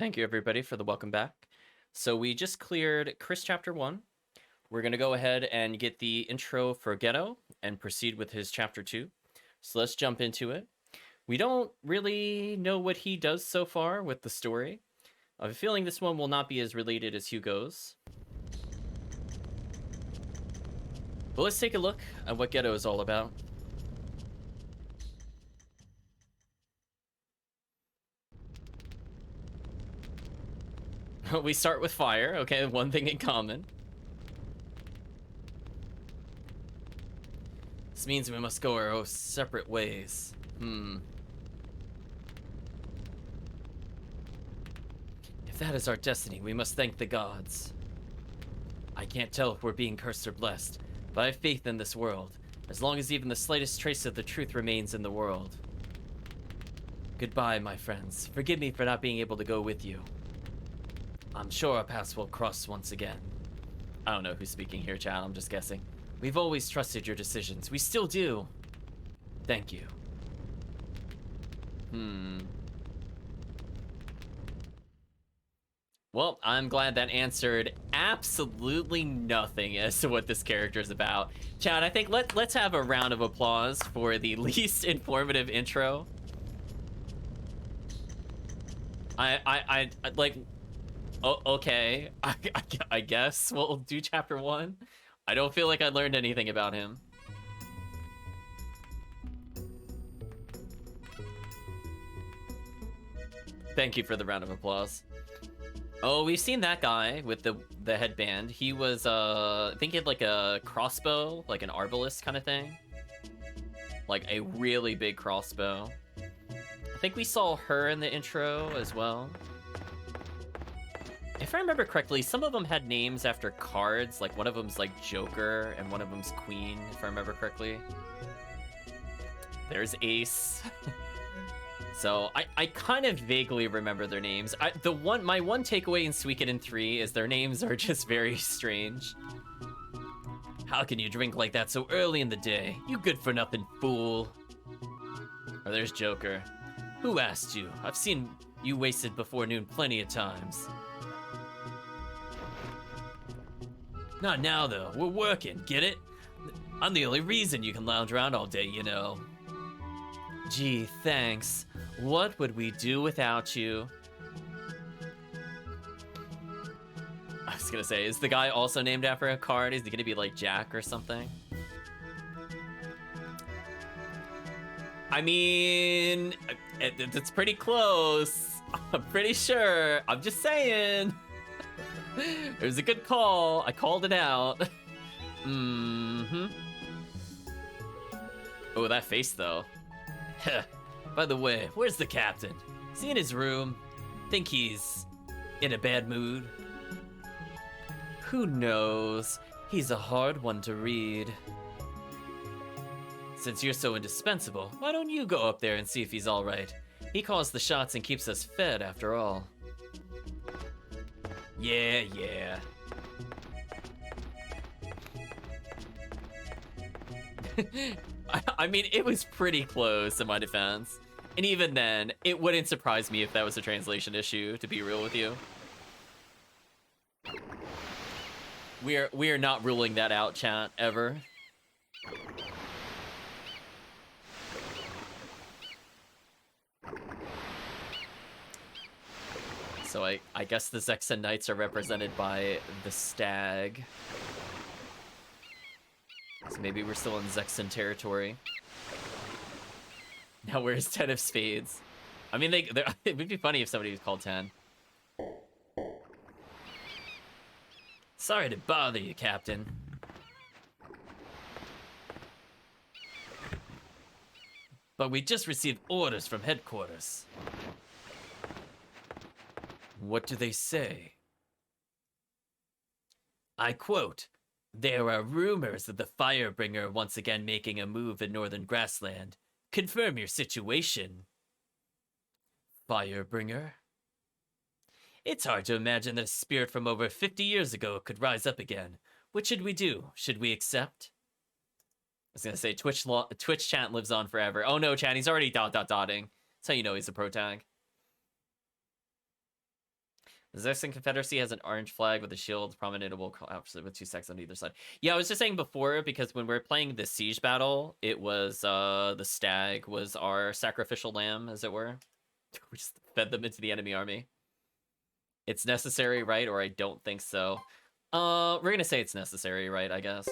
Thank you, everybody, for the welcome back. So we just cleared Chris Chapter 1. We're going to go ahead and get the intro for Geddoe and proceed with his Chapter 2. So let's jump into it. We don't really know what he does so far with the story. I have a feeling this one will not be as related as Hugo's. But let's take a look at what Geddoe is all about. We start with fire, okay, one thing in common. This means we must go our own separate ways. If that is our destiny, we must thank the gods. I can't tell if we're being cursed or blessed, but I have faith in this world, as long as even the slightest trace of the truth remains in the world. Goodbye, my friends. Forgive me for not being able to go with you. I'm sure our paths will cross once again. I don't know who's speaking here, chat. I'm just guessing. We've always trusted your decisions. We still do. Thank you. Well, I'm glad that answered absolutely nothing as to what this character is about. Chad, I think let's have a round of applause for the least informative intro. I like, oh, okay. I guess we'll do Chapter 1. I don't feel like I learned anything about him. Thank you for the round of applause. Oh, we've seen that guy with the headband. He was, I think he had like a crossbow, like an arbalist kind of thing. Like a really big crossbow. I think we saw her in the intro as well. If I remember correctly, some of them had names after cards. Like one of them's like Joker and one of them's Queen, if I remember correctly. There's Ace. So I kind of vaguely remember their names. My one takeaway in Suikoden III is their names are just very strange. How can you drink like that so early in the day? You good for nothing fool. Or there's Joker. Who asked you? I've seen you wasted before noon plenty of times. Not now though, we're working, get it? I'm the only reason you can lounge around all day, you know. Gee, thanks. What would we do without you? I was gonna say, is the guy also named after a card? Is he gonna be like Jack or something? I mean, it's pretty close. I'm pretty sure. I'm just saying. It was a good call. I called it out. Oh, that face though. By the way, where's the captain? Is he in his room? Think he's in a bad mood? Who knows? He's a hard one to read. Since you're so indispensable, why don't you go up there and see if he's alright? He calls the shots and keeps us fed, after all. Yeah. I mean, it was pretty close in my defense. And even then, it wouldn't surprise me if that was a translation issue, to be real with you. We are not ruling that out, chat, ever. So I guess the Zexen Knights are represented by the stag. So maybe we're still in Zexen territory. Now where's 10 of spades? I mean, it would be funny if somebody was called 10. Sorry to bother you, Captain. But we just received orders from headquarters. What do they say? I quote, "There are rumors of the Firebringer once again making a move in Northern Grassland. Confirm your situation." Firebringer? It's hard to imagine that a spirit from over 50 years ago could rise up again. What should we do? Should we accept? I was gonna say, Twitch chat lives on forever. Oh no, chat, he's already dotting. That's how you know he's a pro tag. The Zexian Confederacy has an orange flag with a shield prominentable with 2 stacks on either side. Yeah, I was just saying before, because when we were playing the siege battle, it was the stag was our sacrificial lamb, as it were. We just fed them into the enemy army. It's necessary, right? Or I don't think so. We're gonna say it's necessary, right, I guess.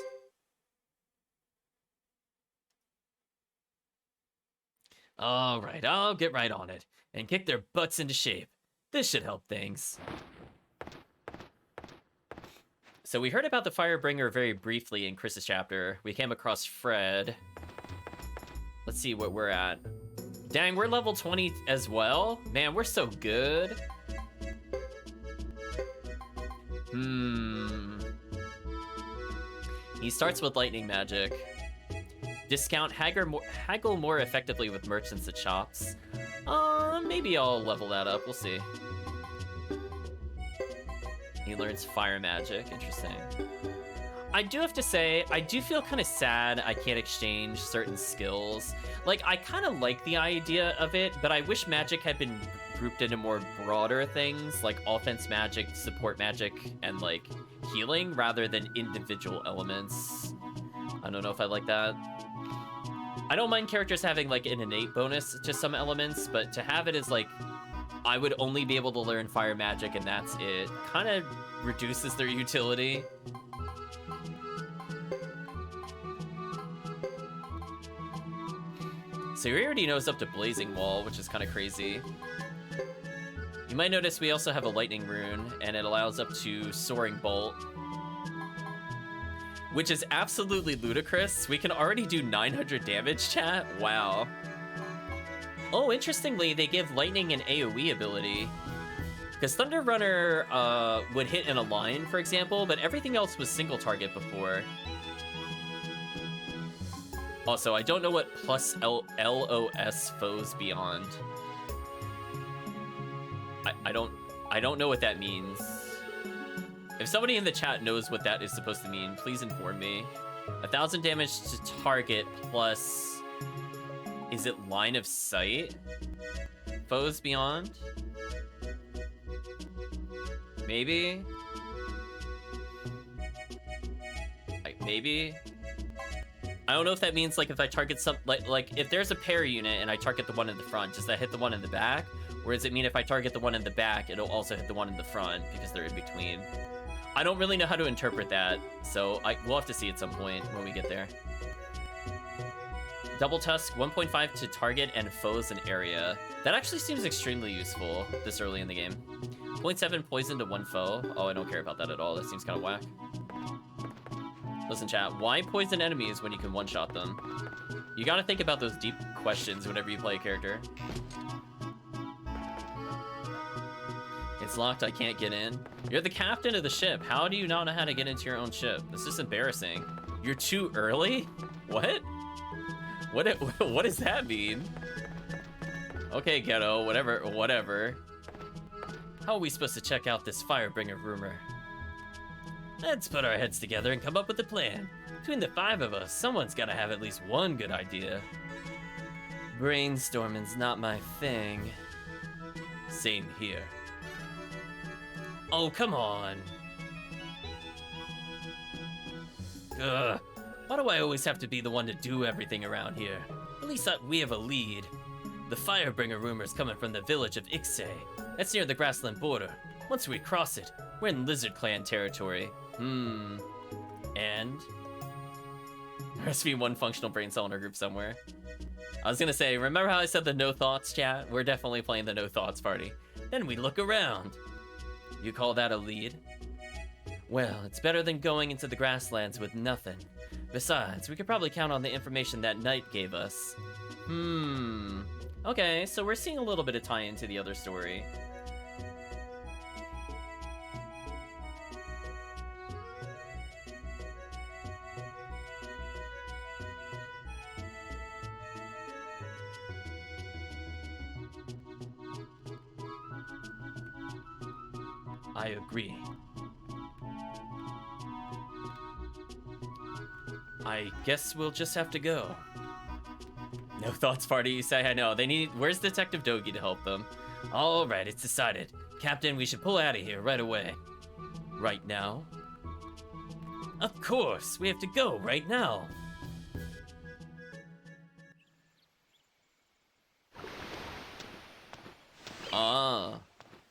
All right, I'll get right on it and kick their butts into shape. This should help things. So we heard about the Firebringer very briefly in Chris's chapter. We came across Fred. Let's see what we're at. Dang, we're level 20 as well? Man, we're so good. He starts with lightning magic. Discount haggle more effectively with merchants at shops. Maybe I'll level that up. We'll see. He learns fire magic. Interesting. I do have to say, I do feel kind of sad I can't exchange certain skills. Like, I kind of like the idea of it, but I wish magic had been grouped into more broader things, like offense magic, support magic, and, like, healing, rather than individual elements. I don't know if I like that. I don't mind characters having, like, an innate bonus to some elements, but to have it as, like, I would only be able to learn fire magic and that's it, kind of reduces their utility. So he already knows up to Blazing Wall, which is kind of crazy. You might notice we also have a Lightning Rune, and it allows up to Soaring Bolt, which is absolutely ludicrous. We can already do 900 damage, chat? Wow. Oh, interestingly, they give Lightning an AoE ability. Because Thunder Runner would hit in a line, for example, but everything else was single target before. Also, I don't know what plus LOS foes beyond. I don't know what that means. If somebody in the chat knows what that is supposed to mean, please inform me. 1,000 damage to target plus... Is it line of sight? Foes beyond? Maybe? Maybe? I don't know if that means, like, if I target some... Like, if there's a pair unit and I target the one in the front, does that hit the one in the back? Or does it mean if I target the one in the back, it'll also hit the one in the front, because they're in between? I don't really know how to interpret that, so we'll have to see at some point when we get there. Double Tusk, 1.5 to target and foes in area. That actually seems extremely useful this early in the game. 0.7 poison to one foe. Oh, I don't care about that at all. That seems kind of whack. Listen, chat, why poison enemies when you can one-shot them? You gotta think about those deep questions whenever you play a character. It's locked, I can't get in. You're the captain of the ship. How do you not know how to get into your own ship? This is embarrassing. You're too early? What? What does that mean? Okay, Geddoe, whatever. How are we supposed to check out this Firebringer rumor? Let's put our heads together and come up with a plan. Between the 5 of us, someone's gotta have at least one good idea. Brainstorming's not my thing. Same here. Oh, come on. Ugh. Why do I always have to be the one to do everything around here? At least we have a lead. The Firebringer rumor's coming from the village of Ixay. That's near the grassland border. Once we cross it, we're in Lizard Clan territory. And? There must be one functional brain cell in our group somewhere. I was gonna say, remember how I said the no thoughts chat? We're definitely playing the no thoughts party. Then we look around. You call that a lead? Well, it's better than going into the grasslands with nothing. Besides, we could probably count on the information that Knight gave us. Okay, so we're seeing a little bit of tie-in to the other story. I agree. I guess we'll just have to go. No thoughts party, you say? I know. They need... Where's Detective Dogi to help them? Alright, it's decided. Captain, we should pull out of here right away. Right now? Of course, we have to go right now.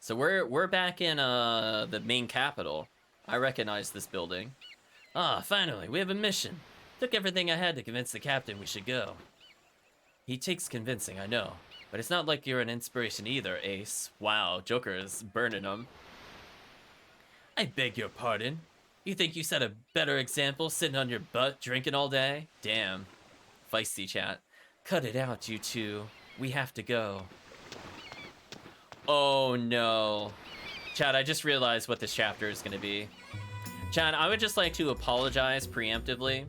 So we're back in the main capital. I recognize this building. Finally, we have a mission. Took everything I had to convince the captain we should go. He takes convincing, I know. But it's not like you're an inspiration either, Ace. Wow, Joker is burning him. I beg your pardon. You think you set a better example sitting on your butt drinking all day? Damn. Feisty chat. Cut it out, you two. We have to go. Oh no. Chad, I just realized what this chapter is going to be. Chad, I would just like to apologize preemptively.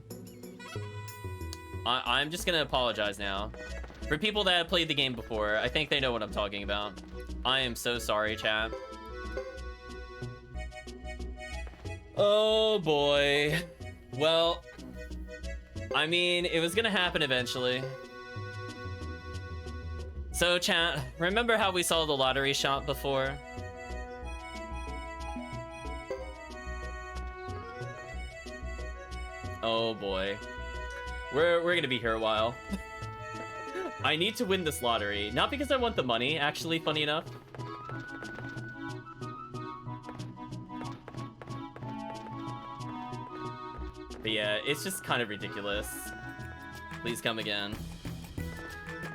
I'm just going to apologize now. For people that have played the game before, I think they know what I'm talking about. I am so sorry, chat. Oh boy. Well, I mean, it was gonna happen eventually. So chat, remember how we saw the lottery shop before? Oh boy. We're gonna be here a while. I need to win this lottery. Not because I want the money, actually, funny enough. But yeah, it's just kind of ridiculous. Please come again.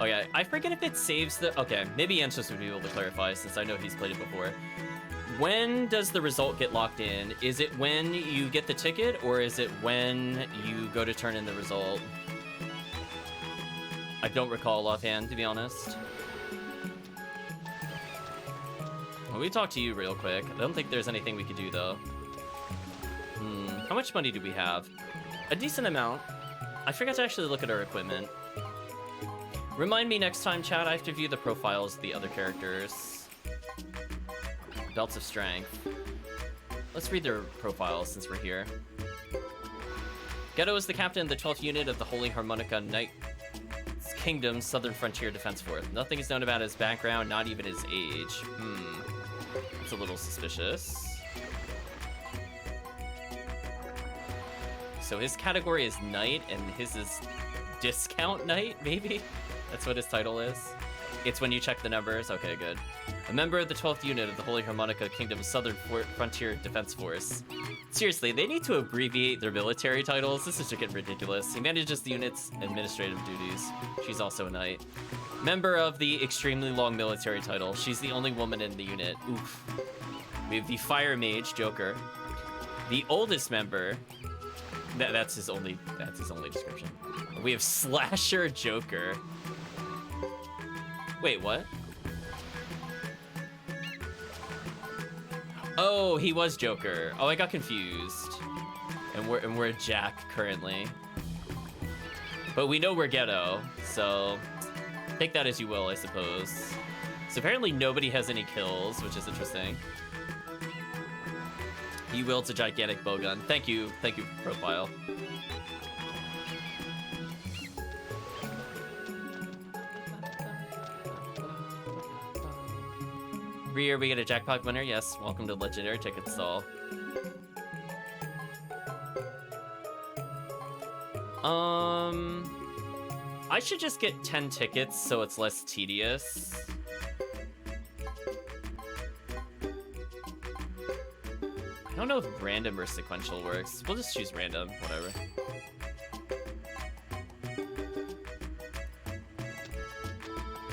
Okay, I forget if it saves the... Okay, maybe Anshus would be able to clarify since I know he's played it before. When does the result get locked in? Is it when you get the ticket, or is it when you go to turn in the result? I don't recall offhand, to be honest. Well, we talk to you real quick. I don't think there's anything we could do, though. How much money do we have? A decent amount. I forgot to actually look at our equipment. Remind me next time, chat, I have to view the profiles of the other characters. Belts of Strength. Let's read their profiles since we're here. Geddoe is the captain of the 12th unit of the Holy Harmonica Knight Kingdom's Southern Frontier Defense Force. Nothing is known about his background, not even his age. It's a little suspicious. So his category is Knight, and his is Discount Knight, maybe? That's what his title is. It's when you check the numbers. Okay, good. A member of the 12th unit of the Holy Harmonica Kingdom's Southern Frontier Defense Force. Seriously, they need to abbreviate their military titles. This is getting ridiculous. He manages the unit's administrative duties. She's also a knight. Member of the extremely long military title. She's the only woman in the unit. Oof. We have the Fire Mage, Joker. The oldest member. That's his only description. We have Slasher, Joker. Wait, what? Oh, he was Joker. Oh, I got confused. And we're Jack currently. But we know we're Geddoe, so take that as you will, I suppose. So apparently nobody has any kills, which is interesting. He wields a gigantic bowgun. Thank you, profile. Every year we get a jackpot winner. Yes, welcome to Legendary Ticket Stall. I should just get 10 tickets so it's less tedious. I don't know if random or sequential works. We'll just choose random, whatever.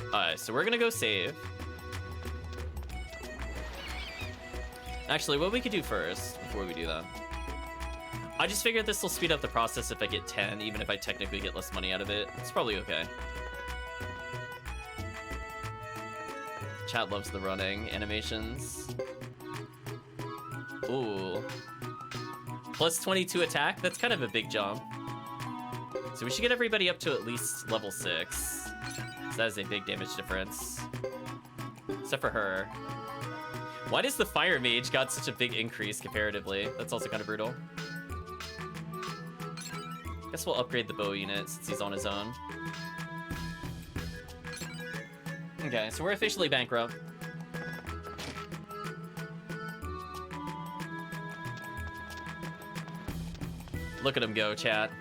Alright, so we're gonna go save. Actually, what we could do first, before we do that, I just figured this will speed up the process if I get 10, even if I technically get less money out of it. It's probably okay. Chat loves the running animations. Ooh. Plus 22 attack? That's kind of a big jump. So we should get everybody up to at least level 6. So that is a big damage difference. Except for her. Why does the Fire Mage got such a big increase comparatively? That's also kind of brutal. Guess we'll upgrade the bow unit since he's on his own. Okay, so we're officially bankrupt. Look at him go, chat.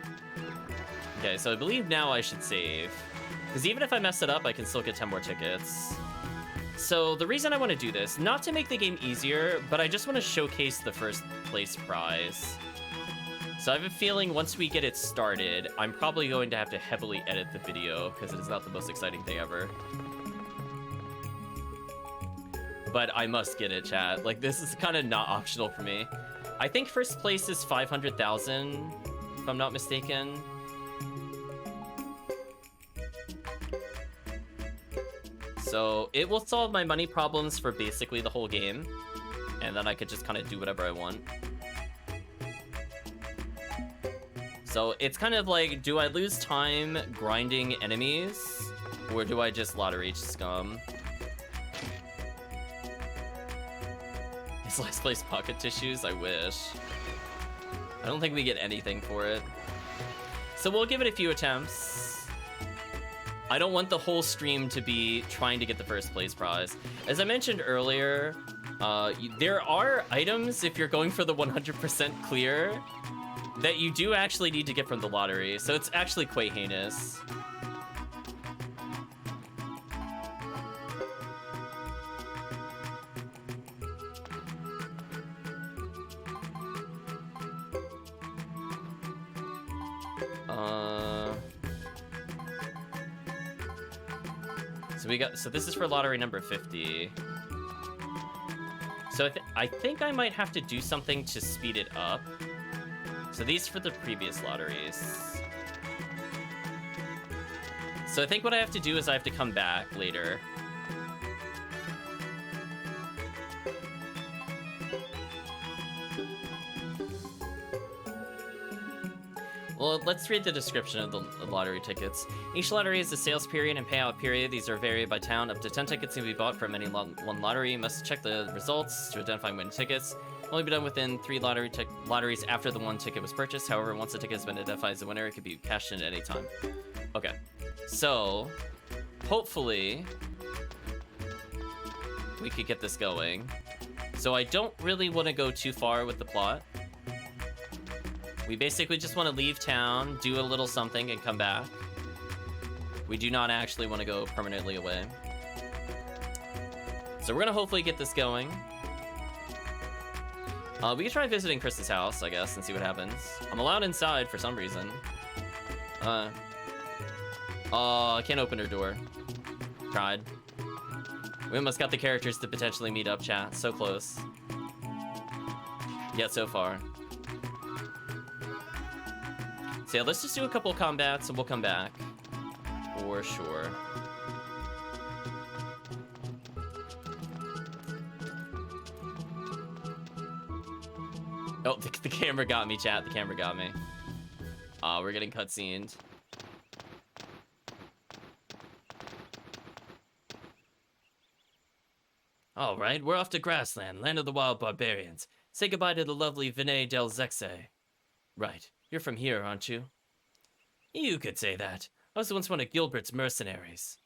Okay, so I believe now I should save. Because even if I mess it up, I can still get 10 more tickets. So the reason I want to do this, not to make the game easier, but I just want to showcase the first place prize. So I have a feeling once we get it started, I'm probably going to have to heavily edit the video because it is not the most exciting thing ever. But I must get it, chat. Like, this is kind of not optional for me. I think first place is 500,000, if I'm not mistaken. So it will solve my money problems for basically the whole game. And then I could just kind of do whatever I want. So it's kind of like, do I lose time grinding enemies? Or do I just lottery scum? These last place pocket tissues, I wish. I don't think we get anything for it. So we'll give it a few attempts. I don't want the whole stream to be trying to get the first place prize. As I mentioned earlier, there are items, if you're going for the 100% clear, that you do actually need to get from the lottery. So it's actually quite heinous. So this is for lottery number 50. So I think I might have to do something to speed it up. So these for the previous lotteries. So I think what I have to do is I have to come back later. Well, let's read the description of the lottery tickets. Each lottery has a sales period and payout period. These are varied by town. Up to 10 tickets can be bought from any one lottery. You must check the results to identify winning tickets. Only be done within 3 lotteries after the one ticket was purchased. However, once the ticket has been identified as the winner, it can be cashed in at any time. Okay, so hopefully we could get this going. So I don't really want to go too far with the plot. We basically just want to leave town, do a little something, and come back. We do not actually want to go permanently away. So we're going to hopefully get this going. We can try visiting Chris's house, I guess, and see what happens. I'm allowed inside for some reason. Oh, I can't open her door. Tried. We almost got the characters to potentially meet up, chat. So close. Yet so far. So yeah, let's just do a couple combats and we'll come back. For sure. Oh, the camera got me, chat. The camera got me. We're getting cutscened. All right, we're off to Grassland, land of the wild barbarians. Say goodbye to the lovely Vinay del Zexe. Right, you're from here, aren't you? You could say that. I was once one of Gilbert's mercenaries.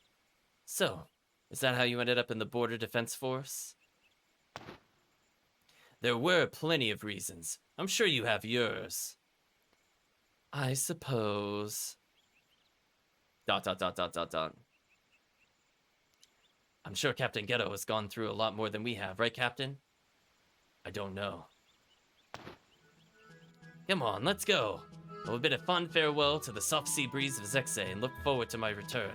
So, is that how you ended up in the Border Defense Force? There were plenty of reasons. I'm sure you have yours. I suppose. ... I'm sure Captain Geddoe has gone through a lot more than we have, right, Captain? I don't know. Come on, let's go. I will bid a fond farewell to the soft sea breeze of Zexe and look forward to my return.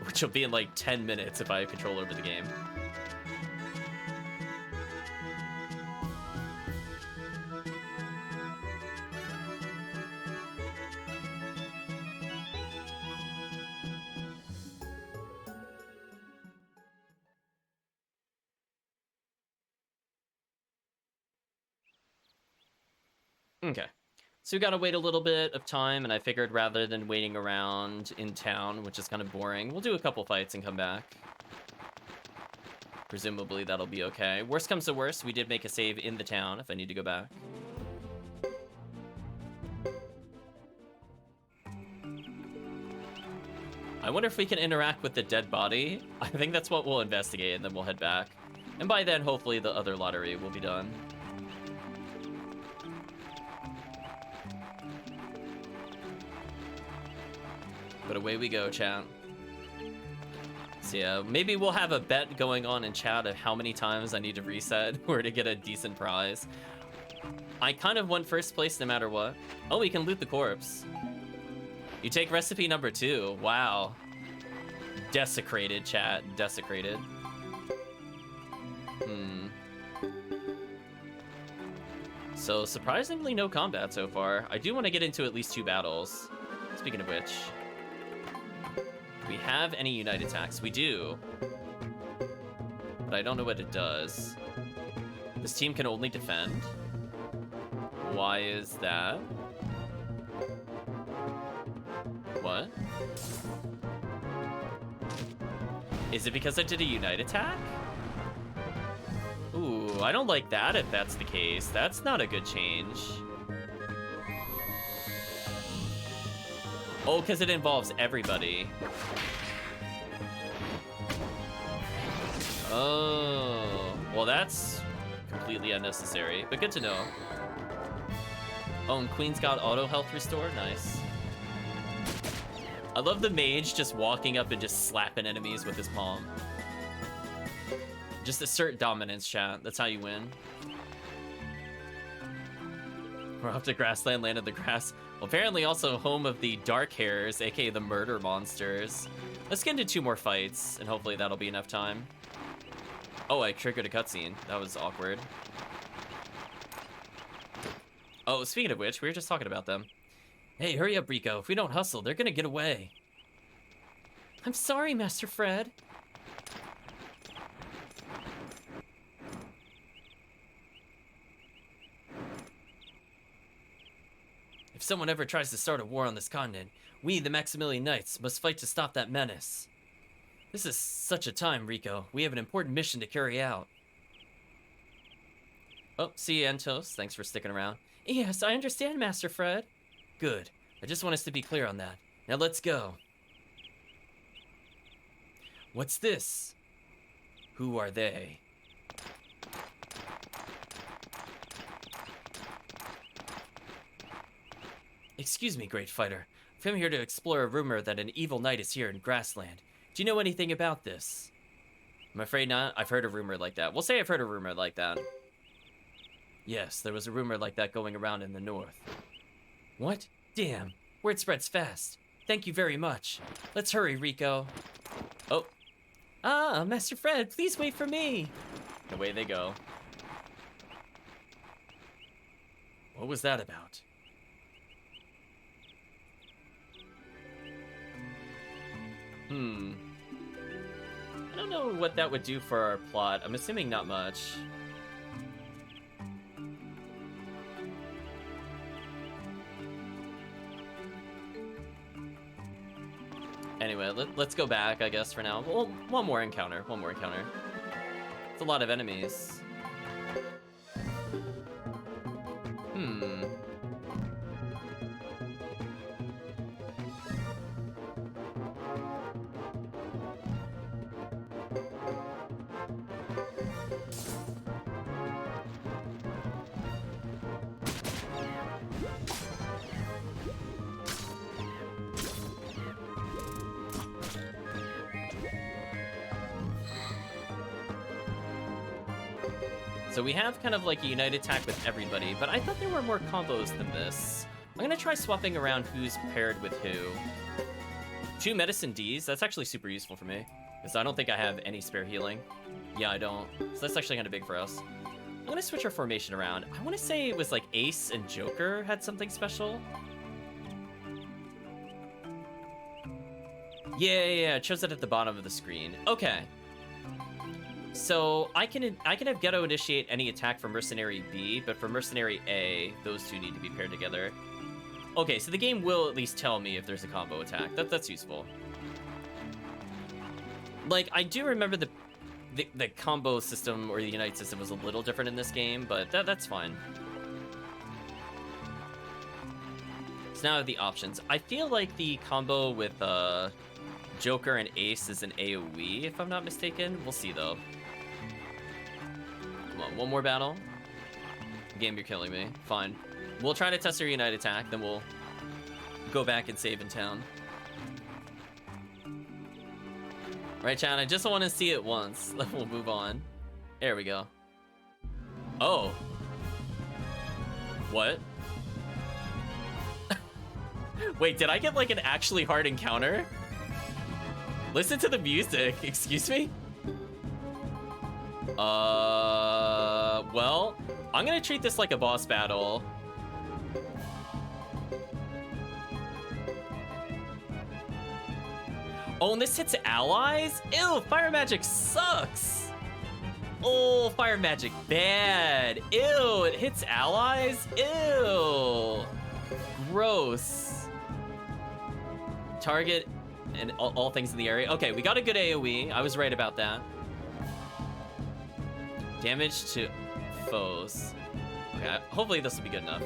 Which will be in like 10 minutes if I have control over the game. Okay, so we gotta wait a little bit of time, and I figured rather than waiting around in town, which is kind of boring, we'll do a couple fights and come back. Presumably that'll be okay. Worst comes to worst, we did make a save in the town if I need to go back. I wonder if we can interact with the dead body. I think that's what we'll investigate, and then we'll head back. And by then, hopefully the other lottery will be done. But away we go, chat. So yeah, maybe we'll have a bet going on in chat of how many times I need to reset or to get a decent prize. I kind of want first place no matter what. Oh, we can loot the corpse. You take recipe number 2. Wow. Desecrated, chat. Desecrated. So surprisingly no combat so far. I do want to get into at least 2 battles. Speaking of which, do we have any unite attacks? We do. But I don't know what it does. This team can only defend. Why is that? What? Is it because I did a unite attack? Ooh, I don't like that if that's the case. That's not a good change. Oh, because it involves everybody. Oh, well that's completely unnecessary, but good to know. Oh, and Queen's got auto health restore, nice. I love the mage just walking up and just slapping enemies with his palm. Just assert dominance, chat. That's how you win. We're off to Grassland, Land of the Grass. Well, apparently also home of the Dark Hairs, aka the Murder Monsters. Let's get into 2 more fights, and hopefully that'll be enough time. Oh, I triggered a cutscene. That was awkward. Oh, speaking of which, we were just talking about them. Hey, hurry up, Rico. If we don't hustle, they're gonna get away. I'm sorry, Master Fred. If someone ever tries to start a war on this continent, we, the Maximilian Knights, must fight to stop that menace. This is such a time, Rico. We have an important mission to carry out. Oh, see you, Entos. Thanks for sticking around. Yes, I understand, Master Fred. Good. I just want us to be clear on that. Now let's go. What's this? Who are they? Excuse me, great fighter. I've come here to explore a rumor that an evil knight is here in Grassland. Do you know anything about this? I'm afraid not. I've heard a rumor like that. We'll say I've heard a rumor like that. Yes, there was a rumor like that going around in the north. What? Damn. Word spreads fast. Thank you very much. Let's hurry, Rico. Oh. Ah, Master Fred, please wait for me. Away they go. What was that about? I don't know what that would do for our plot. I'm assuming not much. Anyway, let's go back, I guess, for now. Well, one more encounter. It's a lot of enemies. So we have kind of like a unite attack with everybody, but I thought there were more combos than this. I'm gonna try swapping around who's paired with who. 2 medicine Ds, that's actually super useful for me, because I don't think I have any spare healing. Yeah, I don't. So that's actually kind of big for us. I'm gonna switch our formation around. I want to say it was like Ace and Joker had something special. Yeah, it shows it at the bottom of the screen. Okay. So I can have Geddoe initiate any attack for Mercenary B, but for Mercenary A, those 2 need to be paired together. Okay, so the game will at least tell me if there's a combo attack. That's useful. Like, I do remember the combo system or the unite system was a little different in this game, but that's fine. So now I have the options. I feel like the combo with Joker and Ace is an AoE, if I'm not mistaken. We'll see, though. Come on, one more battle. Game, you're killing me. Fine. We'll try to test our unite attack, then we'll go back and save in town. Right, chat? I just want to see it once. Then we'll move on. There we go. Oh. What? Wait, did I get like an actually hard encounter? Listen to the music. Excuse me? Well, I'm gonna treat this like a boss battle. Oh, and this hits allies? Ew, fire magic sucks. Oh, fire magic bad. Ew, it hits allies? Ew. Gross. Target and all things in the area. Okay, we got a good AoE. I was right about that. Damage to foes. Okay, hopefully this will be good enough.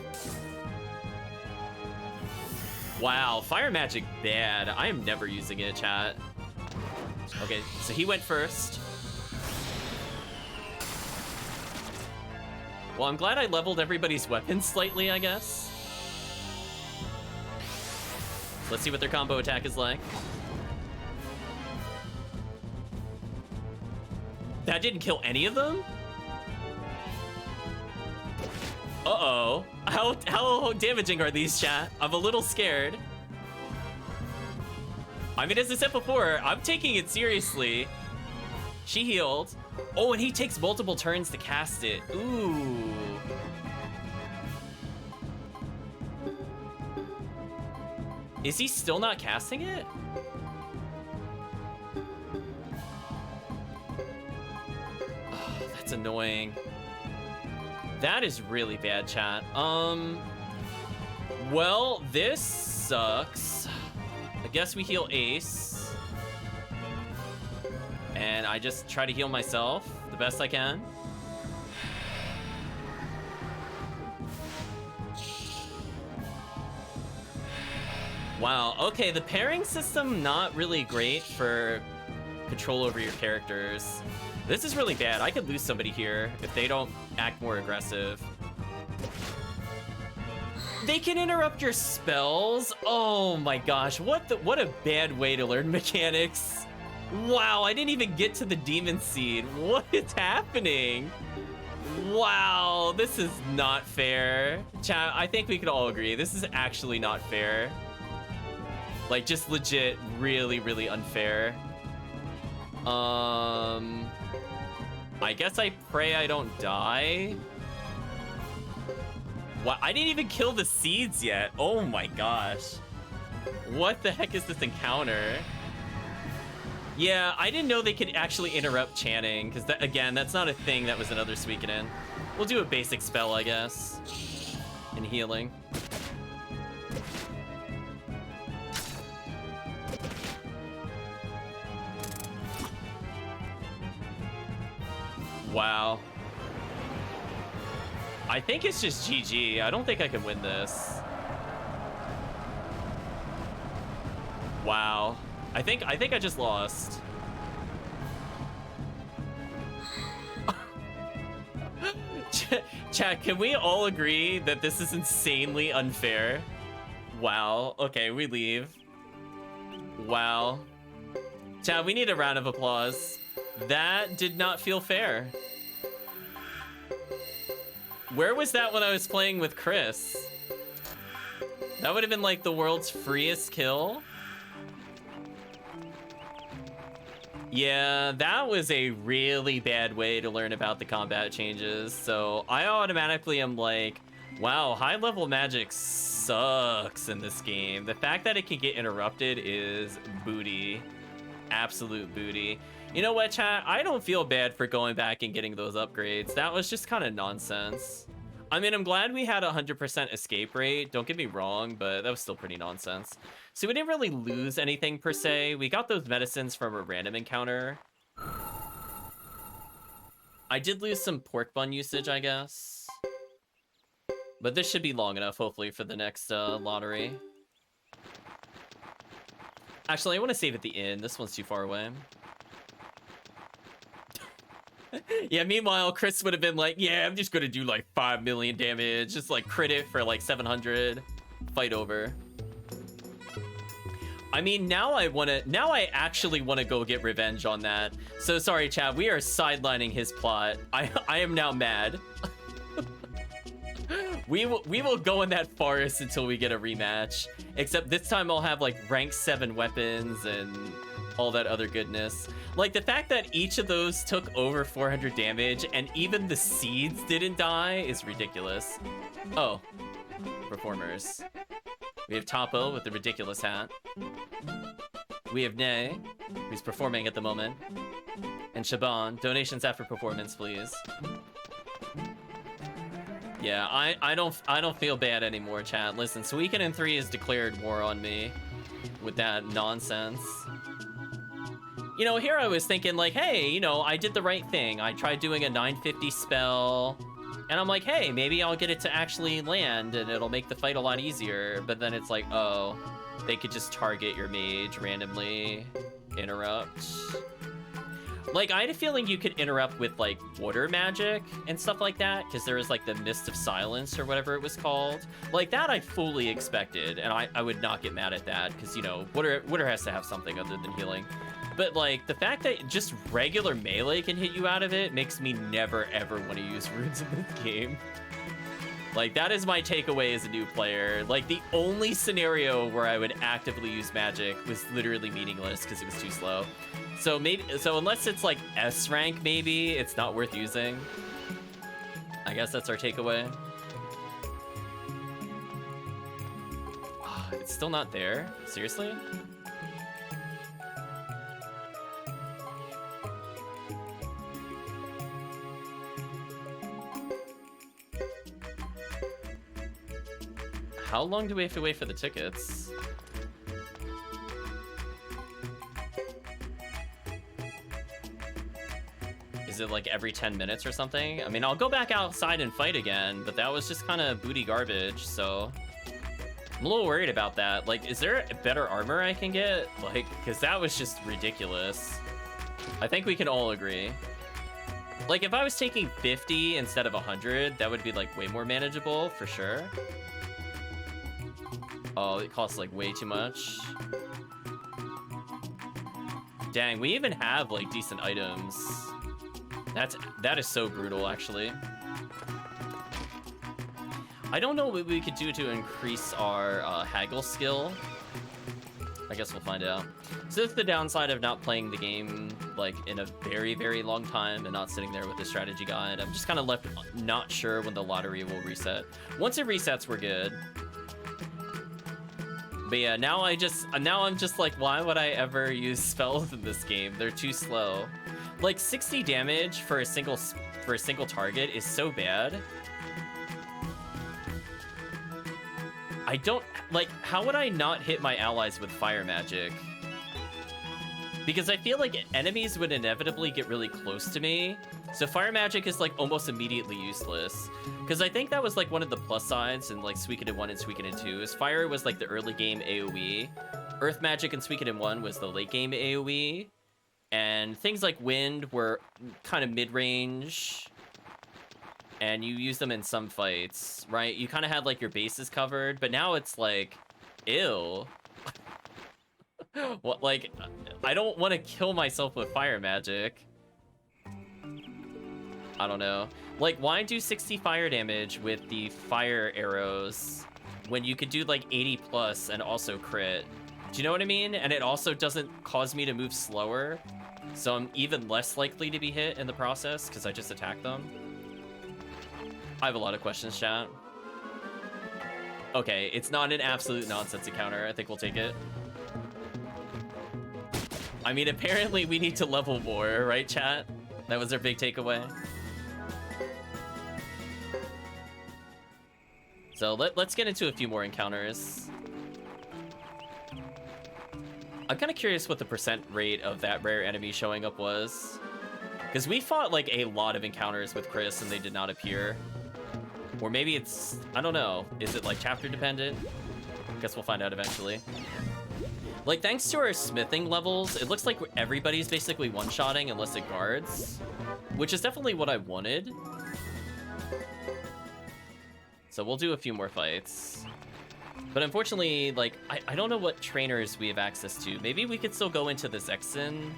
Wow, fire magic bad. I am never using it, chat. Okay, so he went first. Well, I'm glad I leveled everybody's weapons slightly, I guess. Let's see what their combo attack is like. That didn't kill any of them? Uh-oh. How damaging are these, chat? I'm a little scared. I mean, as I said before, I'm taking it seriously. She healed. Oh, and he takes multiple turns to cast it. Ooh. Is he still not casting it? Oh, that's annoying. That is really bad, chat. Well, this sucks. I guess we heal Ace. And I just try to heal myself the best I can. Wow, okay, the pairing system not really great for control over your characters. This is really bad. I could lose somebody here if they don't act more aggressive. They can interrupt your spells? Oh my gosh, what a bad way to learn mechanics. Wow, I didn't even get to the Demon Seed. What is happening? Wow, this is not fair. Chat, I think we could all agree. This is actually not fair. Like, just legit, really, really unfair. I guess I pray I don't die. What? I didn't even kill the seeds yet. Oh my gosh. What the heck is this encounter? Yeah, I didn't know they could actually interrupt chanting, because that, again, that's not a thing that was another Suikoden. We'll do a basic spell, I guess. And healing. Wow. I think it's just GG. I don't think I can win this. Wow. I think I just lost. Chat, can we all agree that this is insanely unfair? Wow. Okay, we leave. Wow. Chat, we need a round of applause. That did not feel fair. Where was that when I was playing with Chris? That would have been like the world's freest kill. Yeah, that was a really bad way to learn about the combat changes. So I automatically am like, wow, high level magic sucks in this game. The fact that it can get interrupted is booty. Absolute booty. You know what, chat? I don't feel bad for going back and getting those upgrades. That was just kind of nonsense. I mean, I'm glad we had a 100% escape rate. Don't get me wrong, but that was still pretty nonsense. So we didn't really lose anything per se. We got those medicines from a random encounter. I did lose some pork bun usage, I guess. But this should be long enough, hopefully, for the next lottery. Actually, I want to save at the inn. This one's too far away. Yeah, meanwhile, Chris would have been like, yeah, I'm just gonna do like 5 million damage, just like crit it for like 700, fight over. I mean, now I actually wanna go get revenge on that. So sorry, Chad, we are sidelining his plot. I am now mad. We will go in that forest until we get a rematch. Except this time I'll have like rank 7 weapons and all that other goodness. Like the fact that each of those took over 400 damage and even the seeds didn't die is ridiculous. Oh, performers. We have Topo with the ridiculous hat. We have Nay, who's performing at the moment. And Shaban, donations after performance, please. Yeah, I don't feel bad anymore, chat. Listen, Suikoden III has declared war on me with that nonsense. You know, here I was thinking like, hey, you know, I did the right thing. I tried doing a 950 spell, and I'm like, hey, maybe I'll get it to actually land and it'll make the fight a lot easier. But then it's like, oh, they could just target your mage randomly, interrupt. Like, I had a feeling you could interrupt with, like, water magic and stuff like that, because there was, like, the Mist of Silence or whatever it was called. Like, that I fully expected, and I would not get mad at that, because, you know, water has to have something other than healing. But, like, the fact that just regular melee can hit you out of it makes me never, ever want to use runes in this game. Like, that is my takeaway as a new player. Like, the only scenario where I would actively use magic was literally meaningless, because it was too slow. So unless it's like S rank, maybe it's not worth using. I guess that's our takeaway. Oh, it's still not there? Seriously? How long do we have to wait for the tickets? Is it like every 10 minutes or something? I mean, I'll go back outside and fight again, but that was just kind of booty garbage, so I'm a little worried about that. Like, is there better armor I can get? Like, because that was just ridiculous. I think we can all agree. Like, if I was taking 50 instead of 100, that would be like way more manageable for sure. Oh, it costs like way too much. Dang, we even have like decent items. That is so brutal, actually. I don't know what we could do to increase our haggle skill. I guess we'll find out. So that's the downside of not playing the game like in a very, very long time and not sitting there with the strategy guide. I'm just kind of left not sure when the lottery will reset. Once it resets, we're good. But yeah, now I'm just like, why would I ever use spells in this game? They're too slow. Like 60 damage for a single target is so bad. I don't like, how would I not hit my allies with fire magic? Because I feel like enemies would inevitably get really close to me. So fire magic is like almost immediately useless. Because I think that was like one of the plus sides in like Suikoden 1 and Suikoden 2 is fire was like the early game AoE. Earth magic in Suikoden 1 was the late game AoE. And things like wind were kind of mid-range. And you use them in some fights, right? You kind of had like your bases covered, but now it's like, ew. What, like, I don't want to kill myself with fire magic. I don't know. Like, why do 60 fire damage with the fire arrows when you could do like 80 plus and also crit? Do you know what I mean? And it also doesn't cause me to move slower, so I'm even less likely to be hit in the process because I just attack them. I have a lot of questions, chat. Okay, it's not an absolute nonsense encounter. I think we'll take it. I mean, apparently we need to level more, right, chat? That was our big takeaway. So let's get into a few more encounters. I'm kind of curious what the percent rate of that rare enemy showing up was. Because we fought like a lot of encounters with Chris and they did not appear. Or maybe it's, I don't know. Is it like chapter dependent? Guess we'll find out eventually. Like, thanks to our smithing levels, it looks like everybody's basically one-shotting unless it guards. Which is definitely what I wanted. So we'll do a few more fights. But unfortunately, like, I don't know what trainers we have access to. Maybe we could still go into the Zexen,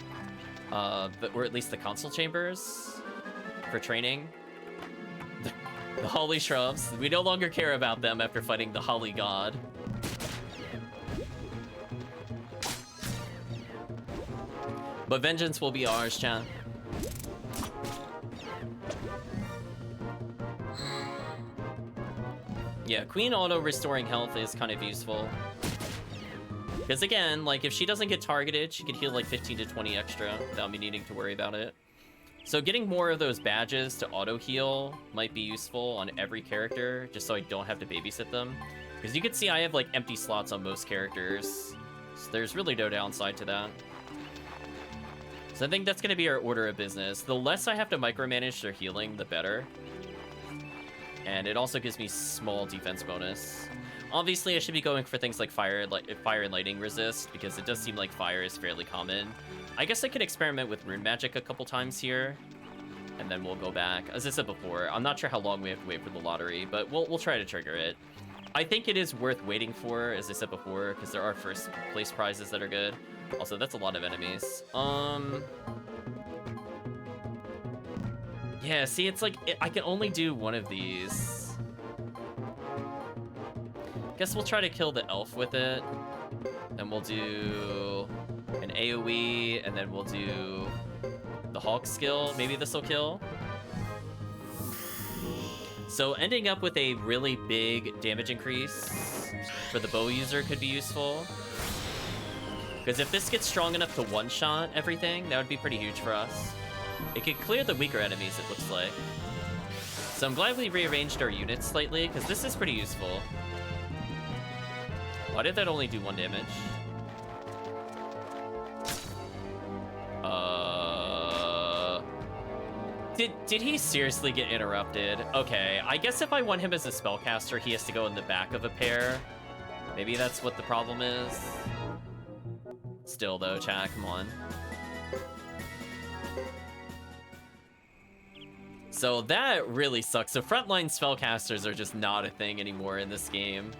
or at least the console chambers for training. The Holly Shrubs. We no longer care about them after fighting the Holly God. But vengeance will be ours, chat. Yeah, Queen auto restoring health is kind of useful. Because again, like, if she doesn't get targeted, she could heal like 15 to 20 extra without me needing to worry about it. So getting more of those badges to auto heal might be useful on every character, just so I don't have to babysit them. Because you can see I have like empty slots on most characters. So there's really no downside to that. So I think that's going to be our order of business. The less I have to micromanage their healing, the better. And it also gives me small defense bonus. Obviously, I should be going for things like fire and lightning resist, because it does seem like fire is fairly common. I guess I could experiment with rune magic a couple times here, and then we'll go back. As I said before, I'm not sure how long we have to wait for the lottery, but we'll try to trigger it. I think it is worth waiting for, as I said before, because there are first place prizes that are good. Also, that's a lot of enemies. Yeah, see, it's like, I can only do one of these. Guess we'll try to kill the elf with it. And we'll do an AoE, and then we'll do the Hulk skill. Maybe this will kill. So ending up with a really big damage increase for the bow user could be useful. Because if this gets strong enough to one-shot everything, that would be pretty huge for us. It could clear the weaker enemies, it looks like. So I'm glad we rearranged our units slightly, because this is pretty useful. Why did that only do 1 damage? Did he seriously get interrupted? Okay, I guess if I want him as a spellcaster, he has to go in the back of a pair. Maybe that's what the problem is. Still though, chat, come on. So that really sucks. So frontline spellcasters are just not a thing anymore in this game.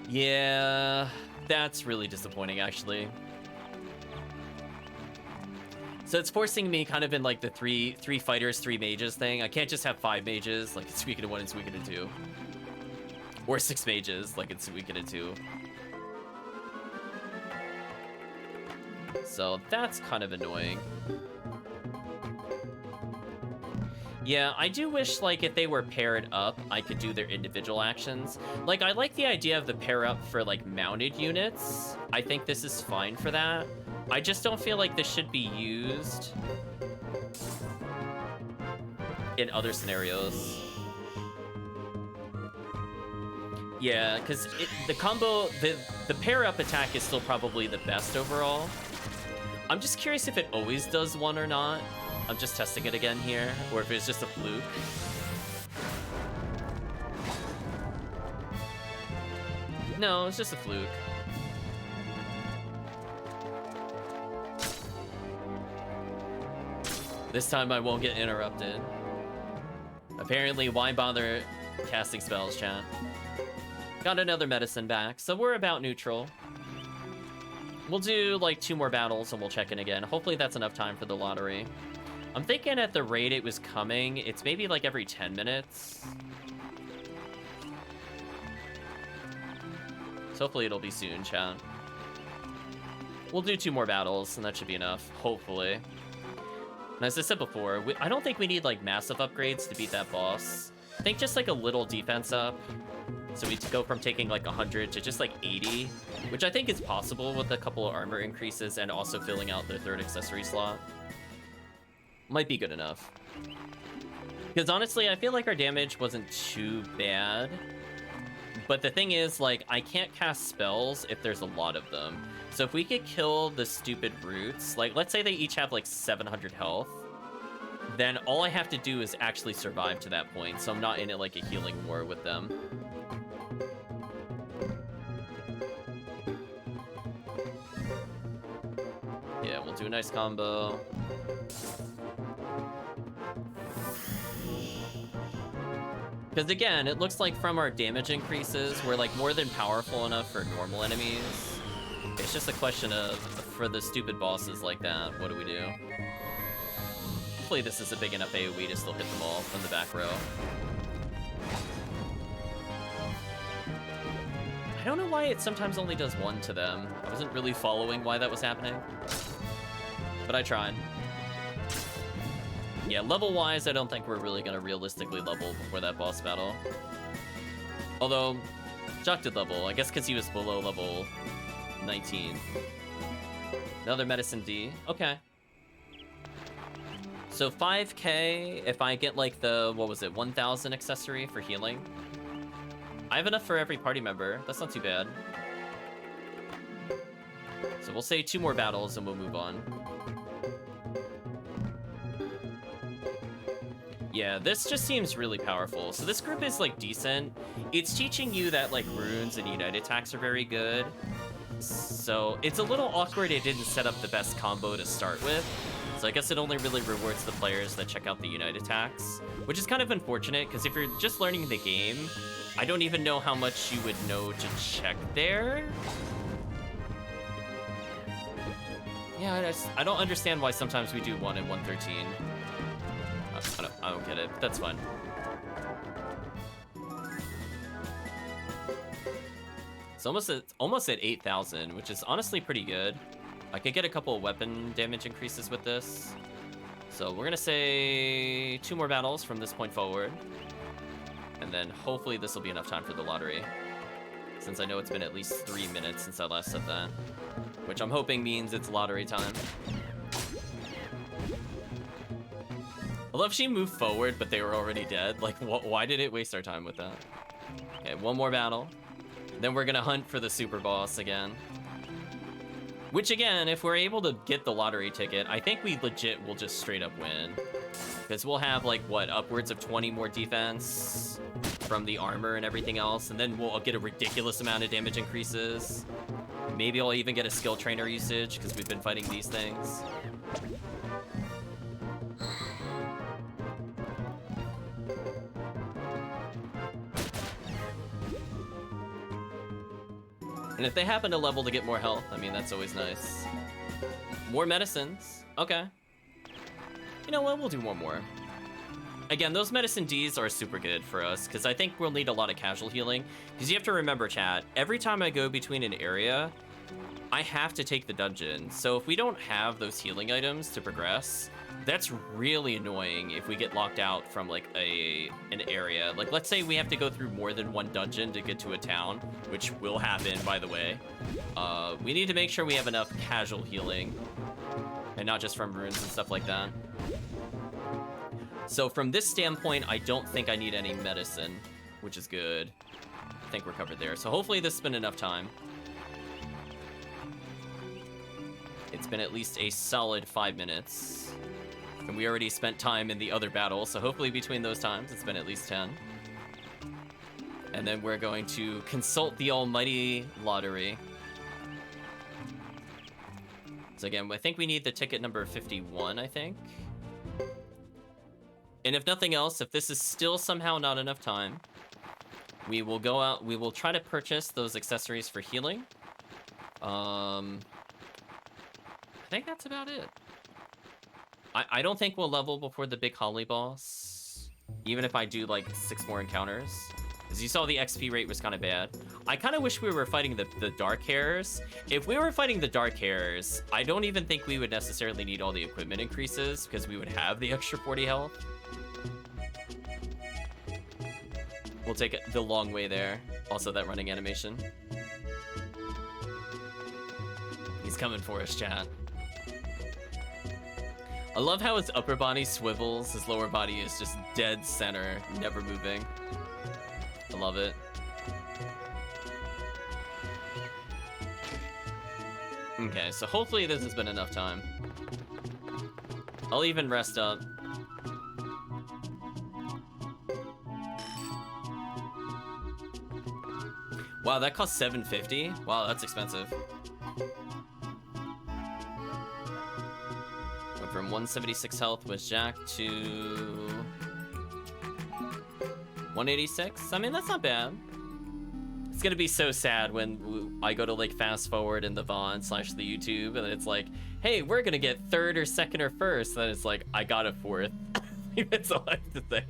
Yeah, that's really disappointing, actually. So it's forcing me kind of in like the three fighters, 3 mages thing. I can't just have 5 mages, like in Suikoden 1 and Suikoden 2. Or 6 mages, like in Suikoden 2. So that's kind of annoying. Yeah, I do wish, like, if they were paired up, I could do their individual actions. Like, I like the idea of the pair up for, like, mounted units. I think this is fine for that. I just don't feel like this should be used in other scenarios. Yeah, because the combo, the pair up attack is still probably the best overall. I'm just curious if it always does one or not. I'm just testing it again here, or if it's just a fluke. No, it's just a fluke. This time I won't get interrupted. Apparently, why bother casting spells, chat? Got another medicine back, so we're about neutral. We'll do like 2 more battles and we'll check in again. Hopefully that's enough time for the lottery. I'm thinking at the rate it was coming, it's maybe like every 10 minutes. So hopefully it'll be soon, chat. We'll do 2 more battles and that should be enough, hopefully. And as I said before, I don't think we need like massive upgrades to beat that boss. I think just like a little defense up. So we go from taking like 100 to just like 80, which I think is possible with a couple of armor increases and also filling out their 3rd accessory slot. Might be good enough. Because honestly, I feel like our damage wasn't too bad. But the thing is, like, I can't cast spells if there's a lot of them. So if we could kill the stupid roots, like, let's say they each have like 700 health, then all I have to do is actually survive to that point. So I'm not in it like a healing war with them. Yeah, we'll do a nice combo. Because again, it looks like from our damage increases, we're like more than powerful enough for normal enemies. It's just a question of, for the stupid bosses like that, what do we do? Hopefully this is a big enough AoE to still hit them all from the back row. I don't know why it sometimes only does one to them. I wasn't really following why that was happening, but I tried. Yeah, level-wise, I don't think we're really gonna realistically level before that boss battle. Although, Jock did level, I guess because he was below level 19. Another Medicine D, okay. So 5k, if I get like the, what was it, 1000 accessory for healing. I have enough for every party member, that's not too bad. So we'll say 2 more battles and we'll move on. Yeah, this just seems really powerful. So this group is like decent. It's teaching you that like runes and unite attacks are very good. So it's a little awkward it didn't set up the best combo to start with. So I guess it only really rewards the players that check out the unite attacks, which is kind of unfortunate because if you're just learning the game, I don't even know how much you would know to check there. Yeah, I don't understand why sometimes we do 1 and 113. I don't get it, but that's fine. It's almost at 8,000, which is honestly pretty good. I could get a couple of weapon damage increases with this. So we're gonna say 2 more battles from this point forward. And then hopefully this will be enough time for the lottery. Since I know it's been at least 3 minutes since I last said that. Which I'm hoping means it's lottery time. I love she moved forward, but they were already dead. Like, why did it waste our time with that? Okay, 1 more battle. Then we're gonna hunt for the super boss again. Which again, if we're able to get the lottery ticket, I think we legit will just straight up win. Because we'll have like, what, upwards of 20 more defense from the armor and everything else. And then we'll get a ridiculous amount of damage increases. Maybe I'll even get a skill trainer usage because we've been fighting these things. And if they happen to level to get more health, I mean, that's always nice. More medicines. Okay. You know what? We'll do 1 more. Again, those medicine Ds are super good for us, because I think we'll need a lot of casual healing. Because you have to remember, chat, every time I go between an area, I have to take the dungeon. So if we don't have those healing items to progress, that's really annoying if we get locked out from like an area. Like, let's say we have to go through more than 1 dungeon to get to a town, which will happen, by the way. We need to make sure we have enough casual healing, and not just from runes and stuff like that. So from this standpoint, I don't think I need any medicine, which is good. I think we're covered there. So hopefully this has been enough time. It's been at least a solid 5 minutes. And we already spent time in the other battle, so hopefully between those times, it's been at least 10. And then we're going to consult the almighty lottery. So again, I think we need the ticket number 51, I think. And if nothing else, if this is still somehow not enough time, we will go out, we will try to purchase those accessories for healing. I think that's about it. I don't think we'll level before the big Holly boss, even if I do like 6 more encounters. As you saw, the XP rate was kind of bad. I kind of wish we were fighting the dark hairs. If we were fighting the dark hairs, I don't even think we would necessarily need all the equipment increases because we would have the extra 40 health. We'll take the long way there. Also, that running animation. He's coming for us, chat. I love how his upper body swivels, his lower body is just dead center, never moving. I love it. Okay, so hopefully this has been enough time. I'll even rest up. Wow, that cost $750? Wow, that's expensive. From 176 health with Jack to 186? I mean, that's not bad. It's gonna be so sad when I go to like fast forward in the VOD / the YouTube, and it's like, hey, we're gonna get 3rd or 2nd or 1st. Then it's like, I got a 4th. That's all I have to say.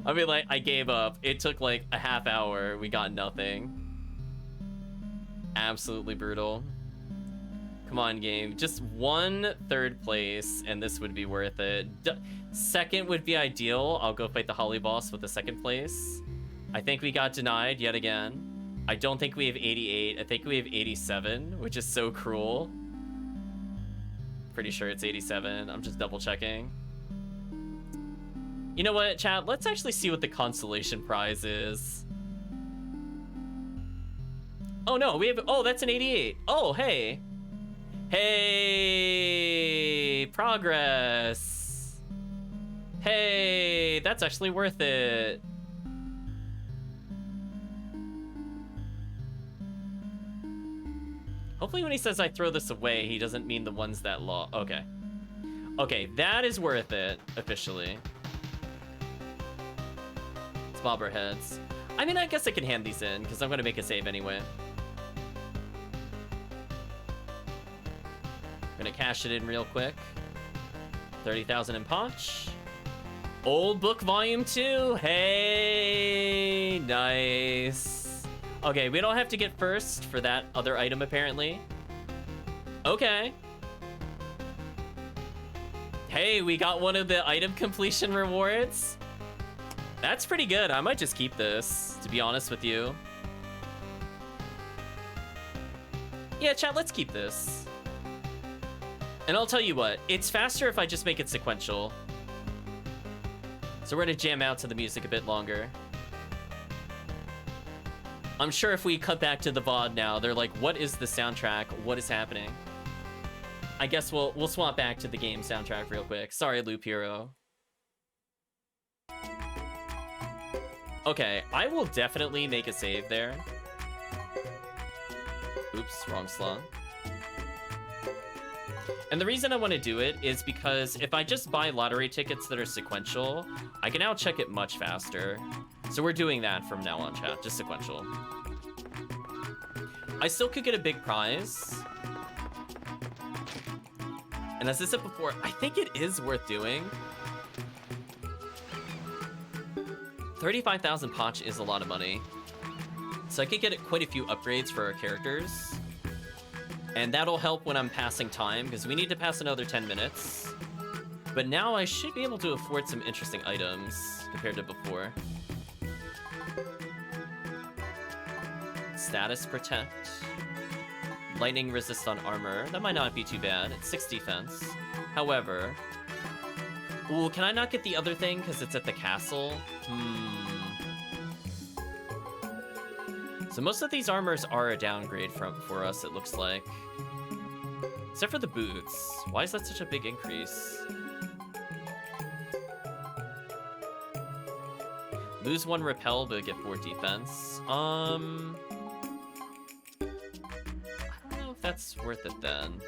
I mean, like, I gave up. It took like a half hour. We got nothing. Absolutely brutal. Come on, game. Just 1 3rd place, and this would be worth it. 2nd would be ideal. I'll go fight the Holly boss with the 2nd place. I think we got denied yet again. I don't think we have 88. I think we have 87, which is so cruel. Pretty sure it's 87. I'm just double checking. You know what, chat? Let's actually see what the consolation prize is. Oh, no, we have... Oh, that's an 88. Oh, hey. Hey, progress. Hey, that's actually worth it. Hopefully when he says I throw this away, he doesn't mean the ones that Okay. Okay, that is worth it, officially. Let's bob our heads. I mean, I guess I can hand these in, because I'm going to make a save anyway. Gonna cash it in real quick. 30,000 in Ponch. Old Book Volume 2. Hey, nice. Okay, we don't have to get first for that other item, apparently. Okay. Hey, we got one of the item completion rewards. That's pretty good. I might just keep this, to be honest with you. Yeah, chat, let's keep this. And I'll tell you what, it's faster if I just make it sequential. So we're gonna jam out to the music a bit longer. I'm sure if we cut back to the VOD now, they're like, what is the soundtrack? What is happening? I guess we'll swap back to the game soundtrack real quick. Sorry, Loop Hero. Okay, I will definitely make a save there. Oops, wrong slot. And the reason I want to do it is because if I just buy lottery tickets that are sequential, I can now check it much faster. So we're doing that from now on, chat, just sequential. I still could get a big prize. And as I said before, I think it is worth doing. 35,000 Poch is a lot of money. So I could get quite a few upgrades for our characters. And that'll help when I'm passing time, because we need to pass another 10 minutes. But now I should be able to afford some interesting items compared to before. Status Protect. Lightning resist on armor. That might not be too bad. It's 6 defense. However... Ooh, can I not get the other thing because it's at the castle? So most of these armors are a downgrade for us, it looks like. Except for the boots. Why is that such a big increase? Lose 1 repel, but get 4 defense. I don't know if that's worth it then.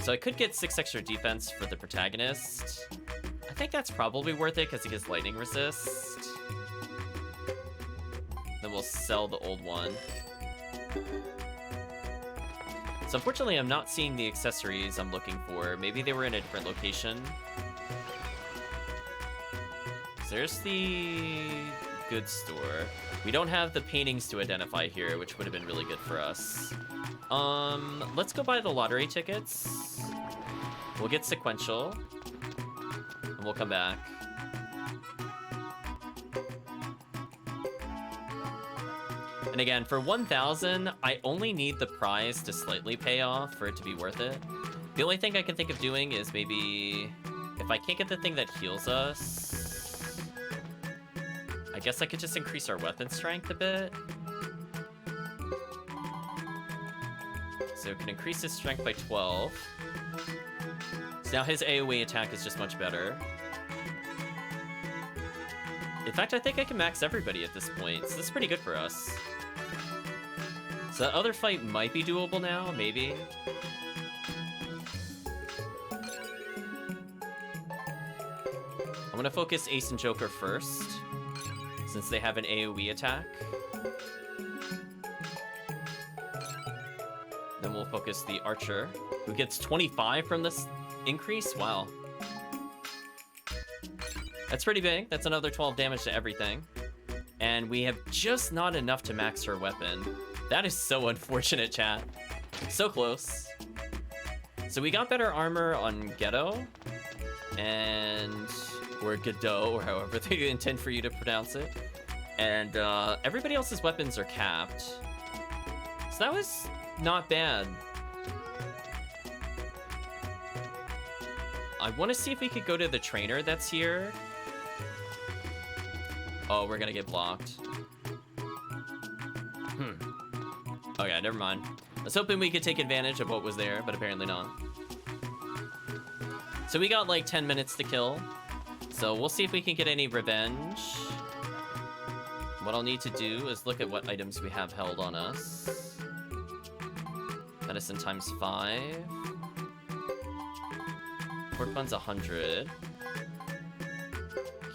So I could get 6 extra defense for the protagonist. I think that's probably worth it because he gets lightning resist. Then we'll sell the old one. So unfortunately, I'm not seeing the accessories I'm looking for. Maybe they were in a different location. So there's the goods store. We don't have the paintings to identify here, which would have been really good for us. Let's go buy the lottery tickets. We'll get sequential. And we'll come back. And again, for 1,000, I only need the prize to slightly pay off for it to be worth it. The only thing I can think of doing is maybe... If I can't get the thing that heals us... I guess I could just increase our weapon strength a bit. So it can increase his strength by 12. So now his AoE attack is just much better. In fact, I think I can max everybody at this point, so this is pretty good for us. So that other fight might be doable now, maybe. I'm gonna focus Ace and Joker first, since they have an AoE attack. Then we'll focus the Archer, who gets 25 from this increase. Wow. That's pretty big. That's another 12 damage to everything. And we have just not enough to max her weapon. That is so unfortunate, chat. So close. So we got better armor on Geddoe, or Geddoe, or however they intend for you to pronounce it. And everybody else's weapons are capped. So that was not bad. I want to see if we could go to the trainer that's here. Oh, we're gonna get blocked. Okay, never mind. I was hoping we could take advantage of what was there, but apparently not. So we got like 10 minutes to kill. So we'll see if we can get any revenge. What I'll need to do is look at what items we have held on us. Medicine times 5. Pork bun's 100.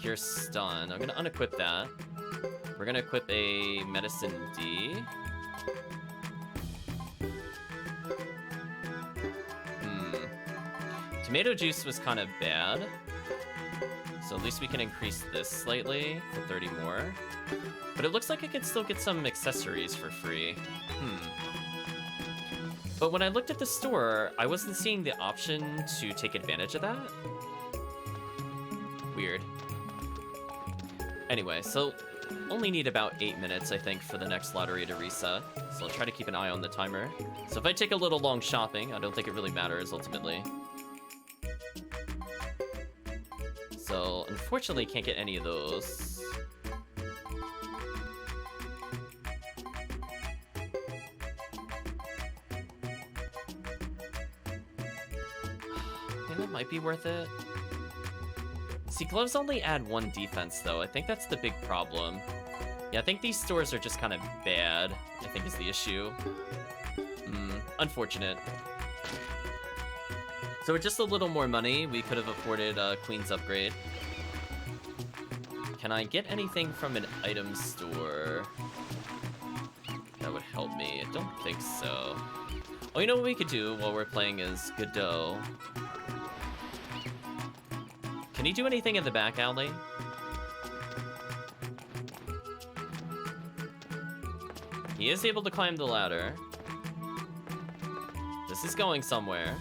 Cure stun. I'm gonna unequip that. We're gonna equip a medicine D. Tomato juice was kind of bad. So at least we can increase this slightly for 30 more. But it looks like I could still get some accessories for free. But when I looked at the store, I wasn't seeing the option to take advantage of that. Weird. Anyway, so only need about 8 minutes, I think, for the next lottery to reset. So I'll try to keep an eye on the timer. So if I take a little long shopping, I don't think it really matters ultimately. So unfortunately, can't get any of those. I think that might be worth it. See, gloves only add 1 defense, though. I think that's the big problem. Yeah, I think these stores are just kind of bad, I think is the issue. Unfortunate. So with just a little more money, we could have afforded Queen's upgrade. Can I get anything from an item store that would help me? I don't think so. Oh, you know what we could do while we're playing as Geddoe? Can he do anything in the back alley? He is able to climb the ladder. This is going somewhere.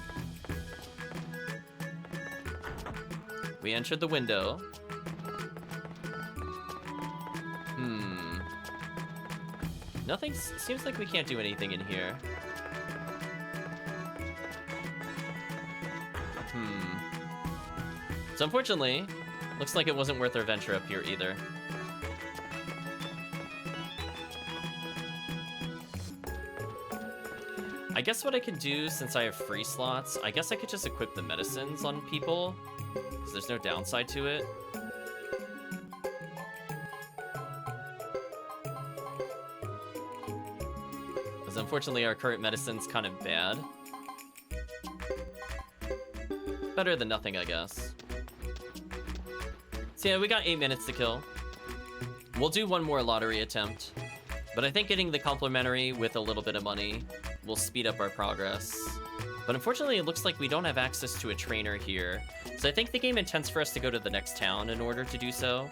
We entered the window. Nothing seems like we can't do anything in here. So unfortunately, looks like it wasn't worth our venture up here either. I guess what I can do, since I have free slots, I guess I could just equip the medicines on people, because there's no downside to it. Because unfortunately our current medicine's kind of bad. Better than nothing, I guess. So yeah, we got 8 minutes to kill. We'll do one more lottery attempt, but I think getting the complimentary with a little bit of money will speed up our progress. But unfortunately, it looks like we don't have access to a trainer here, so I think the game intends for us to go to the next town in order to do so,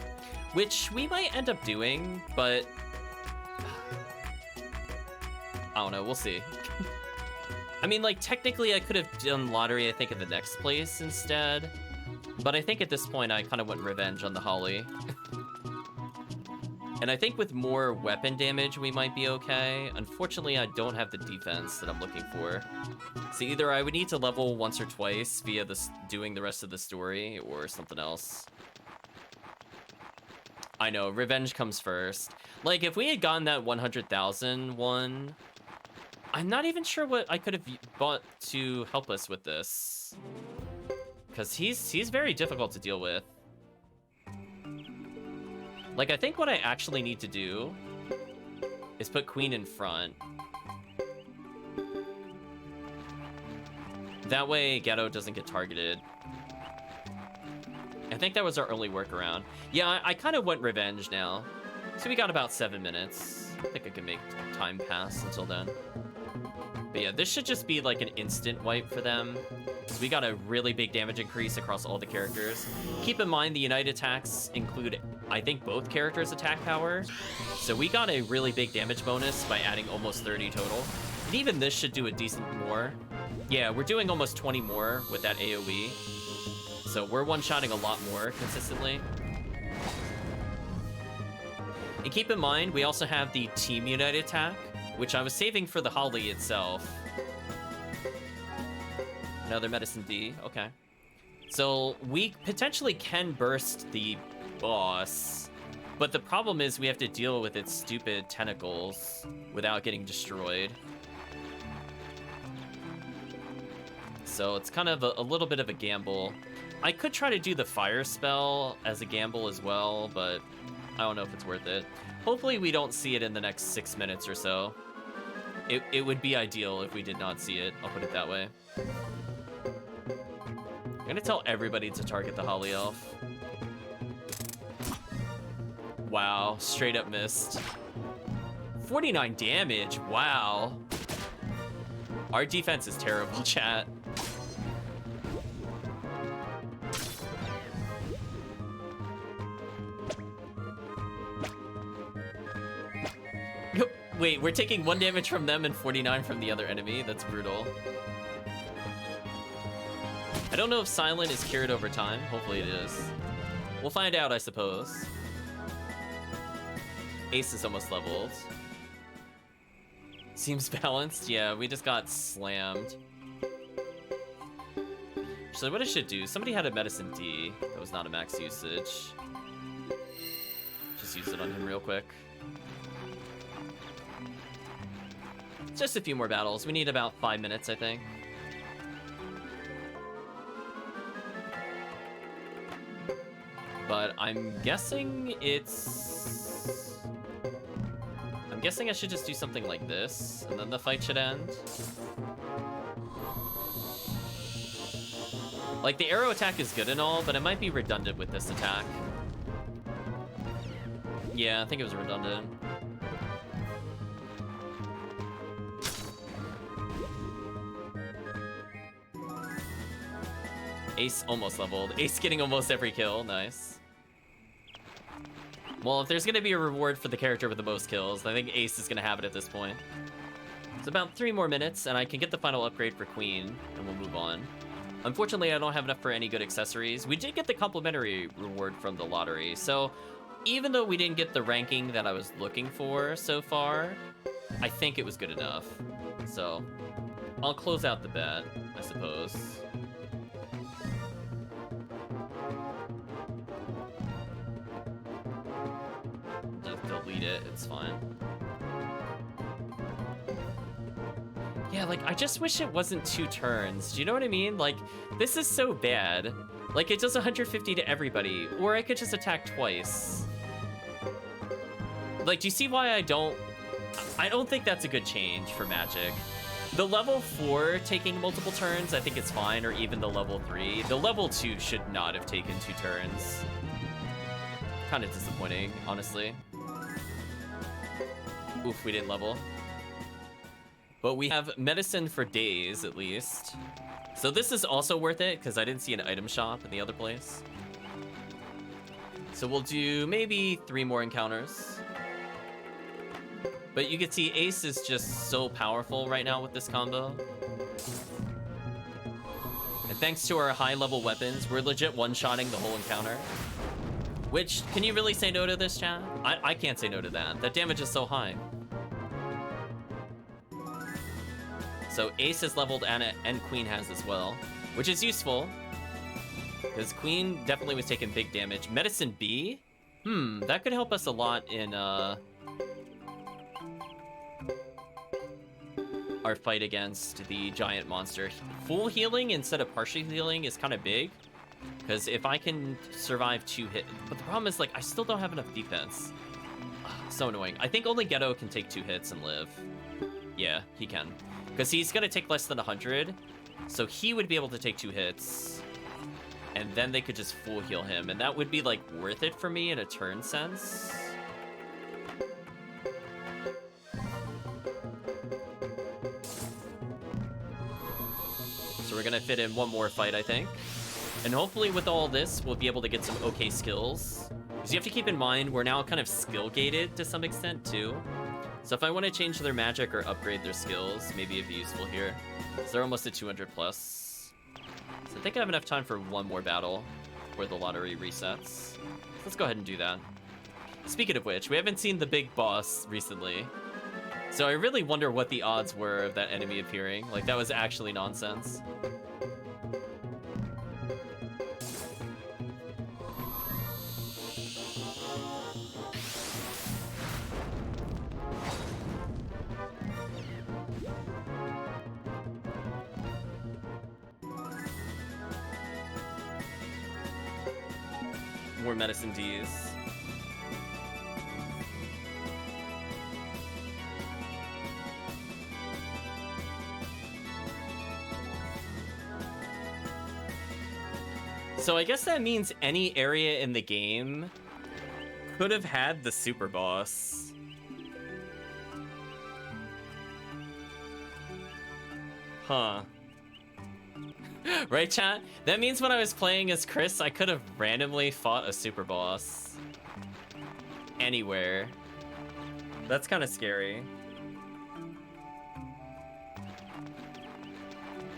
which we might end up doing, but I don't know, we'll see. I mean, like, technically I could have done lottery, I think, in the next place instead, but I think at this point I kind of want revenge on the Holly. And I think with more weapon damage, we might be okay. Unfortunately, I don't have the defense that I'm looking for. So either I would need to level once or twice via this doing the rest of the story, or something else. I know, revenge comes first. Like, if we had gotten that 100,000 one, I'm not even sure what I could have bought to help us with this. Because he's very difficult to deal with. Like, I think what I actually need to do is put Queen in front. That way, Geddoe doesn't get targeted. I think that was our only workaround. Yeah, I kind of want revenge now. So we got about 7 minutes. I think I can make time pass until then. But yeah, this should just be like an instant wipe for them. So we got a really big damage increase across all the characters. Keep in mind the Unite attacks include, I think, both characters' attack power. So we got a really big damage bonus by adding almost 30 total. And even this should do a decent more. Yeah, we're doing almost 20 more with that AoE. So we're one-shotting a lot more consistently. And keep in mind, we also have the Team Unite attack, which I was saving for the Holly itself. Another Medicine D, okay. So we potentially can burst the boss, but the problem is we have to deal with its stupid tentacles without getting destroyed. So it's kind of a little bit of a gamble. I could try to do the fire spell as a gamble as well, but I don't know if it's worth it. Hopefully we don't see it in the next 6 minutes or so. It would be ideal if we did not see it, I'll put it that way. I'm gonna tell everybody to target the Holly Elf. Wow, straight up missed. 49 damage, wow. Our defense is terrible, chat. Wait, we're taking 1 damage from them and 49 from the other enemy? That's brutal. I don't know if Silent is cured over time. Hopefully it is. We'll find out, I suppose. Ace is almost leveled. Seems balanced. Yeah, we just got slammed. So what I should do, somebody had a Medicine D. That was not a max usage. Just use it on him real quick. Just a few more battles. We need about 5 minutes, I think. But I'm guessing it's... I'm guessing I should just do something like this, and then the fight should end. Like, the arrow attack is good and all, but it might be redundant with this attack. Yeah, I think it was redundant. Ace almost leveled. Ace getting almost every kill. Nice. Well, if there's going to be a reward for the character with the most kills, I think Ace is going to have it at this point. It's about 3 more minutes, and I can get the final upgrade for Queen, and we'll move on. Unfortunately, I don't have enough for any good accessories. We did get the complimentary reward from the lottery, so even though we didn't get the ranking that I was looking for so far, I think it was good enough. So I'll close out the bet, I suppose. Delete it, it's fine. Yeah, like, I just wish it wasn't 2 turns. Do you know what I mean? Like, this is so bad. Like, it does 150 to everybody, or I could just attack twice. Like, do you see why I don't think that's a good change for Magic. The level 4 taking multiple turns, I think it's fine, or even the level 3. The level 2 should not have taken 2 turns. Kind of disappointing, honestly. Oof, we didn't level. But we have medicine for days, at least. So this is also worth it, because I didn't see an item shop in the other place. So we'll do maybe 3 more encounters. But you can see Ace is just so powerful right now with this combo. And thanks to our high-level weapons, we're legit one-shotting the whole encounter. Which, can you really say no to this, chat? I can't say no to that. That damage is so high. So Ace is leveled and Queen has as well, which is useful. Because Queen definitely was taking big damage. Medicine B? That could help us a lot in our fight against the giant monster. Full healing instead of partial healing is kind of big. Because if I can survive 2 hits... But the problem is, like, I still don't have enough defense. So annoying. I think only Geddoe can take 2 hits and live. Yeah, he can. Because he's going to take less than 100. So he would be able to take 2 hits. and then they could just full heal him, and that would be like worth it for me in a turn sense. So we're gonna fit in one more fight, I think. And hopefully with all this, we'll be able to get some okay skills. Because you have to keep in mind, we're now kind of skill gated to some extent too. So if I want to change their magic or upgrade their skills, maybe it'd be useful here. So they're almost at 200 plus. So I think I have enough time for one more battle before the lottery resets. So let's go ahead and do that. Speaking of which, we haven't seen the big boss recently. So I really wonder what the odds were of that enemy appearing. Like, that was actually nonsense. More medicine Ds. So I guess that means any area in the game could have had the super boss. Huh. Right, chat? That means when I was playing as Chris, I could have randomly fought a super boss. Anywhere. That's kind of scary.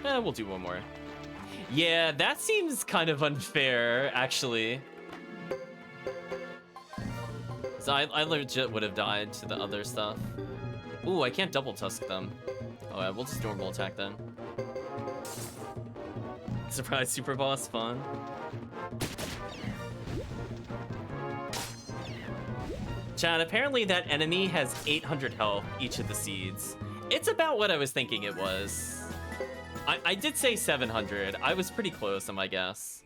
We'll do one more. Yeah, that seems kind of unfair, actually. So I legit would have died to the other stuff. Ooh, I can't double tusk them. Oh, yeah, we'll just normal attack then. Surprise super boss fun. Chat, apparently that enemy has 800 health, each of the seeds. It's about what I was thinking it was. I did say 700. I was pretty close on my guess.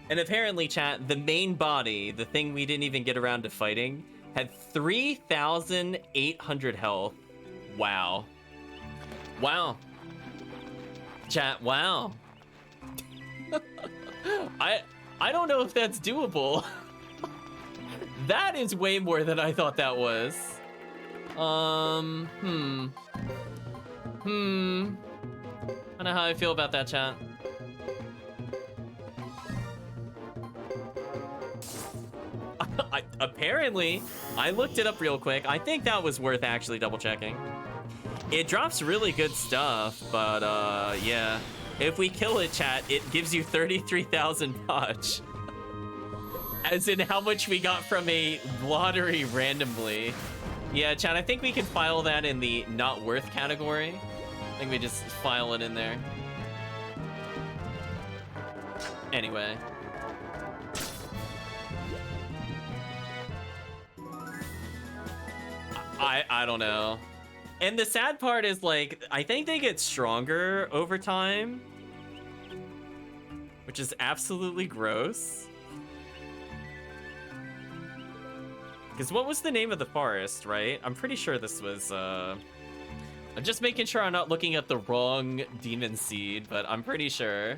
And apparently, chat, the main body, the thing we didn't even get around to fighting, had 3,800 health. Wow. Wow. Chat, wow. I don't know if that's doable. That is way more than I thought that was. I don't know how I feel about that, chat. Apparently, I looked it up real quick. I think that was worth actually double checking. It drops really good stuff, but yeah. If we kill it, chat, it gives you 33,000 touch. As in how much we got from a lottery randomly. Yeah, chat, I think we can file that in the not worth category. I think we just file it in there. Anyway. I don't know. And the sad part is, like, I think they get stronger over time. Which is absolutely gross. Because what was the name of the forest, right? I'm pretty sure this was, I'm just making sure I'm not looking at the wrong demon seed, but I'm pretty sure.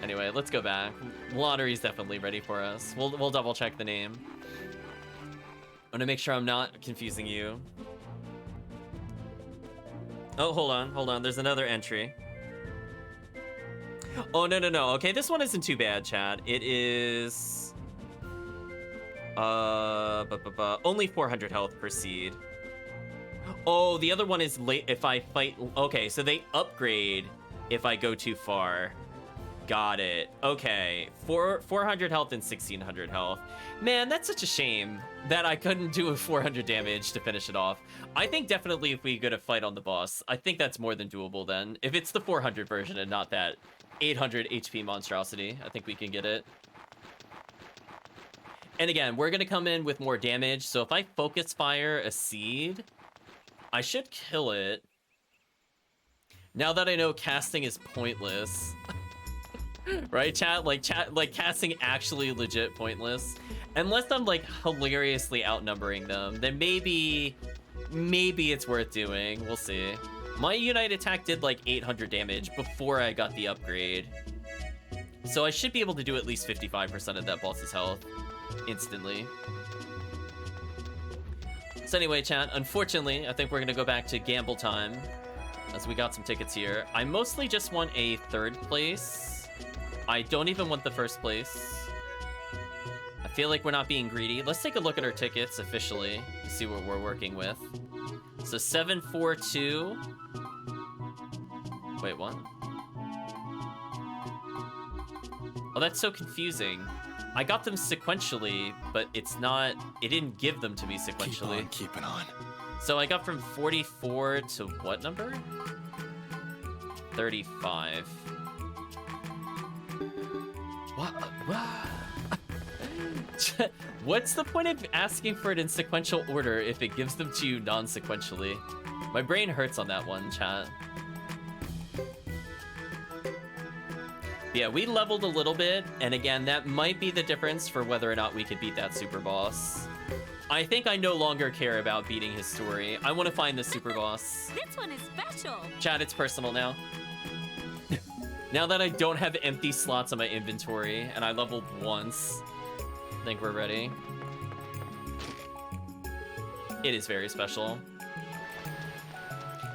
Anyway, let's go back. Lottery's definitely ready for us. We'll double check the name. I want to make sure I'm not confusing you. Oh, hold on. There's another entry. Oh, no. Okay, this one isn't too bad, chat. It is... only 400 health per seed. Oh, the other one is late if I fight... Okay, so they upgrade if I go too far. Got it. Okay, 400 health and 1,600 health. Man, that's such a shame that I couldn't do a 400 damage to finish it off. I think definitely if we get a fight on the boss, I think that's more than doable then. If it's the 400 version and not that 800 HP monstrosity, I think we can get it. And again, we're going to come in with more damage, so if I focus fire a seed, I should kill it. Now that I know casting is pointless. Right, chat? Like, casting actually legit pointless. Unless I'm, like, hilariously outnumbering them, then maybe it's worth doing. We'll see. My Unite attack did, like, 800 damage before I got the upgrade. So I should be able to do at least 55% of that boss's health instantly. So anyway, chat, unfortunately, I think we're gonna go back to gamble time, as we got some tickets here. I mostly just want a 3rd place. I don't even want the 1st place. I feel like we're not being greedy. Let's take a look at our tickets officially to see what we're working with. So 742. Wait, what? Oh, that's so confusing. I got them sequentially, but it didn't give them to me sequentially. Keep on. So I got from 44 to what number? 35. What? What's the point of asking for it in sequential order if it gives them to you non-sequentially? My brain hurts on that one, chat. Yeah, we leveled a little bit, and again, that might be the difference for whether or not we could beat that super boss. I think I no longer care about beating his story. I want to find the super boss. This one is special. Chat, it's personal now. Now that I don't have empty slots on my inventory, and I leveled once, I think we're ready. It is very special.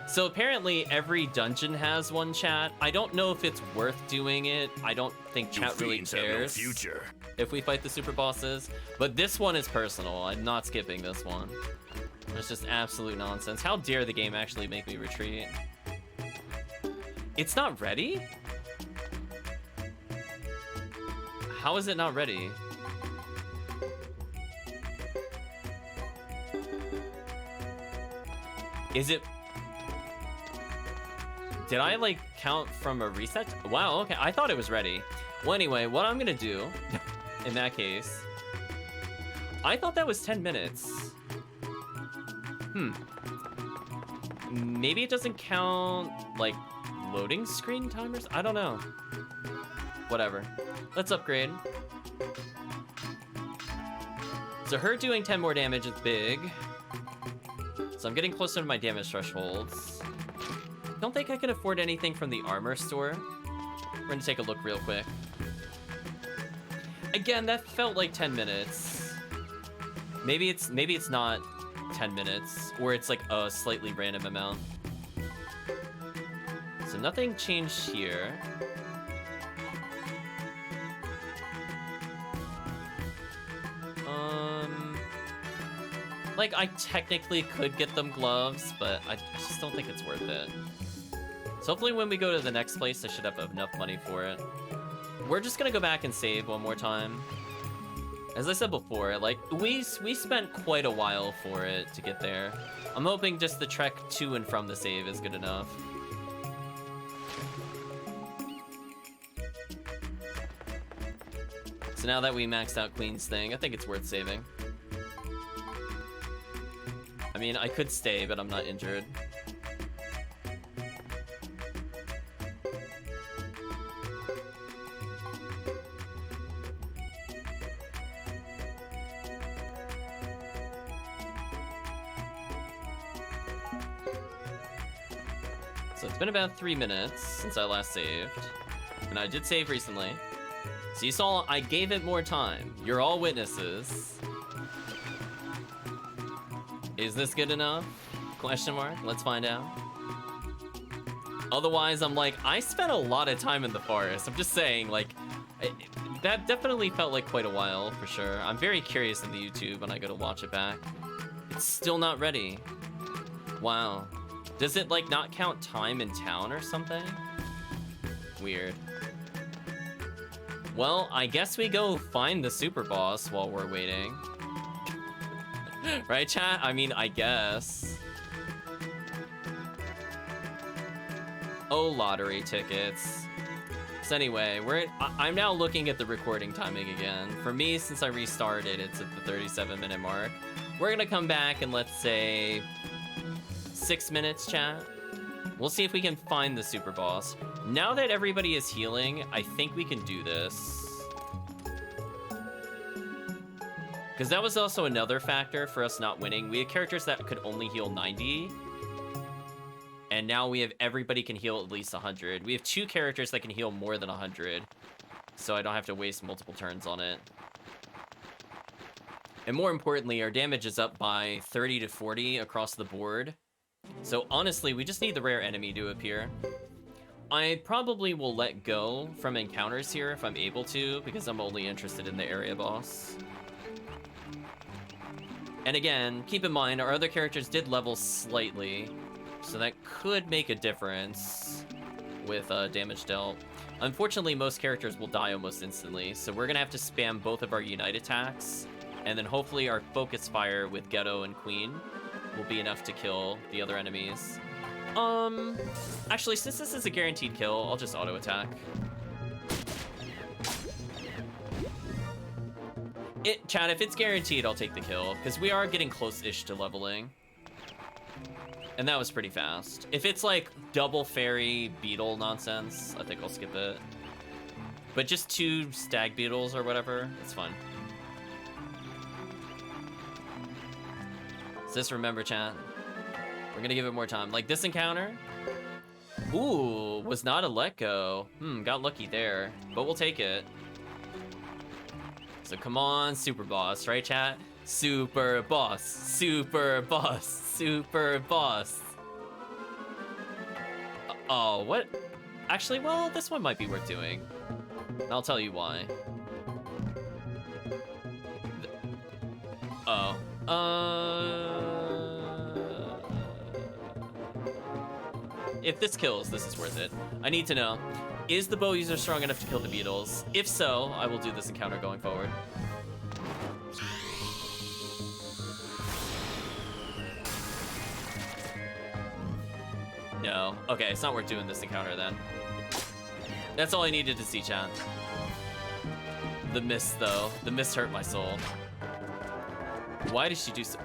So apparently every dungeon has one, chat. I don't know if it's worth doing it. I don't think chat really cares if we fight the super bosses. But this one is personal. I'm not skipping this one. It's just absolute nonsense. How dare the game actually make me retreat? It's not ready? How is it not ready? Is it... Did I, like, count from a reset? Wow, okay. I thought it was ready. Well, anyway, what I'm gonna do, in that case... I thought that was 10 minutes. Maybe it doesn't count, like, loading screen timers? I don't know. Whatever. Let's upgrade. So her doing 10 more damage is big. So I'm getting closer to my damage thresholds. Don't think I can afford anything from the armor store. We're gonna take a look real quick. Again, that felt like 10 minutes. Maybe it's not 10 minutes, or it's like a slightly random amount. So nothing changed here. Like, I technically could get them gloves, but I just don't think it's worth it. So hopefully when we go to the next place, I should have enough money for it. We're just gonna go back and save one more time. As I said before, like, we spent quite a while for it to get there. I'm hoping just the trek to and from the save is good enough. So now that we maxed out Queen's thing, I think it's worth saving. I mean, I could stay, but I'm not injured. So it's been about 3 minutes since I last saved. And I did save recently. So you saw I gave it more time. You're all witnesses. Is this good enough? Question mark. Let's find out. Otherwise, I'm like, I spent a lot of time in the forest. I'm just saying, like, that definitely felt like quite a while, for sure. I'm very curious in the YouTube when I go to watch it back. It's still not ready. Wow. Does it, like, not count time in town or something? Weird. Well, I guess we go find the super boss while we're waiting. Right, chat? I mean, I guess. Oh, lottery tickets. So anyway, I'm now looking at the recording timing again. For me, since I restarted, it's at the 37-minute mark. We're gonna come back in, let's say, 6 minutes, chat. We'll see if we can find the super boss. Now that everybody is healing, I think we can do this. Because that was also another factor for us not winning. We had characters that could only heal 90. And now we have everybody can heal at least 100. We have 2 characters that can heal more than 100. so I don't have to waste multiple turns on it. And more importantly, our damage is up by 30 to 40 across the board. So honestly, we just need the rare enemy to appear. I probably will let go from encounters here if I'm able to, because I'm only interested in the area boss. And again, keep in mind, our other characters did level slightly, so that could make a difference with damage dealt. Unfortunately, most characters will die almost instantly, so we're gonna have to spam both of our Unite attacks, and then hopefully our Focus Fire with Geddoe and Queen will be enough to kill the other enemies. Actually, since this is a guaranteed kill, I'll just auto-attack. Chad, if it's guaranteed, I'll take the kill, because we are getting close-ish to leveling. And that was pretty fast. If it's like double fairy beetle nonsense, I think I'll skip it. But just 2 stag beetles or whatever, it's fine. Just remember, chat. We're gonna give it more time. Like this encounter. Ooh, was not a let go. Got lucky there, but we'll take it. So come on, super boss, right, chat? Super boss, super boss, super boss. Oh, what? Actually, well, this one might be worth doing. I'll tell you why. If this kills, this is worth it. I need to know, is the bow user strong enough to kill the beetles? If so, I will do this encounter going forward. No. Okay, it's not worth doing this encounter then. That's all I needed to see, chat. The mist, though. The mist hurt my soul. Why did she do so?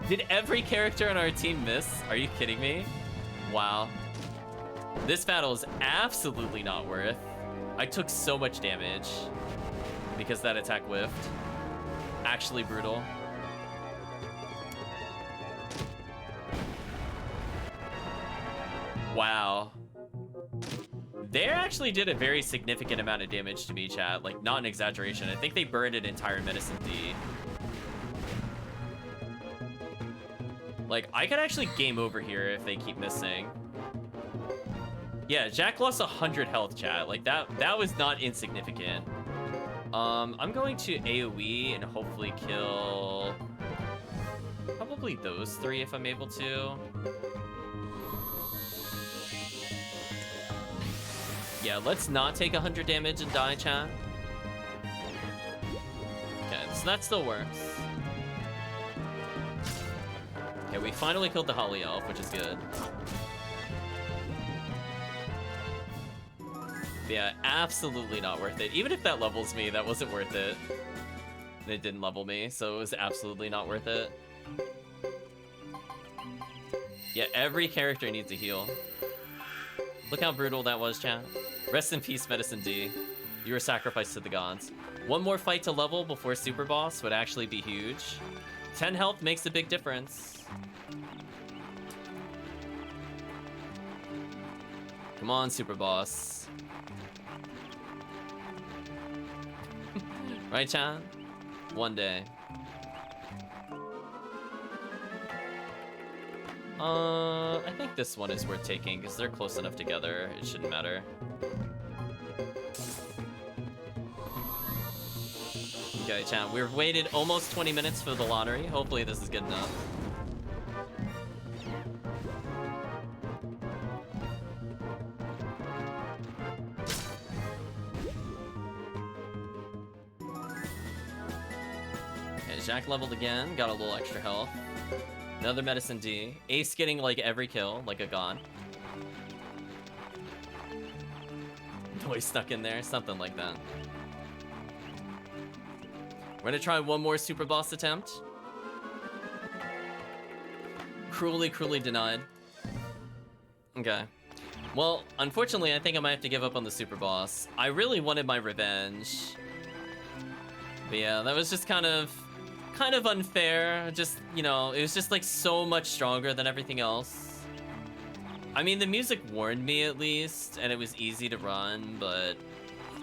Did every character on our team miss? Are you kidding me? Wow. This battle is absolutely not worth. I took so much damage because that attack whiffed. Actually brutal. Wow. They actually did a very significant amount of damage to me, chat. Like, not an exaggeration. I think they burned an entire Medicine D. Like, I could actually game over here if they keep missing. Yeah, Jack lost 100 health, chat. Like, that was not insignificant. I'm going to AoE and hopefully kill probably those 3 if I'm able to. Yeah, let's not take 100 damage and die, chat. Okay, so that still works. Okay, we finally killed the Holly Elf, which is good. Yeah, absolutely not worth it. Even if that levels me, that wasn't worth it. It didn't level me, so it was absolutely not worth it. Yeah, every character needs a heal. Look how brutal that was, chat. Rest in peace, Medicine D. You were sacrificed to the gods. One more fight to level before Super Boss would actually be huge. 10 health makes a big difference. Come on, Super Boss. Right, chat? One day. I think this one is worth taking because they're close enough together. It shouldn't matter. Okay, chat. We've waited almost 20 minutes for the lottery. Hopefully this is good enough. Okay, Jack leveled again. Got a little extra health. Another Medicine D. Ace getting like every kill, like a god. Noise stuck in there, something like that. We're gonna try one more Super Boss attempt. Cruelly, cruelly denied. Okay. Well, unfortunately, I think I might have to give up on the Super Boss. I really wanted my revenge. But yeah, that was just kind of unfair. Just, you know, it was just like so much stronger than everything else. I mean, the music warned me at least, and it was easy to run, but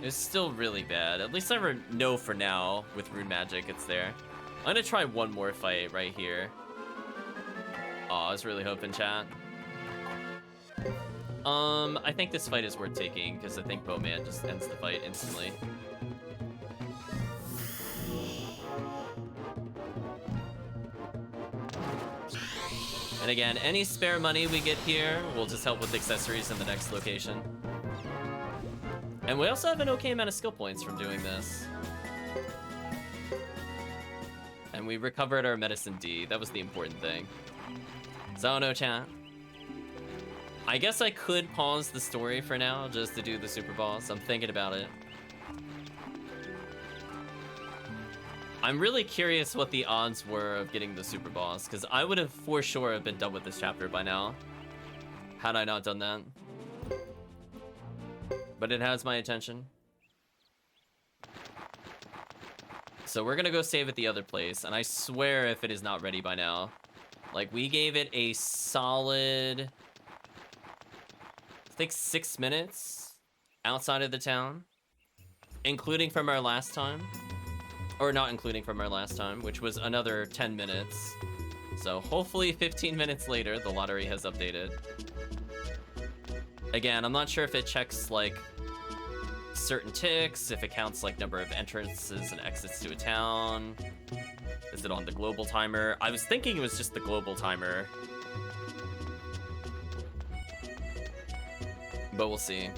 It's still really bad. At least I know for now with rune magic it's there. I'm gonna try one more fight right here. Oh, I was really hoping, chat. I think this fight is worth taking because I think Bowman just ends the fight instantly. And again, any spare money we get here will just help with accessories in the next location. And we also have an okay amount of skill points from doing this. And we recovered our medicine D. That was the important thing. So no, chat. I guess I could pause the story for now just to do the super boss. I'm thinking about it. I'm really curious what the odds were of getting the super boss, because I would have for sure have been done with this chapter by now had I not done that. But it has my attention. So we're gonna go save at the other place, and I swear if it is not ready by now. Like, we gave it a solid, I think 6 minutes outside of the town, including from our last time. Or not including from our last time, which was another 10 minutes. So hopefully 15 minutes later, the lottery has updated. Again, I'm not sure if it checks, like, certain ticks, if it counts, like, number of entrances and exits to a town. Is it on the global timer? I was thinking it was just the global timer. But we'll see.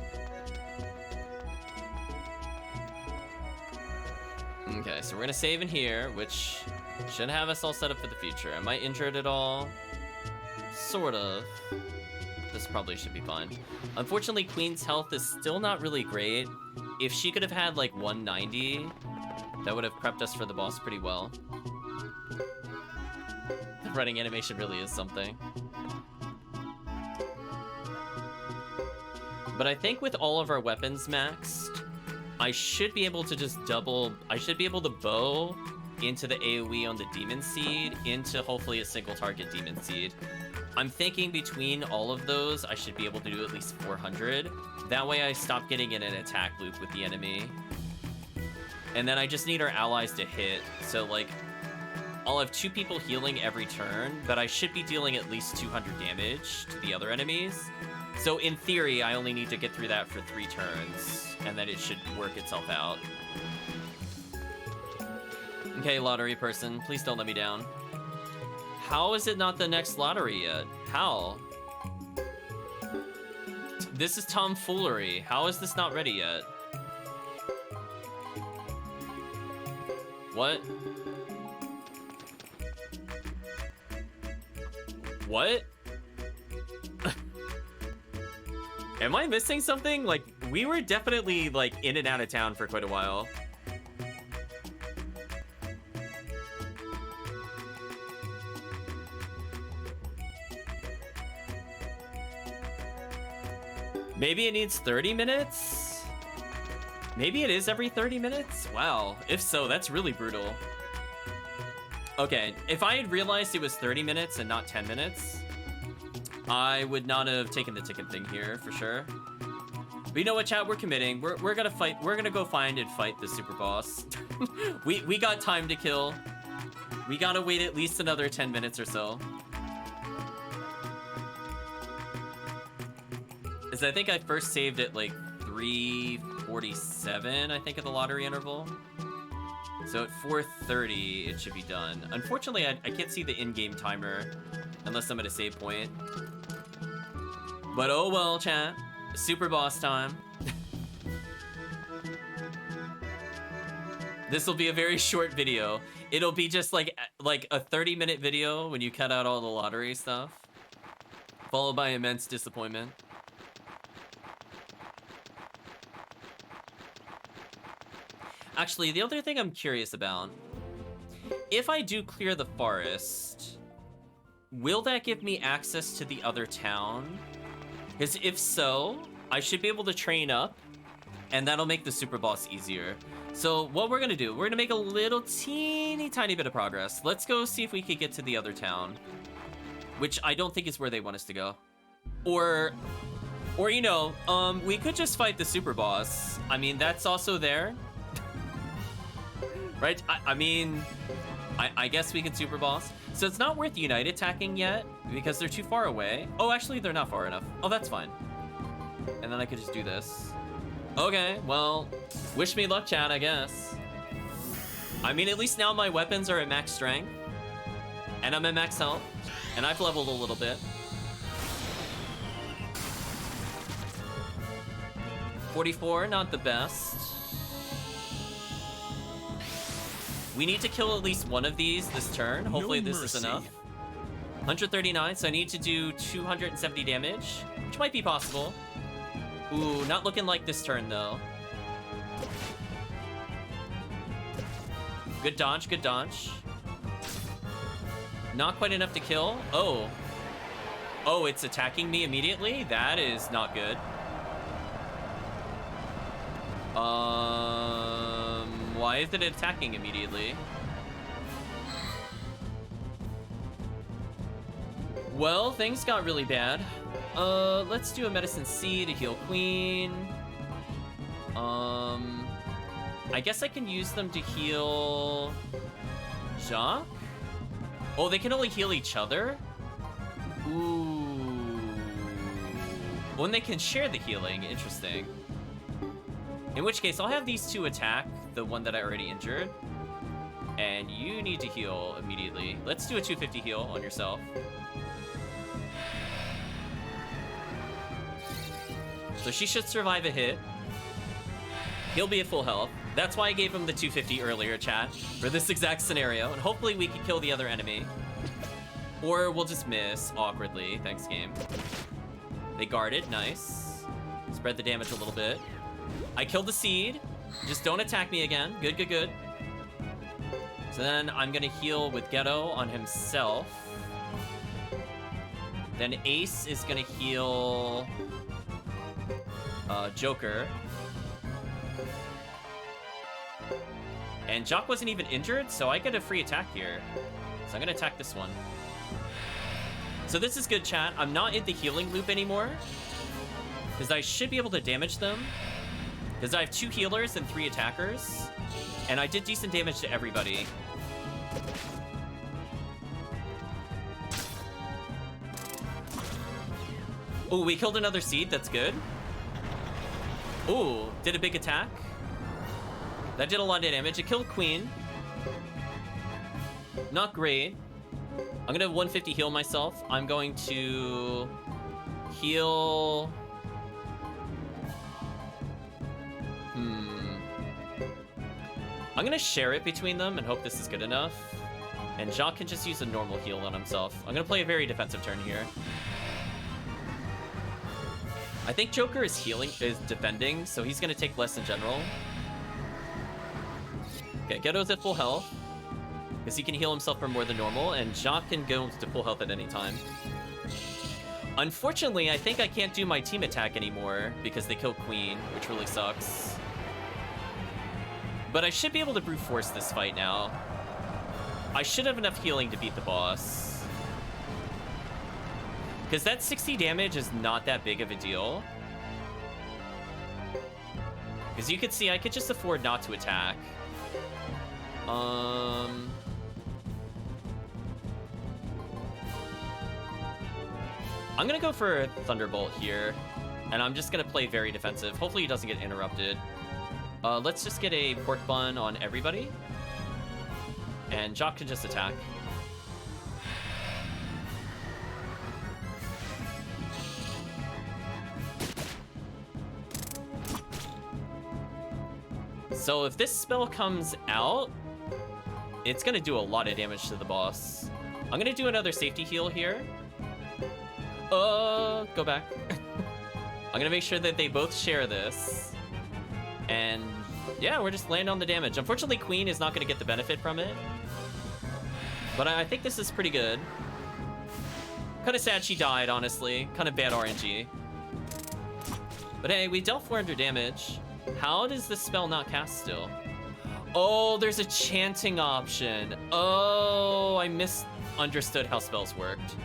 Okay, so we're gonna save in here, which should have us all set up for the future. Am I injured at all? Sort of. This probably should be fine. Unfortunately, Queen's health is still not really great. If she could have had like 190, that would have prepped us for the boss pretty well. The running animation really is something. But I think with all of our weapons maxed, I should be able to just I should be able to bow into the AoE on the Demon Seed into hopefully a single target Demon Seed. I'm thinking between all of those, I should be able to do at least 400. That way I stop getting in an attack loop with the enemy. And then I just need our allies to hit. So like, I'll have 2 people healing every turn, but I should be dealing at least 200 damage to the other enemies. So in theory, I only need to get through that for 3 turns. And then it should work itself out. Okay, lottery person, please don't let me down. How is it not the next lottery yet? How? This is tomfoolery. How is this not ready yet? What? What? Am I missing something? Like, we were definitely, like, in and out of town for quite a while. Maybe it needs 30 minutes? Maybe it is every 30 minutes? Wow, if so, that's really brutal. Okay, if I had realized it was 30 minutes and not 10 minutes, I would not have taken the ticket thing here, for sure. But you know what, chat? We're committing. We're gonna fight. We're gonna go find and fight the super boss. we got time to kill. We gotta wait at least another 10 minutes or so. Because I think I first saved at like 3:47, I think, at the lottery interval. So at 4:30, it should be done. Unfortunately, I can't see the in-game timer unless I'm at a save point. But oh well, chat. Super boss time. This will be a very short video. It'll be just like a 30-minute video when you cut out all the lottery stuff, followed by immense disappointment. Actually, the other thing I'm curious about, if I do clear the forest, will that give me access to the other town? Because if so, I should be able to train up, and that'll make the super boss easier. So what we're gonna do, we're gonna make a little teeny tiny bit of progress. Let's go see if we can get to the other town, which I don't think is where they want us to go. Or Or, you know, we could just fight the super boss. I mean, that's also there. Right? I mean, I guess we can super boss. So it's not worth Unite attacking yet because they're too far away. Oh, actually, they're not far enough. Oh, that's fine. And then I could just do this. Okay, well, wish me luck, chat, I guess. I mean, at least now my weapons are at max strength. And I'm at max health. And I've leveled a little bit. 44, not the best. We need to kill at least one of these this turn. Hopefully this is enough. 139, so I need to do 270 damage, which might be possible. Ooh, not looking like this turn, though. Good dodge, good dodge. Not quite enough to kill. Oh. Oh, it's attacking me immediately? That is not good. Why is it attacking immediately? Well, things got really bad. Let's do a Medicine C to heal Queen. I guess I can use them to heal Jacques? Oh, they can only heal each other? Ooh. Well, and they can share the healing. Interesting. In which case, I'll have these two attack the one that I already injured. And you need to heal immediately. Let's do a 250 heal on yourself. So she should survive a hit. He'll be at full health. That's why I gave him the 250 earlier, chat, for this exact scenario. And hopefully we can kill the other enemy. Or we'll just miss awkwardly. Thanks, game. They guarded. Nice. Spread the damage a little bit. I killed the seed. Just don't attack me again. Good, good, good. So then I'm gonna heal with Geddoe on himself. Then Ace is gonna heal Joker. And Jacques wasn't even injured, so I get a free attack here. So I'm gonna attack this one. So this is good, chat. I'm not in the healing loop anymore, because I should be able to damage them. Because I have 2 healers and 3 attackers. And I did decent damage to everybody. Ooh, we killed another seed. That's good. Ooh, did a big attack. That did a lot of damage. It killed Queen. Not great. I'm gonna 150 heal myself. I'm going to heal... I'm gonna share it between them and hope this is good enough. And Jacques can just use a normal heal on himself. I'm gonna play a very defensive turn here. I think Joker is defending, so he's gonna take less in general. Okay, Geddoe's at full health, because he can heal himself for more than normal, and Jacques can go to full health at any time. Unfortunately, I think I can't do my team attack anymore, because they killed Queen, which really sucks. But I should be able to brute force this fight now. I should have enough healing to beat the boss. Because that 60 damage is not that big of a deal. Because you can see, I could just afford not to attack. I'm gonna go for Thunderbolt here. And I'm just gonna play very defensive. Hopefully he doesn't get interrupted. Let's just get a pork bun on everybody. And Jacques can just attack. So if this spell comes out, it's gonna do a lot of damage to the boss. I'm gonna do another safety heal here. Go back. I'm gonna make sure that they both share this. And yeah, we're just landing on the damage. Unfortunately, Queen is not going to get the benefit from it. But I think this is pretty good. Kind of sad she died, honestly. Kind of bad RNG. But hey, we dealt 400 damage. How does this spell not cast still? Oh, there's a chanting option. Oh, I misunderstood how spells worked.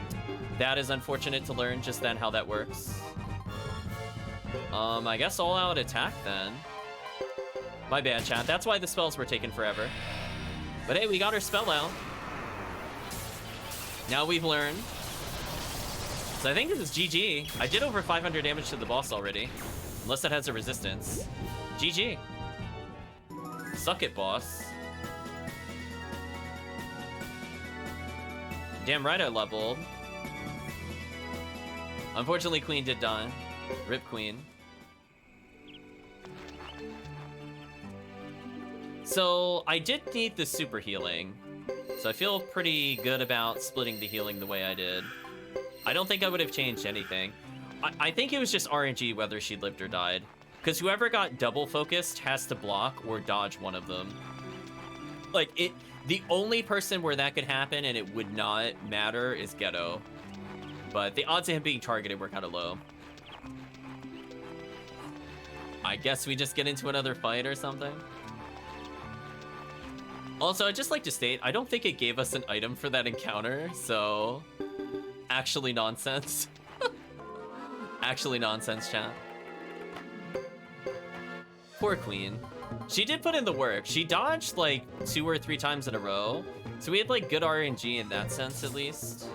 That is unfortunate to learn just then how that works. I guess all out attack then. My bad, chat. That's why the spells were taking forever. But hey, we got our spell out. Now we've learned. So I think this is GG. I did over 500 damage to the boss already. Unless it has a resistance. GG. Suck it, boss. Damn right I leveled. Unfortunately, Queen did die. Rip Queen. So I did need the super healing. So I feel pretty good about splitting the healing the way I did. I don't think I would have changed anything. I think it was just RNG whether she lived or died. Because whoever got double focused has to block or dodge one of them. Like, the only person where that could happen and it would not matter is Geddoe. But the odds of him being targeted were kind of low. I guess we just get into another fight or something. Also, I'd just like to state, I don't think it gave us an item for that encounter, so... Actually nonsense. Actually nonsense, chat. Poor Queen. She did put in the work. She dodged like 2 or 3 times in a row. So we had like good RNG in that sense at least.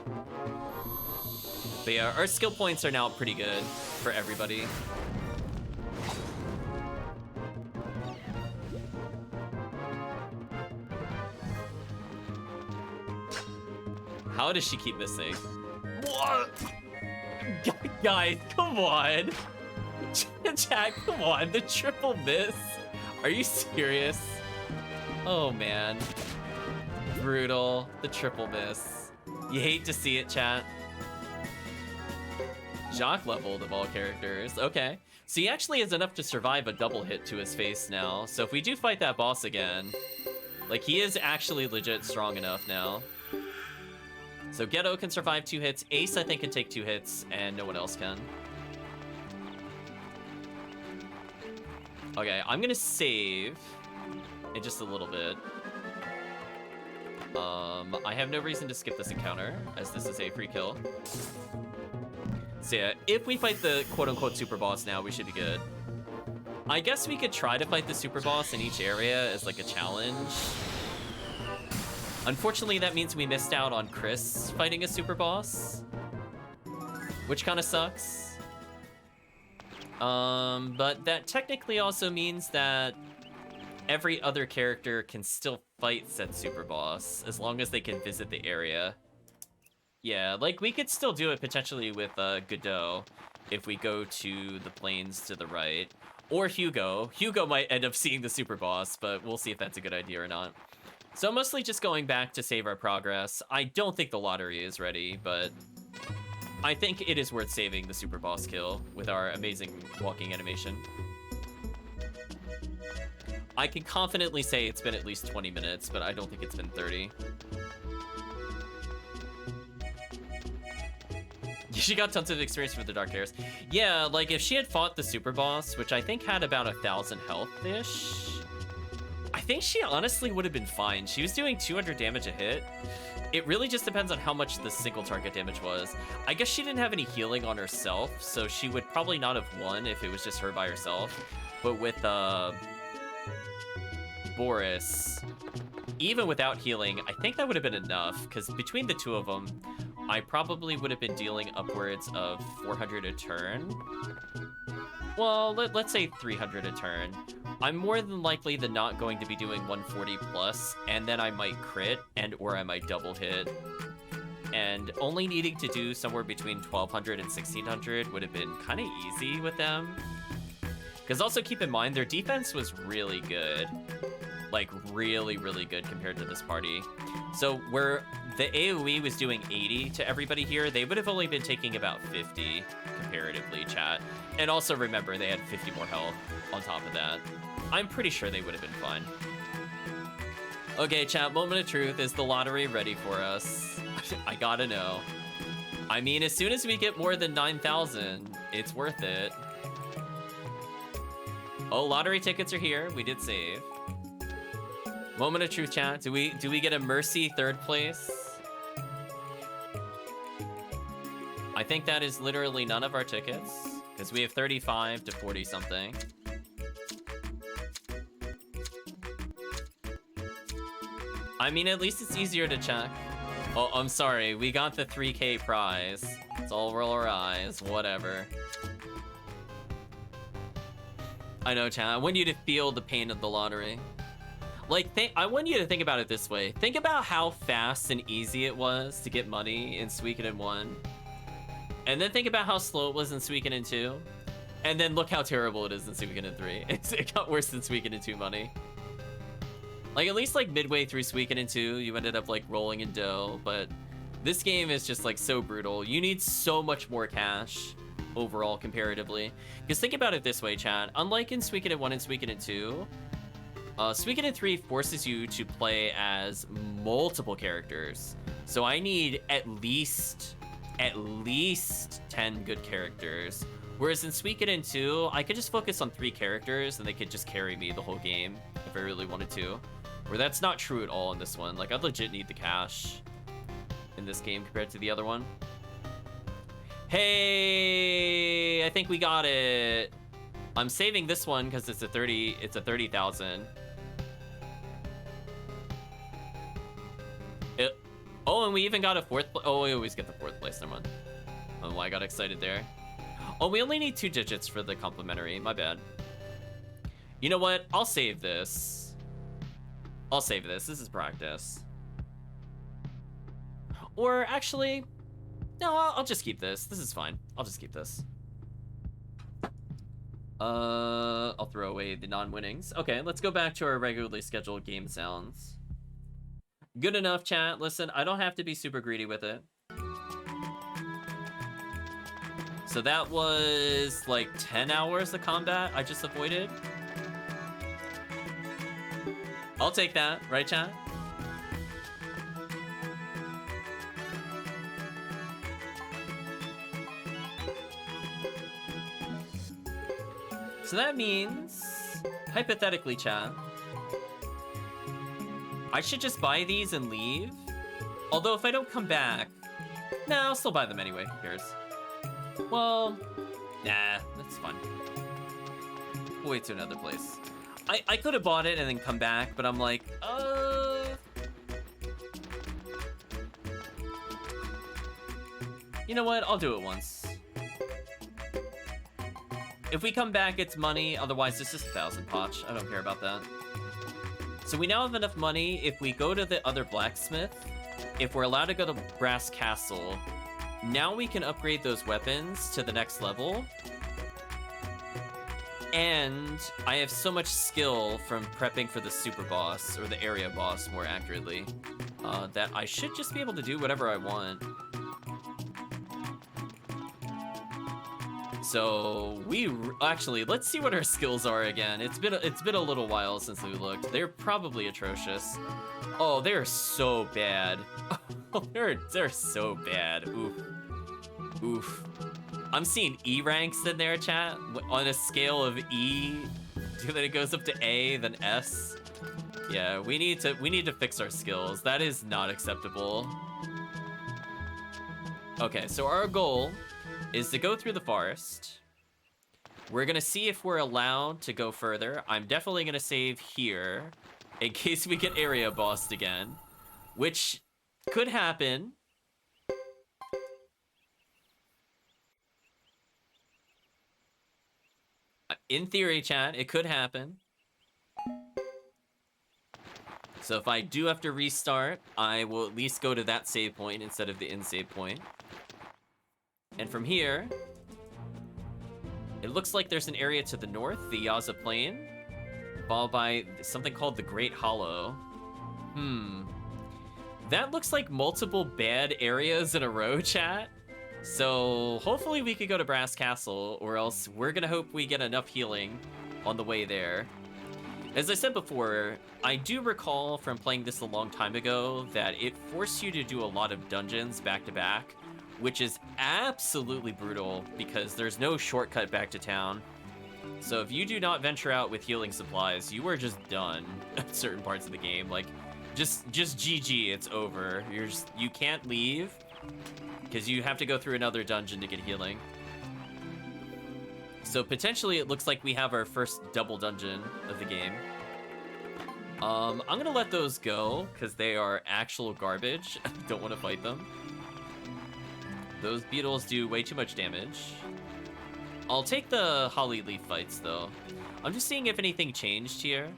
But yeah, our skill points are now pretty good for everybody. How does she keep missing? What? Guys, come on. Chat, come on. The triple miss. Are you serious? Oh, man. Brutal. The triple miss. You hate to see it, chat. Jacques leveled of all characters. Okay. So he actually has enough to survive a double hit to his face now. So if we do fight that boss again, like, he is actually legit strong enough now. So Geddoe can survive 2 hits. Ace, I think, can take 2 hits, and no one else can. Okay, I'm gonna save in just a little bit. I have no reason to skip this encounter, as this is a free kill. So yeah, if we fight the quote-unquote super boss now, we should be good. I guess we could try to fight the super boss in each area as like a challenge. Unfortunately, that means we missed out on Chris fighting a super boss, which kind of sucks. But that technically also means that every other character can still fight said super boss as long as they can visit the area. Yeah, like we could still do it potentially with Geddoe if we go to the plains to the right, or Hugo. Hugo might end up seeing the super boss, but we'll see if that's a good idea or not. So mostly just going back to save our progress. I don't think the lottery is ready, but I think it is worth saving the super boss kill with our amazing walking animation. I can confidently say it's been at least 20 minutes, but I don't think it's been 30. She got tons of experience with the Dark Terrors. Yeah, like if she had fought the super boss, which I think had about 1,000 health-ish, I think she honestly would have been fine. She was doing 200 damage a hit. It really just depends on how much the single target damage was. I guess she didn't have any healing on herself, so she would probably not have won if it was just her by herself. But with Boris, even without healing, I think that would have been enough, because between the two of them, I probably would have been dealing upwards of 400 a turn. Well, let's say 300 a turn. I'm more than likely than not going to be doing 140 plus, and then I might crit, and or I might double hit. And only needing to do somewhere between 1,200 and 1,600 would have been kind of easy with them. Because also keep in mind, their defense was really good. Like, really, really good compared to this party. So where the AoE was doing 80 to everybody here, they would have only been taking about 50 comparatively, chat. And also remember, they had 50 more health on top of that. I'm pretty sure they would have been fine. Okay, chat, moment of truth. Is the lottery ready for us? I gotta know. I mean, as soon as we get more than 9,000, it's worth it. Oh, lottery tickets are here. We did save. Moment of truth, chat. Do we get a Mercy 3rd place? I think that is literally none of our tickets. Because we have 35 to 40 something. I mean, at least it's easier to check. Oh, I'm sorry. We got the 3K prize. Let's all roll our eyes. Whatever. I know, chat. I want you to feel the pain of the lottery. Like, I want you to think about it this way. Think about how fast and easy it was to get money in Suikoden 1. And then think about how slow it was in Suikoden 2. And then look how terrible it is in Suikoden 3. It got worse than Suikoden 2 money. Like, at least, like, midway through Suikoden 2, you ended up, like, rolling in dough. But this game is just, like, so brutal. You need so much more cash overall, comparatively. Because think about it this way, chat. Unlike in Suikoden 1 and Suikoden 2, Suikoden 3 forces you to play as multiple characters. So I need at least 10 good characters. Whereas in Suikoden 2, I could just focus on 3 characters and they could just carry me the whole game if I really wanted to. Where that's not true at all in this one. Like, I legit need the cash in this game compared to the other one. Hey, I think we got it. I'm saving this one because it's a 30,000. Oh, and we even got a 4th place. Oh, we always get the 4th place. Never mind. I don't know why I got excited there. Oh, we only need 2 digits for the complimentary. My bad. You know what? I'll save this. I'll save this. This is practice. Or actually, no, I'll just keep this. This is fine. I'll just keep this. I'll throw away the non-winnings. Okay, let's go back to our regularly scheduled game sounds. Good enough, chat. Listen, I don't have to be super greedy with it. So that was like 10 hours of combat I just avoided. I'll take that, right, chat? So that means, hypothetically, chat, I should just buy these and leave. Although if I don't come back, nah, I'll still buy them anyway. Who cares? Well, nah, that's fine. We'll wait to another place. I could have bought it and then come back, but I'm like, you know what? I'll do it once. If we come back, it's money. Otherwise, it's just 1,000 potch. I don't care about that. So we now have enough money. If we go to the other blacksmith, if we're allowed to go to Brass Castle, now we can upgrade those weapons to the next level. And I have so much skill from prepping for the super boss, or the area boss more accurately, that I should just be able to do whatever I want. So actually, let's see what our skills are again. It's been a little while since we looked. They're probably atrocious. Oh, they're so bad. they're so bad. Oof. Oof. I'm seeing E ranks in there, chat. On a scale of E, then it goes up to A, then S. Yeah, we need to fix our skills. That is not acceptable. Okay, so our goal is to go through the forest. We're gonna see if we're allowed to go further. I'm definitely gonna save here in case we get area bossed again, which could happen. In theory, chat, it could happen. So if I do have to restart, I will at least go to that save point instead of the end save point. And from here, it looks like there's an area to the north, the Yaza Plain, followed by something called the Great Hollow. That looks like multiple bad areas in a row, chat. So hopefully we could go to Brass Castle, or else we're gonna hope we get enough healing on the way there. As I said before, I do recall from playing this a long time ago that it forced you to do a lot of dungeons back to back, which is absolutely brutal because there's no shortcut back to town. So if you do not venture out with healing supplies, you are just done at certain parts of the game. Like, just GG, it's over. You can't leave because you have to go through another dungeon to get healing. So potentially it looks like we have our first double dungeon of the game. I'm gonna let those go because they are actual garbage. I don't want to fight them. Those beetles do way too much damage. I'll take the holly leaf fights though. I'm just seeing if anything changed here.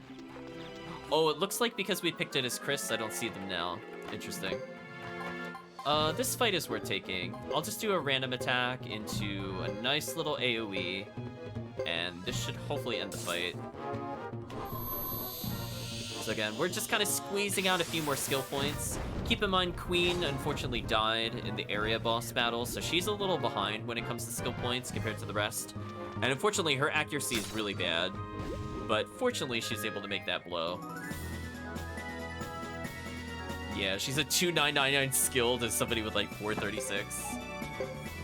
Oh, it looks like because we picked it as Chris, I don't see them now. Interesting. This fight is worth taking. I'll just do a random attack into a nice little AoE, and this should hopefully end the fight. So again, we're just kind of squeezing out a few more skill points. Keep in mind, Queen unfortunately died in the area boss battle, so she's a little behind when it comes to skill points compared to the rest. And unfortunately, her accuracy is really bad, but fortunately, she's able to make that blow. Yeah, she's a 2,999 skilled as somebody with like 436.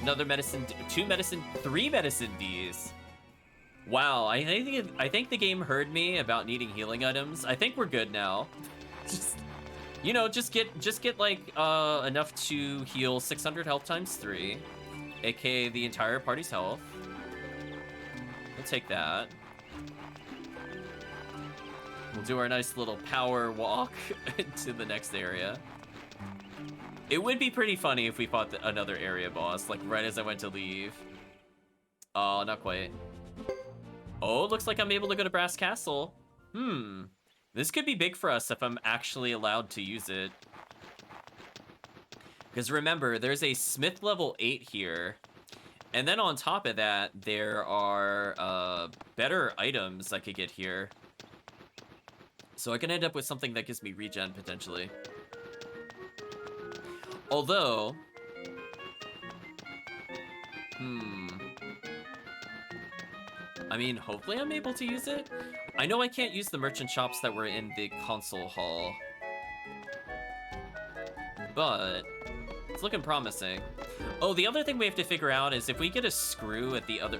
Another medicine, 2 medicine, 3 medicine Ds. Wow, I think the game heard me about needing healing items. I think we're good now. Just, you know, just get like enough to heal 600 health times 3, aka the entire party's health. We'll take that. We'll do our nice little power walk to the next area. It would be pretty funny if we fought another area boss, like right as I went to leave. Oh, not quite. Oh, looks like I'm able to go to Brass Castle. This could be big for us if I'm actually allowed to use it. Because remember, there's a Smith level 8 here. And then on top of that, there are better items I could get here. So I can end up with something that gives me regen, potentially. Although... I mean, hopefully I'm able to use it. I know I can't use the merchant shops that were in the console hall. But it's looking promising. Oh, the other thing we have to figure out is if we get a screw at the other...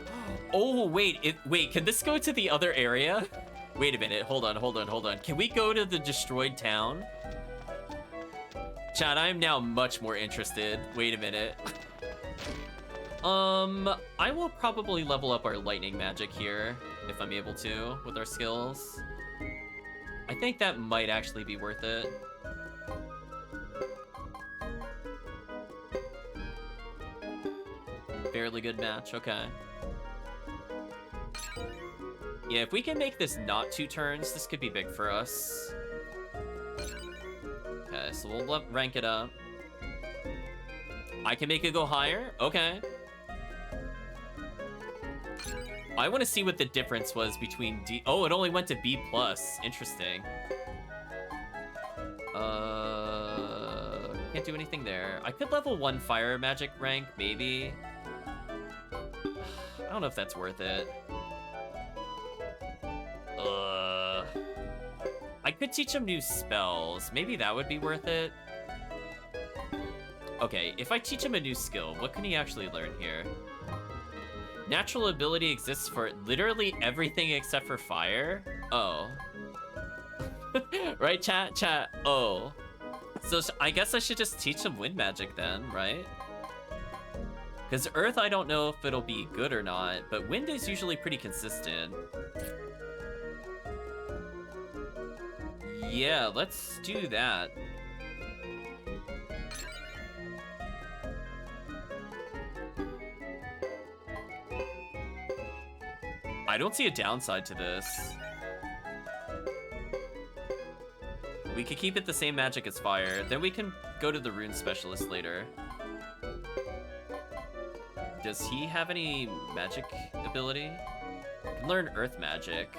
Oh, wait, wait, can this go to the other area? Wait a minute, hold on. Can we go to the destroyed town? Chat, I am now much more interested. Wait a minute. I will probably level up our lightning magic here, if I'm able to, with our skills. I think that might actually be worth it. Fairly good match, okay. Yeah, if we can make this not 2 turns, this could be big for us. Okay, so we'll rank it up. I can make it go higher? Okay. I want to see what the difference was between D... Oh, it only went to B+. Interesting. Can't do anything there. I could level 1 fire magic rank, maybe. I don't know if that's worth it. I could teach him new spells. Maybe that would be worth it. Okay, if I teach him a new skill, what can he actually learn here? Natural ability exists for literally everything except for fire? Oh. Right, chat? Oh. So I guess I should just teach him wind magic then, right? Because earth, I don't know if it'll be good or not, but wind is usually pretty consistent. Yeah, let's do that. I don't see a downside to this. We could keep it the same magic as fire, then we can go to the rune specialist later. Does he have any magic ability? He can learn earth magic.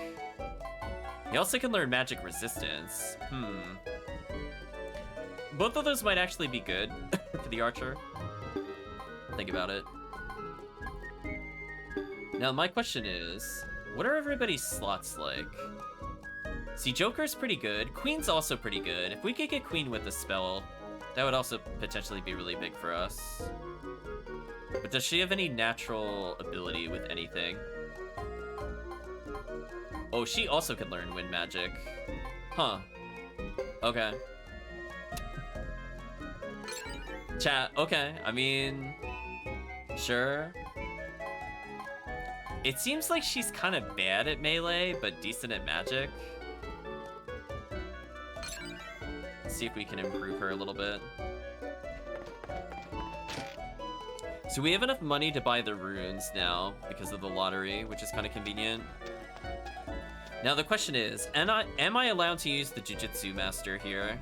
He also can learn magic resistance. Both of those might actually be good for the archer. Think about it. Now, my question is, what are everybody's slots like? See, Joker's pretty good. Queen's also pretty good. If we could get Queen with a spell, that would also potentially be really big for us. But does she have any natural ability with anything? Oh, she also can learn wind magic. Huh. Okay. Chat, okay. I mean, sure. It seems like she's kind of bad at melee, but decent at magic. Let's see if we can improve her a little bit. So we have enough money to buy the runes now because of the lottery, which is kind of convenient. Now the question is, am I allowed to use the Jujutsu Master here?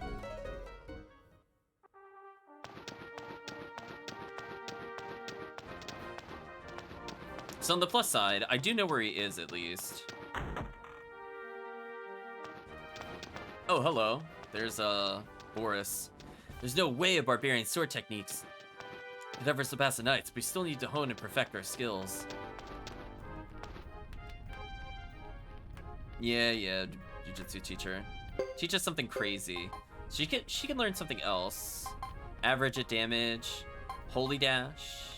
So on the plus side, I do know where he is at least. Oh, hello. There's Boris. There's no way a barbarian sword techniques could ever surpass the knights. We still need to hone and perfect our skills. Yeah, Jujutsu teacher. Teach us something crazy. She can learn something else. Average at damage. Holy dash.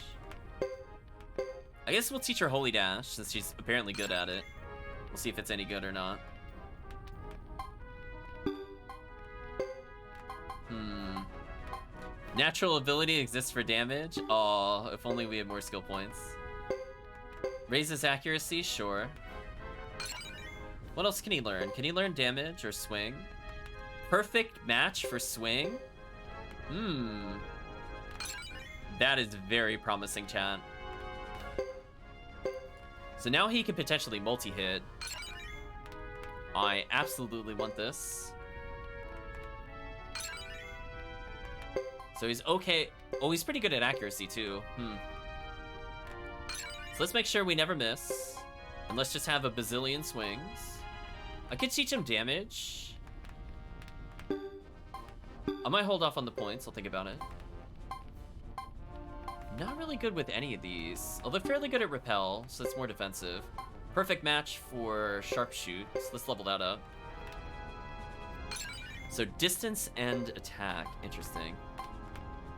I guess we'll teach her Holy Dash, since she's apparently good at it. We'll see if it's any good or not. Natural ability exists for damage? Aw, if only we had more skill points. Raises accuracy? Sure. What else can he learn? Can he learn damage or swing? Perfect match for swing? That is very promising, chat. So now he can potentially multi-hit. I absolutely want this. So he's okay. Oh, he's pretty good at accuracy too. So let's make sure we never miss. And let's just have a bazillion swings. I could teach him damage. I might hold off on the points. I'll think about it. Not really good with any of these. Although fairly good at repel, so it's more defensive. Perfect match for sharpshoot, so let's level that up. So distance and attack, interesting.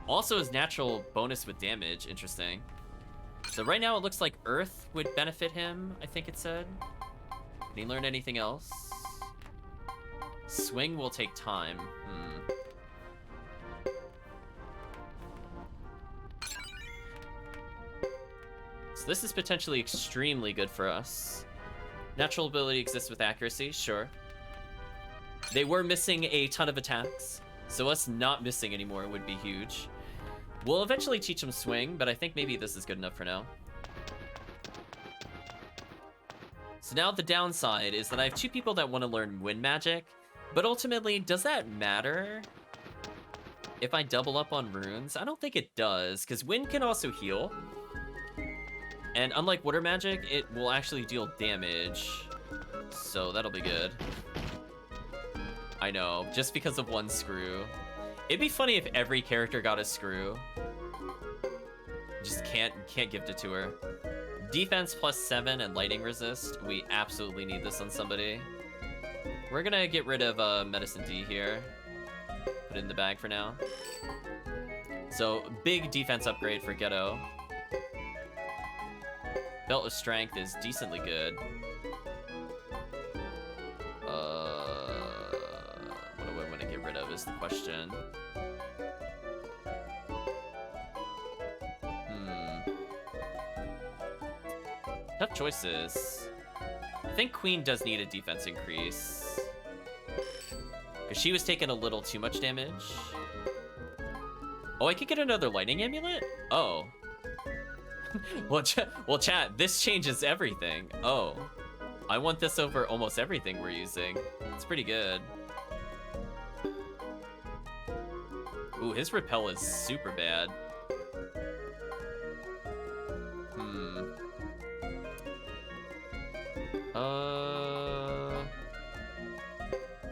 Also his natural bonus with damage, interesting. So right now it looks like Earth would benefit him, I think it said. Can he learn anything else? Swing will take time. So this is potentially extremely good for us. Natural ability exists with accuracy, sure. They were missing a ton of attacks, so us not missing anymore would be huge. We'll eventually teach them swing, but I think maybe this is good enough for now. So now the downside is that I have two people that want to learn wind magic, but ultimately, does that matter? If I double up on runes? I don't think it does, because wind can also heal. And unlike water magic, it will actually deal damage. So that'll be good. I know, just because of one screw. It'd be funny if every character got a screw. Just can't gift it to her. Defense +7 and lightning resist. We absolutely need this on somebody. We're gonna get rid of Medicine D here. Put it in the bag for now. So, big defense upgrade for Geddoe. Belt of Strength is decently good. What do I want to get rid of is the question. Tough choices. I think Queen does need a defense increase. Because she was taking a little too much damage. Oh, I could get another lightning amulet? Oh. well, chat, this changes everything. Oh. I want this over almost everything we're using. It's pretty good. Ooh, his repel is super bad.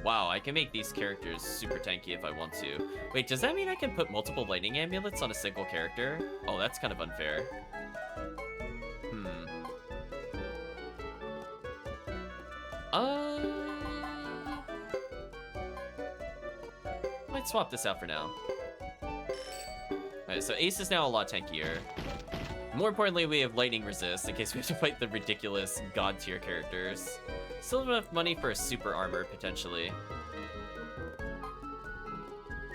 Wow, I can make these characters super tanky if I want to. Wait, does that mean I can put multiple lightning amulets on a single character? Oh, that's kind of unfair. Might swap this out for now. Alright, so Ace is now a lot tankier. More importantly, we have lightning resist in case we have to fight the ridiculous god tier characters. Still have enough money for a super armor, potentially.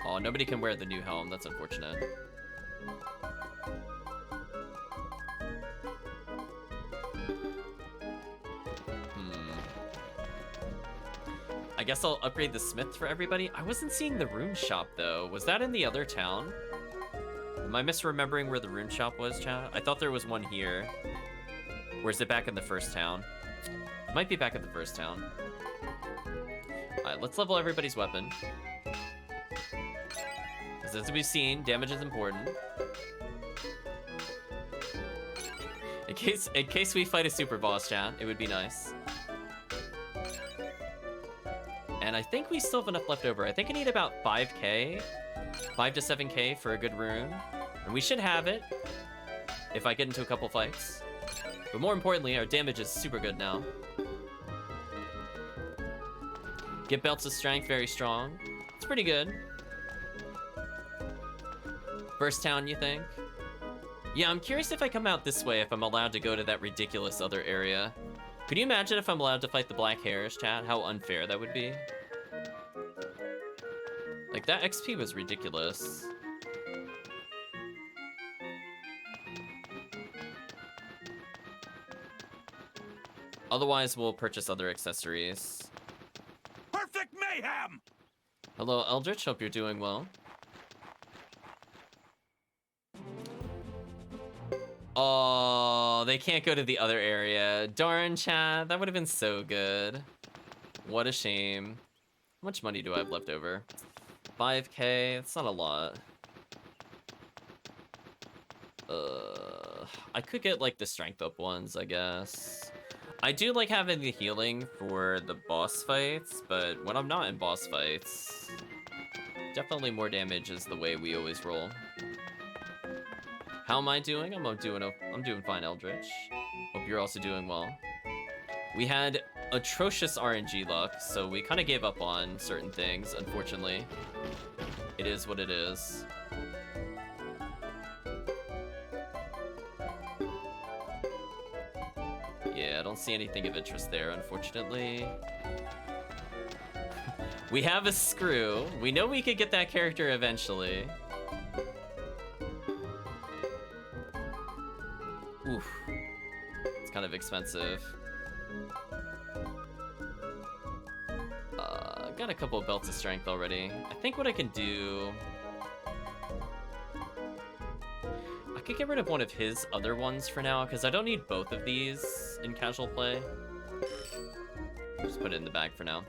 Oh, nobody can wear the new helm. That's unfortunate. I guess I'll upgrade the smith for everybody. I wasn't seeing the rune shop, though. Was that in the other town? Am I misremembering where the rune shop was, chat? I thought there was one here. Or is it back in the first town? It might be back at the first town. Alright, let's level everybody's weapon. Because as we've seen, damage is important. In case we fight a super boss, chat, it would be nice. And I think we still have enough left over. I think I need about 5k. 5 to 7k for a good rune. And we should have it if I get into a couple fights. But more importantly, our damage is super good now. Get belts of strength, very strong. It's pretty good. First town, you think? Yeah, I'm curious if I come out this way, if I'm allowed to go to that ridiculous other area. Could you imagine if I'm allowed to fight the black hairs, chat? How unfair that would be. Like, that XP was ridiculous. Otherwise, we'll purchase other accessories. Perfect mayhem! Hello, Eldritch. Hope you're doing well. Oh, they can't go to the other area. Darn, chat. That would have been so good. What a shame. How much money do I have left over? 5k? That's not a lot. I could get, like, the strength up ones, I guess. I do like having the healing for the boss fights, but when I'm not in boss fights, definitely more damage is the way we always roll. How am I doing? I'm doing fine, Eldritch. Hope you're also doing well. We had atrocious RNG luck, so we kind of gave up on certain things, unfortunately. It is what it is. Yeah, I don't see anything of interest there, unfortunately. We have a screw. We know we could get that character eventually. Oof. It's kind of expensive. I've got a couple of belts of strength already. I think what I can do... I could get rid of one of his other ones for now, because I don't need both of these in casual play. Just put it in the bag for now.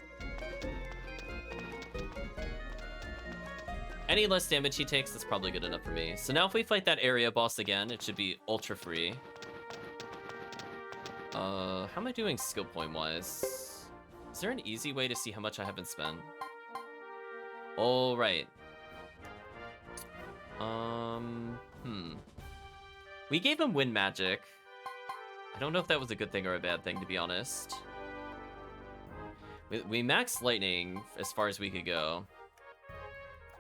Any less damage he takes, that's probably good enough for me. So now if we fight that area boss again, it should be ultra free. How am I doing skill point wise? Is there an easy way to see how much I haven't spent? All right. We gave him wind magic. I don't know if that was a good thing or a bad thing, to be honest. We maxed lightning as far as we could go.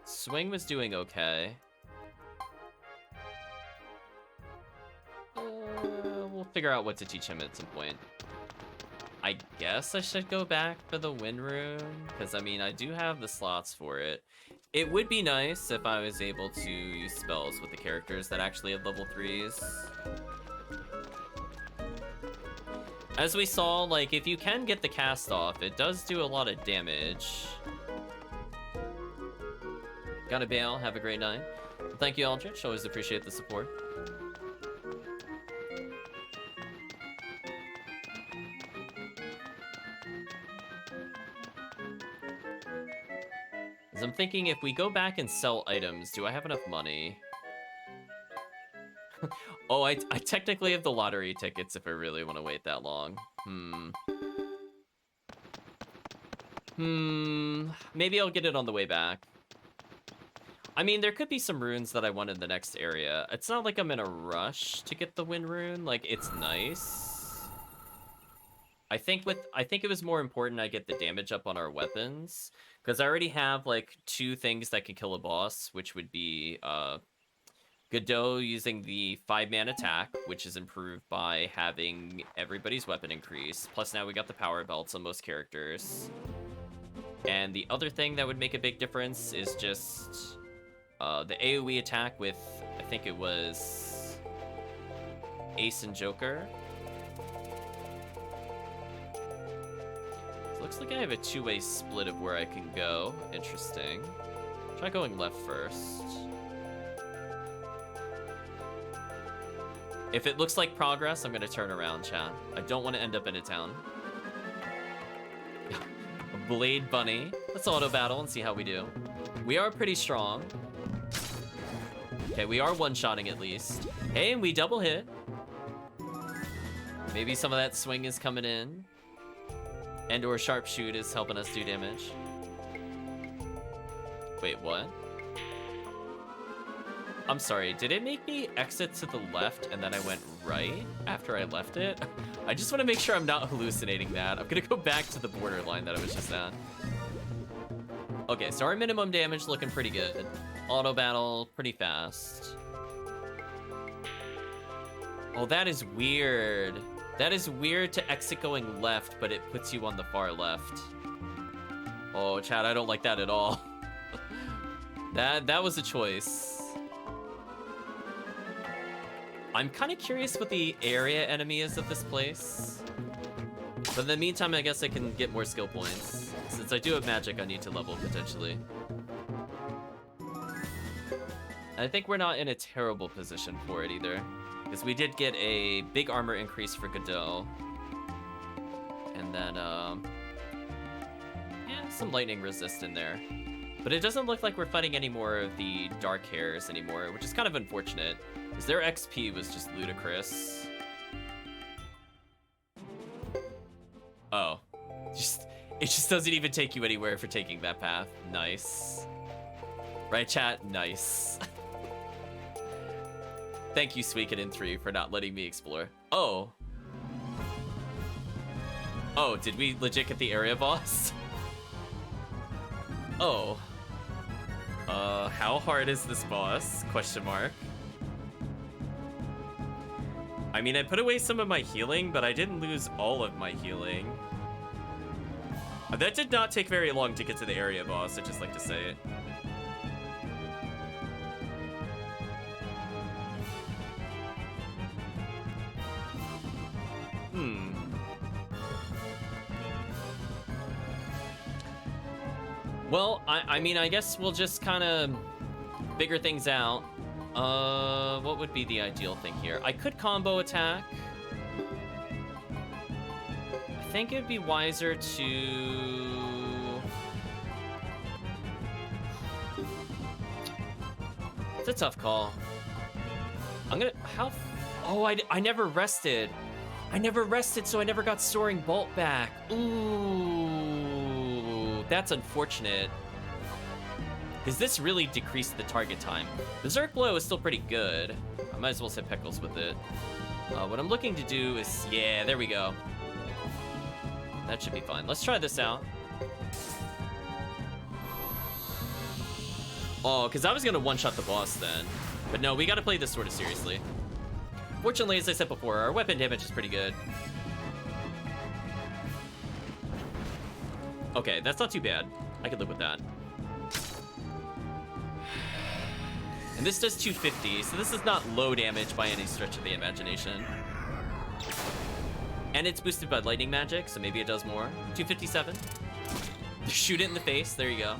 Swing was doing okay. We'll figure out what to teach him at some point. I guess I should go back for the wind rune, because I mean, I do have the slots for it. It would be nice if I was able to use spells with the characters that actually have level 3s. As we saw, like, if you can get the cast off, it does do a lot of damage. Gotta bail, have a great night. Well, thank you, Aldrich, always appreciate the support. As I'm thinking, if we go back and sell items, do I have enough money? Oh, I technically have the lottery tickets if I really want to wait that long. Maybe I'll get it on the way back. I mean, there could be some runes that I want in the next area. It's not like I'm in a rush to get the wind rune. Like, it's nice. I think it was more important I get the damage up on our weapons, because I already have like 2 things that can kill a boss, which would be Geddoe using the 5-man attack, which is improved by having everybody's weapon increase. Plus now we got the power belts on most characters. And the other thing that would make a big difference is just the AoE attack with, I think it was Ace and Joker. So it looks like I have a two-way split of where I can go. Interesting. Try going left first. If it looks like progress, I'm gonna turn around, chat. I don't want to end up in a town. A Blade Bunny. Let's auto battle and see how we do. We are pretty strong. Okay, we are one-shotting at least. Hey, and we double hit. Maybe some of that swing is coming in. And or sharpshoot is helping us do damage. Wait, what? I'm sorry, did it make me exit to the left and then I went right after I left it? I just want to make sure I'm not hallucinating that. I'm gonna go back to the borderline that I was just at. Okay, so our minimum damage looking pretty good. Auto battle, pretty fast. Oh, that is weird. That is weird to exit going left, but it puts you on the far left. Oh, chat, I don't like that at all. That was a choice. I'm kind of curious what the area enemy is of this place. But in the meantime, I guess I can get more skill points. Since I do have magic, I need to level potentially. I think we're not in a terrible position for it either. Because we did get a big armor increase for Geddoe. And then, yeah, some lightning resist in there. But it doesn't look like we're fighting any more of the dark hairs anymore, which is kind of unfortunate. Because their XP was just ludicrous. Oh. It just doesn't even take you anywhere for taking that path. Nice. Right, chat? Nice. Thank you, Suikoden III, for not letting me explore. Oh. Oh, did we legit get the area boss? Oh. How hard is this boss? Question mark. I mean, I put away some of my healing, but I didn't lose all of my healing. That did not take very long to get to the area boss, I'd just like to say it. Well, I mean, I guess we'll just kind of figure things out. What would be the ideal thing here? I could combo attack. I think it'd be wiser to... It's a tough call. I'm gonna... How... Oh, I never rested. I never rested, so I never got Soaring Bolt back. Ooh, that's unfortunate. Because this really decreased the target time. Berserk Blow is still pretty good. I might as well hit Pickles with it. What I'm looking to do is... Yeah, there we go. That should be fine. Let's try this out. Oh, because I was going to one-shot the boss then. But no, we got to play this sort of seriously. Fortunately, as I said before, our weapon damage is pretty good. Okay, that's not too bad. I could live with that. And this does 250, so this is not low damage by any stretch of the imagination. And it's boosted by lightning magic, so maybe it does more. 257. Shoot it in the face, there you go.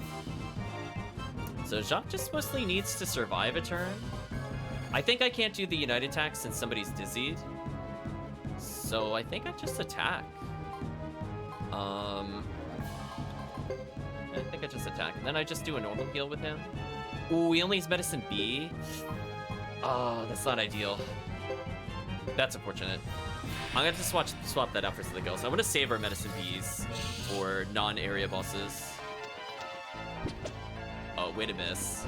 So Jacques just mostly needs to survive a turn. I think I can't do the United attack since somebody's dizzied. So I think I just attack. I think I just attack. And then I just do a normal heal with him. Ooh, he only has Medicine B. Oh, that's not ideal. That's unfortunate. I'm gonna have to swap that out for something else. I want to save our Medicine Bs for non-area bosses. Oh, way to miss.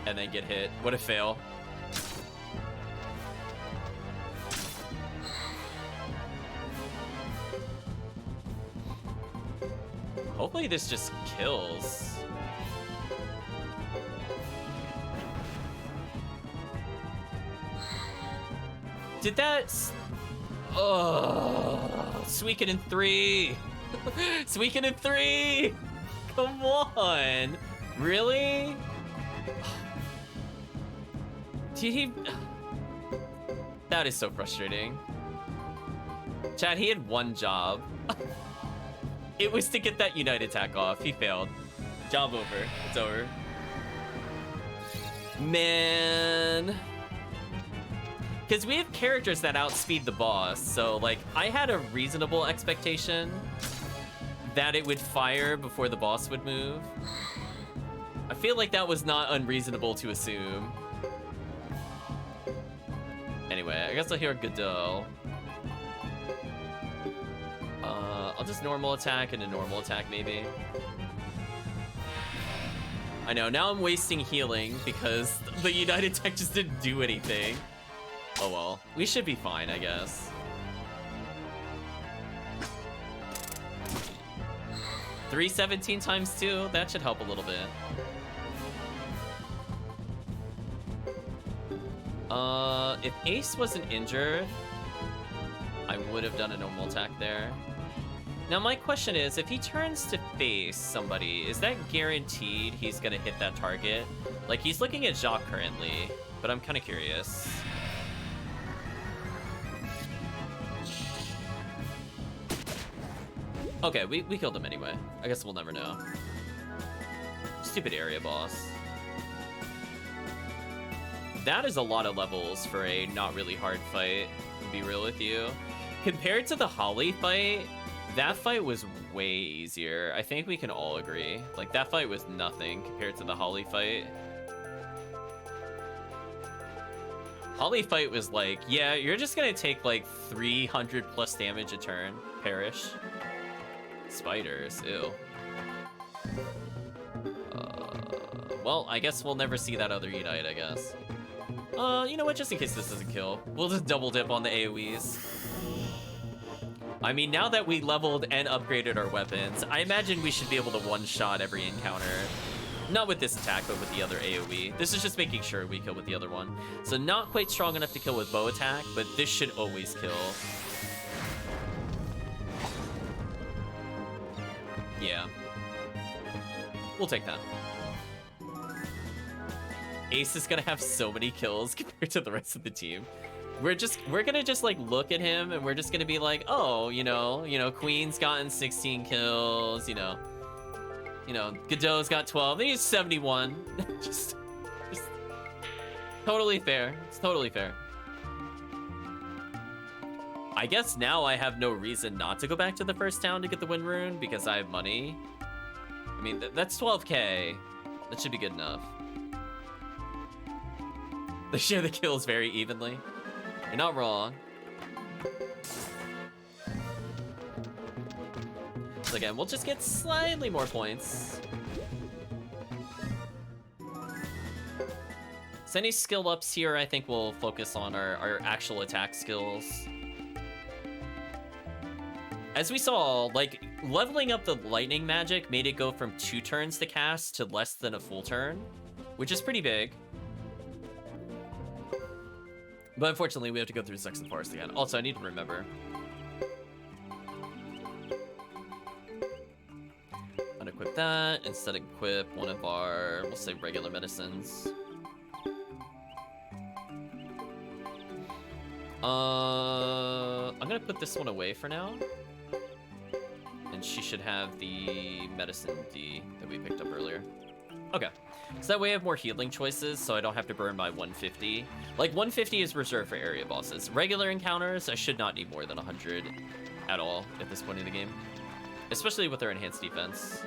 And then get hit. What a fail. Hopefully this just kills. Did that... Oh, Suikoden III. Suikoden III. Come on. Really? Did he... That is so frustrating. Chad, he had one job. It was to get that Unite attack off. He failed. Job over. It's over. Man. Because we have characters that outspeed the boss, so, like, I had a reasonable expectation that it would fire before the boss would move. I feel like that was not unreasonable to assume. Anyway, I guess I'll hear Geddoe. I'll just normal attack and a normal attack, maybe. I know, now I'm wasting healing because the Unite attack just didn't do anything. Oh well, we should be fine, I guess. $317 times 2, that should help a little bit. If Ace wasn't injured, I would have done a normal attack there. Now my question is, if he turns to face somebody, is that guaranteed he's gonna hit that target? Like, he's looking at Jacques currently, but I'm kind of curious. Okay, we killed him anyway. I guess we'll never know. Stupid area boss. That is a lot of levels for a not really hard fight, to be real with you. Compared to the Holly fight, that fight was way easier. I think we can all agree. Like, that fight was nothing compared to the Holly fight. Holly fight was like, yeah, you're just gonna take like 300 plus damage a turn. Perish. Spiders, ew. Well, I guess we'll never see that other Unite, I guess. You know what, just in case this doesn't kill, we'll just double dip on the AoEs. I mean, now that we leveled and upgraded our weapons, I imagine we should be able to one-shot every encounter. Not with this attack, but with the other AoE. This is just making sure we kill with the other one. So not quite strong enough to kill with bow attack, but this should always kill. Yeah. We'll take that. Ace is gonna have so many kills compared to the rest of the team. We're gonna just like look at him and we're just gonna be like, oh, you know, Queen's gotten 16 kills, you know, Geddoe's got 12, and he's 71. just totally fair. It's totally fair. I guess now I have no reason not to go back to the first town to get the win rune because I have money. I mean, that's 12k. That should be good enough. They share the kills very evenly. You're not wrong. So again, we'll just get slightly more points. So any skill ups here, I think we'll focus on our actual attack skills. As we saw, like, leveling up the lightning magic made it go from 2 turns to cast to less than a full turn, which is pretty big. But unfortunately, we have to go through Saxon Forest again. Also, I need to remember. Unequip that. Instead equip one of our, we'll say, regular medicines. I'm gonna put this one away for now. And she should have the medicine D that we picked up earlier. Okay. So that way I have more healing choices, so I don't have to burn my 150. Like, 150 is reserved for area bosses. Regular encounters, I should not need more than 100 at all at this point in the game. Especially with their enhanced defense.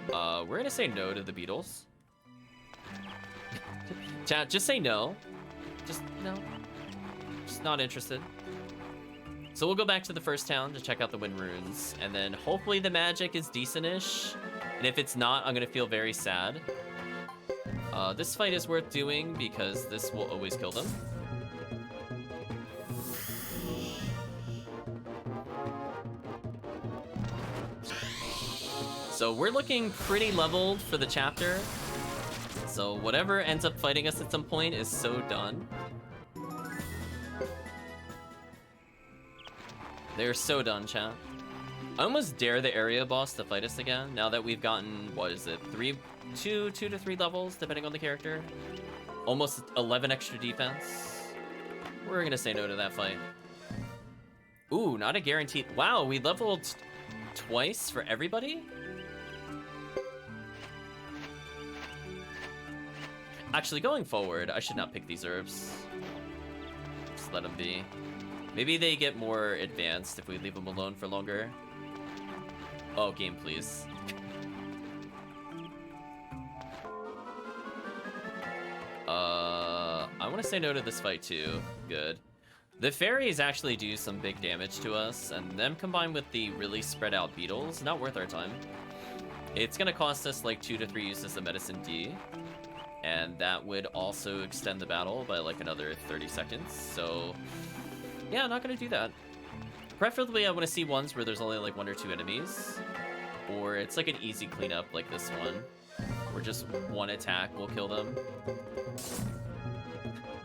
We're gonna say no to the beetles. Chat, just say no. Just no. Just not interested. So we'll go back to the first town to check out the wind runes, and then hopefully the magic is decent-ish. And if it's not, I'm gonna feel very sad. This fight is worth doing because this will always kill them. So we're looking pretty leveled for the chapter. So whatever ends up fighting us at some point is so done. They're so done, chat. I almost dare the area boss to fight us again, now that we've gotten, what is it, 2 to 3 levels, depending on the character. Almost 11 extra defense. We're gonna say no to that fight. Ooh, not a guaranteed. Wow, we leveled twice for everybody? Actually, going forward, I should not pick these herbs. Just let them be. Maybe they get more advanced if we leave them alone for longer. Oh, game, please. I want to say no to this fight too. Good. The fairies actually do some big damage to us, and them combined with the really spread out beetles, not worth our time. It's gonna cost us like 2 to 3 uses of medicine D, and that would also extend the battle by like another 30 seconds. So yeah, not gonna do that. Preferably I want to see ones where there's only like 1 or 2 enemies, or it's like an easy cleanup like this one, where just one attack will kill them.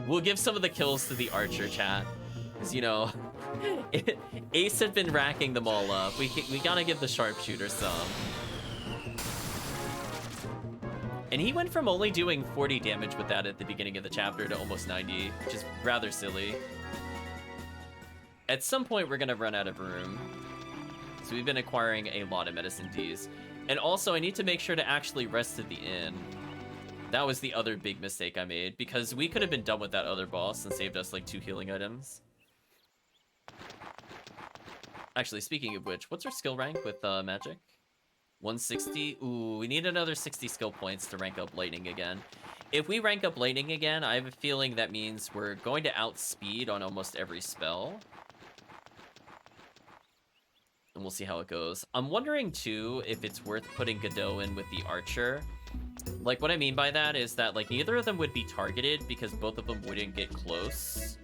We'll give some of the kills to the archer, chat. Because, you know, Ace had been racking them all up. We gotta give the sharpshooter some. And he went from only doing 40 damage with that at the beginning of the chapter to almost 90, which is rather silly. At some point, we're gonna run out of room. So we've been acquiring a lot of medicine Ds. And also, I need to make sure to actually rest at the inn. That was the other big mistake I made, because we could have been done with that other boss and saved us like 2 healing items. Actually, speaking of which, what's our skill rank with magic? 160? Ooh, we need another 60 skill points to rank up lightning again. If we rank up lightning again, I have a feeling that means we're going to outspeed on almost every spell. And we'll see how it goes. I'm wondering, too, if it's worth putting Geddoe in with the archer. Like, what I mean by that is that, like, neither of them would be targeted because both of them wouldn't get close.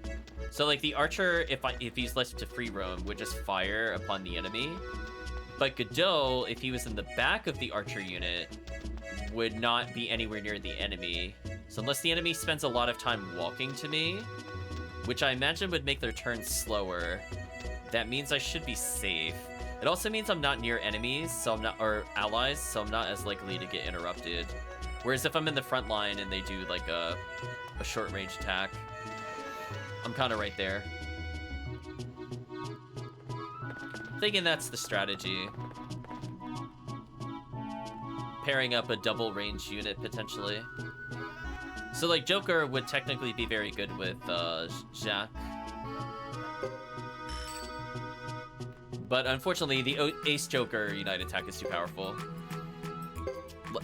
So, like, the archer, if he's left to free roam, would just fire upon the enemy. But Geddoe, if he was in the back of the archer unit, would not be anywhere near the enemy. So unless the enemy spends a lot of time walking to me, which I imagine would make their turn slower, that means I should be safe. It also means I'm not near enemies, so I'm not, or allies, so I'm not as likely to get interrupted. Whereas if I'm in the front line and they do like a short range attack, I'm kind of right there. Thinking that's the strategy. Pairing up a double range unit potentially. So like Joker would technically be very good with Jacques. But unfortunately, the Ace Joker Unite attack is too powerful.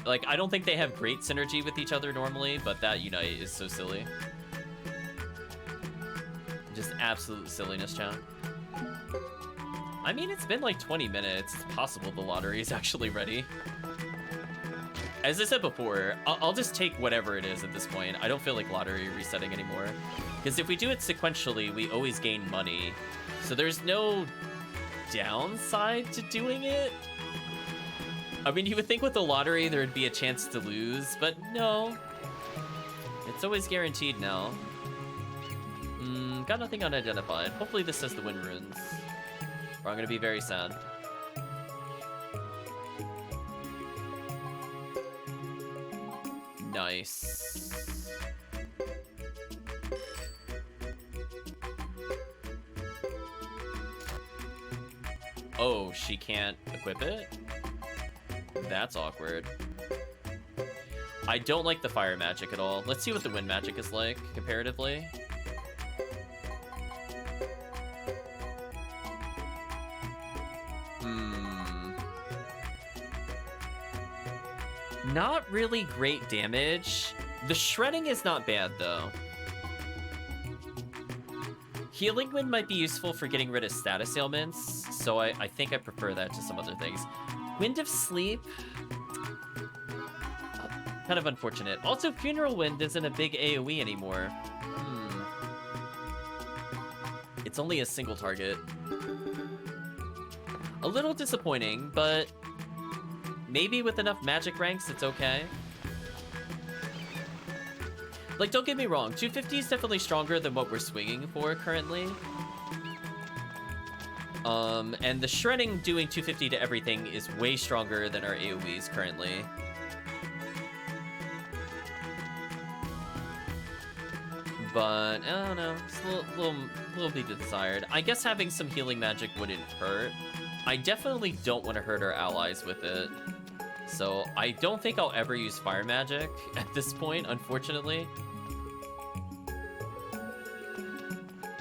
Like, I don't think they have great synergy with each other normally, but that Unite is so silly. Just absolute silliness, chat. I mean, it's been like 20 minutes. It's possible the lottery is actually ready. As I said before, I'll just take whatever it is at this point. I don't feel like lottery resetting anymore. Because if we do it sequentially, we always gain money. So there's no downside to doing it. I mean, you would think with the lottery there'd be a chance to lose, but no. It's always guaranteed now. Got nothing unidentified. Hopefully this says the win runes, or I'm gonna be very sad. Nice. Oh, she can't equip it? That's awkward. I don't like the fire magic at all. Let's see what the wind magic is like, comparatively. Not really great damage. The shredding is not bad, though. Healing Wind might be useful for getting rid of status ailments, so I think I prefer that to some other things. Wind of Sleep? Kind of unfortunate. Also, Funeral Wind isn't a big AoE anymore. It's only a single target. A little disappointing, but maybe with enough magic ranks, it's okay. Like, don't get me wrong, 250 is definitely stronger than what we're swinging for currently. And the shredding doing 250 to everything is way stronger than our AoEs currently. But, I don't know, it's a little bit desired. I guess having some healing magic wouldn't hurt. I definitely don't want to hurt our allies with it. So I don't think I'll ever use fire magic at this point, unfortunately.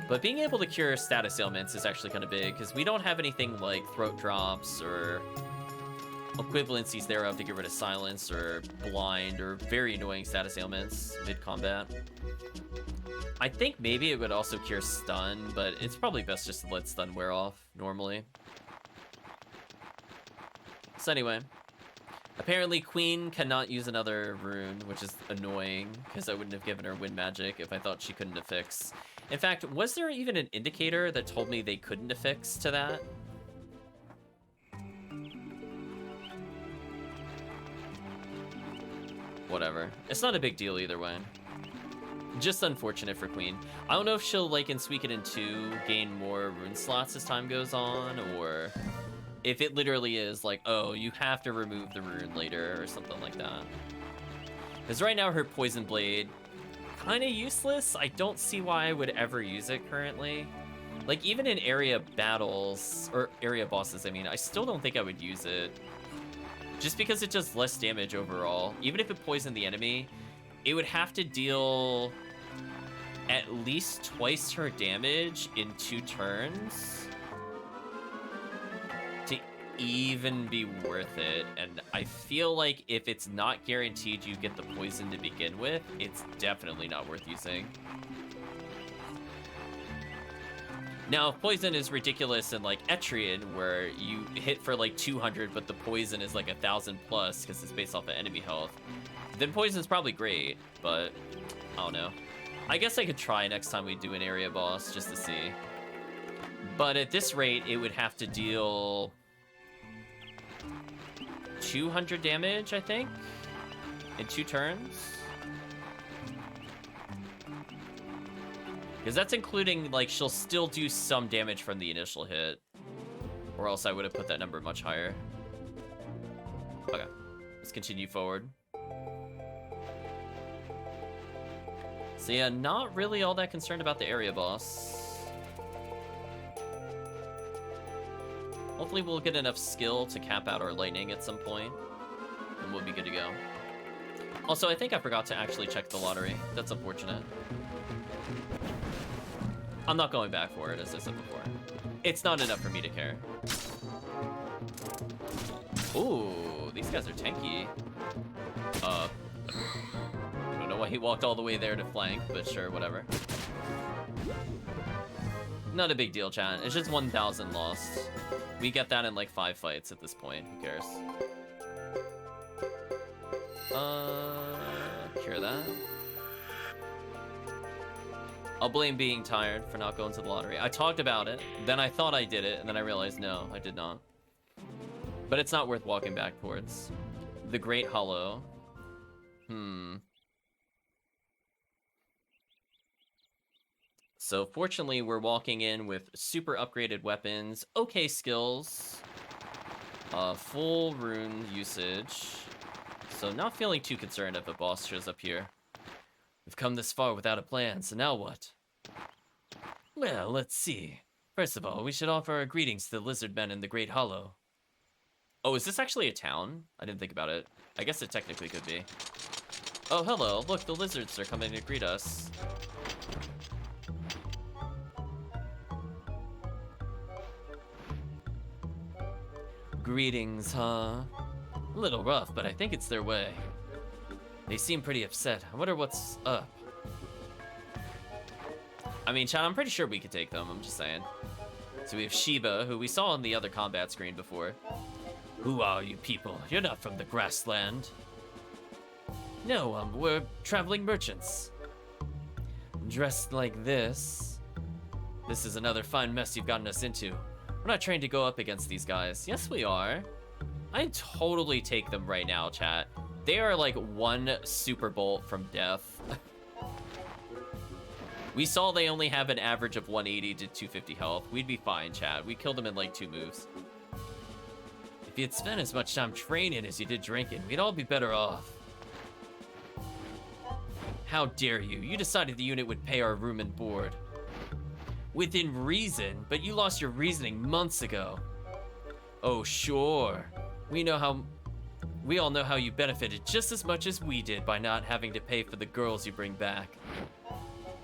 But being able to cure status ailments is actually kind of big, because we don't have anything like throat drops or equivalencies thereof to get rid of silence or blind or very annoying status ailments mid-combat. I think maybe it would also cure stun, but it's probably best just to let stun wear off normally. So anyway, apparently Queen cannot use another rune, which is annoying, because I wouldn't have given her wind magic if I thought she couldn't affix. In fact, was there even an indicator that told me they couldn't affix to that? Whatever. It's not a big deal either way. Just unfortunate for Queen. I don't know if she'll, like, in Suikoden 2, gain more rune slots as time goes on, or if it literally is like, oh, you have to remove the rune later, or something like that. Because right now her Poison Blade, kind of useless. I don't see why I would ever use it currently. Like, even in area battles, or area bosses, I mean, I still don't think I would use it. Just because it does less damage overall. Even if it poisoned the enemy, it would have to deal at least twice her damage in 2 turns to even be worth it. And I feel like if it's not guaranteed you get the poison to begin with, it's definitely not worth using. Now, if poison is ridiculous in, like, Etrian, where you hit for, like, 200, but the poison is, like, 1,000 plus, because it's based off of enemy health, then poison's probably great, but I don't know. I guess I could try next time we do an area boss, just to see. But at this rate, it would have to deal 200 damage, I think, in 2 turns. Because that's including, like, she'll still do some damage from the initial hit. Or else I would have put that number much higher. Okay, let's continue forward. So yeah, not really all that concerned about the area boss. Hopefully we'll get enough skill to cap out our lightning at some point, and we'll be good to go. Also, I think I forgot to actually check the lottery. That's unfortunate. I'm not going back for it, as I said before. It's not enough for me to care. Ooh, these guys are tanky. I don't know why he walked all the way there to flank, but sure, whatever. Not a big deal, chat. It's just 1,000 lost. We get that in like 5 fights at this point. Who cares? Cure that. I'll blame being tired for not going to the lottery. I talked about it, then I thought I did it, and then I realized no, I did not. But it's not worth walking back towards. The Great Hollow. So fortunately, we're walking in with super upgraded weapons, okay skills, full rune usage. So not feeling too concerned if a boss shows up here. We've come this far without a plan, so now what? Well, let's see. First of all, we should offer our greetings to the lizard men in the Great Hollow. Oh, is this actually a town? I didn't think about it. I guess it technically could be. Oh, hello. Look, the lizards are coming to greet us. Greetings, huh? A little rough, but I think it's their way. They seem pretty upset. I wonder what's up. I mean, chat, I'm pretty sure we could take them. I'm just saying. So we have Shiba, who we saw on the other combat screen before. Who are you people? You're not from the grassland. No, we're traveling merchants. Dressed like this. This is another fine mess you've gotten us into. We're not trained to go up against these guys. Yes, we are. I'd totally take them right now, chat. They are like 1 super bolt from death. We saw they only have an average of 180 to 250 health. We'd be fine, chat. We killed them in like 2 moves. If you'd spent as much time training as you did drinking, we'd all be better off. How dare you? You decided the unit would pay our room and board. Within reason, but you lost your reasoning months ago. Oh, sure. We all know how you benefited just as much as we did by not having to pay for the girls you bring back.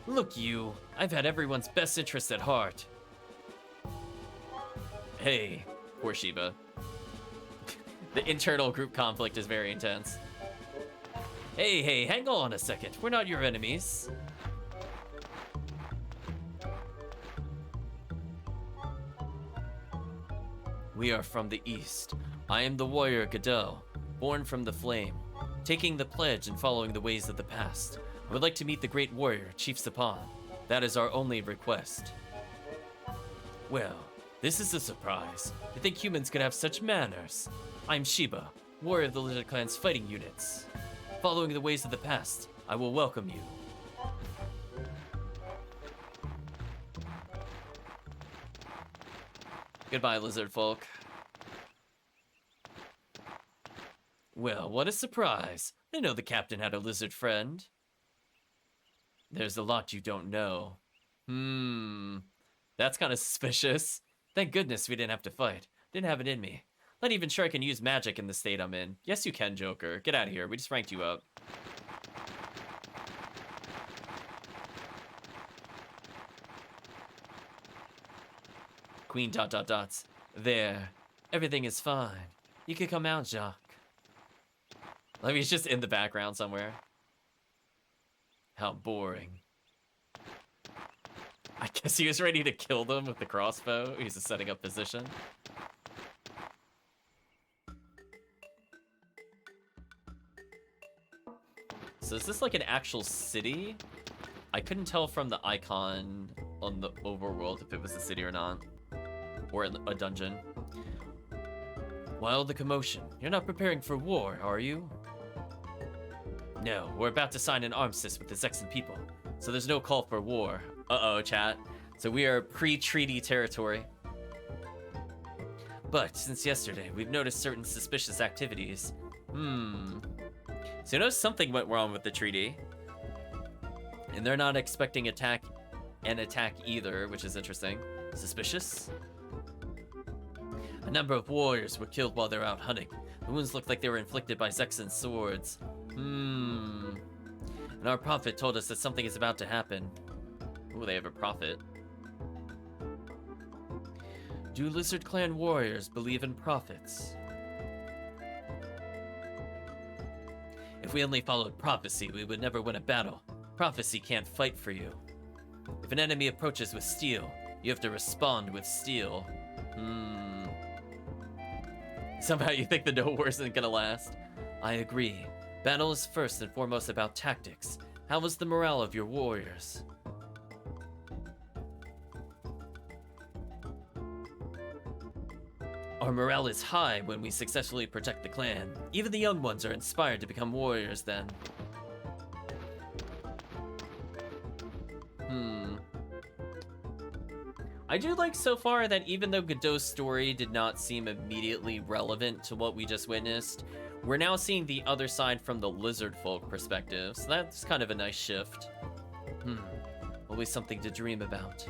Look you, I've had everyone's best interest at heart. Hey, poor Shiba. The internal group conflict is very intense. Hey, hang on a second. We're not your enemies. We are from the east. I am the warrior Geddoe, born from the flame, taking the pledge and following the ways of the past. I would like to meet the great warrior, Chief Sapan. That is our only request. Well, this is a surprise. I think humans could have such manners. I'm Shiba, warrior of the Lizard Clan's fighting units. Following the ways of the past, I will welcome you. Goodbye, lizard folk. Well, what a surprise. I know the captain had a lizard friend. There's a lot you don't know. That's kind of suspicious. Thank goodness we didn't have to fight. Didn't have it in me. Not even sure I can use magic in the state I'm in. Yes, you can, Joker. Get out of here. We just ranked you up. Queen ... There. Everything is fine. You can come out, Jacques. Like, he's just in the background somewhere. How boring. I guess he was ready to kill them with the crossbow. He's just setting up position. So is this like an actual city? I couldn't tell from the icon on the overworld if it was a city or not. Or a dungeon. While the commotion, you're not preparing for war, are you? No, we're about to sign an armistice with the Zexan people, so there's no call for war. Uh-oh, chat. So we are pre-treaty territory. But since yesterday, we've noticed certain suspicious activities. So you know something went wrong with the treaty. And they're not expecting an attack either, which is interesting. Suspicious? A number of warriors were killed while they were out hunting. The wounds looked like they were inflicted by Zexan swords. And our prophet told us that something is about to happen. Ooh, they have a prophet. Do Lizard Clan warriors believe in prophets? If we only followed prophecy, we would never win a battle. Prophecy can't fight for you. If an enemy approaches with steel, you have to respond with steel. Somehow you think the no war isn't gonna last. I agree. Battle is first and foremost about tactics. How was the morale of your warriors? Our morale is high when we successfully protect the clan. Even the young ones are inspired to become warriors then. I do like so far that even though Geddoe's story did not seem immediately relevant to what we just witnessed, we're now seeing the other side from the lizard folk perspective, so that's kind of a nice shift. Always something to dream about.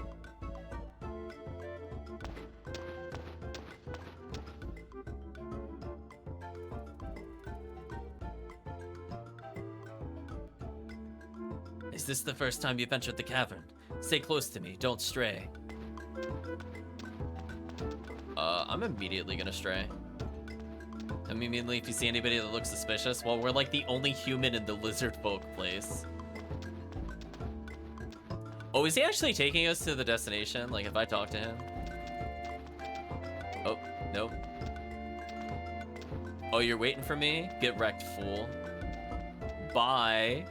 Is this the first time you've entered the cavern? Stay close to me, don't stray. I'm immediately gonna stray. Immediately if you see anybody that looks suspicious, well, we're like the only human in the lizard folk place. Oh, is he actually taking us to the destination? Like, if I talk to him? Oh, nope. Oh, you're waiting for me? Get wrecked, fool. Bye.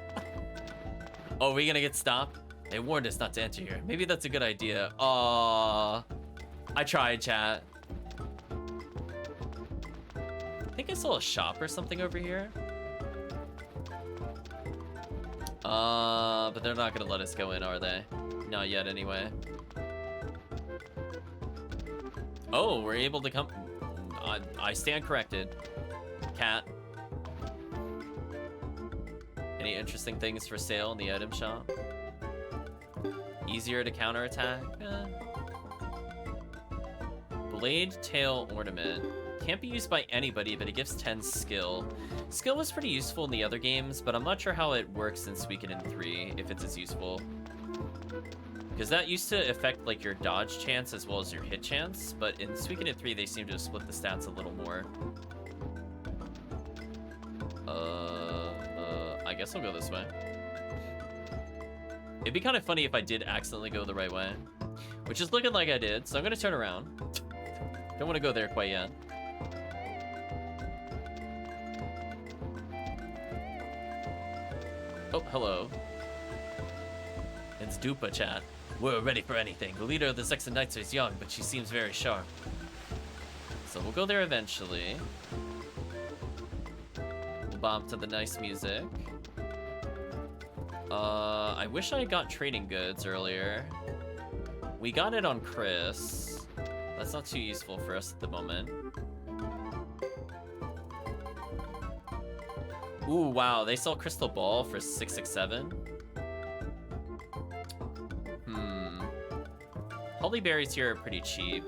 Oh, are we gonna get stopped? They warned us not to enter here. Maybe that's a good idea. Aww. I tried, chat. I think I saw a shop or something over here. But they're not gonna let us go in, are they? Not yet, anyway. Oh, we're able to come... I stand corrected. Cat. Any interesting things for sale in the item shop? Easier to counterattack? Blade Tail Ornament. Can't be used by anybody, but it gives 10 skill. Skill was pretty useful in the other games, but I'm not sure how it works in Suikoden 3, if it's as useful. Because that used to affect, like, your dodge chance as well as your hit chance, but in Suikoden 3, they seem to have split the stats a little more. I guess I'll go this way. It'd be kind of funny if I did accidentally go the right way, which is looking like I did, so I'm going to turn around. Don't want to go there quite yet. Oh, hello. It's Dupa chat. We're ready for anything. The leader of the Saxon Knights is young, but she seems very sharp. So we'll go there eventually. We'll bump to the nice music. I wish I got trading goods earlier. We got it on Chris. That's not too useful for us at the moment. Ooh, wow, they sell Crystal Ball for 667. Holy berries here are pretty cheap.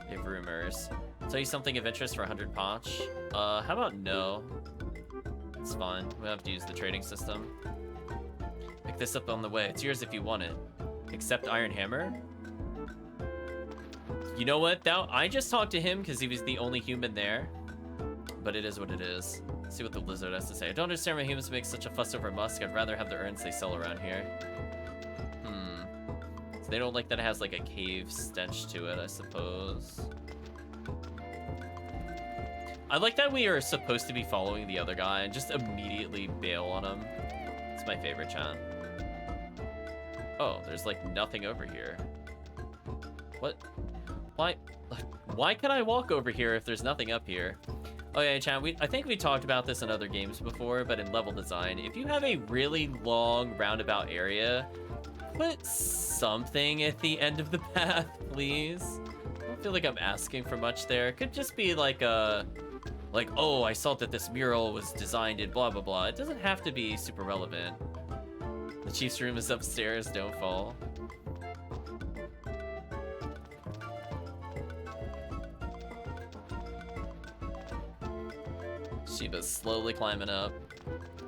They have rumors. Tell you something of interest for 100 potch. How about no? It's fine. We'll have to use the trading system. Pick this up on the way. It's yours if you want it. Accept Iron Hammer? You know what? I just talked to him because he was the only human there. But it is what it is. Let's see what the lizard has to say. I don't understand why humans make such a fuss over musk. I'd rather have the urns they sell around here. So they don't like that it has like a cave stench to it, I suppose. I like that we are supposed to be following the other guy and just immediately bail on him. It's my favorite chat. Oh, there's like nothing over here. What? Why can I walk over here if there's nothing up here? Oh yeah, chat, I think we talked about this in other games before, but in level design, if you have a really long roundabout area, put something at the end of the path, please. I don't feel like I'm asking for much there. It could just be like oh, I saw that this mural was designed in blah, blah, blah. It doesn't have to be super relevant. The chief's room is upstairs, don't fall. Shiba's slowly climbing up,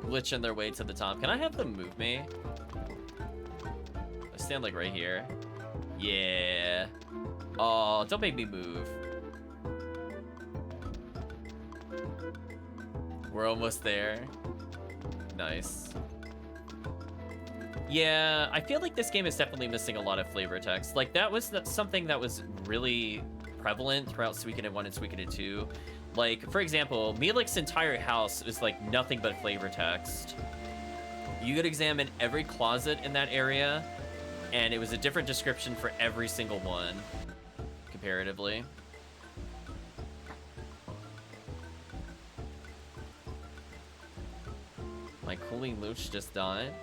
glitching their way to the top. Can I have them move me? I stand like right here. Yeah. Oh, don't make me move. We're almost there. Nice. Yeah, I feel like this game is definitely missing a lot of flavor text. Like, that was something that was really prevalent throughout Suikoden 1 and Suikoden 2. Like, for example, Mielik's entire house is like nothing but flavor text. You could examine every closet in that area, and it was a different description for every single one, comparatively. My cooling looch just died.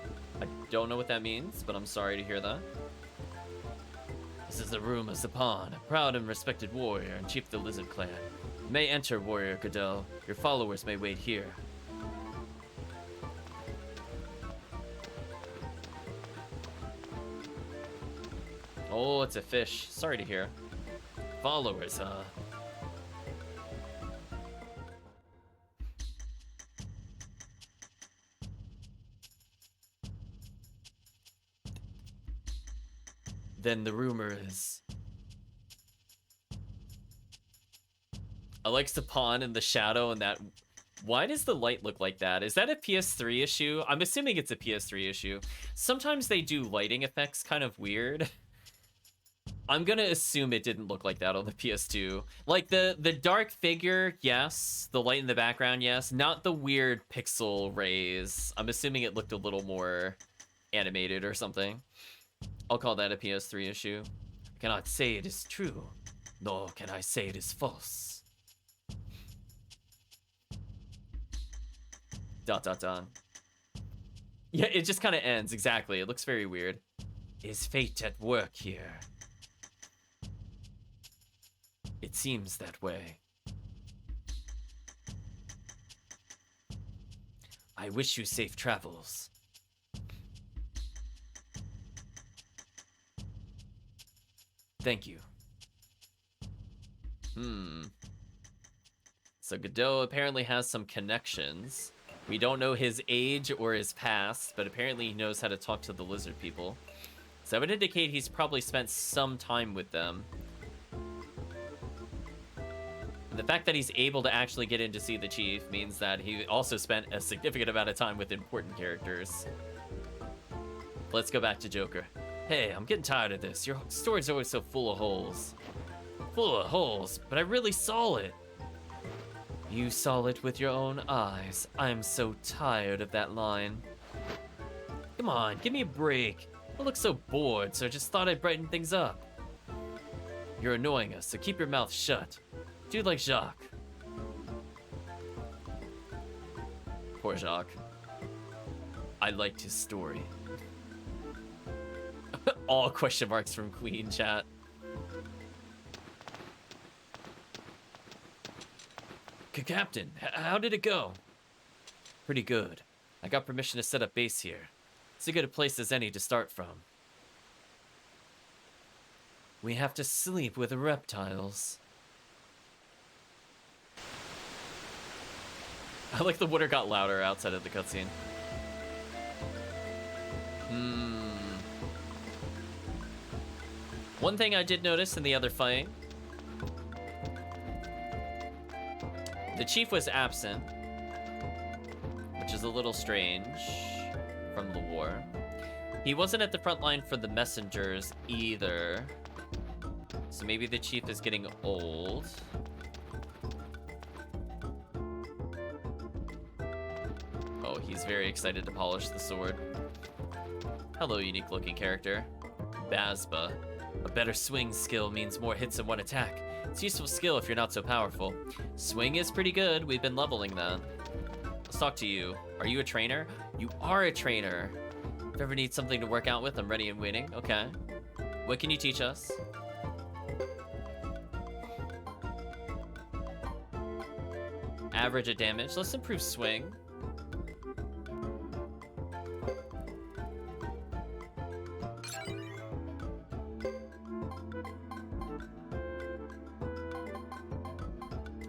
I don't know what that means, but I'm sorry to hear that. This is the room of Zapan, a proud and respected warrior and chief of the Lizard Clan. You may enter, warrior Geddoe. Your followers may wait here. Oh, it's a fish. Sorry to hear. Followers, huh? Then the rumor is... I like Sapan in the shadow and that... Why does the light look like that? Is that a PS3 issue? I'm assuming it's a PS3 issue. Sometimes they do lighting effects kind of weird. I'm gonna assume it didn't look like that on the PS2. Like, the dark figure, yes. The light in the background, yes. Not the weird pixel rays. I'm assuming it looked a little more animated or something. I'll call that a PS3 issue. I cannot say it is true, nor can I say it is false. ... Yeah, it just kind of ends, exactly. It looks very weird. Is fate at work here? It seems that way. I wish you safe travels. Thank you. So Geddoe apparently has some connections. We don't know his age or his past, but apparently he knows how to talk to the lizard people. So that would indicate he's probably spent some time with them. The fact that he's able to actually get in to see the chief means that he also spent a significant amount of time with important characters. Let's go back to Joker. Hey, I'm getting tired of this. Your story's always so full of holes. Full of holes, but I really saw it. You saw it with your own eyes. I'm so tired of that line. Come on, give me a break. I look so bored, so I just thought I'd brighten things up. You're annoying us, so keep your mouth shut. Do like Jacques. Poor Jacques. I liked his story. All question marks from Queen chat. Captain, how did it go? Pretty good. I got permission to set up base here. It's as good a place as any to start from. We have to sleep with the reptiles. I like the water got louder outside of the cutscene. One thing I did notice in the other fight, the chief was absent, which is a little strange from the war. He wasn't at the front line for the messengers either. So maybe the chief is getting old. Oh, he's very excited to polish the sword. Hello, unique looking character. Bazba. A better swing skill means more hits in one attack. It's a useful skill if you're not so powerful. Swing is pretty good. We've been leveling that. Let's talk to you. Are you a trainer? You are a trainer. If ever need something to work out with, I'm ready and waiting. Okay. What can you teach us? Average at damage. Let's improve swing.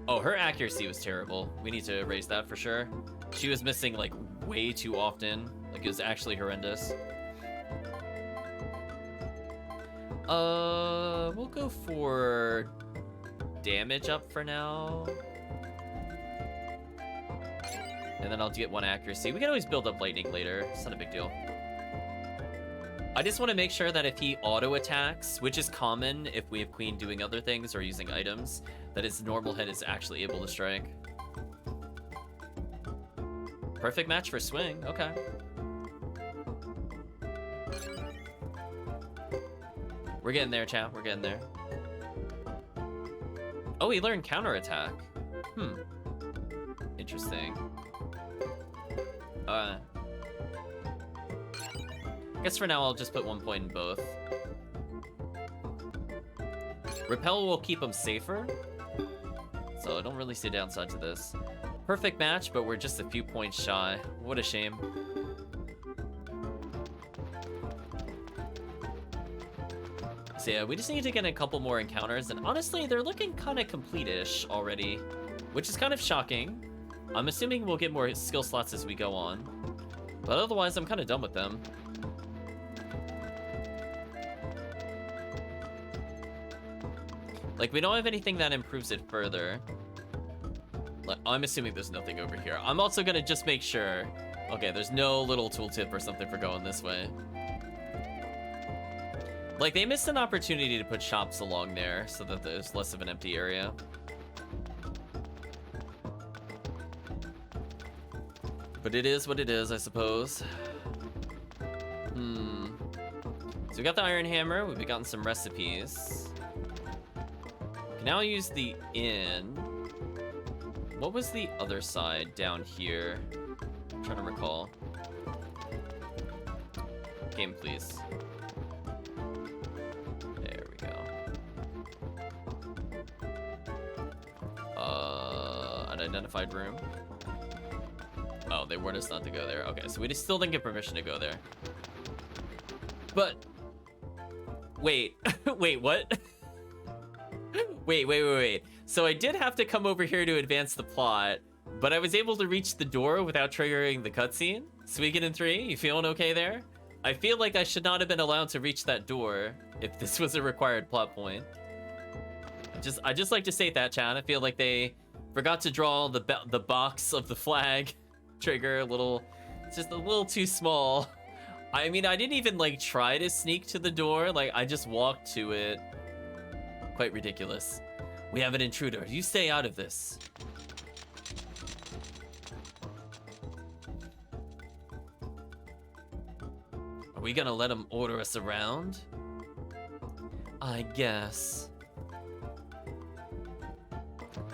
Oh, her accuracy was terrible. We need to erase that for sure. She was missing, like, way too often. Like, it was actually horrendous. We'll go for damage up for now. And then I'll get one accuracy. We can always build up lightning later. It's not a big deal. I just want to make sure that if he auto-attacks, which is common if we have Queen doing other things or using items, that his normal head is actually able to strike. Perfect match for swing. Okay. We're getting there, chat. We're getting there. Oh, he learned counterattack. Interesting. I guess for now I'll just put 1 point in both. Repel will keep him safer, so I don't really see a downside to this. Perfect match, but we're just a few points shy. What a shame. So yeah, we just need to get a couple more encounters, and honestly, they're looking kind of complete-ish already, which is kind of shocking. I'm assuming we'll get more skill slots as we go on, but otherwise I'm kind of done with them. Like, we don't have anything that improves it further. Like, I'm assuming there's nothing over here. I'm also gonna just make sure. Okay, there's no little tooltip or something for going this way. Like, they missed an opportunity to put shops along there so that there's less of an empty area. But it is what it is, I suppose. So we got the iron hammer. We've gotten some recipes. Can now use the inn. What was the other side down here? I'm trying to recall. Game, please. There we go. Unidentified room. Oh, they warned us not to go there. Okay, so we just still didn't get permission to go there. But wait, wait, what? Wait. So I did have to come over here to advance the plot, but I was able to reach the door without triggering the cutscene. Suikoden 3, you feeling okay there? I feel like I should not have been allowed to reach that door if this was a required plot point. I just like to state that, chat. I feel like they forgot to draw the box of the flag trigger just a little too small. I mean, I didn't even like try to sneak to the door. Like, I just walked to it. Quite ridiculous. We have an intruder. You stay out of this. Are we gonna let him order us around? I guess.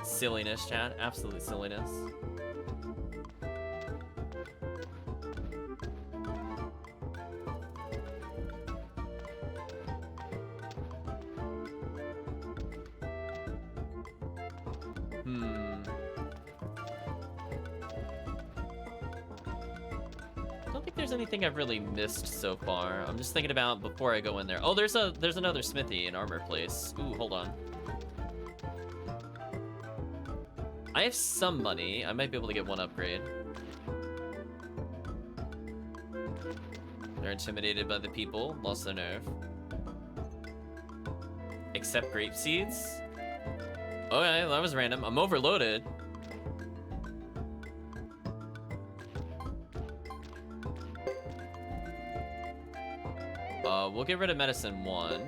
Silliness, chat. Absolute silliness. I don't think there's anything I've really missed so far. I'm just thinking about before I go in there. Oh, there's another smithy and armor place. Ooh, hold on. I have some money. I might be able to get one upgrade. They're intimidated by the people, lost their nerve. Accept grape seeds? Oh yeah, that was random. I'm overloaded. We'll get rid of medicine 1.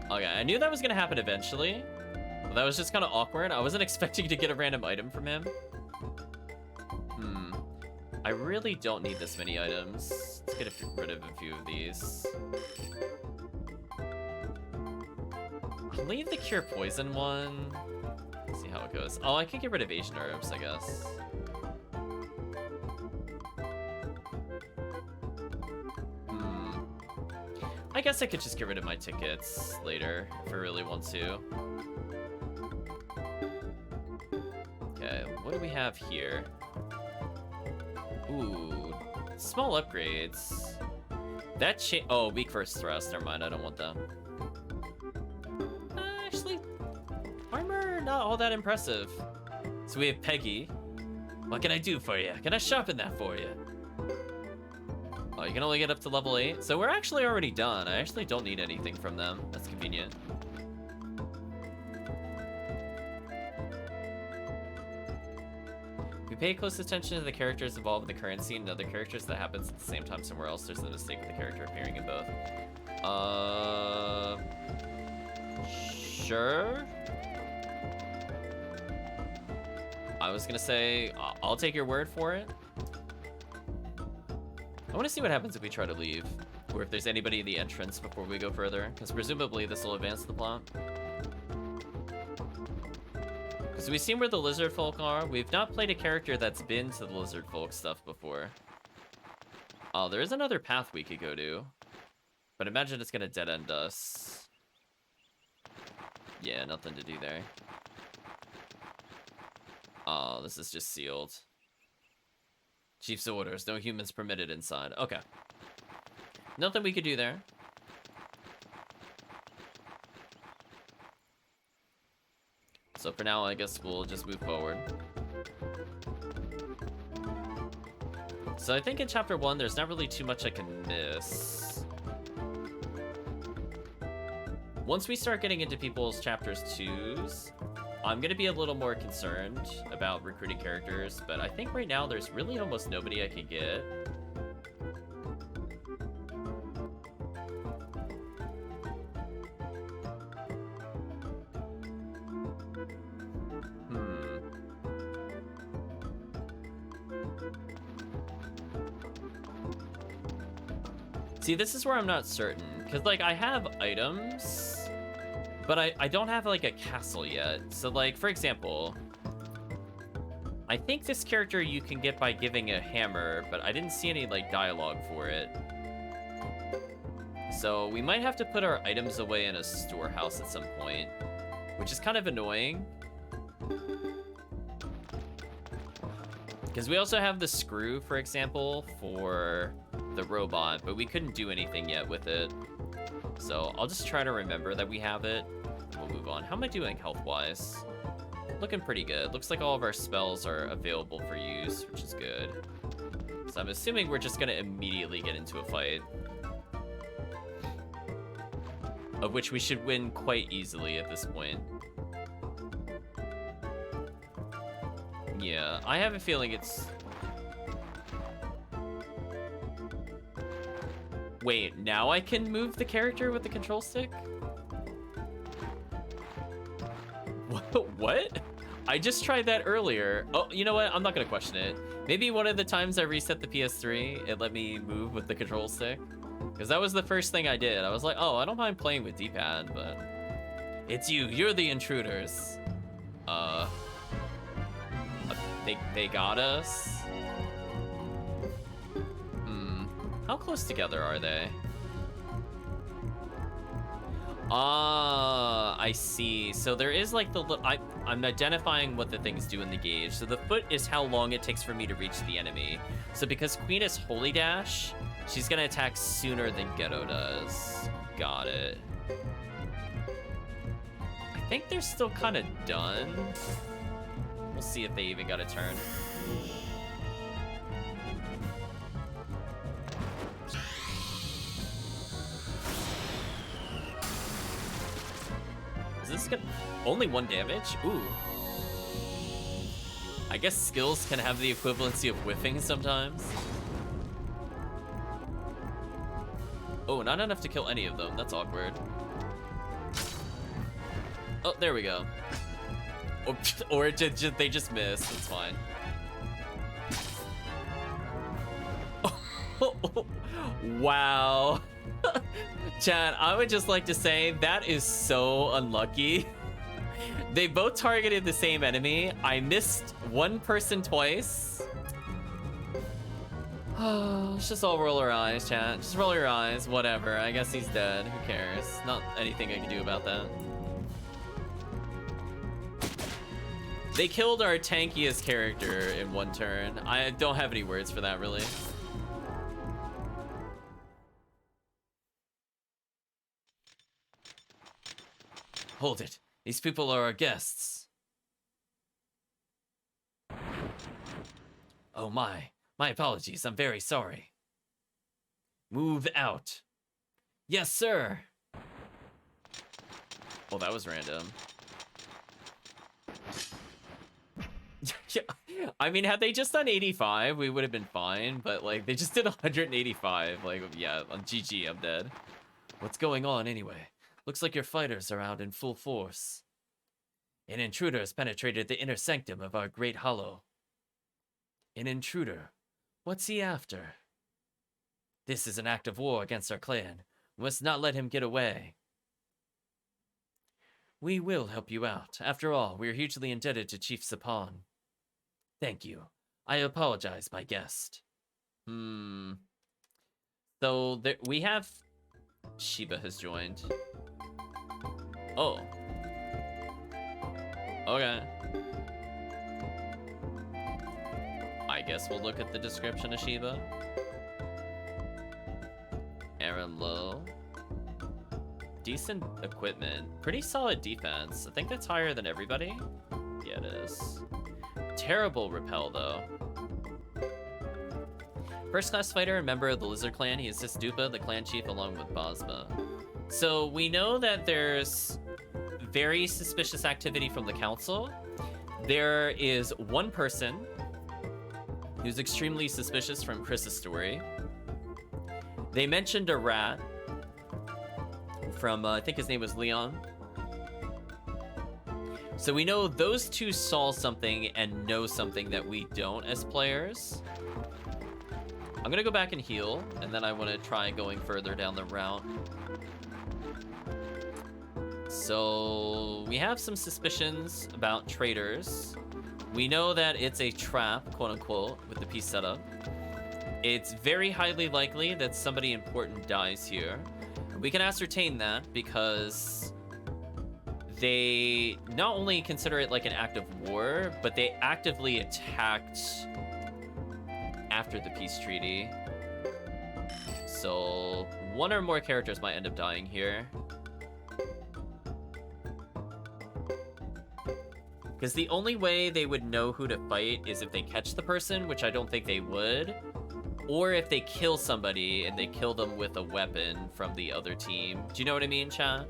Okay, I knew that was gonna happen eventually. But that was just kind of awkward. I wasn't expecting to get a random item from him. I really don't need this many items. Let's get rid of a few of these. I'll leave the cure poison one. Let's see how it goes. Oh, I could get rid of Asian herbs, I guess. I guess I could just get rid of my tickets later if I really want to. Okay, what do we have here? Ooh, small upgrades. That oh, weak first thrust. Never mind, I don't want them. Actually, armor not all that impressive. So we have Peggy. What can I do for you? Can I sharpen that for you? Oh, you can only get up to level 8. So we're actually already done. I actually don't need anything from them. That's convenient. If we pay close attention to the characters involved in the current scene and other characters that happens at the same time somewhere else, there's a mistake with the character appearing in both. Sure? I was gonna say, I'll take your word for it. I want to see what happens if we try to leave, or if there's anybody in the entrance before we go further, because presumably this will advance the plot. Because we've seen where the lizard folk are. We've not played a character that's been to the lizard folk stuff before. Oh, there is another path we could go to, but imagine it's gonna dead end us. Yeah, nothing to do there. Oh, this is just sealed. Chief's orders, no humans permitted inside. Okay. Nothing we could do there. So for now, I guess we'll just move forward. So I think in chapter 1, there's not really too much I can miss. Once we start getting into people's chapters 2s, I'm gonna be a little more concerned about recruiting characters, but I think right now there's really almost nobody I can get. See, this is where I'm not certain, because like I have items, but I don't have like a castle yet. So like, for example, I think this character you can get by giving a hammer, but I didn't see any like dialogue for it. So we might have to put our items away in a storehouse at some point, which is kind of annoying. Because we also have the screw, for example, for the robot, but we couldn't do anything yet with it. So I'll just try to remember that we have it. we'll move on. How am I doing health-wise? Looking pretty good. Looks like all of our spells are available for use, which is good. So I'm assuming we're just gonna immediately get into a fight. Of which we should win quite easily at this point. Yeah, I have a feeling it's... Wait, now I can move the character with the control stick? What? I just tried that earlier. Oh, you know what? I'm not gonna question it. Maybe one of the times I reset the PS3, it let me move with the control stick. Because that was the first thing I did. I was like, oh, I don't mind playing with D-pad, but... It's you. You're the intruders. They got us? How close together are they? Ah, I see. So there is like the... I'm identifying what the things do in the gauge. So the foot is how long it takes for me to reach the enemy. So because Queen is Holy Dash, she's gonna attack sooner than Geddoe does. Got it. I think they're still kind of done. We'll see if they even got a turn. Is this gonna... Only 1 damage? Ooh. I guess skills can have the equivalency of whiffing sometimes. Oh, not enough to kill any of them. That's awkward. Oh, there we go. Or they just missed. It's fine. Wow. Chat, I would just like to say that is so unlucky. They both targeted the same enemy. I missed one person twice. Oh, let's just all roll our eyes, chat. Just roll your eyes. Whatever. I guess he's dead. Who cares? Not anything I can do about that. They killed our tankiest character in 1 turn. I don't have any words for that, really. Hold it. These people are our guests. Oh my. My apologies. I'm very sorry. Move out. Yes, sir. Oh, that was random. I mean, had they just done 85, we would have been fine, but like they just did 185. Like, yeah, on GG, I'm dead. What's going on anyway? Looks like your fighters are out in full force. An intruder has penetrated the inner sanctum of our great hollow. An intruder? What's he after? This is an act of war against our clan. We must not let him get away. We will help you out. After all, we are hugely indebted to Chief Sapan. Thank you. I apologize, my guest. So we have... Shiba has joined. Oh. Okay. I guess we'll look at the description of Shiba. Aaron Lowe. Decent equipment. Pretty solid defense. I think that's higher than everybody. Yeah, it is. Terrible repel, though. First class fighter, a member of the Lizard Clan. He assists Dupa, the clan chief, along with Bosma. So we know that there's very suspicious activity from the council. There is one person who's extremely suspicious from Chris's story. They mentioned a rat from, I think his name was Leon. So we know those two saw something and know something that we don't as players. I'm gonna go back and heal, and then I want to try going further down the route. So we have some suspicions about traders. We know that it's a trap, quote unquote, with the piece setup. It's very highly likely that somebody important dies here. We can ascertain that because they not only consider it like an act of war, but they actively attacked after the peace treaty. So one or more characters might end up dying here. Because the only way they would know who to fight is if they catch the person, which I don't think they would. Or if they kill somebody and they kill them with a weapon from the other team. Do you know what I mean, chat?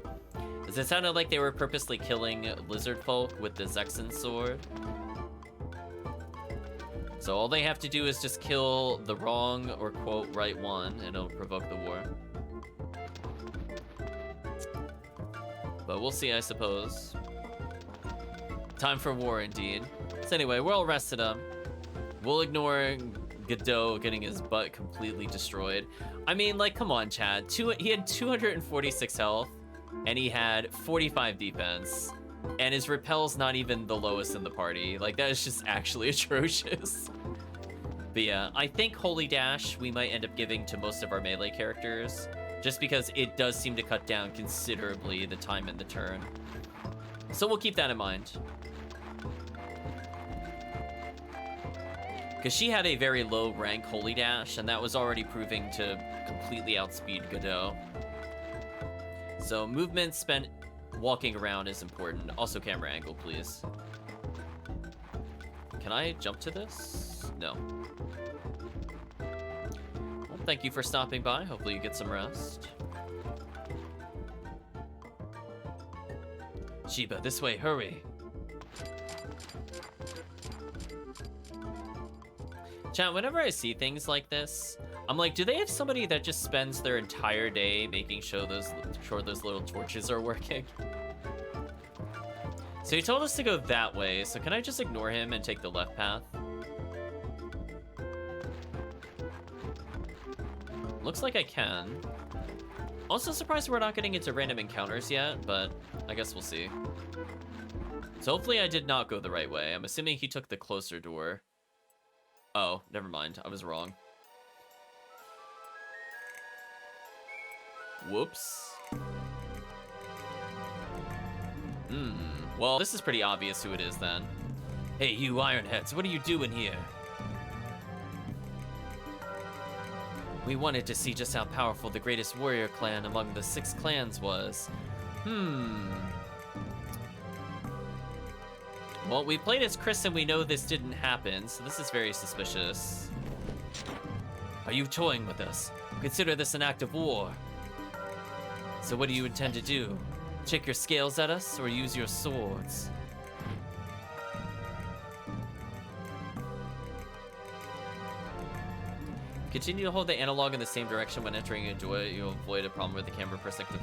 Because it sounded like they were purposely killing lizard folk with the Zexen sword. So all they have to do is just kill the wrong or quote right one and it'll provoke the war. But we'll see, I suppose. Time for war, indeed. So anyway, we're all rested up. We'll ignore Geddoe getting his butt completely destroyed. I mean, like, come on, Chad. He had 246 health, and he had 45 defense, and his repel's not even the lowest in the party. Like, that is just actually atrocious. But yeah, I think Holy Dash we might end up giving to most of our melee characters, just because it does seem to cut down considerably the time in the turn. So we'll keep that in mind. Because she had a very low rank Holy Dash, and that was already proving to completely outspeed Geddoe. So movement spent walking around is important. Also camera angle, please. Can I jump to this? No. Well, thank you for stopping by. Hopefully you get some rest. Sheba, this way, hurry. Chat, whenever I see things like this, I'm like, do they have somebody that just spends their entire day making sure those little torches are working? So he told us to go that way, so can I just ignore him and take the left path? Looks like I can. Also surprised we're not getting into random encounters yet, but I guess we'll see. So hopefully I did not go the right way. I'm assuming he took the closer door. Oh, never mind. I was wrong. Whoops. Well, this is pretty obvious who it is then. Hey, you Ironheads, what are you doing here? We wanted to see just how powerful the greatest warrior clan among the 6 clans was. Well, we played as Chris and we know this didn't happen, so this is very suspicious. Are you toying with us? Consider this an act of war. So what do you intend to do? Check your scales at us, or use your swords? Continue to hold the analog in the same direction when entering and enjoy it. You'll avoid a problem with the camera perspective.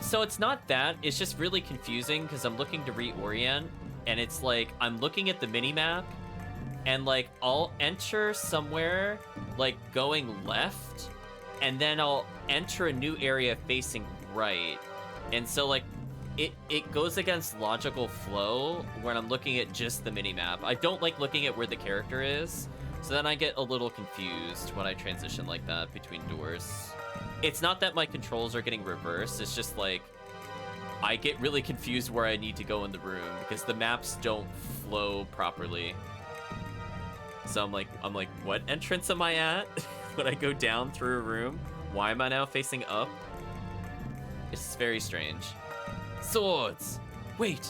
So it's not that, it's just really confusing because I'm looking to reorient. And it's like, I'm looking at the mini-map, and like, I'll enter somewhere, like, going left, and then I'll enter a new area facing right. And so, like, it goes against logical flow when I'm looking at just the mini-map. I don't like looking at where the character is, so then I get a little confused when I transition like that between doors. It's not that my controls are getting reversed, it's just like, I get really confused where I need to go in the room because the maps don't flow properly. So I'm like, what entrance am I at? When I go down through a room? Why am I now facing up? It's very strange. Swords! Wait!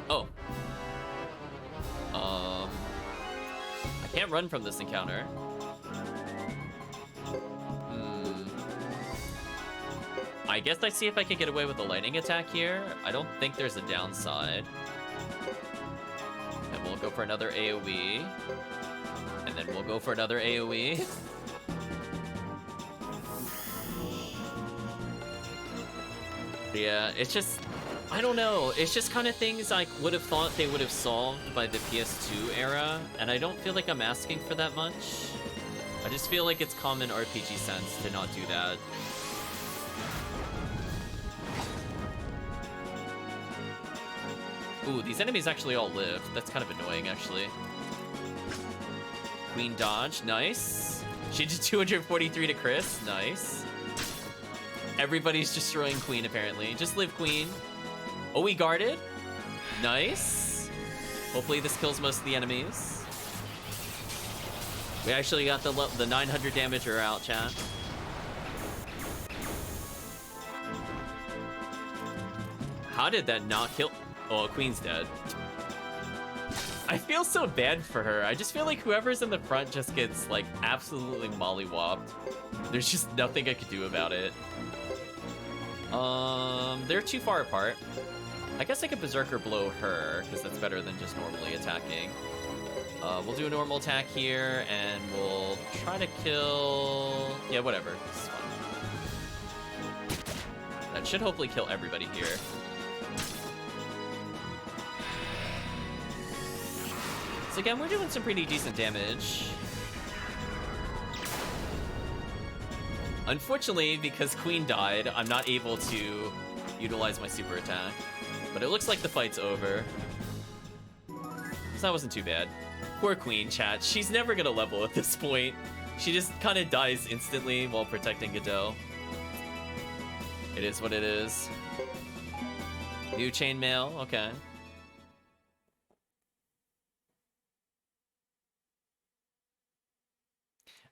Oh. I can't run from this encounter. I guess I see if I can get away with a lightning attack here. I don't think there's a downside. And we'll go for another AoE. And then we'll go for another AoE. Yeah, it's just, I don't know. It's just kind of things I would have thought they would have solved by the PS2 era. And I don't feel like I'm asking for that much. I just feel like it's common RPG sense to not do that. Ooh, these enemies actually all lived. That's kind of annoying, actually. Queen dodge, nice. She did 243 to Chris, nice. Everybody's destroying Queen, apparently. Just live, Queen. Oh, we guarded? Nice. Hopefully this kills most of the enemies. We actually got the 900 damager out, chat. How did that not kill? Oh, Queen's dead. I feel so bad for her. I just feel like whoever's in the front just gets, like, absolutely mollywopped. There's just nothing I could do about it. They're too far apart. I guess I could Berserker blow her, because that's better than just normally attacking. We'll do a normal attack here, and we'll try to kill... Yeah, whatever. This is fine. That should hopefully kill everybody here. So again, we're doing some pretty decent damage. Unfortunately, because Queen died, I'm not able to utilize my super attack. But it looks like the fight's over. So that wasn't too bad. Poor Queen, chat. She's never gonna level at this point. She just kind of dies instantly while protecting Geddoe. It is what it is. New chainmail, okay.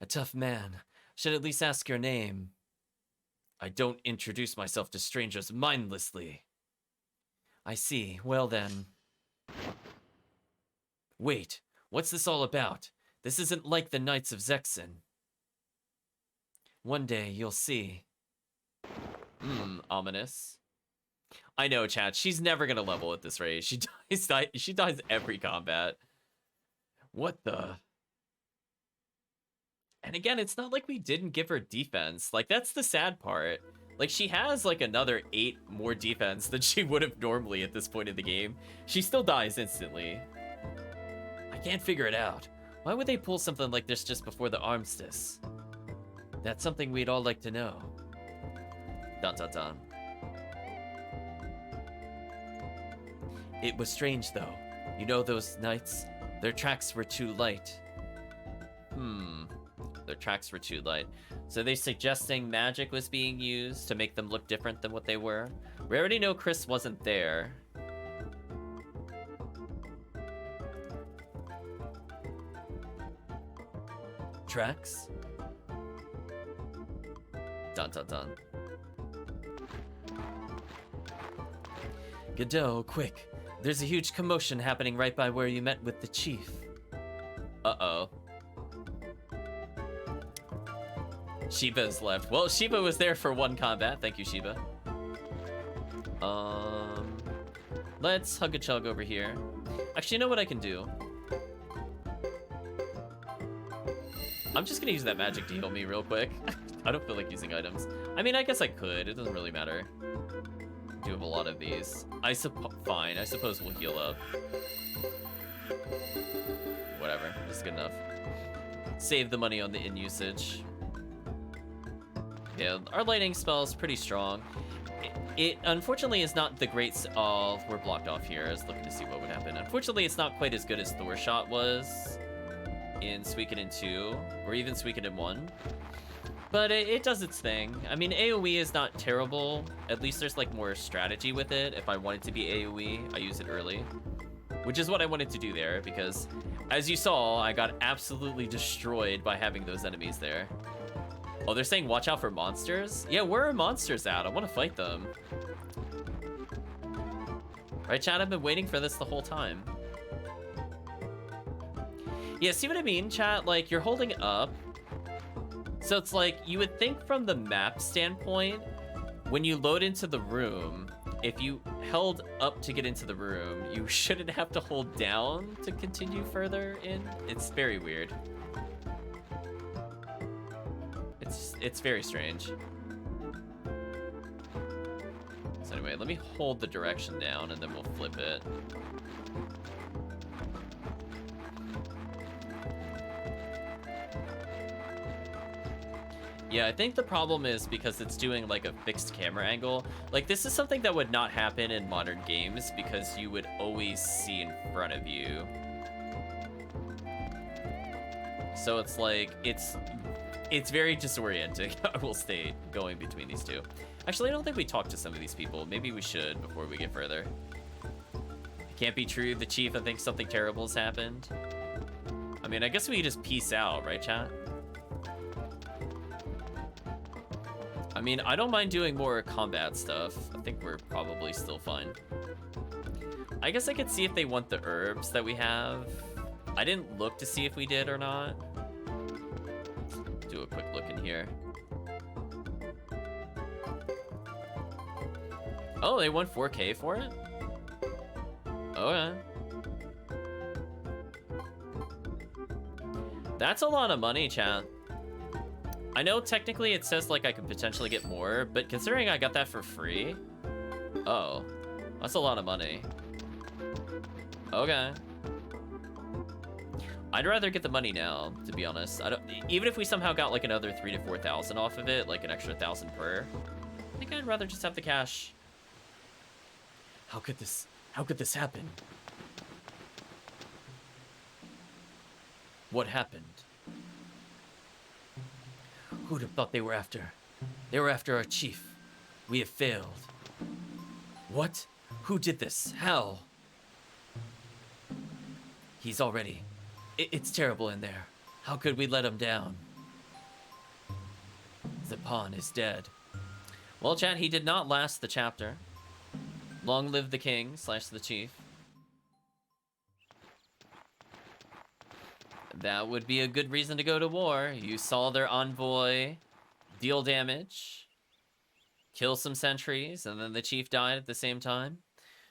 A tough man. Should at least ask your name. I don't introduce myself to strangers mindlessly. I see. Well then. Wait, what's this all about? This isn't like the Knights of Zexen. One day you'll see. Ominous. I know, chat. She's never gonna level at this rate. She dies every combat. What the? And again, it's not like we didn't give her defense. Like, that's the sad part. Like, she has, like, another 8 more defense than she would have normally at this point in the game. She still dies instantly. I can't figure it out. Why would they pull something like this just before the armistice? That's something we'd all like to know. Dun dun dun. It was strange, though. You know those knights? Their tracks were too light. Their tracks were too light. So they're suggesting magic was being used to make them look different than what they were. We already know Chris wasn't there. Tracks? Dun dun dun. Geddoe, quick. There's a huge commotion happening right by where you met with the chief. Uh-oh. Shiba's left. Well, Shiba was there for one combat. Thank you, Shiba. Let's hug a chug over here. Actually, you know what I can do? I'm just gonna use that magic to heal me real quick. I don't feel like using items. I mean, I guess I could. It doesn't really matter. I do have a lot of these. Fine. I suppose we'll heal up. Whatever. It's good enough. Save the money on the in usage. Yeah, our lightning spell is pretty strong. It unfortunately is not the great... Oh, we're blocked off here. I was looking to see what would happen. Unfortunately, it's not quite as good as Thor Shot was in Suikoden 2, or even Suikoden 1. But it does its thing. I mean, AoE is not terrible. At least there's, like, more strategy with it. If I want it to be AoE, I use it early. Which is what I wanted to do there, because, as you saw, I got absolutely destroyed by having those enemies there. Oh, they're saying watch out for monsters? Yeah, where are monsters at? I want to fight them. Right, chat? I've been waiting for this the whole time. Yeah, see what I mean, chat? Like, you're holding up. So it's like, you would think from the map standpoint, when you load into the room, if you held up to get into the room, you shouldn't have to hold down to continue further in. It's very weird. It's very strange. So anyway, let me hold the direction down and then we'll flip it. Yeah, I think the problem is because it's doing like a fixed camera angle. Like, this is something that would not happen in modern games because you would always see in front of you. So it's like, it's very disorienting, I will state, going between these two. Actually, I don't think we talked to some of these people. Maybe we should before we get further. It can't be true. The chief, I think something terrible has happened. I mean, I guess we just peace out, right, chat? I mean, I don't mind doing more combat stuff. I think we're probably still fine. I guess I could see if they want the herbs that we have. I didn't look to see if we did or not. Do a quick look in here. Oh, they want 4K for it? Okay. That's a lot of money, chat. I know technically it says like I could potentially get more, but considering I got that for free, oh, that's a lot of money. Okay. I'd rather get the money now, to be honest. Even if we somehow got like another 3,000 to 4,000 off of it, like an extra 1,000 per, I think I'd rather just have the cash. How could this happen? What happened? Who'd have thought they were after our chief? We have failed. What? Who did this? How? He's already... It's terrible in there. How could we let him down? The pawn is dead. Well, chat, he did not last the chapter. Long live the king / the chief. That would be a good reason to go to war. You saw their envoy deal damage, kill some sentries, and then the chief died at the same time.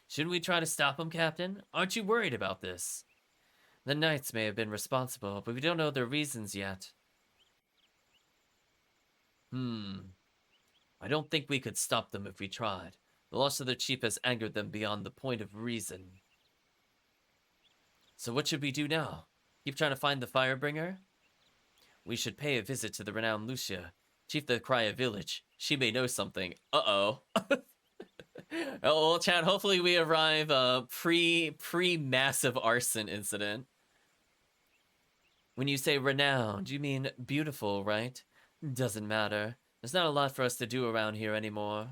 Should we try to stop him, Captain? Aren't you worried about this? The knights may have been responsible, but we don't know their reasons yet. I don't think we could stop them if we tried. The loss of their chief has angered them beyond the point of reason. So what should we do now? Keep trying to find the Firebringer? We should pay a visit to the renowned Lucia, chief of the Krya village. She may know something. Uh-oh. Oh, well, chat, hopefully we arrive pre-massive arson incident. When you say renowned, you mean beautiful, right? Doesn't matter. There's not a lot for us to do around here anymore.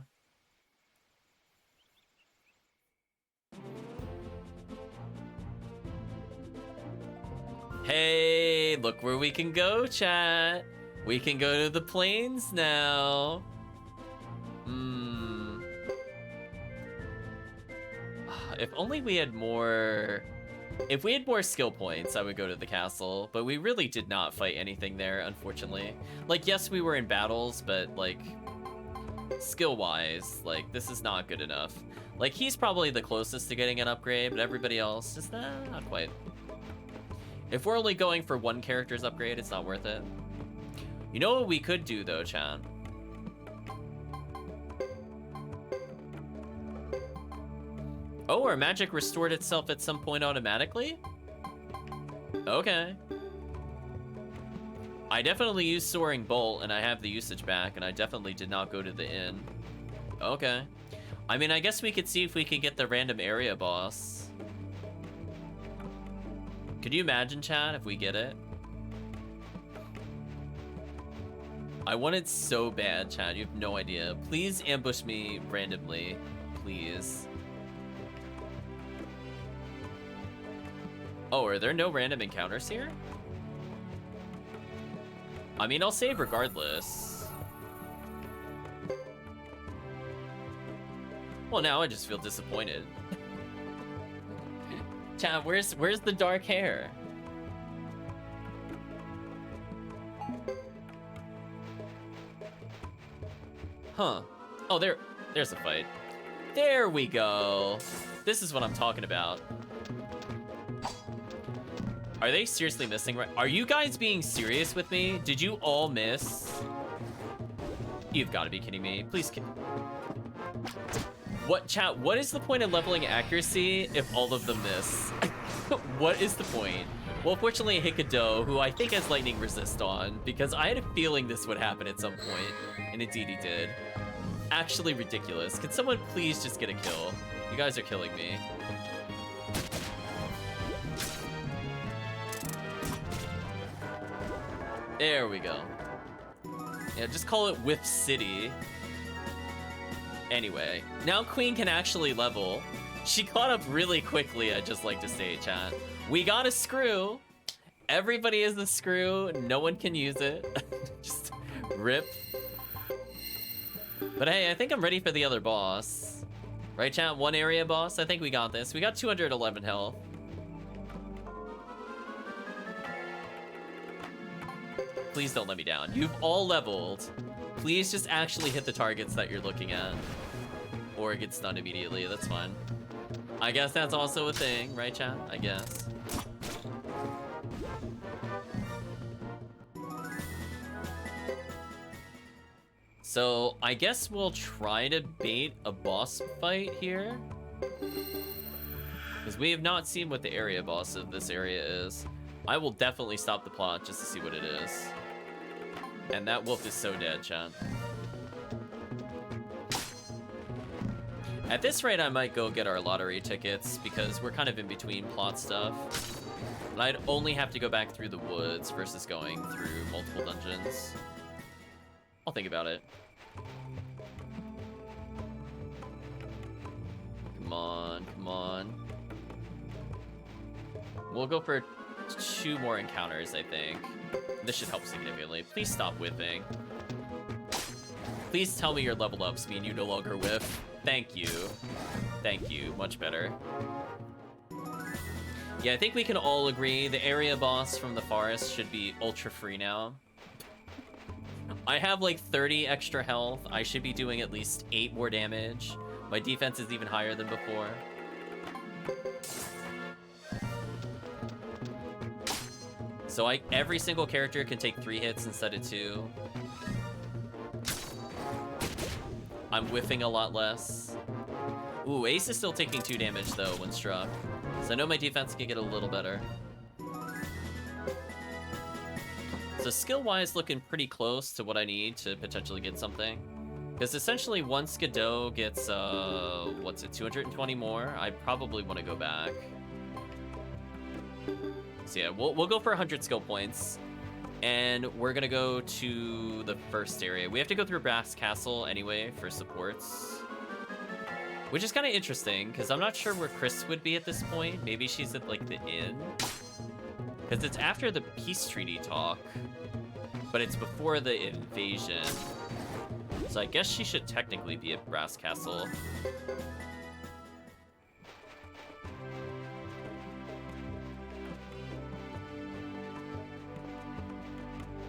Hey, look where we can go, chat. We can go to the plains now. If only we had more... If we had more skill points, I would go to the castle. But we really did not fight anything there, unfortunately. Like, yes, we were in battles, but, like, skill-wise, like, this is not good enough. Like, he's probably the closest to getting an upgrade, but everybody else is not quite. If we're only going for one character's upgrade, it's not worth it. You know what we could do, though, Chan? Oh, our magic restored itself at some point automatically? Okay. I definitely used Soaring Bolt, and I have the usage back, and I definitely did not go to the inn. Okay. I mean, I guess we could see if we can get the random area boss. Could you imagine, chat, if we get it? I want it so bad, chat. You have no idea. Please ambush me randomly. Please. Oh, are there no random encounters here? I mean, I'll save regardless. Well, now I just feel disappointed. Chat, where's the dark hair? Huh. Oh, there's a fight. There we go. This is what I'm talking about. Are they seriously missing? Are you guys being serious with me? Did you all miss? You've got to be kidding me. Please. What, chat? What is the point of leveling accuracy if all of them miss? What is the point? Well, fortunately, Geddoe, who I think has lightning resist on, because I had a feeling this would happen at some point, and indeed he did. Actually ridiculous. Can someone please just get a kill? You guys are killing me. There we go. Yeah, just call it Whiff City. Anyway, now Queen can actually level. She caught up really quickly, I'd just like to say, chat. We got a screw. Everybody is a screw. No one can use it. Just rip. But hey, I think I'm ready for the other boss. Right, chat? One area boss. I think we got this. We got 211 health. Please don't let me down. You've all leveled. Please just actually hit the targets that you're looking at. Or get stunned immediately. That's fine. I guess that's also a thing, right, chat? I guess. So, I guess we'll try to bait a boss fight here. Because we have not seen what the area boss of this area is. I will definitely stop the plot just to see what it is. And that wolf is so dead, chat. At this rate, I might go get our lottery tickets because we're kind of in between plot stuff. And I'd only have to go back through the woods versus going through multiple dungeons. I'll think about it. Come on, come on. We'll go for 2 more encounters, I think. This should help significantly. Please stop whiffing. Please tell me your level ups mean you no longer whiff. Thank you. Thank you. Much better. Yeah, I think we can all agree the area boss from the forest should be ultra free now. I have like 30 extra health. I should be doing at least 8 more damage. My defense is even higher than before. So every single character can take 3 hits instead of 2. I'm whiffing a lot less. Ooh, Ace is still taking 2 damage though when struck. So I know my defense can get a little better. So skill-wise, looking pretty close to what I need to potentially get something. Because essentially, once Geddoe gets, what's it, 220 more, I probably want to go back. So yeah, we'll go for 100 skill points. And we're going to go to the first area. We have to go through Brass Castle anyway for supports. Which is kind of interesting, because I'm not sure where Chris would be at this point. Maybe she's at, like, the inn. Because it's after the peace treaty talk. But it's before the invasion. So I guess she should technically be at Brass Castle.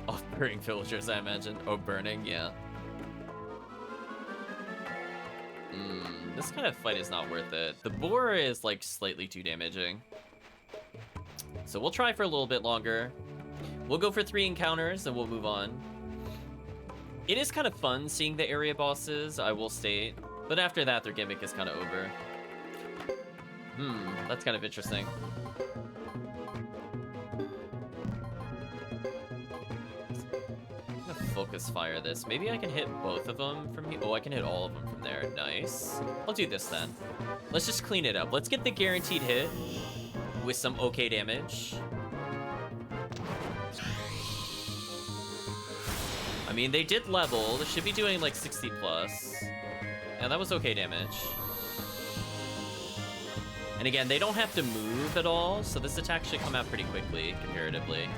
Oh, burning villagers, I imagine. Oh, burning, yeah. This kind of fight is not worth it. The boar is, like, slightly too damaging. So we'll try for a little bit longer. We'll go for 3 encounters, and we'll move on. It is kind of fun seeing the area bosses, I will state. But after that, their gimmick is kind of over. That's kind of interesting. I'm gonna focus fire this. Maybe I can hit both of them from here. Oh, I can hit all of them from there. Nice. I'll do this then. Let's just clean it up. Let's get the guaranteed hit with some okay damage. I mean, they did level. They should be doing like 60 plus. Yeah, that was okay damage. And again, they don't have to move at all, so this attack should come out pretty quickly, comparatively.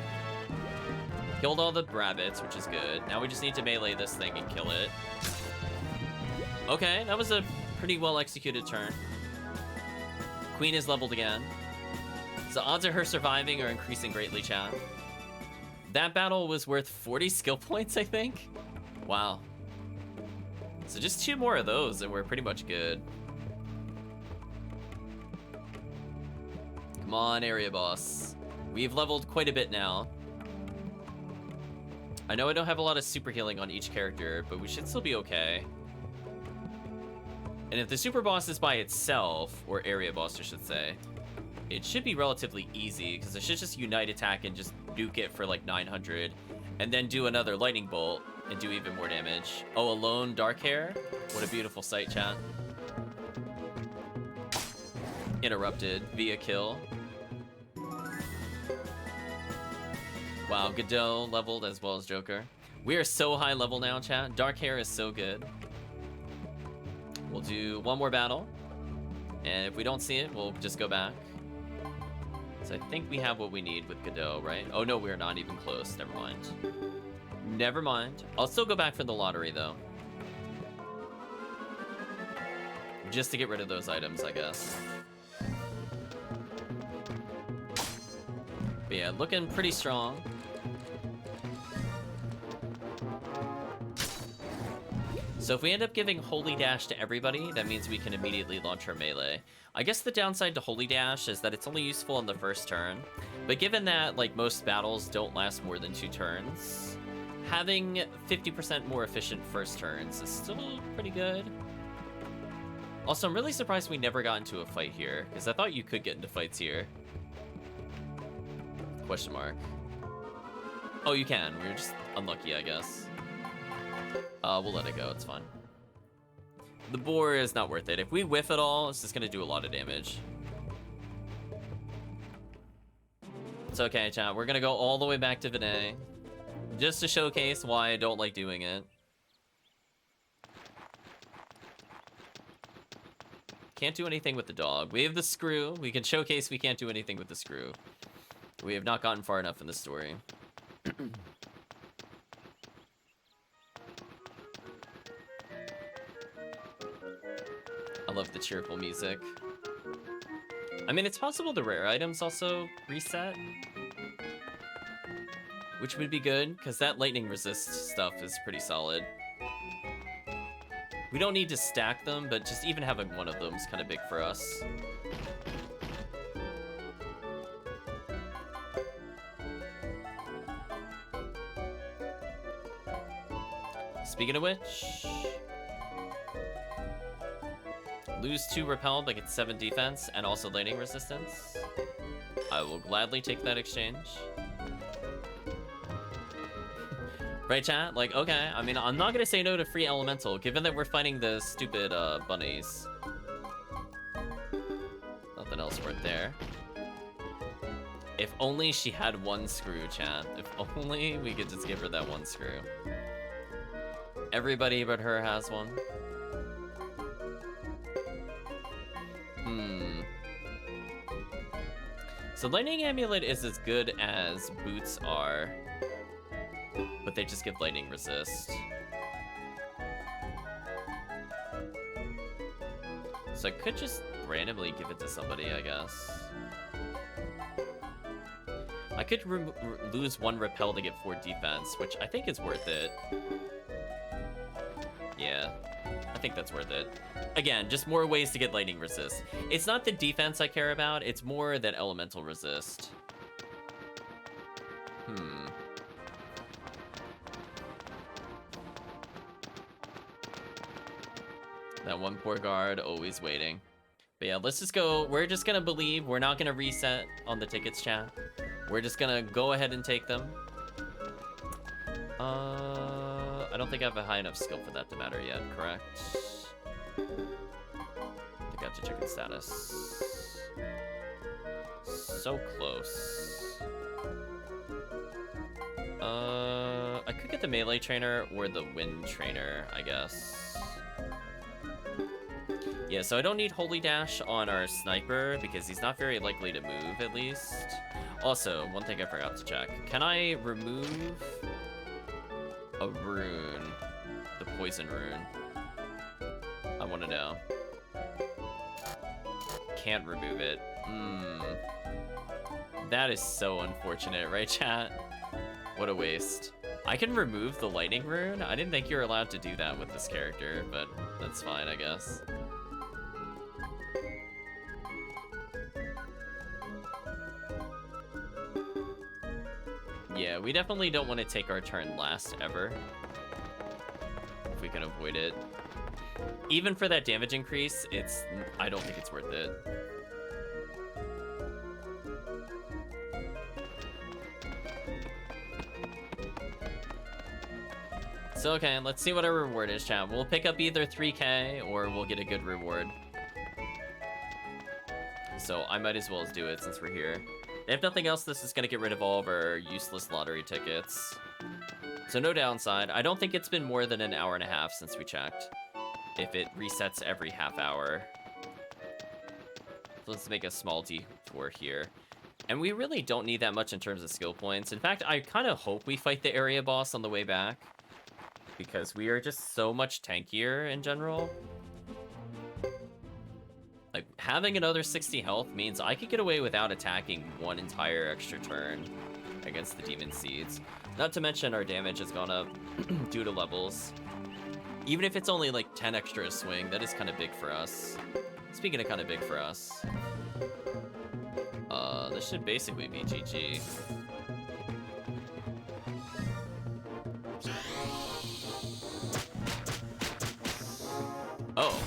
Killed all the rabbits, which is good. Now we just need to melee this thing and kill it. Okay, that was a pretty well executed turn. Queen is leveled again. So odds of her surviving are increasing greatly, chat. That battle was worth 40 skill points, I think. Wow. So just 2 more of those and we're pretty much good. Come on, area boss. We've leveled quite a bit now. I know I don't have a lot of super healing on each character, but we should still be okay. And if the super boss is by itself, or area boss I should say, it should be relatively easy, because I should just unite attack and just nuke it for like 900, and then do another lightning bolt and do even more damage. Oh, a lone dark hair? What a beautiful sight, chat. Interrupted via kill. Wow, Geddoe leveled as well as Joker. We are so high level now, chat. Dark hair is so good. We'll do 1 more battle, and if we don't see it, we'll just go back. So I think we have what we need with Geddoe, right? Oh no, we're not even close. Never mind. Never mind. I'll still go back for the lottery, though. just to get rid of those items, I guess. But yeah, looking pretty strong. So if we end up giving Holy Dash to everybody, that means we can immediately launch our melee. I guess the downside to Holy Dash is that it's only useful on the first turn. But given that, like, most battles don't last more than 2 turns, having 50% more efficient first turns is still pretty good. Also, I'm really surprised we never got into a fight here, because I thought you could get into fights here. Question mark. Oh, you can. We were just unlucky, I guess. We'll let it go. It's fine. The boar is not worth it. If we whiff at all, it's just going to do a lot of damage. It's okay, chat. We're going to go all the way back to Vinay, just to showcase why I don't like doing it. Can't do anything with the dog. We have the screw. We can showcase we can't do anything with the screw. We have not gotten far enough in the story. I love the cheerful music. I mean, it's possible the rare items also reset, which would be good, because that lightning resist stuff is pretty solid. We don't need to stack them, but just even having one of them is kind of big for us. Speaking of which, lose 2 repel but get 7 defense and also lightning resistance. I will gladly take that exchange. Right, chat? Like, okay, I mean, I'm not gonna say no to free elemental, given that we're fighting the stupid bunnies. Nothing else worth there. If only she had 1 screw, chat. If only we could just give her that 1 screw. Everybody but her has one. So Lightning Amulet is as good as Boots are, but they just give lightning resist. So I could just randomly give it to somebody, I guess. I could lose 1 repel to get 4 defense, which I think is worth it. Yeah, I think that's worth it. Again, just more ways to get lightning resist. It's not the defense I care about, it's more that elemental resist. That one poor guard, always waiting. But yeah, let's just go. We're just gonna believe. We're not gonna reset on the tickets, chat. We're just gonna go ahead and take them. I don't think I have a high enough skill for that to matter yet, correct? I think I have to check in status. So close. I could get the melee trainer or the wind trainer, I guess. Yeah, so I don't need Holy Dash on our sniper because he's not very likely to move, at least. Also, one thing I forgot to check. Can I remove a rune? The poison rune. I want to know. Can't remove it. That is so unfortunate, right, chat? What a waste. I can remove the lightning rune? I didn't think you were allowed to do that with this character, but that's fine, I guess. Yeah, we definitely don't want to take our turn last ever, if we can avoid it. Even for that damage increase, I don't think it's worth it. So, okay, let's see what our reward is, chat. We'll pick up either 3K or we'll get a good reward. So I might as well do it since we're here. If nothing else, this is going to get rid of all of our useless lottery tickets. So no downside. I don't think it's been more than an hour and a half since we checked. If it resets every half hour. So let's make a small detour here. And we really don't need that much in terms of skill points. In fact, I kind of hope we fight the area boss on the way back, because we are just so much tankier in general. having another 60 health means I could get away without attacking one entire extra turn against the Demon Seeds. Not to mention our damage has gone up due to levels. Even if it's only like 10 extra a swing, that is kind of big for us. Speaking of kind of big for us, this should basically be GG. Oh.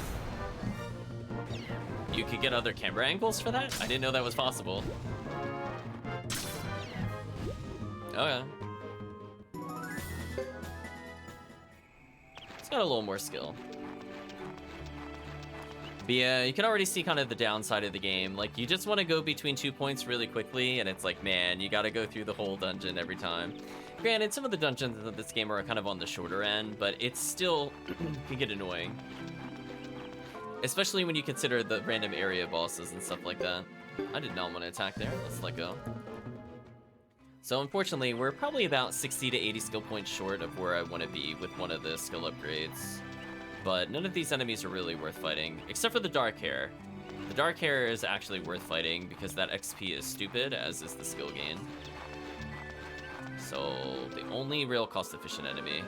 You could get other camera angles for that? I didn't know that was possible. Okay. It's got a little more skill. But yeah, you can already see kind of the downside of the game. Like, you just want to go between 2 points really quickly, and it's like, man, you gotta go through the whole dungeon every time. Granted, some of the dungeons of this game are kind of on the shorter end, but it still can get annoying. Especially when you consider the random area bosses and stuff like that. I did not want to attack there. Let's let go. So unfortunately, we're probably about 60 to 80 skill points short of where I want to be with one of the skill upgrades. But none of these enemies are really worth fighting, except for the Dark Hair. The Dark Hair is actually worth fighting because that XP is stupid, as is the skill gain. So the only real cost-efficient enemy.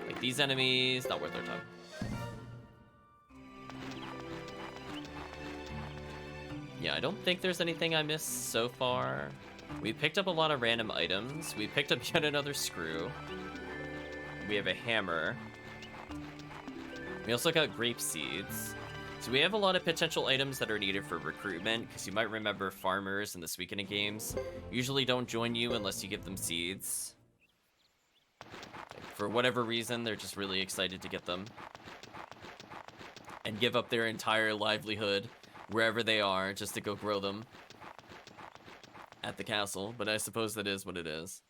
Like these enemies, not worth our time. Yeah, I don't think there's anything I missed so far. We picked up a lot of random items. We picked up yet another screw. We have a hammer. We also got grape seeds. So we have a lot of potential items that are needed for recruitment, because you might remember farmers in the Suikoden games usually don't join you unless you give them seeds. For whatever reason, they're just really excited to get them. And give up their entire livelihood wherever they are just to go grow them at the castle, but I suppose that is what it is.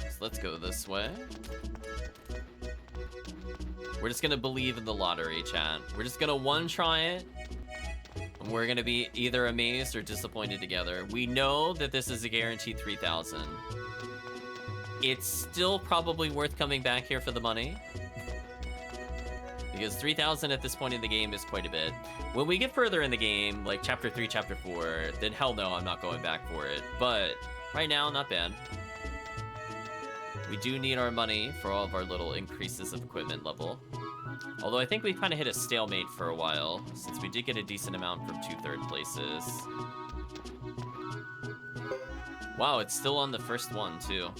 So let's go this way. We're just gonna believe in the lottery, chat. We're just gonna one try it, and we're gonna be either amazed or disappointed together. We know that this is a guaranteed 3,000. It's still probably worth coming back here for the money, because 3,000 at this point in the game is quite a bit. When we get further in the game, like Chapter 3, Chapter 4, then hell no, I'm not going back for it. But right now, not bad. We do need our money for all of our little increases of equipment level. Although I think we kind of hit a stalemate for a while, since we did get a decent amount from 2 third places. Wow, it's still on the first one, too.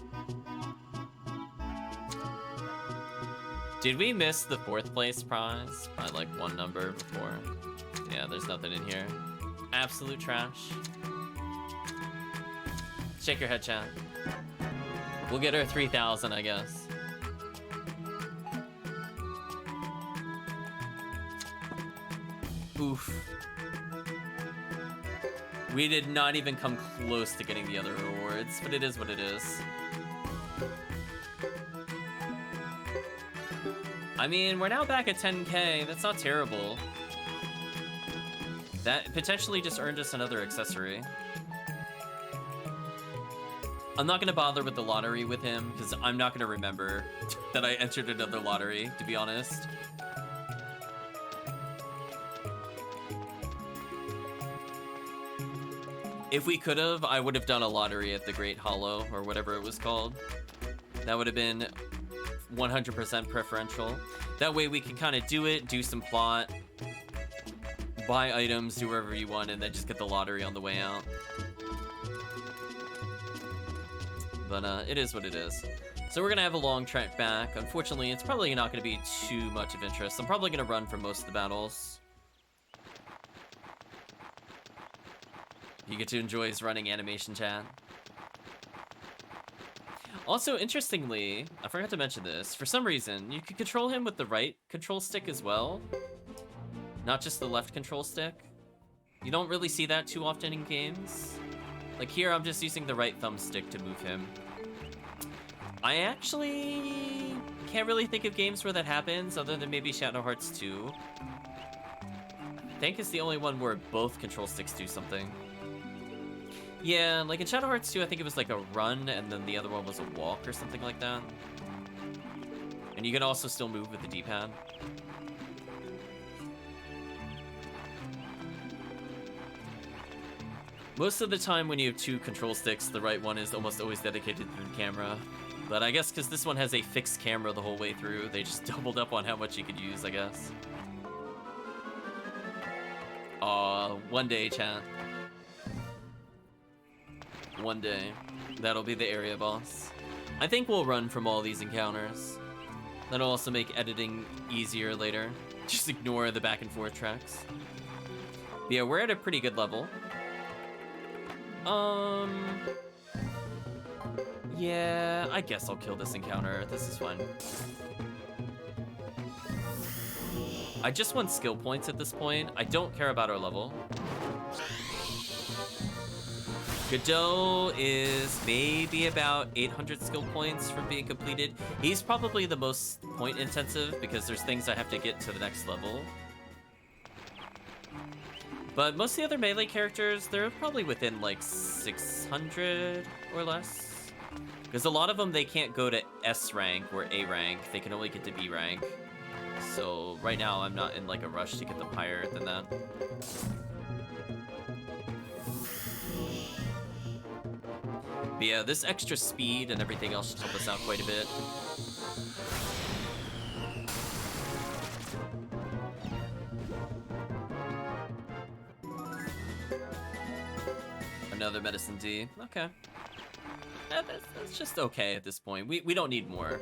Did we miss the 4th place prize by like one number before? Yeah, there's nothing in here. Absolute trash. Shake your head, chat. We'll get our 3,000, I guess. Oof. We did not even come close to getting the other rewards, but it is what it is. I mean, we're now back at 10k. That's not terrible. That potentially just earned us another accessory. I'm not gonna bother with the lottery with him, because I'm not gonna remember that I entered another lottery, to be honest. If we could have, I would have done a lottery at the Great Hollow, or whatever it was called. That would have been 100% preferential. That way we can kind of do it, do some plot, buy items, do wherever you want, and then just get the lottery on the way out. But it is what it is. So we're gonna have a long trek back. Unfortunately, it's probably not gonna be too much of interest. I'm probably gonna run for most of the battles. You get to enjoy his running animation, chat. Also, interestingly, I forgot to mention this, for some reason, you can control him with the right control stick as well, not just the left control stick. You don't really see that too often in games. Like here, I'm just using the right thumbstick to move him. I actually can't really think of games where that happens, other than maybe Shadow Hearts 2. I think it's the only one where both control sticks do something. Yeah, like in Shadow Hearts 2, I think it was like a run, and then the other one was a walk or something like that. And you can also still move with the D-pad. Most of the time when you have two control sticks, the right one is almost always dedicated to the camera. But I guess because this one has a fixed camera the whole way through, they just doubled up on how much you could use, I guess. Aw, one day, chat. One day. That'll be the area boss. I think we'll run from all these encounters. That'll also make editing easier later. Just ignore the back and forth tracks. But yeah, we're at a pretty good level. Yeah, I guess I'll kill this encounter. This is fine. I just want skill points at this point. I don't care about our level. Geddoe is maybe about 800 skill points from being completed. He's probably the most point intensive because there's things I have to get to the next level. But most of the other melee characters, they're probably within like 600 or less. Because a lot of them, they can't go to S rank or A rank. They can only get to B rank. So right now, I'm not in like a rush to get them higher than that. But yeah, this extra speed and everything else should help us out quite a bit. Another medicine D. Okay. That's just okay at this point. We don't need more.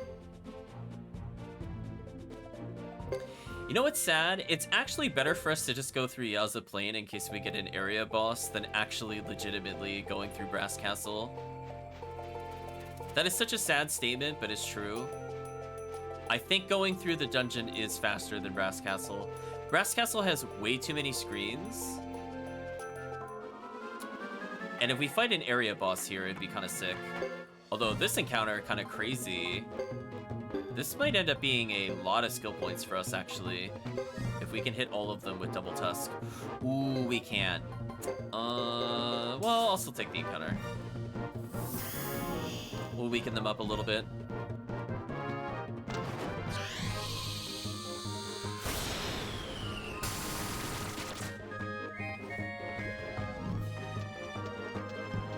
You know what's sad? It's actually better for us to just go through Yaza Plain in case we get an area boss than actually legitimately going through Brass Castle. That is such a sad statement, but it's true. I think going through the dungeon is faster than Brass Castle. Brass Castle has way too many screens. And if we fight an area boss here, it'd be kind of sick. Although this encounter, kind of crazy. This might end up being a lot of skill points for us, actually. If we can hit all of them with Double Tusk. Ooh, we can't. Well, I'll still take the encounter. We'll weaken them up a little bit.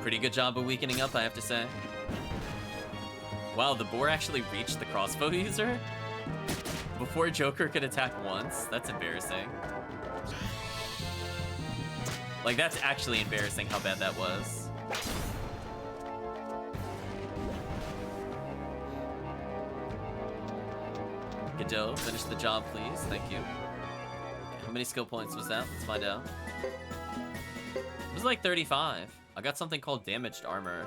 Pretty good job of weakening up, I have to say. Wow, the boar actually reached the crossbow user? Before Joker could attack once? That's embarrassing. Like, that's actually embarrassing how bad that was. Geddoe, finish the job, please. Thank you. How many skill points was that? Let's find out. It was like 35. I got something called damaged armor.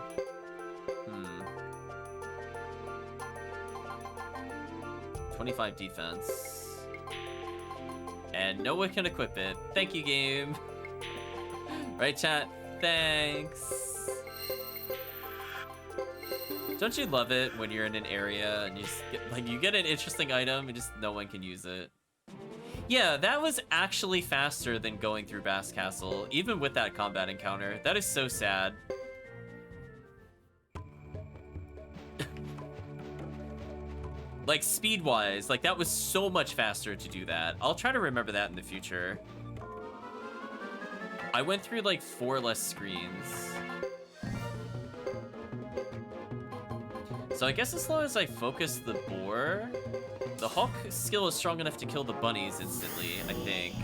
25 defense. And no one can equip it. Thank you, game. Right, chat? Thanks. Don't you love it when you're in an area and you just get, like, you get an interesting item and just no one can use it? Yeah, that was actually faster than going through Brass Castle, even with that combat encounter. That is so sad. Like, speed-wise, like, that was so much faster to do that. I'll try to remember that in the future. I went through, like, 4 less screens. So I guess as long as I focus the boar, the Hawk skill is strong enough to kill the bunnies instantly, I think.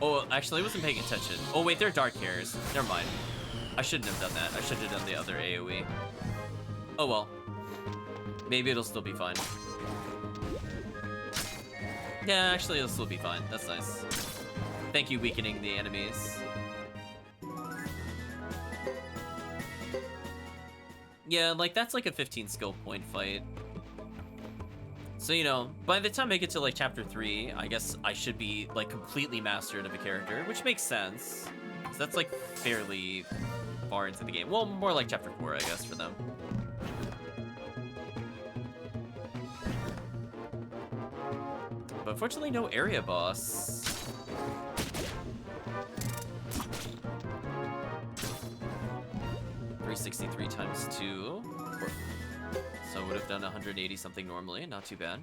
Oh, actually, I wasn't paying attention. Oh, wait, they're dark hairs. Never mind. I shouldn't have done that. I should have done the other AoE. Oh, well. Maybe it'll still be fine. Yeah, actually, it'll still be fine. That's nice. Thank you, weakening the enemies. Yeah, like, that's like a 15 skill point fight. So, you know, by the time I get to, like, Chapter 3, I guess I should be, like, completely mastered of a character, which makes sense. So that's, like, fairly far into the game. Well, more like Chapter 4, I guess, for them. But unfortunately, no area boss. 363 times 2. So it would have done 180 something normally, not too bad.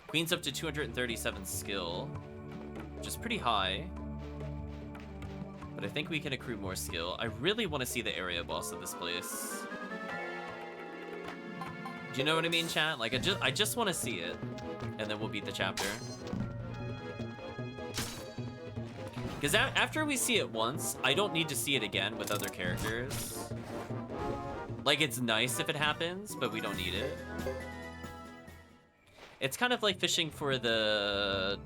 Queen's up to 237 skill, which is pretty high. But I think we can accrue more skill. I really want to see the area boss of this place. Do you know what I mean, chat? Like, I just want to see it, and then we'll beat the chapter. Because after we see it once, I don't need to see it again with other characters. Like, it's nice if it happens, but we don't need it. It's kind of like fishing for the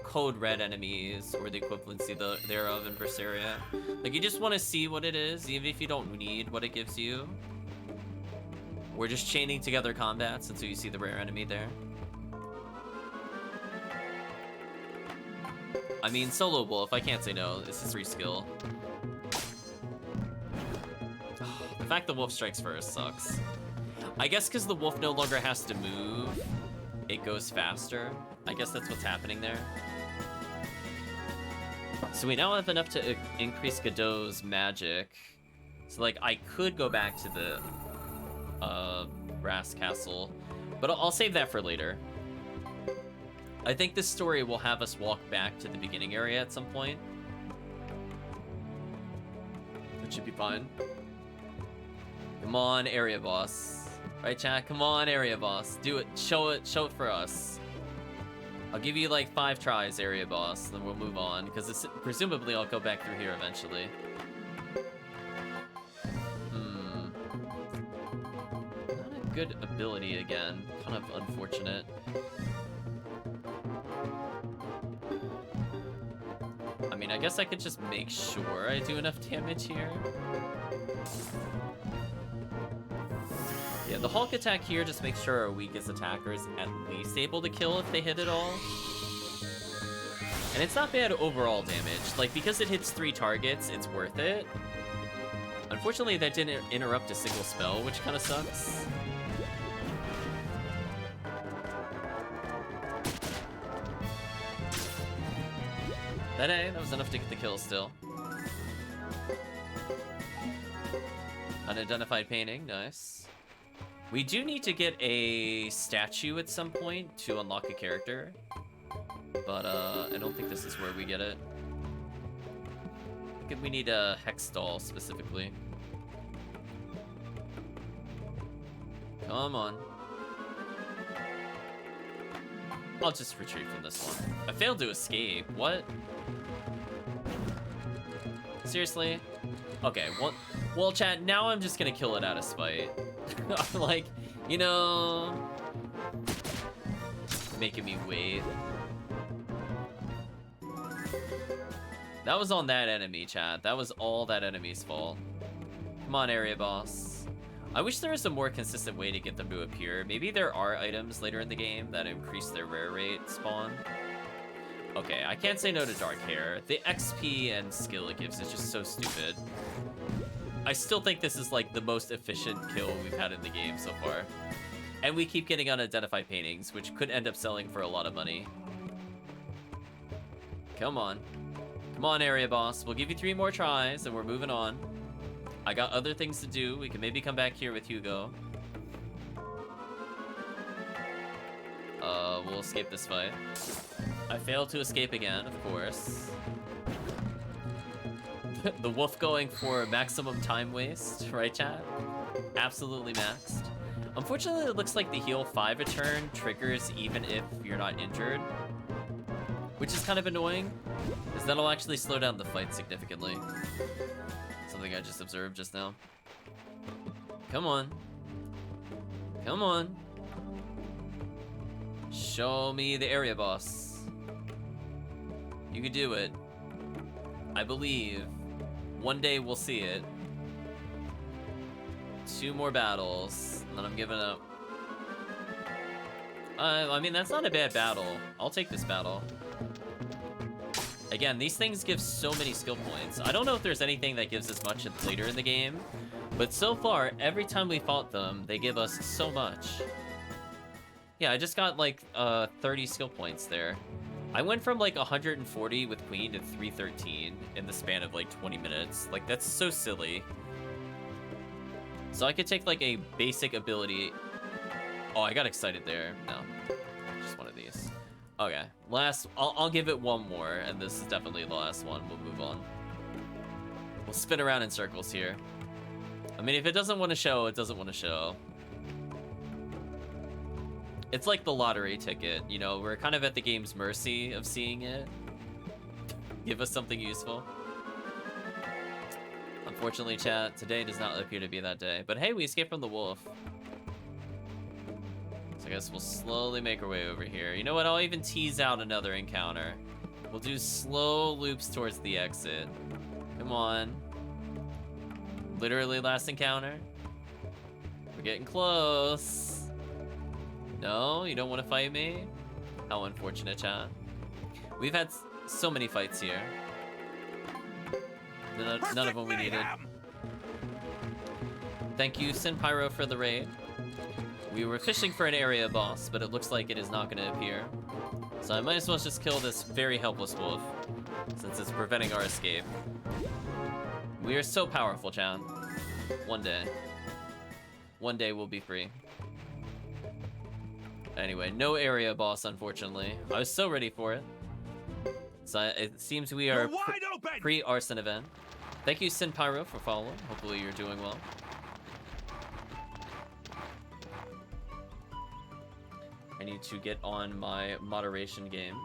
Code Red enemies, or the equivalency thereof in Berseria. Like, you just want to see what it is, even if you don't need what it gives you. We're just chaining together combats until you see the rare enemy there. I mean, Solo Wolf, I can't say no. This is 3 skill. The fact the wolf strikes first sucks. I guess because the wolf no longer has to move, it goes faster. I guess that's what's happening there. So we now have enough to increase Geddoe's magic. So, like, I could go back to the Brass Castle, but I'll save that for later. I think this story will have us walk back to the beginning area at some point. It should be fine. Come on, area boss. Right, chat? Come on, area boss. Do it. Show it for us. I'll give you like 5 tries, area boss, then we'll move on, because presumably I'll go back through here eventually. Not a good ability again. Kind of unfortunate. I mean, I guess I could just make sure I do enough damage here. Yeah, the Hulk attack here just makes sure our weakest attacker is at least able to kill if they hit it all. And it's not bad overall damage. Like, because it hits 3 targets, it's worth it. Unfortunately, that didn't interrupt a single spell, which kind of sucks. That was enough to get the kill still. Unidentified painting, nice. We do need to get a statue at some point to unlock a character. But, I don't think this is where we get it. I think we need a Hex doll specifically. Come on. I'll just retreat from this one. I failed to escape. What? Seriously? Okay, well, chat, now I'm just gonna kill it out of spite. I'm like, you know... making me wait. That was on that enemy, chat. That was all that enemy's fault. Come on, area boss. I wish there was a more consistent way to get them to appear. Maybe there are items later in the game that increase their rare rate spawn. Okay, I can't say no to dark hair. The XP and skill it gives is just so stupid. I still think this is like the most efficient kill we've had in the game so far. And we keep getting unidentified paintings, which could end up selling for a lot of money. Come on. Come on, area boss. We'll give you 3 more tries and we're moving on. I got other things to do. We can maybe come back here with Hugo. We'll escape this fight. I failed to escape again, of course. The wolf going for maximum time waste, right, chat? Absolutely maxed. Unfortunately, it looks like the heal 5 a turn triggers even if you're not injured, which is kind of annoying, because that'll actually slow down the fight significantly. Something I just observed just now. Come on. Come on. Show me the area boss. You can do it. I believe. One day we'll see it. 2 more battles, and then I'm giving up. I mean, that's not a bad battle. I'll take this battle. Again, these things give so many skill points. I don't know if there's anything that gives as much later in the game, but so far, every time we fought them, they give us so much. Yeah, I just got like 30 skill points there. I went from like 140 with Queen to 313 in the span of like 20 minutes. Like, that's so silly. So I could take like a basic ability. Oh, I got excited there. No, just one of these. Okay, last. I'll give it one more, and this is definitely the last one. We'll move on. We'll spin around in circles here. I mean, if it doesn't want to show, it doesn't want to show. It's like the lottery ticket, you know, we're kind of at the game's mercy of seeing it. Give us something useful. Unfortunately, chat, today does not appear to be that day. But hey, we escaped from the wolf. So I guess we'll slowly make our way over here. You know what, I'll even tease out another encounter. We'll do slow loops towards the exit. Come on. Literally last encounter. We're getting close. No, you don't want to fight me? How unfortunate, chat. We've had so many fights here. None of them we needed. Thank you, Sinpyro, for the raid. We were fishing for an area boss, but it looks like it is not going to appear. So I might as well just kill this very helpless wolf, since it's preventing our escape. We are so powerful, chat. One day. One day we'll be free. Anyway, no area boss, unfortunately. I was so ready for it. So it seems we are pre-arson event. Thank you, Sinpyro, for following. Hopefully you're doing well. I need to get on my moderation game.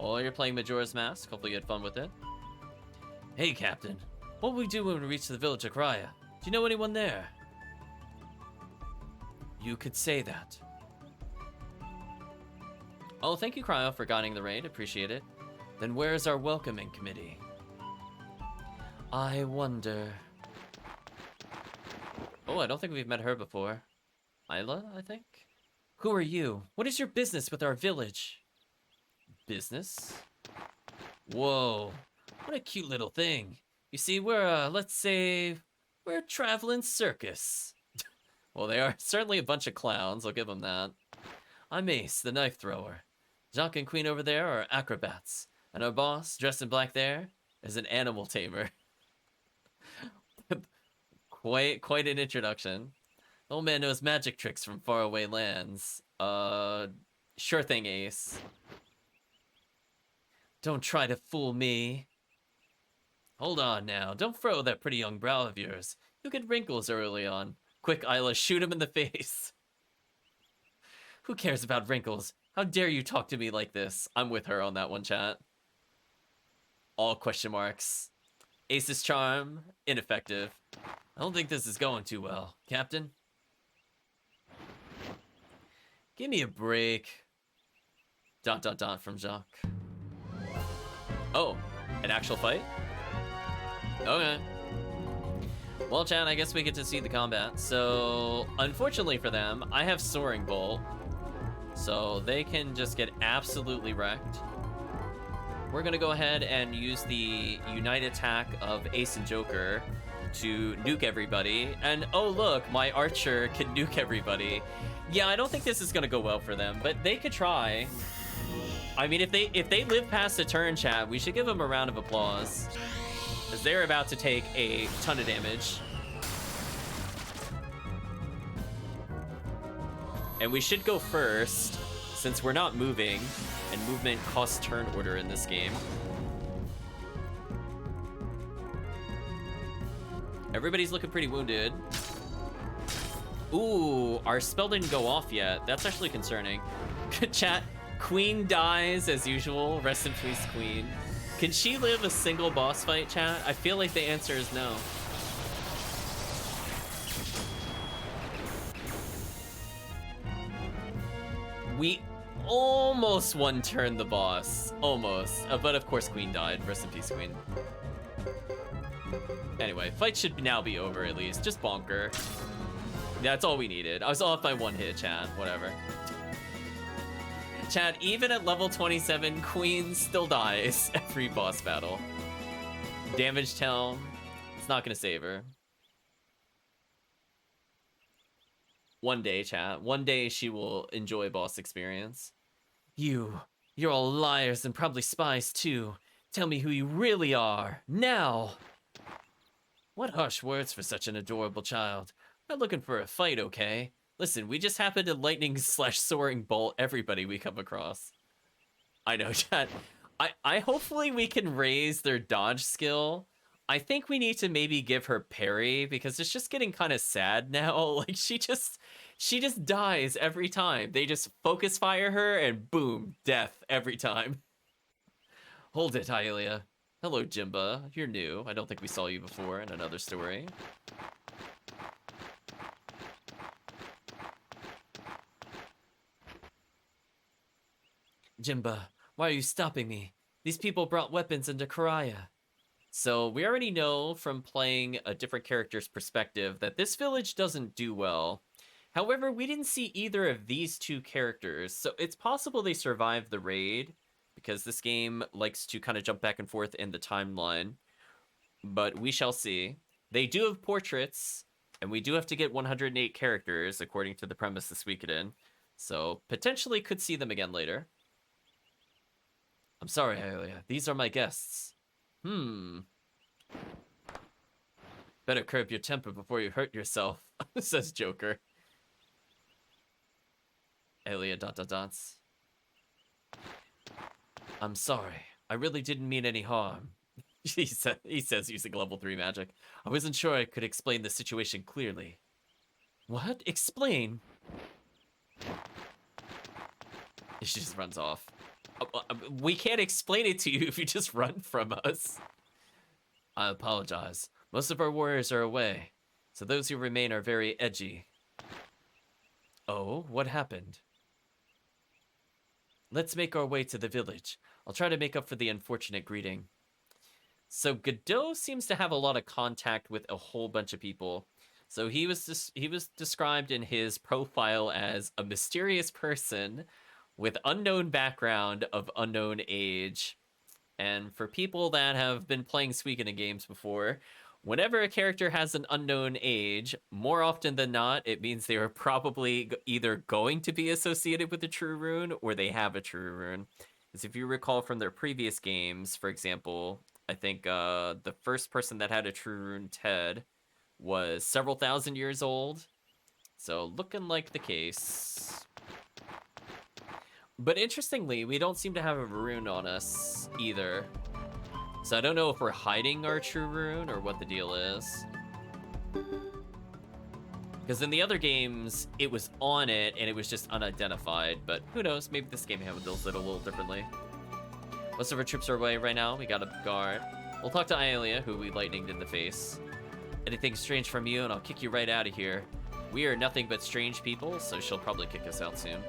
Oh, you're playing Majora's Mask. Hopefully you had fun with it. Hey, Captain. What will we do when we reach the village of Krya? Do you know anyone there? You could say that. Oh, thank you, Cryo, for guiding the raid. Appreciate it. Then where's our welcoming committee? I wonder... Oh, I don't think we've met her before. Isla, I think? Who are you? What is your business with our village? Business? Whoa. What a cute little thing. You see, we're, let's say, we're a traveling circus. Well, they are certainly a bunch of clowns, I'll give them that. I'm Ace, the knife thrower. Jacques and Queen over there are acrobats. And our boss, dressed in black there, is an animal tamer. Quite an introduction. The old man knows magic tricks from faraway lands. Sure thing, Ace. Don't try to fool me. Hold on now, don't furrow that pretty young brow of yours. You'll get wrinkles early on. Quick, Isla, shoot him in the face. Who cares about wrinkles? How dare you talk to me like this? I'm with her on that one, chat. All question marks. Ace's charm, ineffective. I don't think this is going too well. Captain? Give me a break. ... from Jacques. Oh, an actual fight? Okay. Well, chat, I guess we get to see the combat. So, unfortunately for them, I have Soaring Bolt. So, they can just get absolutely wrecked. We're gonna go ahead and use the unite attack of Ace and Joker to nuke everybody. And, oh look, my Archer can nuke everybody. Yeah, I don't think this is gonna go well for them, but they could try. I mean, if they live past a turn, chat, we should give them a round of applause. Because they're about to take a ton of damage. And we should go first, since we're not moving, and movement costs turn order in this game. Everybody's looking pretty wounded. Ooh, our spell didn't go off yet. That's actually concerning. Chat, Queen dies as usual. Rest in peace, Queen. Can she live a single boss fight, chat? I feel like the answer is no. We almost one-turned the boss. Almost. But of course Queen died. Rest in peace, Queen. Anyway, fight should now be over at least. Just bonk her. That's all we needed. I was off by one hit, chat. Whatever. Chat, even at level 27, Queen still dies every boss battle. Damaged Helm. It's not gonna save her. One day, chat. One day she will enjoy boss experience. You're all liars and probably spies too. Tell me who you really are, now! What harsh words for such an adorable child. Not looking for a fight, okay? Listen, we just happen to lightning slash soaring bolt everybody we come across. I know, chat. I hopefully we can raise their dodge skill. I think we need to maybe give her parry because it's just getting kind of sad now. Like she just dies every time. They just focus fire her and boom, death every time. Hold it, Hylia. Hello, Jimba. You're new. I don't think we saw you before in another story. Jimba, why are you stopping me? These people brought weapons into Karaya. So we already know from playing a different character's perspective that this village doesn't do well. However, we didn't see either of these two characters, so it's possible they survived the raid, because this game likes to kind of jump back and forth in the timeline. But we shall see. They do have portraits, and we do have to get 108 characters, according to the premise this Suikoden. So potentially could see them again later. I'm sorry, Hylia. These are my guests. Better curb your temper before you hurt yourself, says Joker. Hylia ... I'm sorry. I really didn't mean any harm. He says using level 3 magic. I wasn't sure I could explain the situation clearly. What? Explain? She just runs off. We can't explain it to you if you just run from us. I apologize. Most of our warriors are away, so those who remain are very edgy. Oh, what happened? Let's make our way to the village. I'll try to make up for the unfortunate greeting. So Geddoe seems to have a lot of contact with a whole bunch of people. So he was described in his profile as a mysterious person with unknown background of unknown age. And for people that have been playing Suikoden games before, whenever a character has an unknown age, more often than not, it means they are probably either going to be associated with a true rune or they have a true rune. Because if you recall from their previous games, for example, I think the first person that had a true rune, Ted, was several thousand years old. So looking like the case. But interestingly, we don't seem to have a rune on us either. So I don't know if we're hiding our true rune or what the deal is. Because in the other games, it was on it and it was just unidentified. But who knows, maybe this game handles it a little differently. Most of our troops are away right now. We got a guard. We'll talk to Hylia, who we lightninged in the face. Anything strange from you and I'll kick you right out of here. We are nothing but strange people, so she'll probably kick us out soon.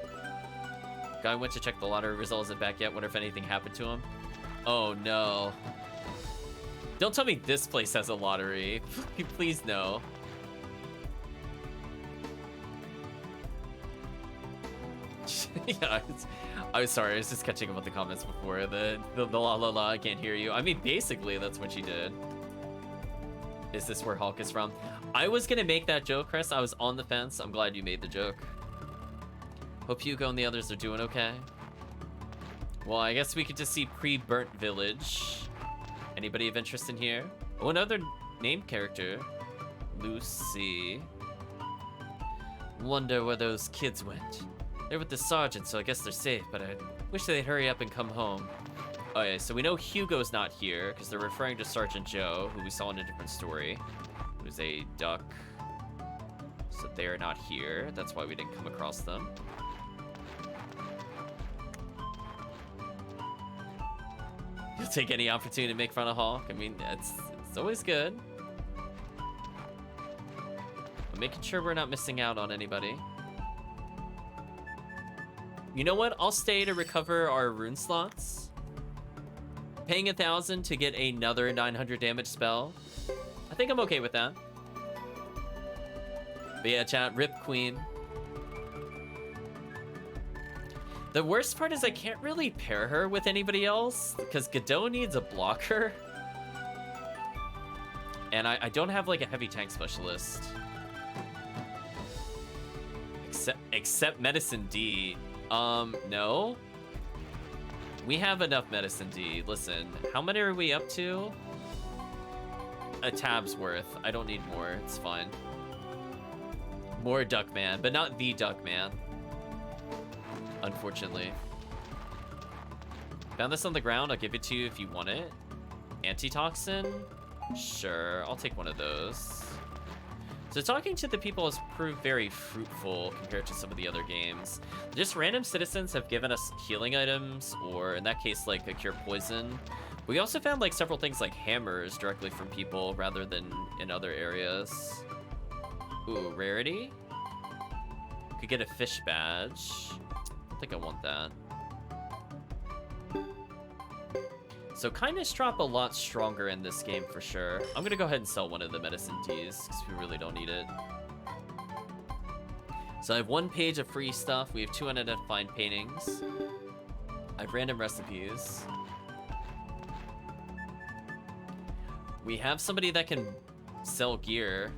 Guy went to check the lottery results and back yet. Wonder if anything happened to him. Oh no. Don't tell me this place has a lottery. Please no. Yeah, I was sorry. I was just catching up with the comments before. The la la la, I can't hear you. I mean, basically, that's what she did. Is this where Hulk is from? I was gonna make that joke, Chris. I was on the fence. I'm glad you made the joke. Hope Hugo and the others are doing okay. Well, I guess we could just see pre-burnt village. Anybody of interest in here? Oh, another named character. Lucy. Wonder where those kids went. They're with the sergeant, so I guess they're safe, but I wish they'd hurry up and come home. Oh yeah, so we know Hugo's not here, because they're referring to Sergeant Joe, who we saw in a different story, who's a duck. So they're not here. That's why we didn't come across them. You'll take any opportunity to make fun of Hawk. I mean, it's always good. I'm making sure we're not missing out on anybody. You know what? I'll stay to recover our rune slots. Paying 1,000 to get another 900 damage spell. I think I'm okay with that. But yeah, chat, rip Queen. The worst part is I can't really pair her with anybody else because Geddoe needs a blocker. And I don't have like a heavy tank specialist. Except Medicine D. No. We have enough Medicine D. Listen, how many are we up to? a tab's worth. I don't need more. It's fine. More Duckman, but not the Duckman. Unfortunately. Found this on the ground. I'll give it to you if you want it. Antitoxin? Sure, I'll take one of those. So talking to the people has proved very fruitful compared to some of the other games. Just random citizens have given us healing items, or in that case, like a cure poison. We also found like several things like hammers directly from people rather than in other areas. Ooh, rarity? Could get a fish badge. I think I want that. So kindness drop a lot stronger in this game for sure. I'm gonna go ahead and sell one of the medicine teas because we really don't need it. So I have 1 page of free stuff. We have 2 unidentified paintings. I have random recipes. We have somebody that can sell gear.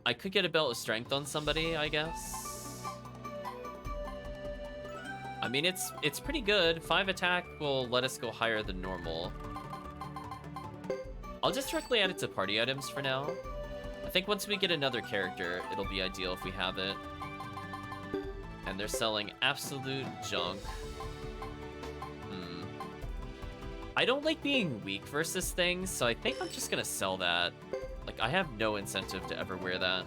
I could get a belt of strength on somebody, I guess. I mean, it's pretty good. 5 attack will let us go higher than normal. I'll just directly add it to party items for now. I think once we get another character, it'll be ideal if we have it. And they're selling absolute junk. I don't like being weak versus things, so I think I'm just gonna sell that. Like, I have no incentive to ever wear that.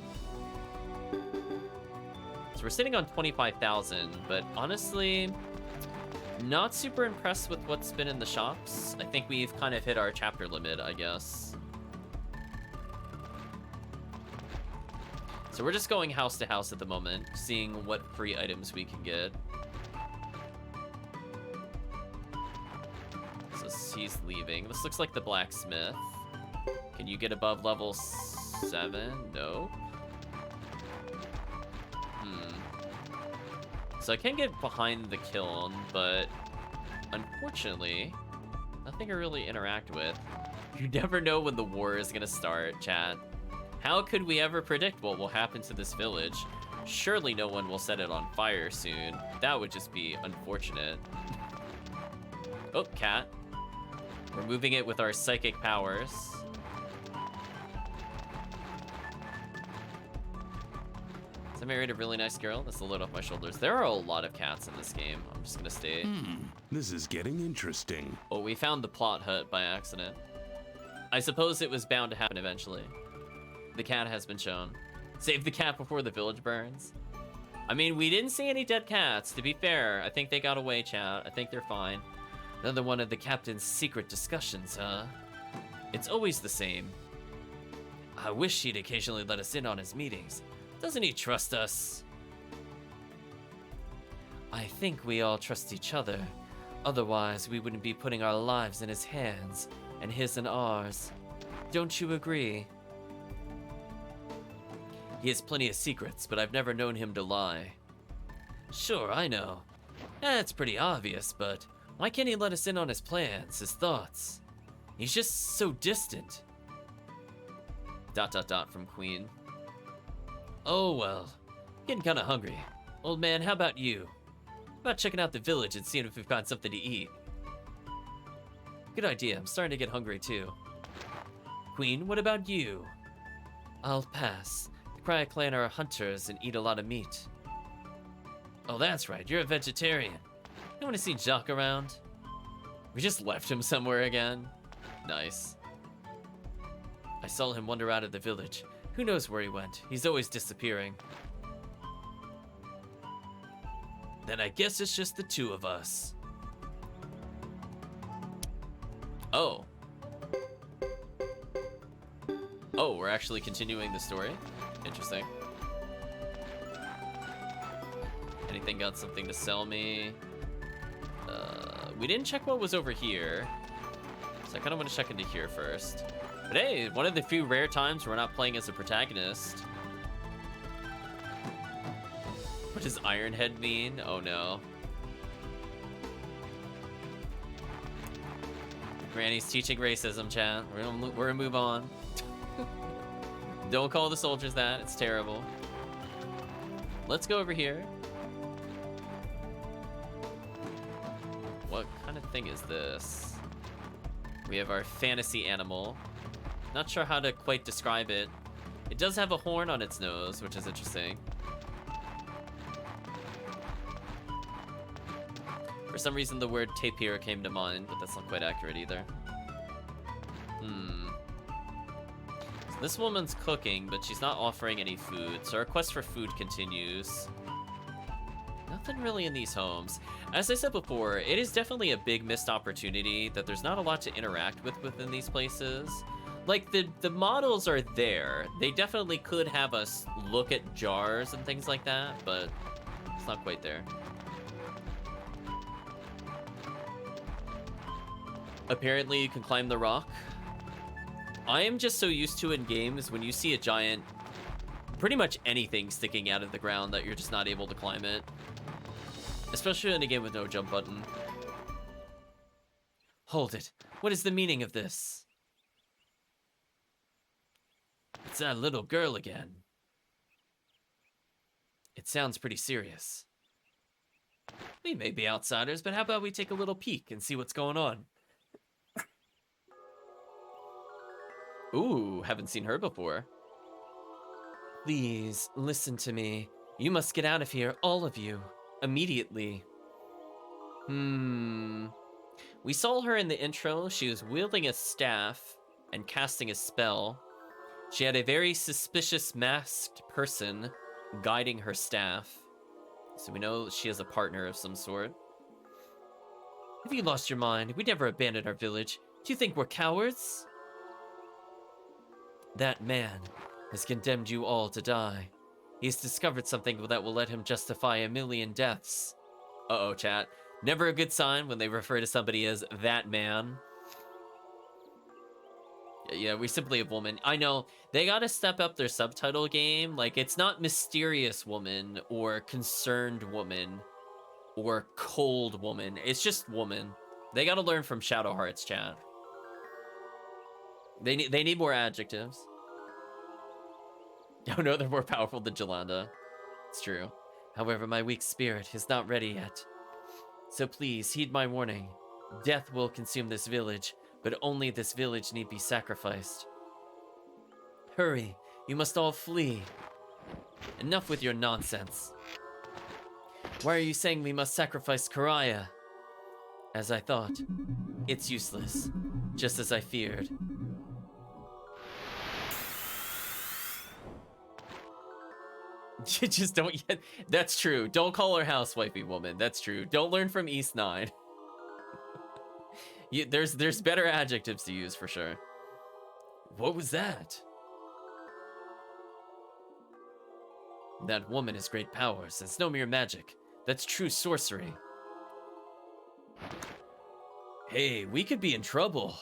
So we're sitting on 25,000, but honestly, not super impressed with what's been in the shops. I think we've kind of hit our chapter limit, I guess. So we're just going house to house at the moment, seeing what free items we can get. So he's leaving. This looks like the blacksmith. Can you get above level 7? Nope. So I can get behind the kiln, but unfortunately, nothing to really interact with. You never know when the war is gonna start, chat. How could we ever predict what will happen to this village? Surely no one will set it on fire soon. That would just be unfortunate. Oh, cat. We're moving it with our psychic powers. I married a really nice girl. That's a load off my shoulders. There are a lot of cats in this game. I'm just gonna stay. This is getting interesting. Oh, we found the plot hut by accident. I suppose it was bound to happen eventually. The cat has been shown. Save the cat before the village burns. I mean, we didn't see any dead cats. To be fair, I think they got away, chat. I think they're fine. Another one of the captain's secret discussions, huh? It's always the same. I wish he'd occasionally let us in on his meetings. Doesn't he trust us? I think we all trust each other. Otherwise, we wouldn't be putting our lives in his hands, and his and ours. Don't you agree? He has plenty of secrets, but I've never known him to lie. Sure, I know. It's pretty obvious, but why can't he let us in on his plans, his thoughts? He's just so distant. ... from Queen. Oh, well. Getting kinda hungry. Old man, how about you? How about checking out the village and seeing if we've got something to eat? Good idea. I'm starting to get hungry, too. Queen, what about you? I'll pass. The Crya clan are hunters and eat a lot of meat. Oh, that's right. You're a vegetarian. You want to see Jacques around? We just left him somewhere again. Nice. I saw him wander out of the village. Who knows where he went? He's always disappearing. Then I guess it's just the 2 of us. Oh. Oh, we're actually continuing the story? Interesting. Anything got something to sell me? We didn't check what was over here. So I kind of want to check into here first. But hey, one of the few rare times we're not playing as a protagonist. What does Ironhead mean? Oh no. Granny's teaching racism, chat. We're gonna move on. Don't call the soldiers that. It's terrible. Let's go over here. What kind of thing is this? We have our fantasy animal. Not sure how to quite describe it. It does have a horn on its nose, which is interesting. For some reason, the word tapir came to mind, but that's not quite accurate either. So this woman's cooking, but she's not offering any food, so our quest for food continues. Nothing really in these homes. As I said before, it is definitely a big missed opportunity that there's not a lot to interact with within these places. Like, the models are there. They definitely could have us look at jars and things like that, but it's not quite there. Apparently, you can climb the rock. I am just so used to in games when you see a giant, pretty much anything sticking out of the ground that you're just not able to climb it. Especially in a game with no jump button. Hold it. What is the meaning of this? It's that little girl again. It sounds pretty serious. We may be outsiders, but how about we take a little peek and see what's going on? Ooh, haven't seen her before. Please, listen to me. You must get out of here, all of you. Immediately. We saw her in the intro. She was wielding a staff and casting a spell. She had a very suspicious masked person guiding her staff. So we know she has a partner of some sort. Have you lost your mind? We never abandoned our village. Do you think we're cowards? That man has condemned you all to die. He's discovered something that will let him justify 1,000,000 deaths. Uh-oh, chat. Never a good sign when they refer to somebody as that man. Yeah, we simply have woman. I know, they gotta step up their subtitle game. Like, it's not mysterious woman or concerned woman or cold woman. It's just woman. They gotta learn from Shadow Hearts, chat. They need more adjectives. Oh no, they're more powerful than Jolanda. It's true. However, my weak spirit is not ready yet. So please, heed my warning. Death will consume this village, but only this village need be sacrificed. Hurry, you must all flee. Enough with your nonsense. Why are you saying we must sacrifice Karaya? As I thought, it's useless, just as I feared. You just don't yet. That's true. Don't call her housewifey woman. That's true. Don't learn from East 9. There's better adjectives to use for sure. What was that? That woman has great powers. It's no mere magic. That's true sorcery. Hey, we could be in trouble.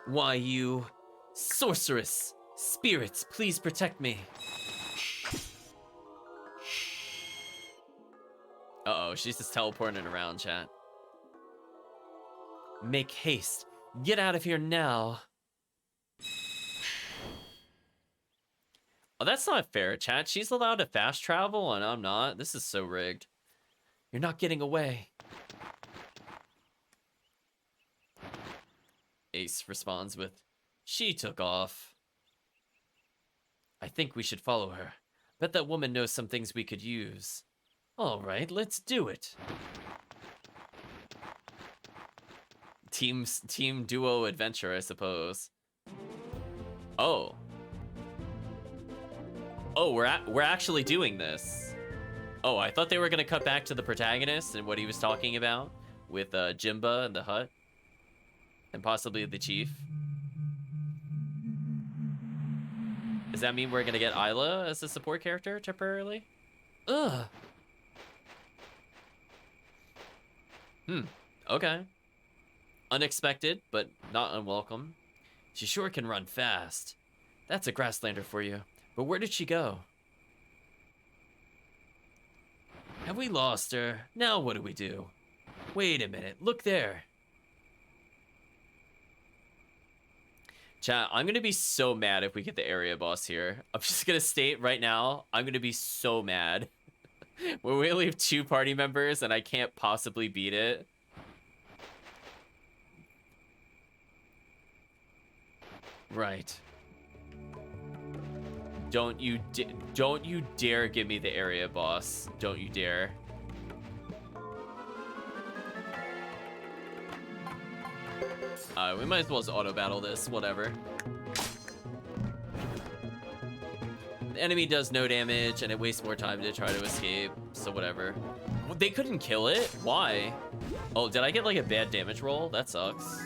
Why, you sorceress spirits, please protect me. Uh-oh, she's just teleporting around, chat. Make haste. Get out of here now. Oh, that's not fair, chat. She's allowed to fast travel and I'm not. This is so rigged. You're not getting away. Ace responds with, she took off. I think we should follow her. Bet that woman knows some things we could use. All right, let's do it. Team duo adventure, I suppose. Oh. Oh, we're actually doing this. Oh, I thought they were gonna cut back to the protagonist and what he was talking about with Jimba and the hut. And possibly the chief. Does that mean we're gonna get Isla as a support character temporarily? Ugh. Okay. Unexpected, but not unwelcome. She sure can run fast. That's a Grasslander for you. But where did she go? Have we lost her? Now what do we do? Wait a minute, look there. Chat, I'm gonna be so mad if we get the area boss here. I'm just gonna state right now, I'm gonna be so mad. When we only have 2 party members and I can't possibly beat it. Right. Don't you dare give me the area boss. Don't you dare. We might as well just auto battle this, whatever. The enemy does no damage and it wastes more time to try to escape, so whatever. They couldn't kill it? Why? Oh, did I get like a bad damage roll? That sucks.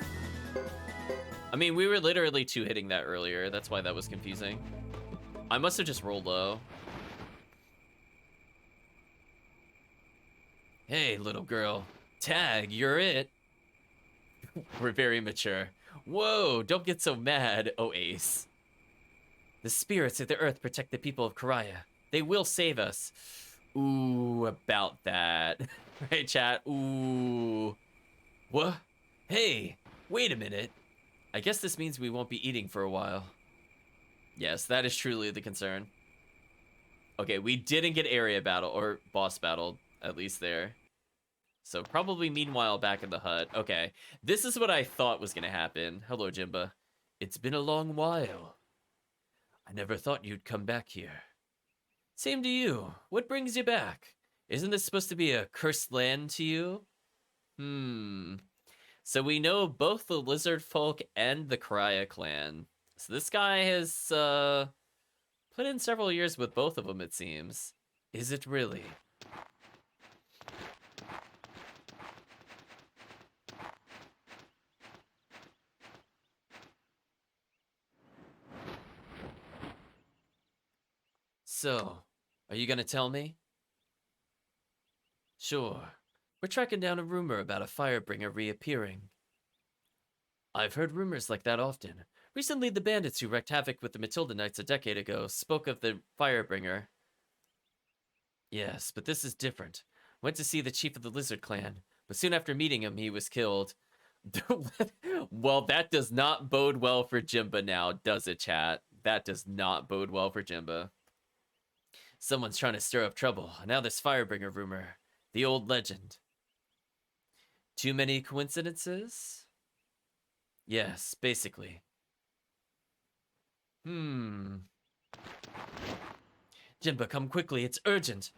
I mean, we were literally 2-hitting that earlier. That's why that was confusing. I must have just rolled low. Hey, little girl. Tag, you're it. We're very mature. Whoa, don't get so mad, oh Ace. The spirits of the earth protect the people of Karaya. They will save us. Ooh, about that. Right, chat? Ooh. What? Hey, wait a minute. I guess this means we won't be eating for a while. Yes, that is truly the concern. Okay, we didn't get area battle, or boss battle, at least there. So probably meanwhile back in the hut. Okay, this is what I thought was gonna happen. Hello, Jimba. It's been a long while. I never thought you'd come back here. Same to you. What brings you back? Isn't this supposed to be a cursed land to you? So we know both the lizard folk and the Karaya clan. So this guy has put in several years with both of them, it seems. Is it really? So, are you gonna tell me? Sure. We're tracking down a rumor about a Firebringer reappearing. I've heard rumors like that often. Recently, the bandits who wreaked havoc with the Matilda Knights a decade ago spoke of the Firebringer. Yes, but this is different. Went to see the chief of the Lizard Clan, but soon after meeting him, he was killed. Well, that does not bode well for Jimba now, does it, chat? That does not bode well for Jimba. Someone's trying to stir up trouble. Now this Firebringer rumor. The old legend. Too many coincidences? Yes, basically. Jimba, come quickly. It's urgent.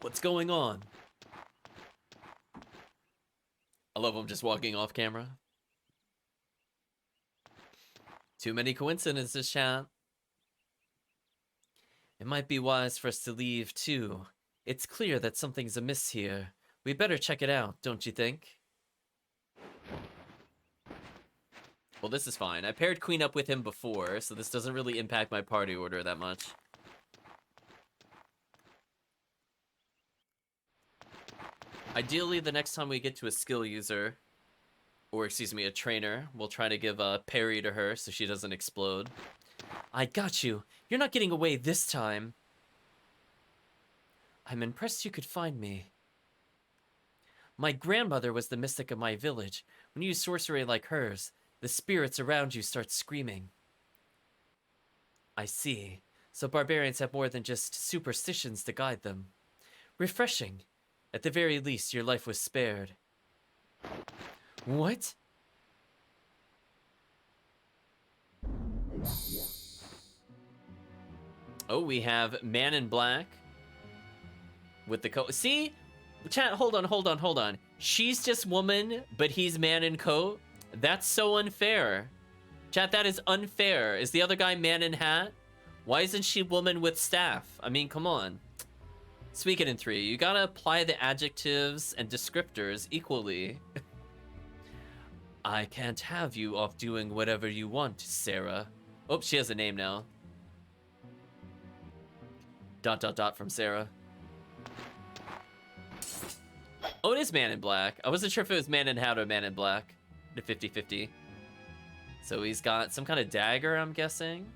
What's going on? I love him just walking off camera. Too many coincidences, chat. It might be wise for us to leave, too. It's clear that something's amiss here. We better check it out, don't you think? Well, this is fine. I paired Queen up with him before, so this doesn't really impact my party order that much. Ideally, the next time we get to a skill user, or excuse me, a trainer, we'll try to give a parry to her so she doesn't explode. I got you. You're not getting away this time. I'm impressed you could find me. My grandmother was the mystic of my village. When you use sorcery like hers, the spirits around you start screaming. I see. So barbarians have more than just superstitions to guide them. Refreshing. At the very least, your life was spared. What? Oh, we have Man in Black with the coat. See? Chat, hold on. She's just woman, but he's man in coat? That's so unfair. Chat, that is unfair. Is the other guy man in hat? Why isn't she woman with staff? I mean, come on. Suikoden III, you gotta apply the adjectives and descriptors equally. I can't have you off doing whatever you want, Sarah. Oh, she has a name now. ... from Sarah. Oh, it is Man in Black. I wasn't sure if it was Man in Hat or Man in Black. The 50-50. So he's got some kind of dagger, I'm guessing.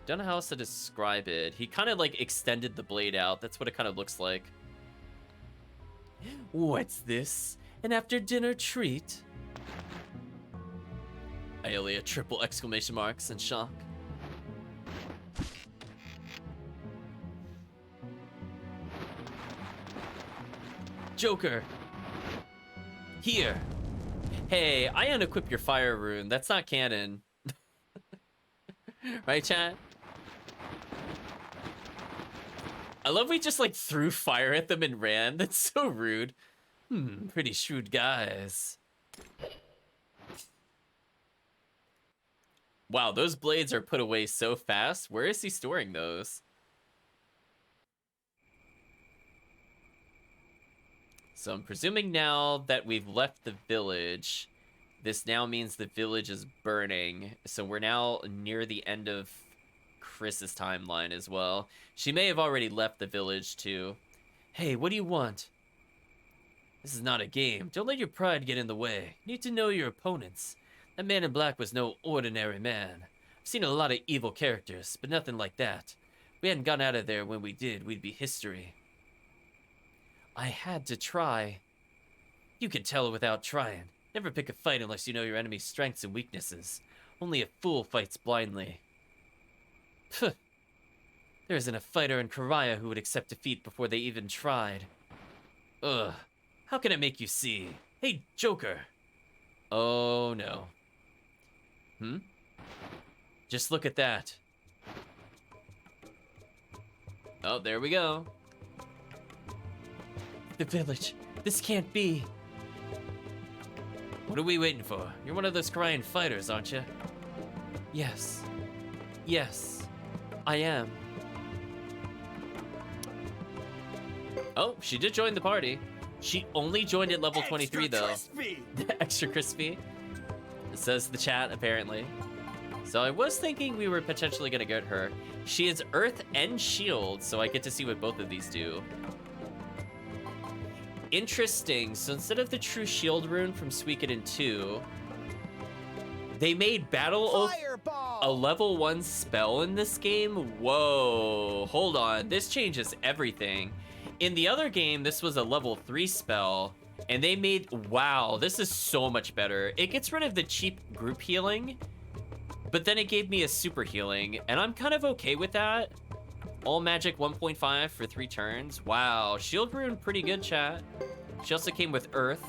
Don't know how else to describe it. He kind of like extended the blade out. That's what it kind of looks like. What's this? An after dinner treat? Aelia triple exclamation marks in shock. Joker. Here. Hey, I unequip your fire rune. That's not canon. Right, chat? I love we just like threw fire at them and ran. That's so rude. Pretty shrewd guys. Wow, those blades are put away so fast. Where is he storing those? So I'm presuming now that we've left the village, this now means the village is burning. So we're now near the end of Chris's timeline as well. She may have already left the village too. Hey, what do you want? This is not a game. Don't let your pride get in the way. You need to know your opponents. That man in black was no ordinary man. I've seen a lot of evil characters, but nothing like that. If we hadn't gotten out of there when we did, we'd be history. I had to try. You can tell without trying. Never pick a fight unless you know your enemy's strengths and weaknesses. Only a fool fights blindly. Phew. There isn't a fighter in Korea who would accept defeat before they even tried. Ugh. How can it make you see? Hey, Joker. Oh, no. Just look at that. Oh, there we go. The village. This can't be. What are we waiting for? You're one of those Korean fighters, aren't you? Yes. Yes. I am. Oh, she did join the party. She only joined at level 23, though. Extra crispy. Says the chat, apparently. So I was thinking we were potentially going to get her. She is Earth and Shield, so I get to see what both of these do. Interesting. So instead of the True Shield rune from Suikoden II, they made Battle Oath a level 1 spell in this game? Whoa. Hold on. This changes everything. In the other game, this was a level 3 spell, and they made... Wow, this is so much better. It gets rid of the cheap group healing, but then it gave me a super healing, and I'm kind of okay with that. All magic 1.5 for 3 turns. Wow, Shield Rune, pretty good, chat. She also came with Earth.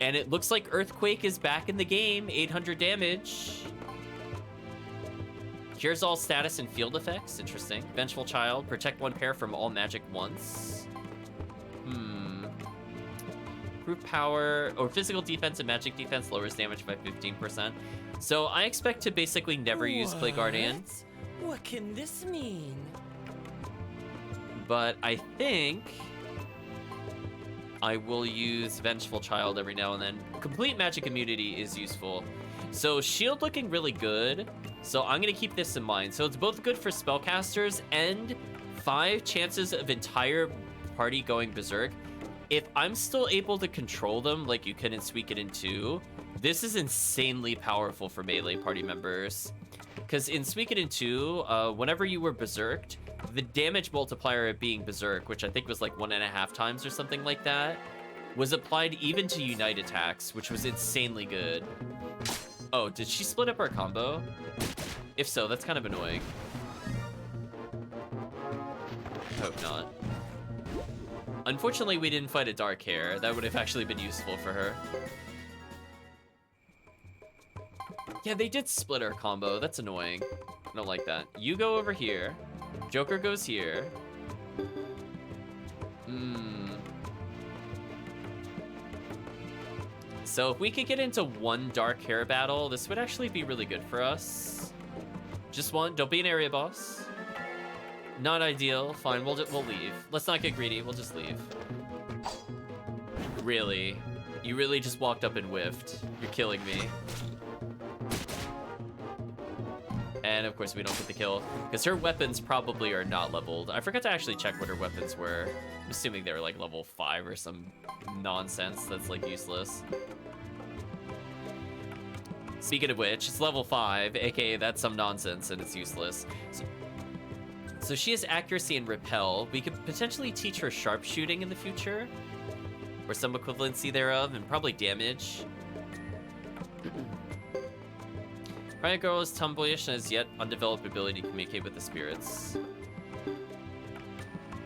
And it looks like Earthquake is back in the game, 800 damage. Cures all status and field effects, interesting. Vengeful Child, protect 1 pair from all magic once. Improve power, or physical defense and magic defense lowers damage by 15%. So I expect to basically never use Clay Guardian. What can this mean? But I think I will use Vengeful Child every now and then. Complete magic immunity is useful. So shield looking really good. So I'm gonna keep this in mind. So it's both good for spellcasters and 5 chances of entire party going berserk. If I'm still able to control them like you can in Suikoden 2, this is insanely powerful for melee party members. Because in Suikoden 2, whenever you were berserked, the damage multiplier of being berserk, which I think was like 1.5 times or something like that, was applied even to unite attacks, which was insanely good. Oh, did she split up our combo? If so, that's kind of annoying. Hope not. Unfortunately, we didn't fight a dark hair. That would have actually been useful for her. Yeah, they did split our combo. That's annoying. I don't like that. You go over here. Joker goes here. So if we could get into 1 dark hair battle, this would actually be really good for us. Just 1. Don't be an area boss. Not ideal. Fine, we'll leave. Let's not get greedy. We'll just leave. Really? You really just walked up and whiffed. You're killing me. And of course we don't get the kill, because her weapons probably are not leveled. I forgot to actually check what her weapons were. I'm assuming they were like level 5 or some nonsense that's like useless. Speaking of which, it's level 5, aka that's some nonsense and it's useless. So she has accuracy and repel. We could potentially teach her sharpshooting in the future, or some equivalency thereof, and probably damage. Riot Girl is tomboyish and has yet undeveloped ability to communicate with the spirits.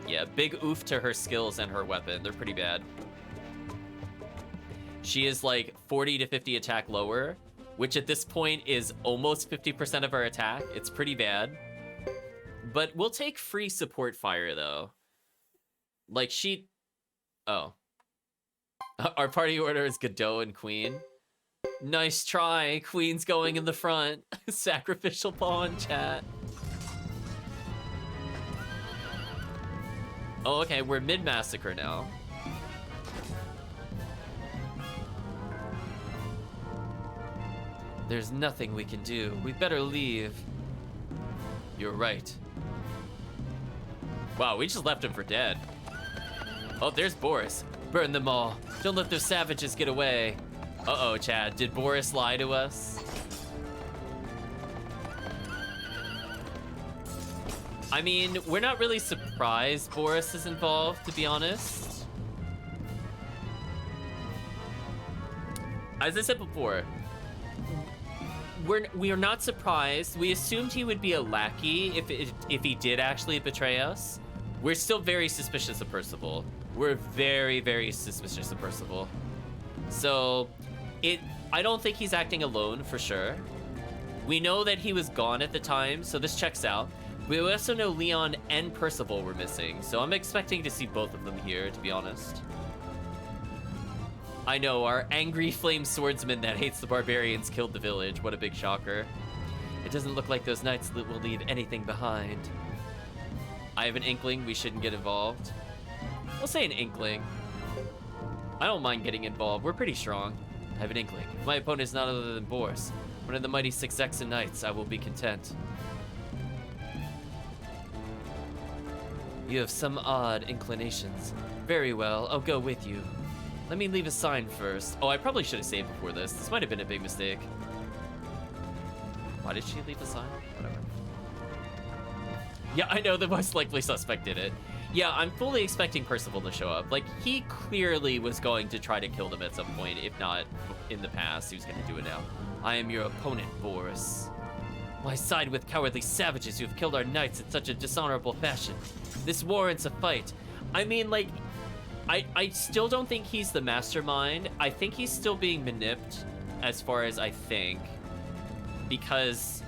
Yeah, big oof to her skills and her weapon. They're pretty bad. She is like 40 to 50 attack lower, which at this point is almost 50% of our attack. It's pretty bad. But we'll take free support fire, though. Like, she... Oh. Our party order is Geddoe and Queen. Nice try. Queen's going in the front. Sacrificial pawn, chat. Oh, okay. We're mid-massacre now. There's nothing we can do. We better leave. You're right. Wow, we just left him for dead. Oh, there's Boris. Burn them all. Don't let those savages get away. Uh-oh, Chad. Did Boris lie to us? I mean, we're not really surprised Boris is involved, to be honest. As I said before, we are not surprised. We assumed he would be a lackey if he did actually betray us. We're still very suspicious of Percival. We're very, very suspicious of Percival. So, I don't think he's acting alone for sure. We know that he was gone at the time, so this checks out. We also know Leon and Percival were missing, so I'm expecting to see both of them here, to be honest. I know, our angry flame swordsman that hates the barbarians killed the village. What a big shocker. It doesn't look like those knights will leave anything behind. I have an inkling we shouldn't get involved. We'll say an inkling. I don't mind getting involved. We're pretty strong. I have an inkling. If my opponent is none other than Boris, one of the mighty 6 Exan knights, I will be content. You have some odd inclinations. Very well, I'll go with you. Let me leave a sign first. Oh, I probably should have saved before this. This might have been a big mistake. Why did she leave a sign? Whatever. Yeah, I know the most likely suspect did it. Yeah, I'm fully expecting Percival to show up. Like, he clearly was going to try to kill them at some point, if not in the past. He was going to do it now. I am your opponent, Boris. Why side with cowardly savages who have killed our knights in such a dishonorable fashion? This warrants a fight. I mean, like, I still don't think he's the mastermind. I think he's still being maniped, as far as I think. Because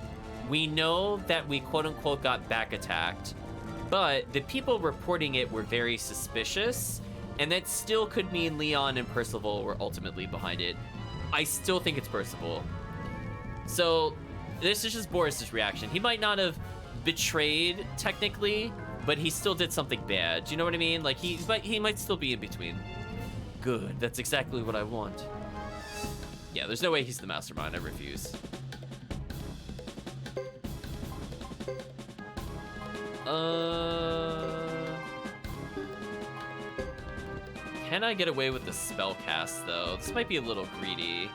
we know that we quote-unquote got back attacked, but the people reporting it were very suspicious, and that still could mean Leon and Percival were ultimately behind it. I still think it's Percival. So this is just Boris's reaction. He might not have betrayed, technically, but he still did something bad. Do you know what I mean? Like, he might still be in between. Good, that's exactly what I want. Yeah, there's no way he's the mastermind. I refuse. Can I get away with the spell cast, though? This might be a little greedy.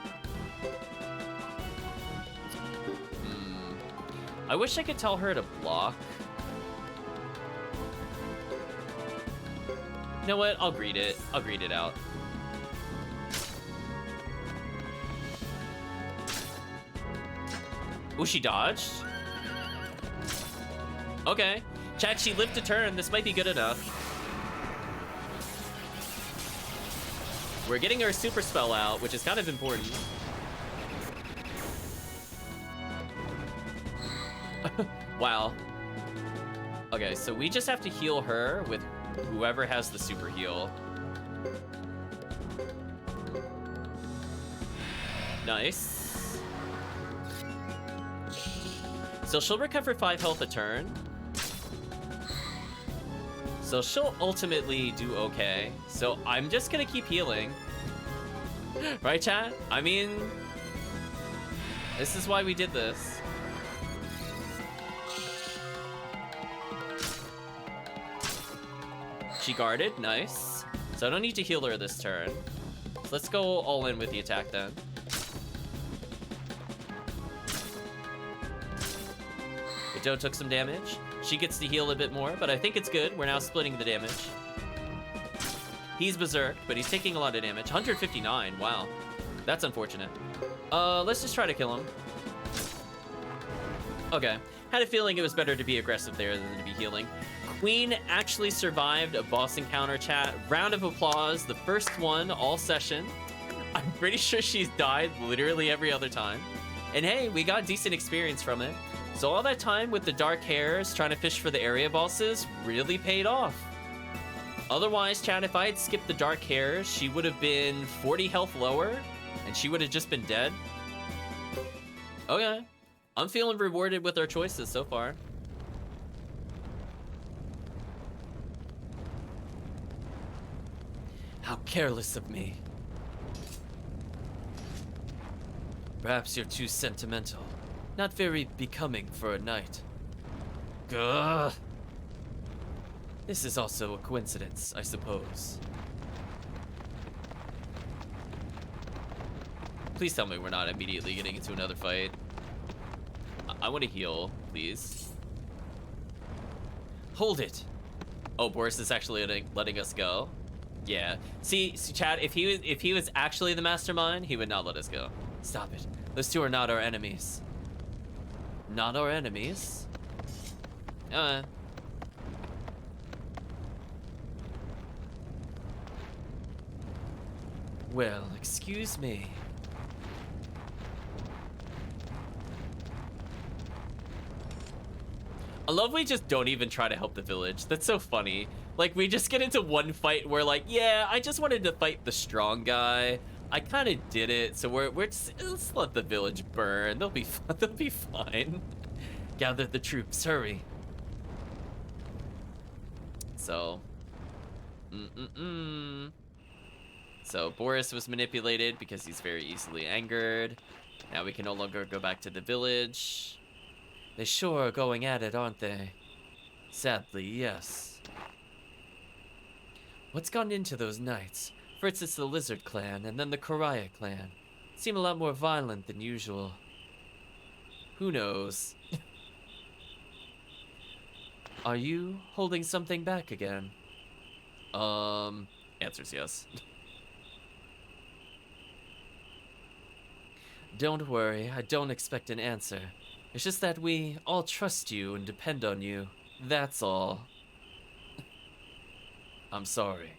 I wish I could tell her to block. You know what? I'll greed it. I'll greed it out. Oh, she dodged? Okay. Chat, she lived a turn. This might be good enough. We're getting our super spell out, which is kind of important. Wow. Okay, so we just have to heal her with whoever has the super heal. Nice. So she'll recover 5 health a turn. So she'll ultimately do okay. So I'm just gonna keep healing. Right, chat? I mean, this is why we did this. She guarded, nice. So I don't need to heal her this turn. So let's go all in with the attack then. Geddoe took some damage. She gets to heal a bit more, but I think it's good. We're now splitting the damage. He's berserk, but he's taking a lot of damage. 159, wow. That's unfortunate. Let's just try to kill him. Okay. Had a feeling it was better to be aggressive there than to be healing. Queen actually survived a boss encounter, chat. Round of applause, the first one all session. I'm pretty sure she's died literally every other time. And hey, we got decent experience from it. So all that time with the dark hairs trying to fish for the area bosses really paid off. Otherwise, chat, if I had skipped the dark hairs, she would have been 40 health lower, and she would have just been dead. Okay. I'm feeling rewarded with our choices so far. How careless of me. Perhaps you're too sentimental. Not very becoming for a knight. Gah. This is also a coincidence, I suppose. Please tell me we're not immediately getting into another fight. I want to heal, please. Hold it. Oh, Boris is actually letting us go. Yeah. See, Chad, if he was actually the mastermind, he would not let us go. Stop it. Those two are not our enemies. Not our enemies? Well, excuse me. I love we just don't even try to help the village. That's so funny. Like, we just get into one fight where, like, yeah, I just wanted to fight the strong guy. I kind of did it, so we're just, let's let the village burn. They'll be fine. Gather the troops, hurry. So, So Boris was manipulated because he's very easily angered. Now we can no longer go back to the village. They sure are going at it, aren't they? Sadly, yes. What's gone into those knights? First it's the Lizard Clan, and then the Karaya Clan. Seem a lot more violent than usual. Who knows? Are you holding something back again? Answer's yes. Don't worry, I don't expect an answer. It's just that we all trust you and depend on you. That's all. I'm sorry.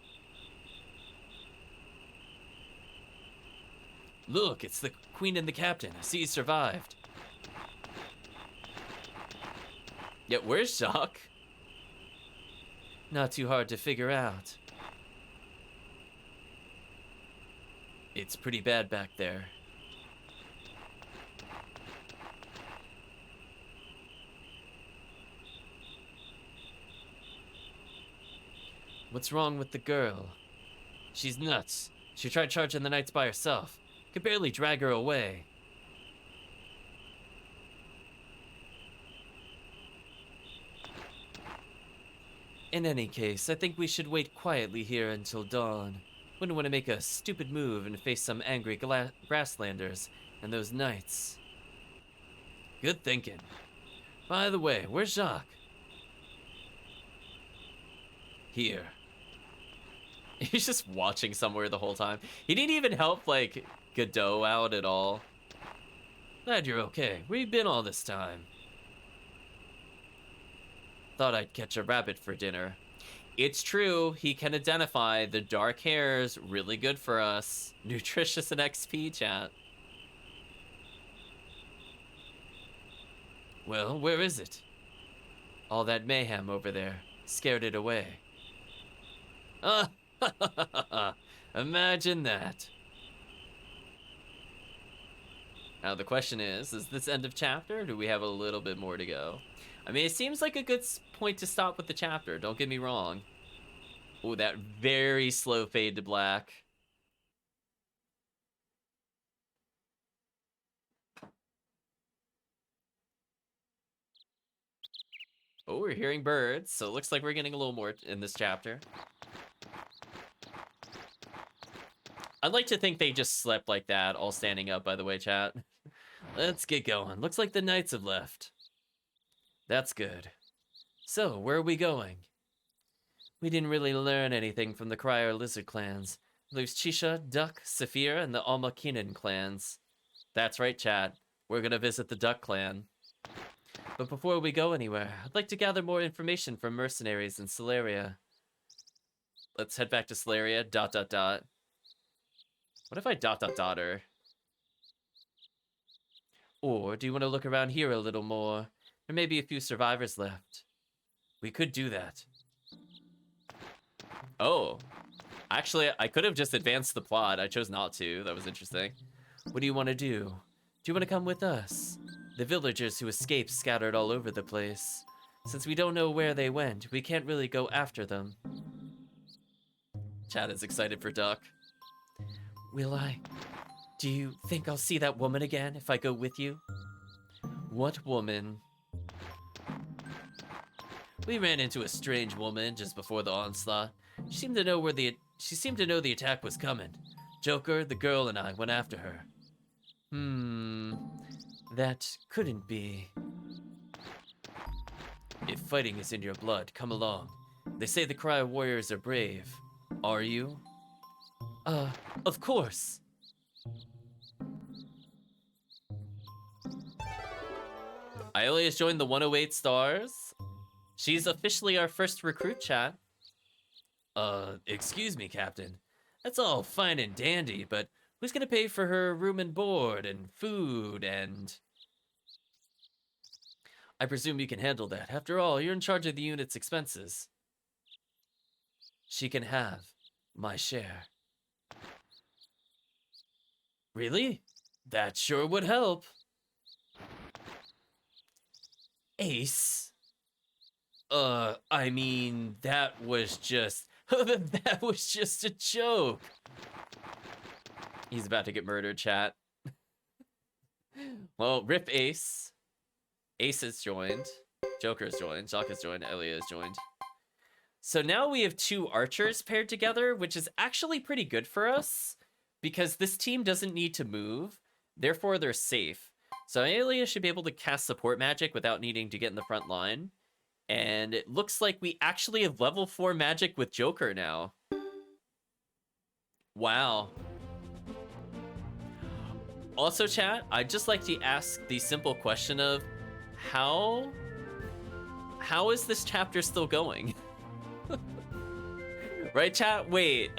Look, it's the Queen and the Captain. I see you survived. Yet where's Jacques? Not too hard to figure out. It's pretty bad back there. What's wrong with the girl? She's nuts. She tried charging the knights by herself. Could barely drag her away. In any case, I think we should wait quietly here until dawn. Wouldn't want to make a stupid move and face some angry grasslanders and those knights. Good thinking. By the way, where's Jacques? Here. He's just watching somewhere the whole time. He didn't even help, like, Geddoe out at all. Glad you're okay. Where you been all this time? Thought I'd catch a rabbit for dinner. It's true, he can identify the dark hairs. Really good for us. Nutritious and XP, chat. Well, where is it? All that mayhem over there. Scared it away. Imagine that. Now the question is this end of chapter, or do we have a little bit more to go? I mean, it seems like a good point to stop with the chapter, don't get me wrong. Oh, that very slow fade to black. Oh, we're hearing birds, so it looks like we're getting a little more in this chapter. I'd like to think they just slept like that, all standing up, by the way, chat. Let's get going. Looks like the knights have left. That's good. So, where are we going? We didn't really learn anything from the Cryer Lizard clans. There's Chisha, Duck, Saphir, and the Alma Keenan clans. That's right, chat. We're gonna visit the Duck clan. But before we go anywhere, I'd like to gather more information from mercenaries in Celeria. Let's head back to Celeria, ... What if I ... her? Or do you want to look around here a little more? There may be a few survivors left. We could do that. Oh. Actually, I could have just advanced the plot. I chose not to. That was interesting. What do you want to do? Do you want to come with us? The villagers who escaped scattered all over the place. Since we don't know where they went, we can't really go after them. Chad is excited for Duck. Will I? Do you think I'll see that woman again if I go with you? What woman? We ran into a strange woman just before the onslaught. She seemed to know the attack was coming. Joker, the girl, and I went after her. That couldn't be. If fighting is in your blood, come along. They say the Cry warriors are brave. Are you? Of course. Iolia has joined the 108 stars. She's officially our first recruit, chat. Excuse me, Captain. That's all fine and dandy, but who's gonna pay for her room and board and food and... I presume you can handle that. After all, you're in charge of the unit's expenses. She can have my share. Really? That sure would help. Ace? I mean, that was just... that was just a joke. He's about to get murdered, chat. Well, rip Ace. Ace has joined. Joker has joined. Jacques has joined. Elia has joined. So now we have two archers paired together, which is actually pretty good for us because this team doesn't need to move. Therefore, they're safe. So Elia should be able to cast support magic without needing to get in the front line. And it looks like we actually have level 4 magic with Joker now. Wow. Also, chat, I'd just like to ask the simple question of how is this chapter still going? Right, chat? Wait,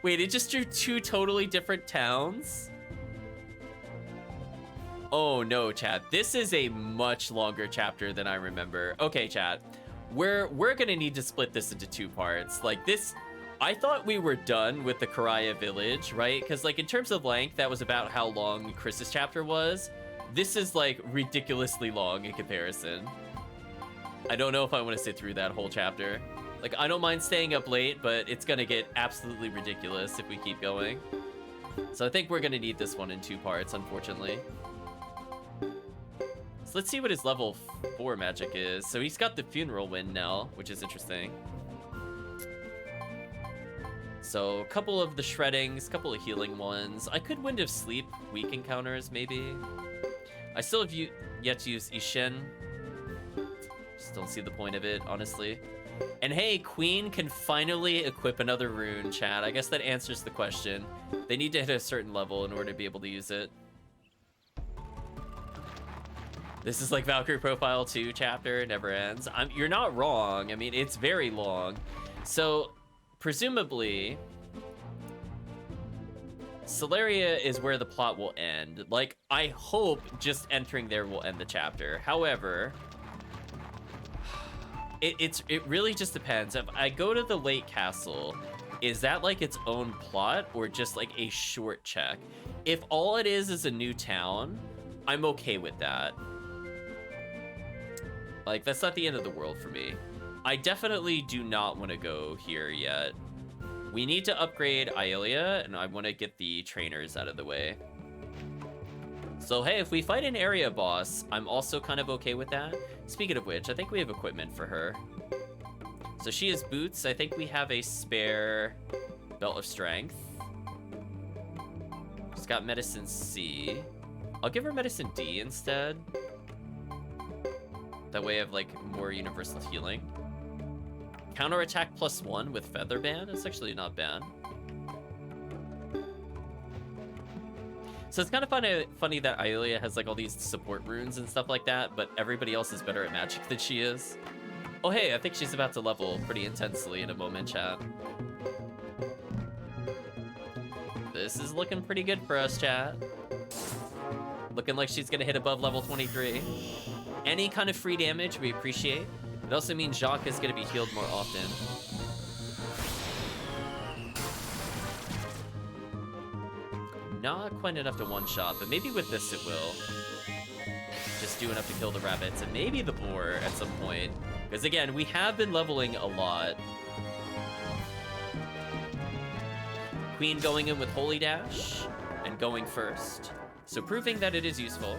it just drew two totally different towns? Oh no, chat. This is a much longer chapter than I remember. Okay, chat. We're gonna need to split this into two parts. Like this, I thought we were done with the Karaya village, right? Because like in terms of length, that was about how long Chris's chapter was. This is like ridiculously long in comparison. I don't know if I want to sit through that whole chapter. Like I don't mind staying up late, but it's gonna get absolutely ridiculous if we keep going. So I think we're gonna need this one in two parts, unfortunately. So let's see what his level 4 magic is. So he's got the funeral wind now, which is interesting. So a couple of the shreddings, a couple of healing ones. I could Wind of Sleep weak encounters, maybe. I still have yet to use Ishen. Just don't see the point of it, honestly. And hey, Queen can finally equip another rune, chat. I guess that answers the question. They need to hit a certain level in order to be able to use it. This is like Valkyrie Profile 2 chapter, it never ends. You're not wrong. I mean, it's very long. So, presumably, Celeria is where the plot will end. Like, I hope just entering there will end the chapter. However, it really just depends. If I go to the Lake Castle, is that like its own plot or just like a short check? If all it is a new town, I'm okay with that. Like, that's not the end of the world for me. I definitely do not want to go here yet. We need to upgrade Iolia, and I want to get the trainers out of the way. So, hey, if we fight an area boss, I'm also kind of okay with that. Speaking of which, I think we have equipment for her. So she has boots. I think we have a spare belt of strength. She's got medicine C. I'll give her medicine D instead. That way I have, like, more universal healing. Counterattack +1 with Featherband. That's actually not bad. So it's kind of funny that Iolia has, like, all these support runes and stuff like that, but everybody else is better at magic than she is. Oh, hey, I think she's about to level pretty intensely in a moment, chat. This is looking pretty good for us, chat. Looking like she's gonna hit above level 23. Any kind of free damage we appreciate. It also means Jacques is gonna be healed more often. Not quite enough to one-shot, but maybe with this it will. Just do enough to kill the rabbits and maybe the boar at some point. Because again, we have been leveling a lot. Queen going in with Holy Dash and going first. So proving that it is useful.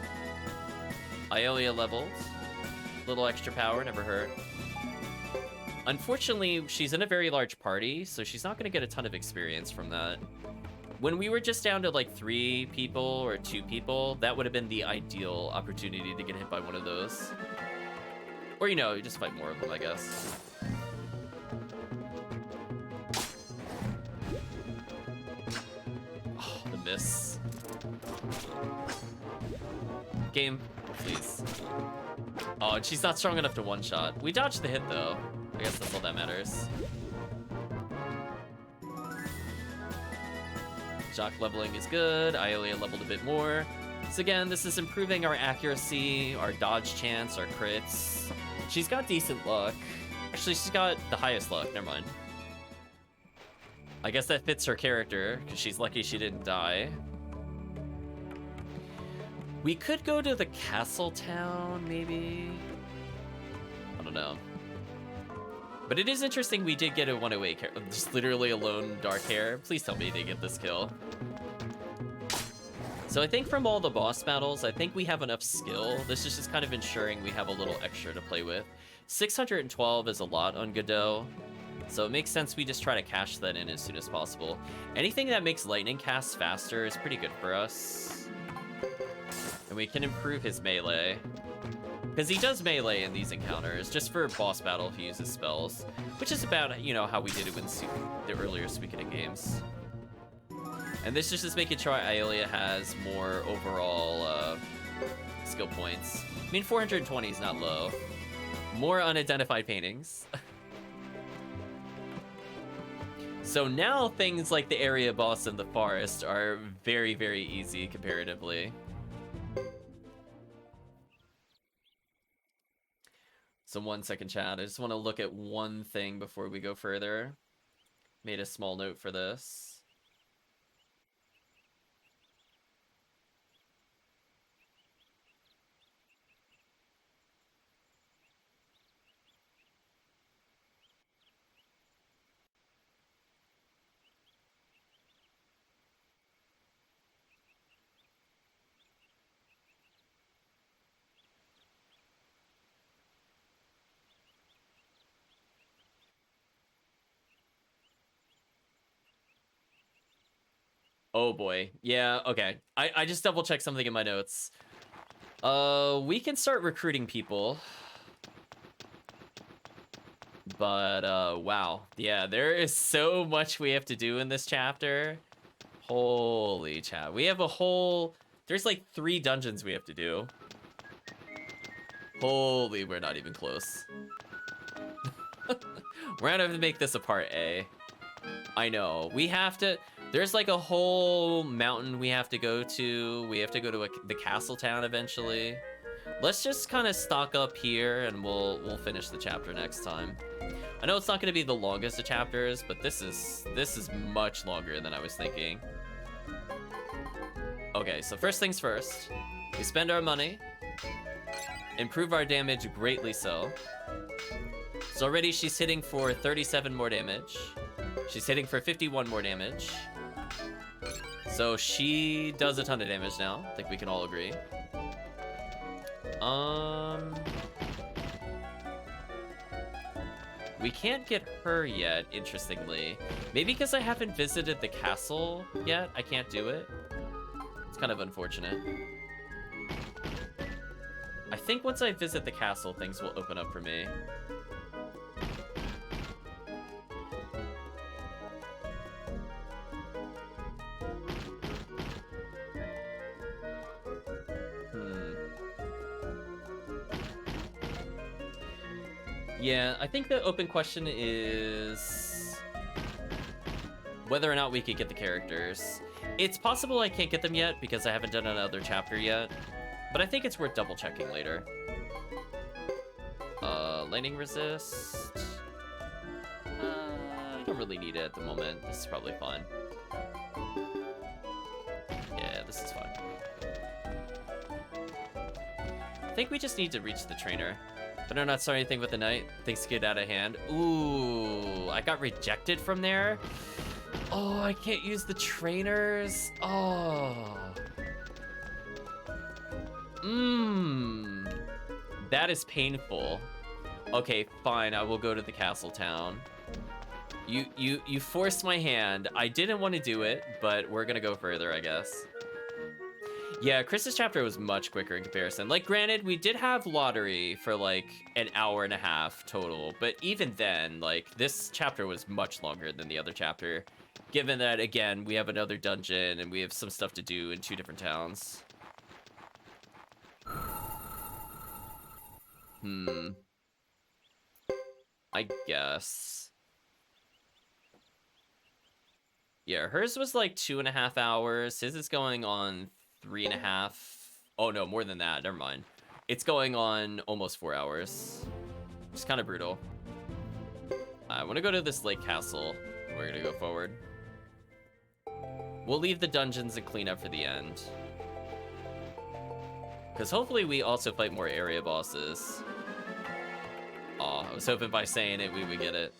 Iolia leveled. Little extra power, never hurt. Unfortunately, she's in a very large party, so she's not going to get a ton of experience from that. When we were just down to like 3 people or 2 people, that would have been the ideal opportunity to get hit by one of those. Or, you know, you just fight more of them, I guess. Oh, the miss. Game, please. Oh, and she's not strong enough to one-shot. We dodged the hit, though. I guess that's all that matters. Jacques leveling is good. Iolia leveled a bit more. So again, this is improving our accuracy, our dodge chance, our crits. She's got decent luck. Actually, she's got the highest luck. Never mind. I guess that fits her character, because she's lucky she didn't die. We could go to the castle town, maybe? I don't know. But it is interesting we did get a 108 character. Just literally a lone dark hair. Please tell me they get this kill. So I think from all the boss battles, I think we have enough skill. This is just kind of ensuring we have a little extra to play with. 612 is a lot on Geddoe. So it makes sense we just try to cash that in as soon as possible. Anything that makes lightning casts faster is pretty good for us. And we can improve his melee. Because he does melee in these encounters, just for boss battle if he uses spells. Which is about, you know, how we did it in the earlier Suikoden games. And this is just making sure Iolia has more overall skill points. I mean, 420 is not low. More unidentified paintings. So now things like the area boss and the forest are very, very easy comparatively. So 1 second, chat. I just want to look at one thing before we go further. Made a small note for this. Oh boy. Yeah, okay. I just double checked something in my notes. We can start recruiting people. But, wow. Yeah, there is so much we have to do in this chapter. Holy chat. We have a whole... There's like 3 dungeons we have to do. Holy, we're not even close. We're gonna have to make this a part A. I know. We have to... There's like a whole mountain we have to go to. We have to go to the castle town eventually. Let's just kind of stock up here and we'll finish the chapter next time. I know it's not going to be the longest of chapters, but this is much longer than I was thinking. Okay, so first things first. We spend our money. Improve our damage greatly so. So already she's hitting for 37 more damage. She's hitting for 51 more damage. So she does a ton of damage now. I think we can all agree. We can't get her yet, interestingly. Maybe because I haven't visited the castle yet, I can't do it. It's kind of unfortunate. I think once I visit the castle, things will open up for me. Yeah, I think the open question is whether or not we could get the characters. It's possible I can't get them yet because I haven't done another chapter yet, but I think it's worth double checking later. Lightning resist. I don't really need it at the moment. This is probably fine. Yeah, this is fine. I think we just need to reach the trainer. Better not start anything with the knight. Things get out of hand. Ooh, I got rejected from there. Oh, I can't use the trainers. Oh. That is painful. Okay, fine. I will go to the castle town. You forced my hand. I didn't want to do it, but we're gonna go further, I guess. Yeah, Chris's chapter was much quicker in comparison. Like, granted, we did have lottery for like an hour and a half total, but even then, like, this chapter was much longer than the other chapter, given that, again, we have another dungeon and we have some stuff to do in 2 different towns. I guess. Yeah, hers was like 2.5 hours. His is going on 3.5. Oh no, more than that. Never mind. It's going on almost 4 hours. It's kind of brutal. I want to go to this lake castle. We're gonna go forward. We'll leave the dungeons and clean up for the end. Because hopefully we also fight more area bosses. Aw, I was hoping by saying it we would get it.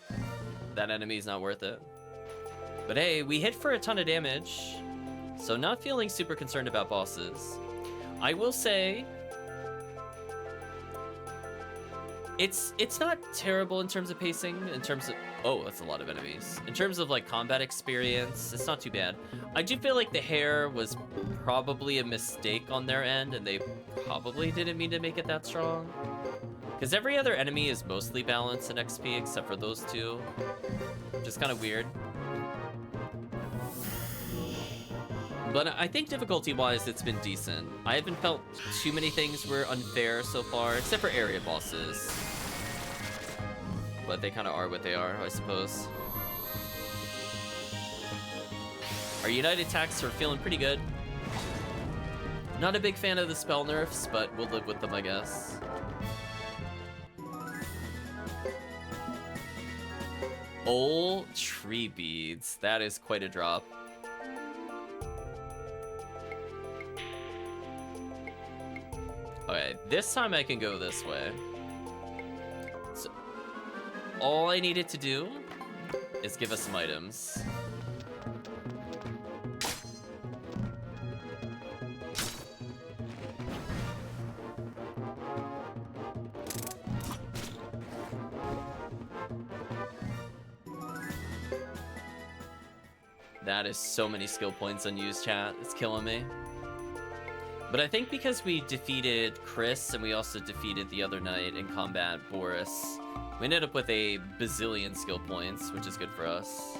That enemy's not worth it. But hey, we hit for a ton of damage. So not feeling super concerned about bosses. I will say, it's not terrible in terms of pacing, in terms of, oh, that's a lot of enemies. In terms of like combat experience, it's not too bad. I do feel like the hair was probably a mistake on their end, and they probably didn't mean to make it that strong. Because every other enemy is mostly balanced in XP except for those 2. Which is kind of weird. But I think difficulty-wise, it's been decent. I haven't felt too many things were unfair so far, except for area bosses. But they kind of are what they are, I suppose. Our united attacks are feeling pretty good. Not a big fan of the spell nerfs, but we'll live with them, I guess. Old tree beads. That is quite a drop. Okay, this time I can go this way. So, all I needed to do is give us some items. That is so many skill points unused, chat. It's killing me. But I think because we defeated Chris and we also defeated the other knight in combat, Boris, we ended up with a bazillion skill points, which is good for us.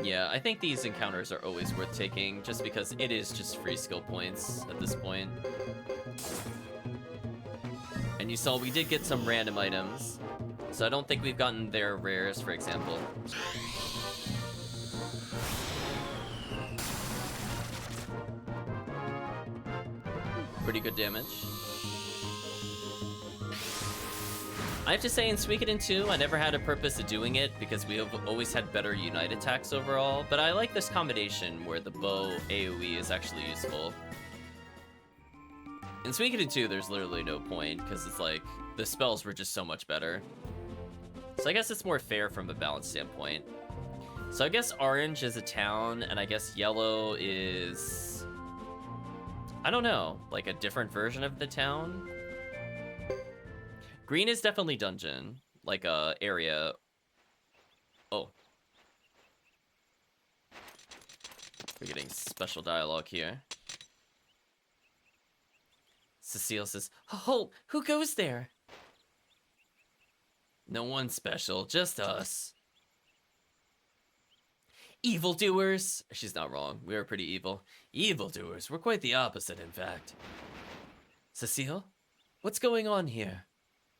Yeah, I think these encounters are always worth taking, just because it is just free skill points at this point. And you saw we did get some random items, so I don't think we've gotten their rares, for example. Pretty good damage. I have to say, in Suikoden 2, I never had a purpose of doing it because we have always had better unite attacks overall, but I like this combination where the bow AoE is actually useful. In Suikoden 2, there's literally no point because it's like the spells were just so much better. So I guess it's more fair from a balance standpoint. So I guess orange is a town, and I guess yellow is, I don't know, like a different version of the town? Green is definitely dungeon, like a area. Oh. We're getting special dialogue here. Cecile says, "Oh, who goes there?" No one special, just us. Evildoers. She's not wrong. We are pretty evil. Evildoers. We're quite the opposite, in fact. Cecile? What's going on here?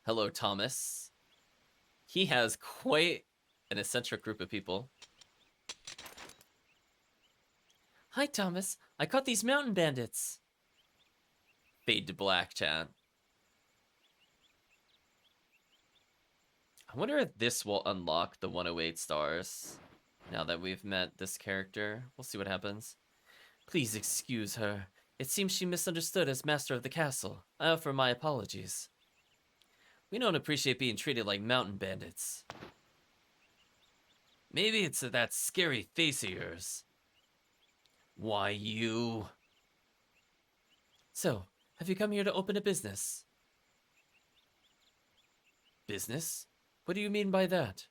Hello, Thomas. He has quite an eccentric group of people. Hi, Thomas. I caught these mountain bandits. Fade to black, chat. I wonder if this will unlock the 108 stars. Now that we've met this character, we'll see what happens. Please excuse her. It seems she misunderstood as master of the castle. I offer my apologies. We don't appreciate being treated like mountain bandits. Maybe it's that scary face of yours. Why, you... So, have you come here to open a business? Business? What do you mean by that?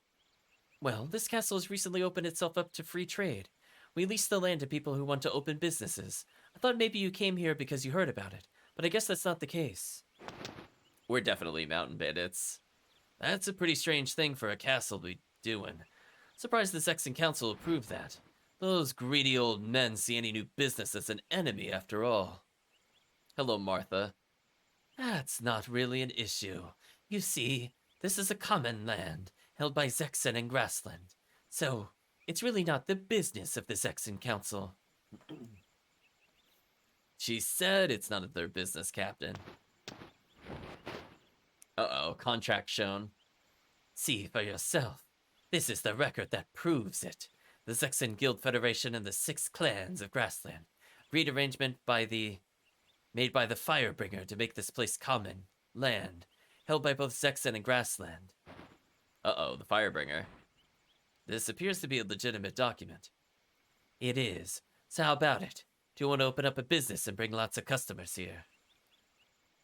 Well, this castle has recently opened itself up to free trade. We lease the land to people who want to open businesses. I thought maybe you came here because you heard about it, but I guess that's not the case. We're definitely mountain bandits. That's a pretty strange thing for a castle to be doing. Surprised the Saxon Council approved that. Those greedy old men see any new business as an enemy after all. Hello, Martha. That's not really an issue. You see, this is a common land, held by Zexen and Grassland. So, it's really not the business of the Zexen Council. She said it's none of their business, Captain. Uh-oh, contract shown. See for yourself. This is the record that proves it. The Zexen Guild Federation and the 6 clans of Grassland. Agreed arrangement made by the Firebringer to make this place common land, held by both Zexen and Grassland. Uh-oh, the Firebringer. This appears to be a legitimate document. It is. So how about it? Do you want to open up a business and bring lots of customers here?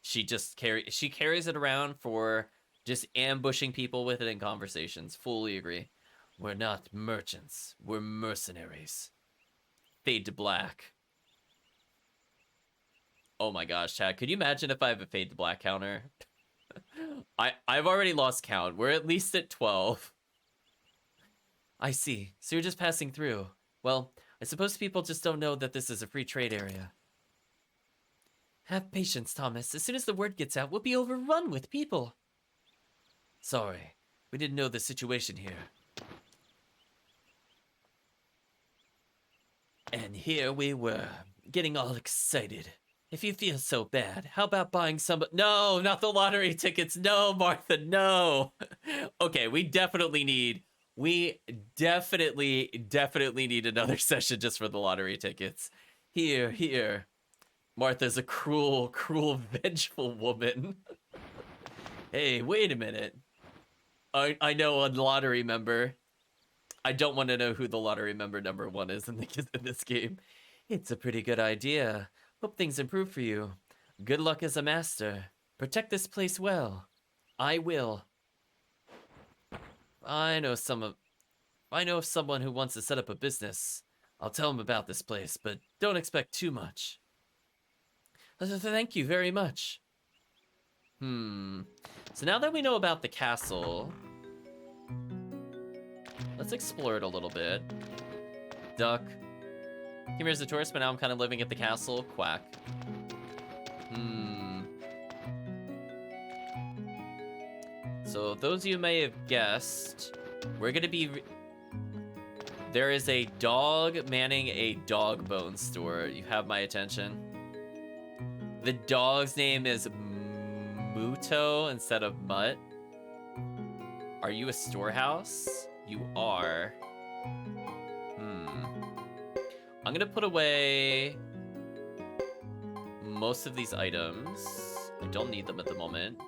She carries it around for just ambushing people with it in conversations. Fully agree. We're not merchants. We're mercenaries. Fade to black. Oh my gosh, Chad. Could you imagine if I have a fade to black counter? I've already lost count. We're at least at 12. I see. So you're just passing through. Well, I suppose people just don't know that this is a free trade area. Have patience, Thomas. As soon as the word gets out, we'll be overrun with people. Sorry. We didn't know the situation here. And here we were, getting all excited. If you feel so bad, how about buying some... No, not the lottery tickets. No, Martha, no. Okay, we definitely need another session just for the lottery tickets. Here. Martha's a cruel, vengeful woman. Hey, wait a minute. I know a lottery member. I don't want to know who the lottery member number 1 is in this game. It's a pretty good idea. Hope things improve for you. Good luck as a master. Protect this place well. I will. I know of someone who wants to set up a business. I'll tell him about this place, but don't expect too much. Thank you very much. So now that we know about the castle, let's explore it a little bit. Duck. Came here as a tourist, but now I'm kind of living at the castle. Quack. So those of you may have guessed, we're gonna be... There is a dog manning a dog bone store. You have my attention. The dog's name is Muto instead of Mutt. Are you a storehouse? You are. I'm gonna put away most of these items. I don't need them at the moment.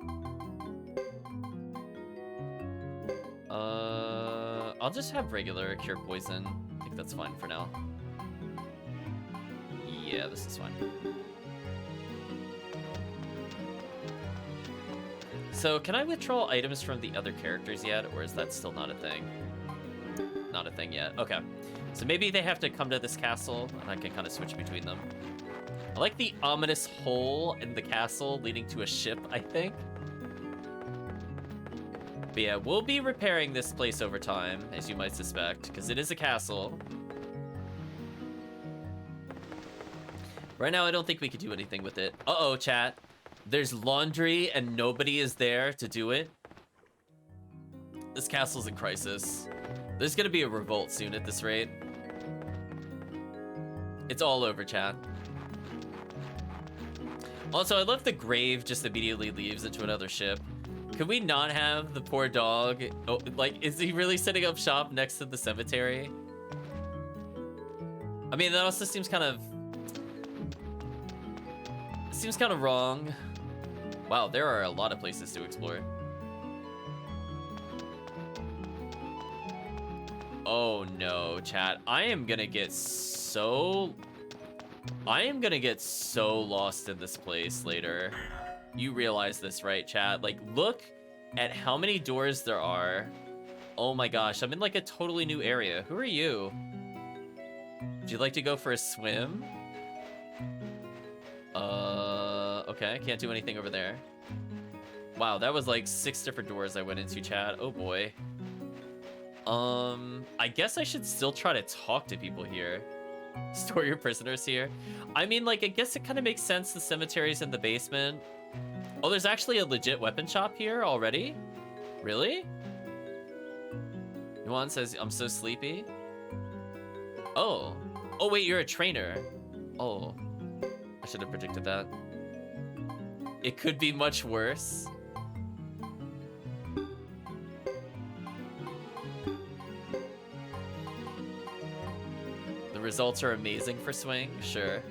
I'll just have regular cure poison. I think that's fine for now. Yeah, this is fine. So, can I withdraw items from the other characters yet, or is that still not a thing? Not a thing yet. Okay. So maybe they have to come to this castle, and I can kind of switch between them. I like the ominous hole in the castle leading to a ship, I think. But yeah, we'll be repairing this place over time, as you might suspect, because it is a castle. Right now, I don't think we could do anything with it. Uh-oh, chat. There's laundry, and nobody is there to do it. This castle's in crisis. There's gonna be a revolt soon at this rate. It's all over, chat. Also, I love the grave just immediately leaves into another ship. Could we not have the poor dog? Oh, like, is he really setting up shop next to the cemetery? I mean, that also seems kind of wrong. Wow, there are a lot of places to explore. Oh no, chat. I am gonna get so lost in this place later. You realize this, right, chat? Like, look at how many doors there are. Oh my gosh, I'm in like a totally new area. Who are you? Would you like to go for a swim? Okay, can't do anything over there. Wow, that was like 6 different doors I went into, chat. Oh boy. I guess I should still try to talk to people here. Store your prisoners here. I mean, like, I guess it kind of makes sense the cemetery's in the basement. Oh, there's actually a legit weapon shop here already? Really? Yuan says, I'm so sleepy. Oh. Oh, wait, you're a trainer. Oh. I should have predicted that. It could be much worse. The results are amazing for swing, sure.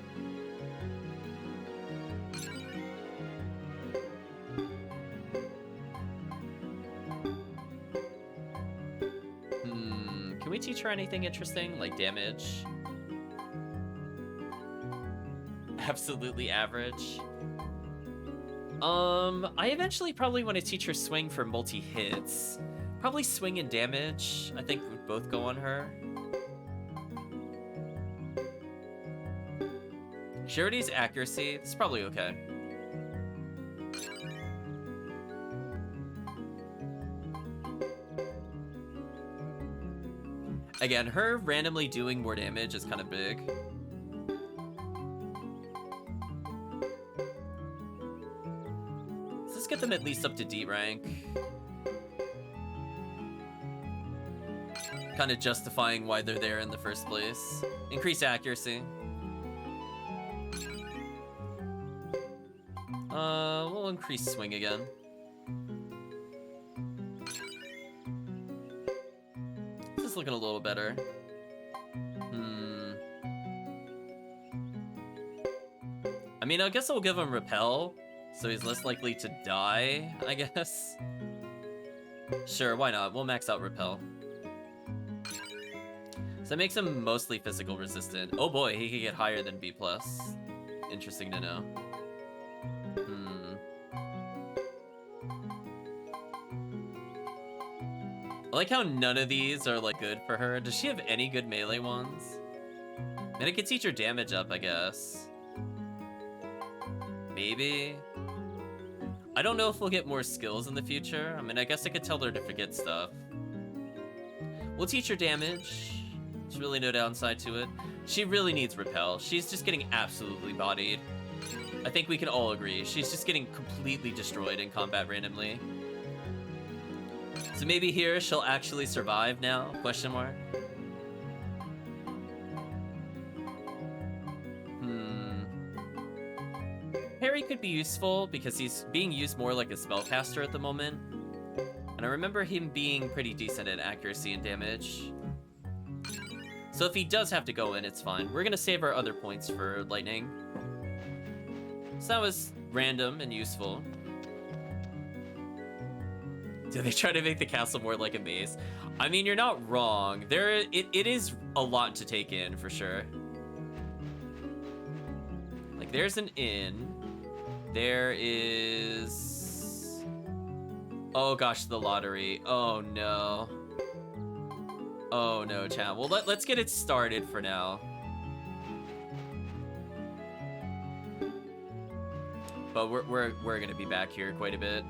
Can we teach her anything interesting, like damage? Absolutely average. I eventually probably want to teach her swing for multi-hits. Probably swing and damage, I think would both go on her. Surety's accuracy, it's probably okay. Again, her randomly doing more damage is kind of big. Let's get them at least up to D rank. Kind of justifying why they're there in the first place. Increase accuracy. We'll increase swing again. This is looking a little better. I mean, I guess I'll give him repel, so he's less likely to die, I guess. Sure, why not? We'll max out repel. So that makes him mostly physical resistant. Oh boy, he could get higher than B+. Interesting to know. I like how none of these are like good for her. Does she have any good melee ones? I mean, I could teach her damage up, I guess. Maybe. I don't know if we'll get more skills in the future. I mean, I guess I could tell her to forget stuff. We'll teach her damage. There's really no downside to it. She really needs repel. She's just getting absolutely bodied. I think we can all agree. She's just getting completely destroyed in combat randomly. So maybe here she'll actually survive now? Question mark. Harry could be useful because he's being used more like a spellcaster at the moment. And I remember him being pretty decent at accuracy and damage. So if he does have to go in, it's fine. We're gonna save our other points for lightning. So that was random and useful. Do they try to make the castle more like a maze? I mean, you're not wrong. It is a lot to take in, for sure. Like, there's an inn. There is... Oh gosh, the lottery. Oh no. Oh no, chat. Well, let's get it started for now. But we're gonna be back here quite a bit.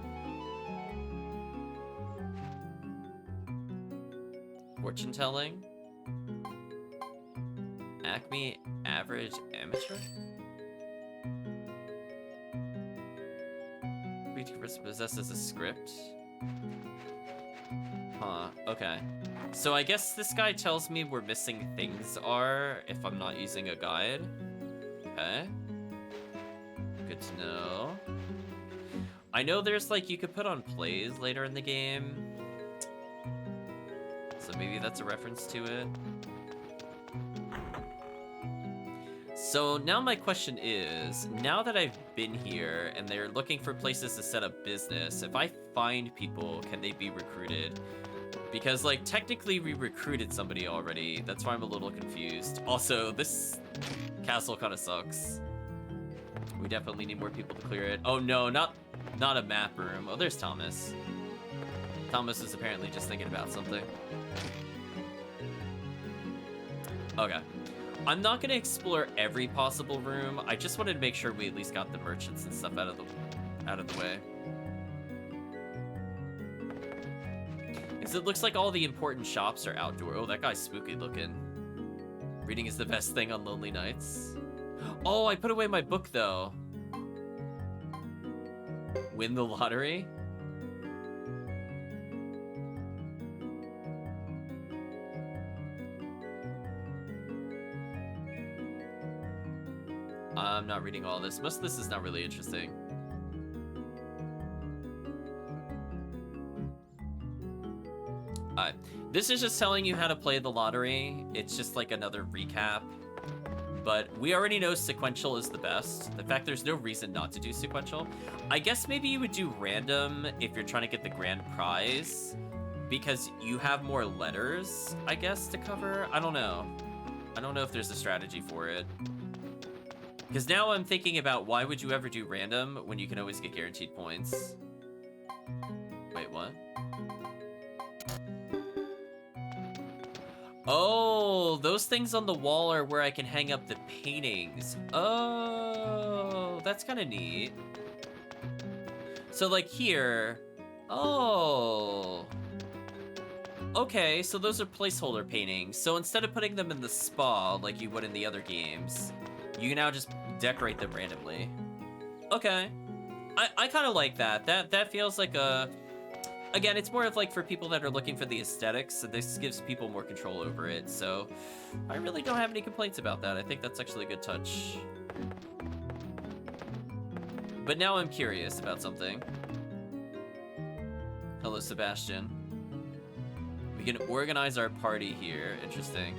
Fortune telling. Acme average amateur. Possesses a script. Huh. Okay. So I guess this guy tells me where missing things are if I'm not using a guide. Okay. Good to know. I know there's like, you could put on plays later in the game. So maybe that's a reference to it. So now my question is, now that I've been here and they're looking for places to set up business, if I find people, can they be recruited? Because like technically we recruited somebody already. That's why I'm a little confused. Also, this castle kind of sucks. We definitely need more people to clear it. Oh no, not a map room. Oh, there's Thomas. Thomas is apparently just thinking about something. Okay. I'm not gonna explore every possible room. I just wanted to make sure we at least got the merchants and stuff out of the way. Because it looks like all the important shops are outdoor. Oh, that guy's spooky looking. Reading is the best thing on lonely nights. Oh, I put away my book though. Win the lottery? I'm not reading all this. Most of this is not really interesting. Alright. This is just telling you how to play the lottery. It's just like another recap. But we already know sequential is the best. In fact, there's no reason not to do sequential. I guess maybe you would do random if you're trying to get the grand prize. Because you have more letters, I guess, to cover. I don't know. I don't know if there's a strategy for it. Because now I'm thinking about why would you ever do random when you can always get guaranteed points? Wait, what? Oh, those things on the wall are where I can hang up the paintings. Oh, that's kind of neat. So like here, oh. Okay, so those are placeholder paintings. So instead of putting them in the spa like you would in the other games, you can now just decorate them randomly. Okay. I kind of like that. That feels like a... Again, it's more of like for people that are looking for the aesthetics, so this gives people more control over it, so I really don't have any complaints about that. I think that's actually a good touch. But now I'm curious about something. Hello, Sebastian. We can organize our party here. Interesting.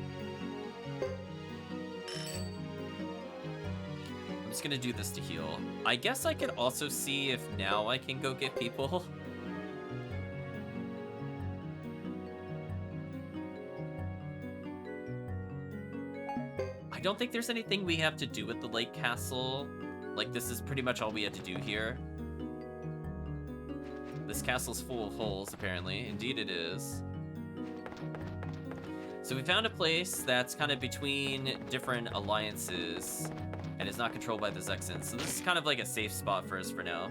I'm just gonna do this to heal. I guess I could also see if now I can go get people. I don't think there's anything we have to do with the lake castle. Like, this is pretty much all we had to do here. This castle's full of holes, apparently. Indeed it is. So we found a place that's kind of between different alliances and is not controlled by the Zexans. So this is kind of like a safe spot for us for now.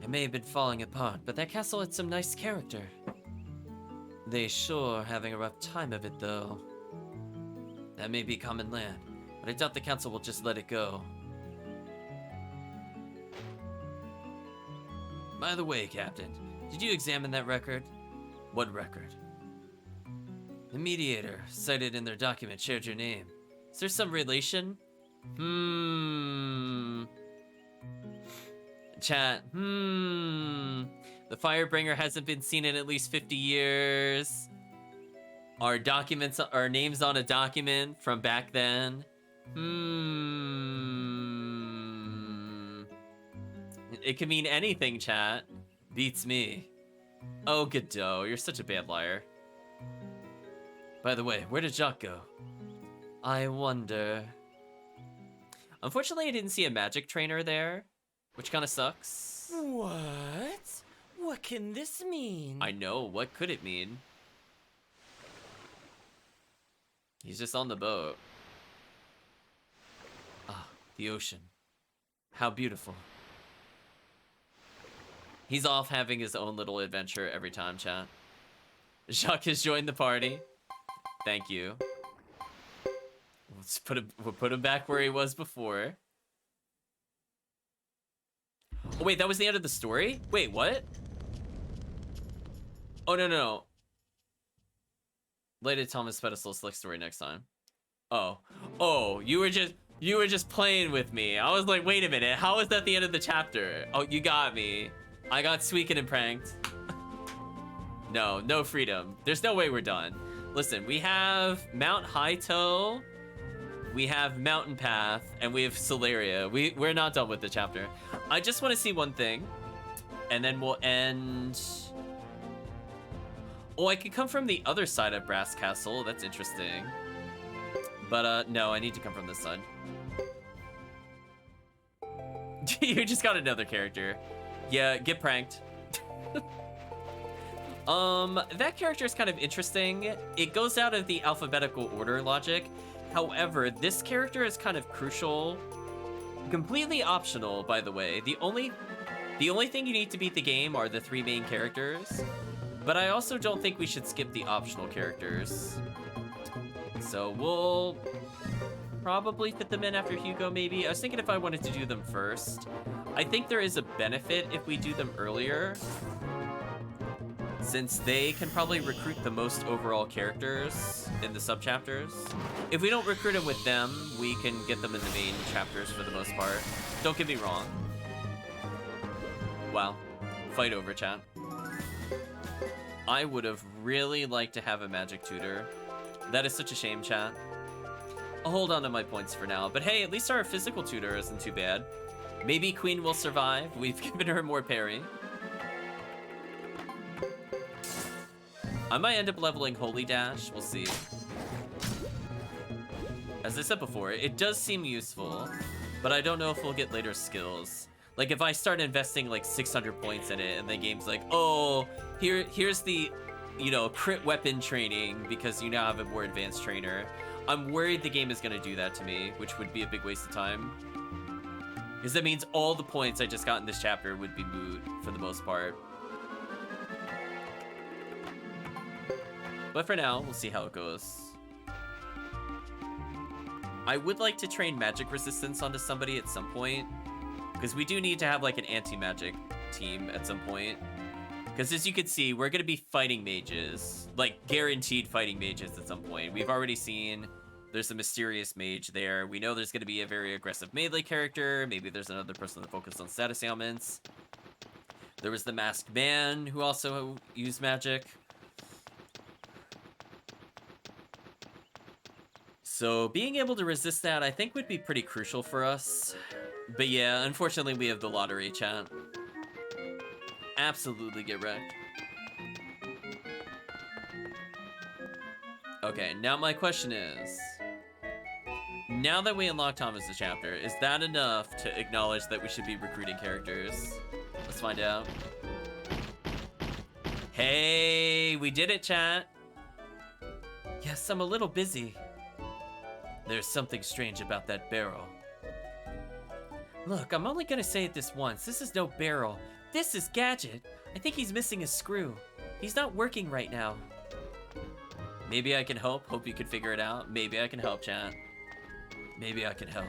It may have been falling apart, but that castle had some nice character. They sure are having a rough time of it, though. That may be common land, but I doubt the council will just let it go. By the way, Captain, did you examine that record? What record? The mediator, cited in their document, shared your name. Is there some relation? Chat. The Firebringer hasn't been seen in at least 50 years. Our documents, our names on a document from back then. It could mean anything, chat. Beats me. Oh, Geddoe, you're such a bad liar. By the way, where did Jacques go? I wonder. Unfortunately, I didn't see a magic trainer there, which kind of sucks. What? What can this mean? I know, what could it mean? He's just on the boat. Ah, the ocean. How beautiful. He's off having his own little adventure every time, chat. Jacques has joined the party. Thank you. we'll put him back where he was before. Oh wait, that was the end of the story? Wait, what? Oh no. Lady Thomas Pedestal select story next time. Oh, you were just playing with me. I was like, wait a minute, how is that the end of the chapter? Oh, you got me. I got Suikoden pranked. No freedom. There's no way we're done. Listen, we have Mount Haito, we have Mountain Path, and we have Solaria. We're not done with the chapter. I just want to see one thing, and then we'll end. Oh, I could come from the other side of Brass Castle. That's interesting. But no, I need to come from this side. You just got another character. Yeah, get pranked. That character is kind of interesting. It goes out of the alphabetical order logic. However, this character is kind of crucial. Completely optional, by the way. The only thing you need to beat the game are the 3 main characters. But I also don't think we should skip the optional characters. So we'll probably fit them in after Hugo, maybe. I was thinking if I wanted to do them first. I think there is a benefit if we do them earlier, since they can probably recruit the most overall characters in the sub-chapters. If we don't recruit them with them, we can get them in the main chapters for the most part. Don't get me wrong. Wow. Fight over, chat. I would have really liked to have a magic tutor. That is such a shame, chat. I'll hold on to my points for now, but hey, at least our physical tutor isn't too bad. Maybe Queen will survive. We've given her more parry. I might end up leveling Holy Dash. We'll see. As I said before, it does seem useful, but I don't know if we'll get later skills. Like, if I start investing like 600 points in it and the game's like, oh, here's the, you know, crit weapon training because you now have a more advanced trainer. I'm worried the game is going to do that to me, which would be a big waste of time. Because that means all the points I just got in this chapter would be moot for the most part. But for now, we'll see how it goes. I would like to train magic resistance onto somebody at some point, because we do need to have like an anti-magic team at some point. Because as you can see, we're going to be fighting mages, like guaranteed fighting mages at some point. We've already seen there's a mysterious mage there. We know there's going to be a very aggressive melee character. Maybe there's another person that focused on status ailments. There was the masked man who also used magic. So being able to resist that, I think, would be pretty crucial for us. But yeah, unfortunately, we have the lottery, chat. Absolutely get wrecked. Okay, now my question is, now that we unlock Thomas' chapter, is that enough to acknowledge that we should be recruiting characters? Let's find out. Hey, we did it, chat. Yes, I'm a little busy. There's something strange about that barrel. Look, I'm only gonna say it this once. This is no barrel. This is Gadget. I think he's missing a screw. He's not working right now. Maybe I can help. Hope you can figure it out. Maybe I can help, chat. Maybe I can help.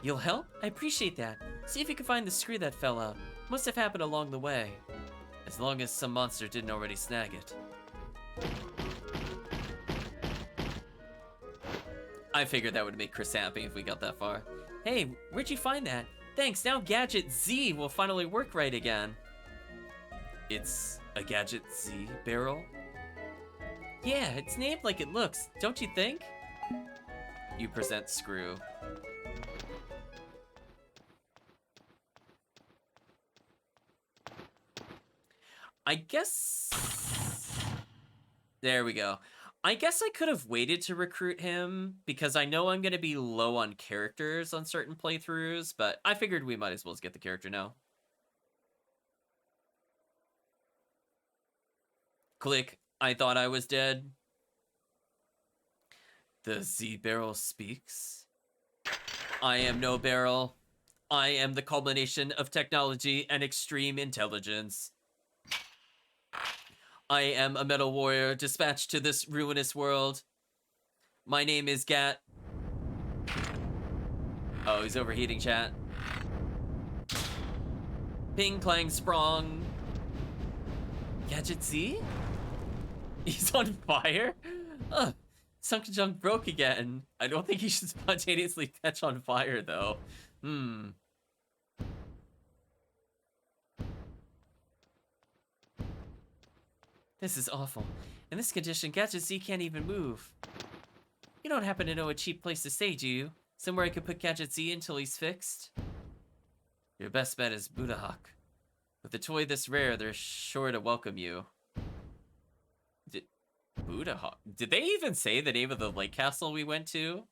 You'll help? I appreciate that. See if you can find the screw that fell out. Must have happened along the way. As long as some monster didn't already snag it. I figured that would make Chris happy if we got that far. Hey, where'd you find that? Thanks, now Gadget Z will finally work right again. It's a Gadget Z barrel? Yeah, it's named like it looks, don't you think? You present screw. I guess... There we go. I guess I could have waited to recruit him, because I know I'm going to be low on characters on certain playthroughs, but I figured we might as well just get the character now. Click. I thought I was dead. The Z barrel speaks. I am no barrel. I am the culmination of technology and extreme intelligence. I am a metal warrior dispatched to this ruinous world. My name is Gat. Oh, he's overheating, chat. Ping, clang, sprong. Gadget Z? He's on fire? Ugh. Sunken Junk broke again. I don't think he should spontaneously catch on fire, though. This is awful. In this condition, Gadget Z can't even move. You don't happen to know a cheap place to stay, do you? Somewhere I could put Gadget Z until he's fixed? Your best bet is Budahawk. With a toy this rare, they're sure to welcome you. Budahawk? Did they even say the name of the lake castle we went to?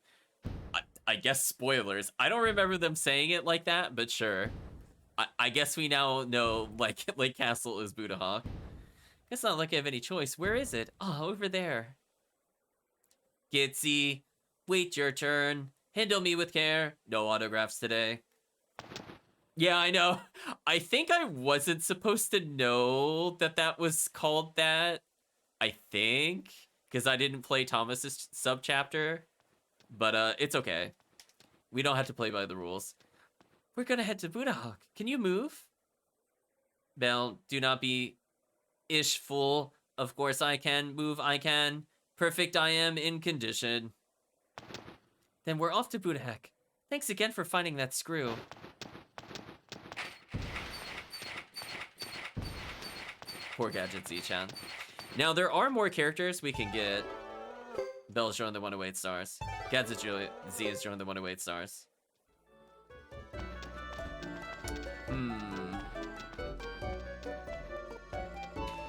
I guess spoilers. I don't remember them saying it like that, but sure. I guess we now know, like, Lake Castle is Budahawk. It's not like I have any choice. Where is it? Oh, over there. Gitsy, wait your turn. Handle me with care. No autographs today. Yeah, I know. I think I wasn't supposed to know that that was called that. I think. Because I didn't play Thomas's sub-chapter. But it's okay. We don't have to play by the rules. We're gonna head to Budahawk. Can you move? Bell, do not be ish fool. Of course I can. Move I can. Perfect I am in condition. Then we're off to Budahawk. Thanks again for finding that screw. Poor Gadget Z-chan. Now there are more characters we can get. Bell's joined the 108 stars. Gadget Z has joined the 108 stars.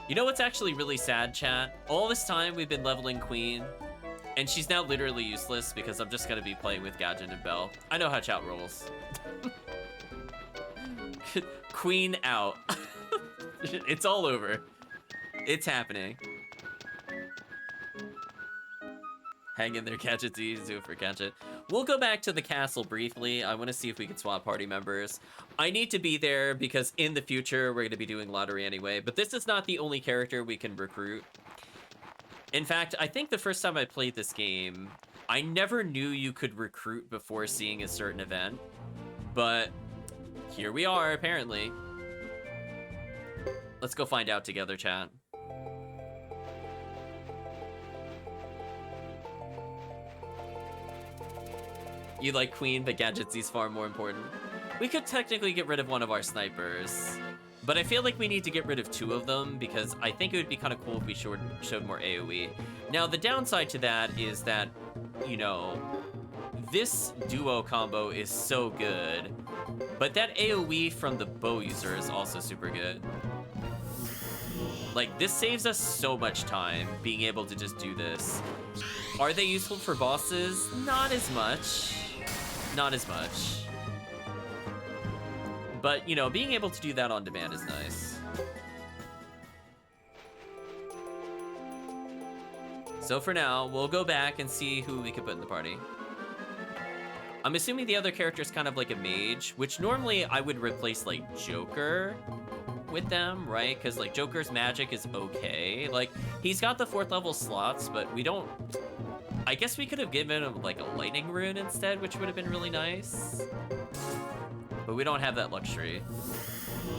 You know what's actually really sad, chat? All this time we've been leveling Queen, and she's now literally useless because I'm just gonna be playing with Gadget and Bell. I know how chat rolls. Queen out. It's all over. It's happening. Hang in there, Gadget Z. Do it for Gadget. We'll go back to the castle briefly. I want to see if we can swap party members. I need to be there because in the future, we're going to be doing lottery anyway. But this is not the only character we can recruit. In fact, I think the first time I played this game, I never knew you could recruit before seeing a certain event. But here we are, apparently. Let's go find out together, chat. You like Queen, but Gadget Z's far more important. We could technically get rid of one of our snipers, but I feel like we need to get rid of two of them because I think it would be kind of cool if we showed more AoE. Now, the downside to that is that, you know, this duo combo is so good, but that AoE from the bow user is also super good. Like, this saves us so much time, being able to just do this. Are they useful for bosses? Not as much. Not as much. But, you know, being able to do that on demand is nice. So for now, we'll go back and see who we can put in the party. I'm assuming the other character is kind of like a mage, which normally I would replace, like, Joker with them, right? Because, like, Joker's magic is okay. Like, he's got the 4th level slots, but we don't... I guess we could have given him, like, a lightning rune instead, which would have been really nice. But we don't have that luxury.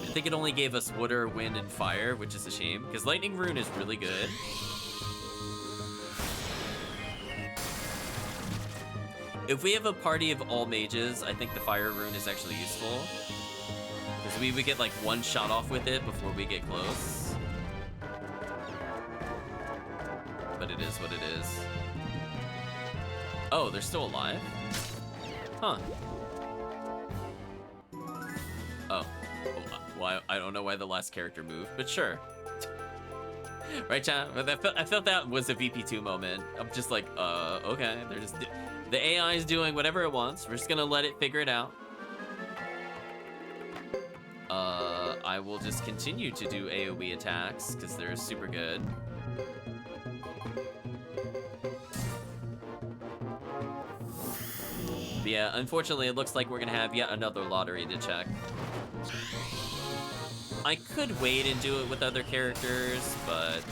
I think it only gave us water, wind, and fire, which is a shame, because lightning rune is really good. If we have a party of all mages, I think the fire rune is actually useful. Because we would get, like, one shot off with it before we get close. But it is what it is. Oh, they're still alive? Huh. Oh. Well, I don't know why the last character moved, but sure. Right, chat? I felt that was a VP2 moment. I'm just like, okay. They're just... The AI is doing whatever it wants. We're just gonna let it figure it out. I will just continue to do AoE attacks, because they're super good. But yeah, unfortunately, it looks like we're gonna have yet another lottery to check. I could wait and do it with other characters, but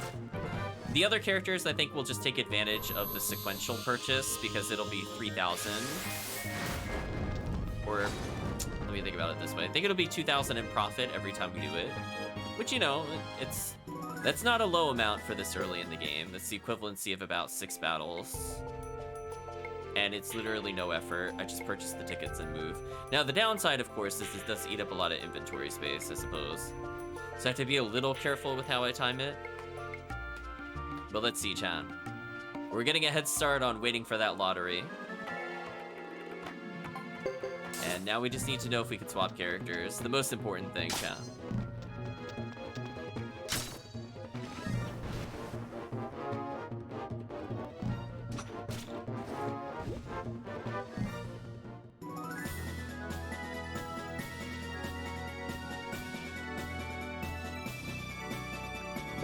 The other characters, I think, will just take advantage of the sequential purchase because it'll be 3,000. Or, let me think about it this way. I think it'll be 2,000 in profit every time we do it. Which, you know, that's not a low amount for this early in the game. That's the equivalency of about 6 battles. And it's literally no effort. I just purchase the tickets and move. Now, the downside, of course, is this does eat up a lot of inventory space, I suppose. So I have to be a little careful with how I time it. But let's see, chat. We're getting a head start on waiting for that lottery. And now we just need to know if we can swap characters. The most important thing, chat.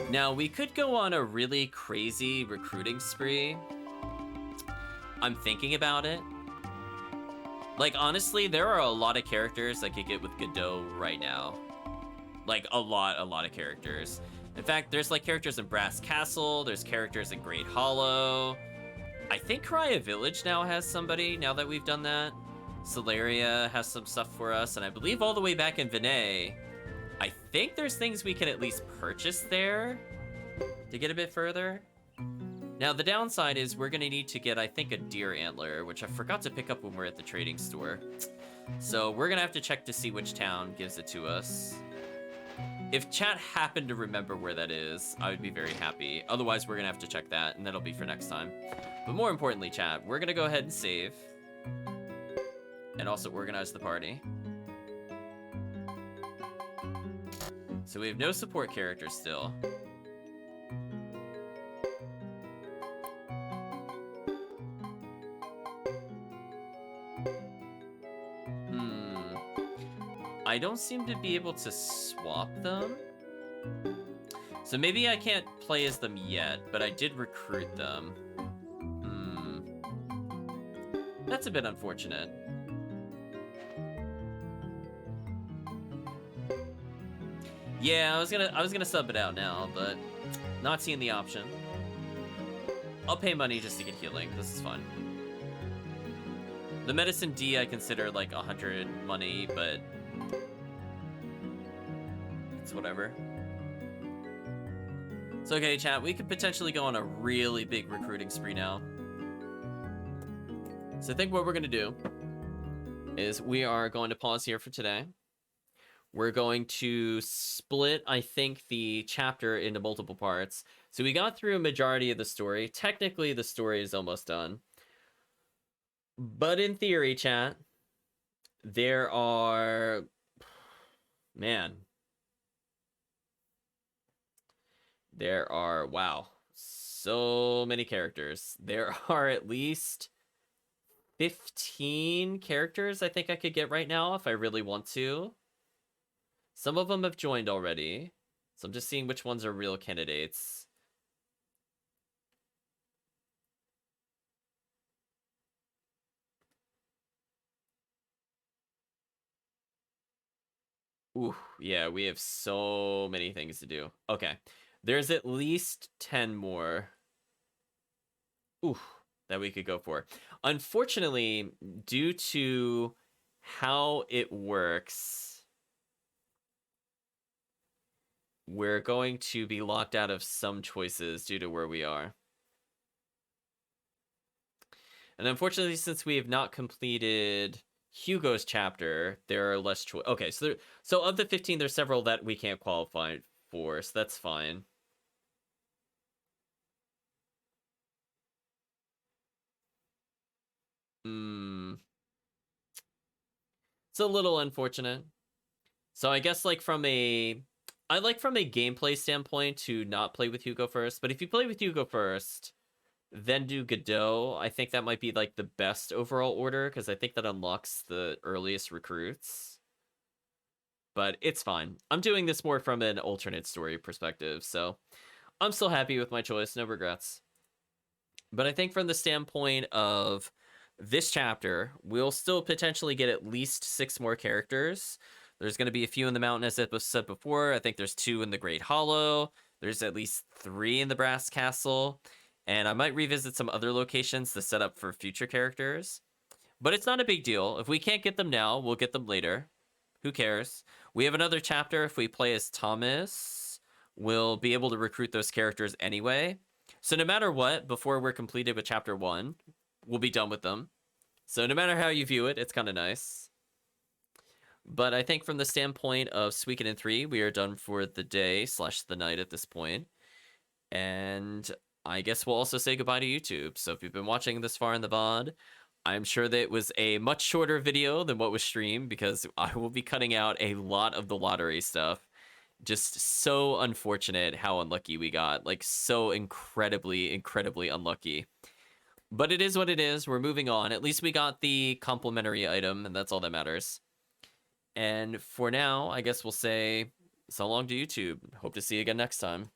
Now, we could go on a really crazy recruiting spree. I'm thinking about it. Like, honestly, there are a lot of characters I could get with Geddoe right now. Like, a lot of characters. In fact, there's, like, characters in Brass Castle. There's characters in Great Hollow. I think Crya Village now has somebody, now that we've done that. Solaria has some stuff for us. And I believe all the way back in Vinay, I think there's things we can at least purchase there to get a bit further. Now, the downside is we're going to need to get, I think, a deer antler, which I forgot to pick up when we're at the trading store. So we're going to have to check to see which town gives it to us. If chat happened to remember where that is, I would be very happy. Otherwise, we're going to have to check that, and that'll be for next time. But more importantly, chat, we're going to go ahead and save. And also organize the party. So we have no support characters still. I don't seem to be able to swap them. So maybe I can't play as them yet, but I did recruit them. That's a bit unfortunate. Yeah, I was gonna sub it out now, but not seeing the option. I'll pay money just to get healing. This is fine. The medicine D I consider like 100 money, but it's whatever. It's okay, chat. We could potentially go on a really big recruiting spree now. So I think what we're gonna do is we are going to pause here for today. We're going to split, I think, the chapter into multiple parts. So we got through a majority of the story. Technically, the story is almost done. But in theory, chat, there are... Man. There are, wow, so many characters. There are at least 15 characters I think I could get right now if I really want to. Some of them have joined already, so I'm just seeing which ones are real candidates. Ooh, yeah, we have so many things to do. Okay, there's at least 10 more. Ooh, that we could go for. Unfortunately, due to how it works, we're going to be locked out of some choices due to where we are. And unfortunately, since we have not completed Hugo's chapter, there are less choice. Okay, so of the 15, there's several that we can't qualify for, so that's fine. It's a little unfortunate. So I guess like from a gameplay standpoint to not play with Hugo first, but if you play with Hugo first, then do Geddoe, I think that might be like the best overall order, because I think that unlocks the earliest recruits. But it's fine. I'm doing this more from an alternate story perspective, so I'm still happy with my choice, no regrets. But I think from the standpoint of this chapter, we'll still potentially get at least 6 more characters. There's going to be a few in the mountain, as it was said before. I think there's 2 in the Great Hollow. There's at least 3 in the Brass Castle, and I might revisit some other locations to set up for future characters. But it's not a big deal. If we can't get them now, we'll get them later. Who cares? We have another chapter. If we play as Thomas, we'll be able to recruit those characters anyway. So no matter what, before we're completed with chapter 1, we'll be done with them. So no matter how you view it, it's kind of nice. But I think from the standpoint of Suikoden 3, we are done for the day / the night at this point. And I guess we'll also say goodbye to YouTube. So if you've been watching this far in the VOD, I'm sure that it was a much shorter video than what was streamed because I will be cutting out a lot of the lottery stuff. Just so unfortunate how unlucky we got. Like, so incredibly, incredibly unlucky. But it is what it is. We're moving on. At least we got the complimentary item, and that's all that matters. And for now, I guess we'll say so long to YouTube. Hope to see you again next time.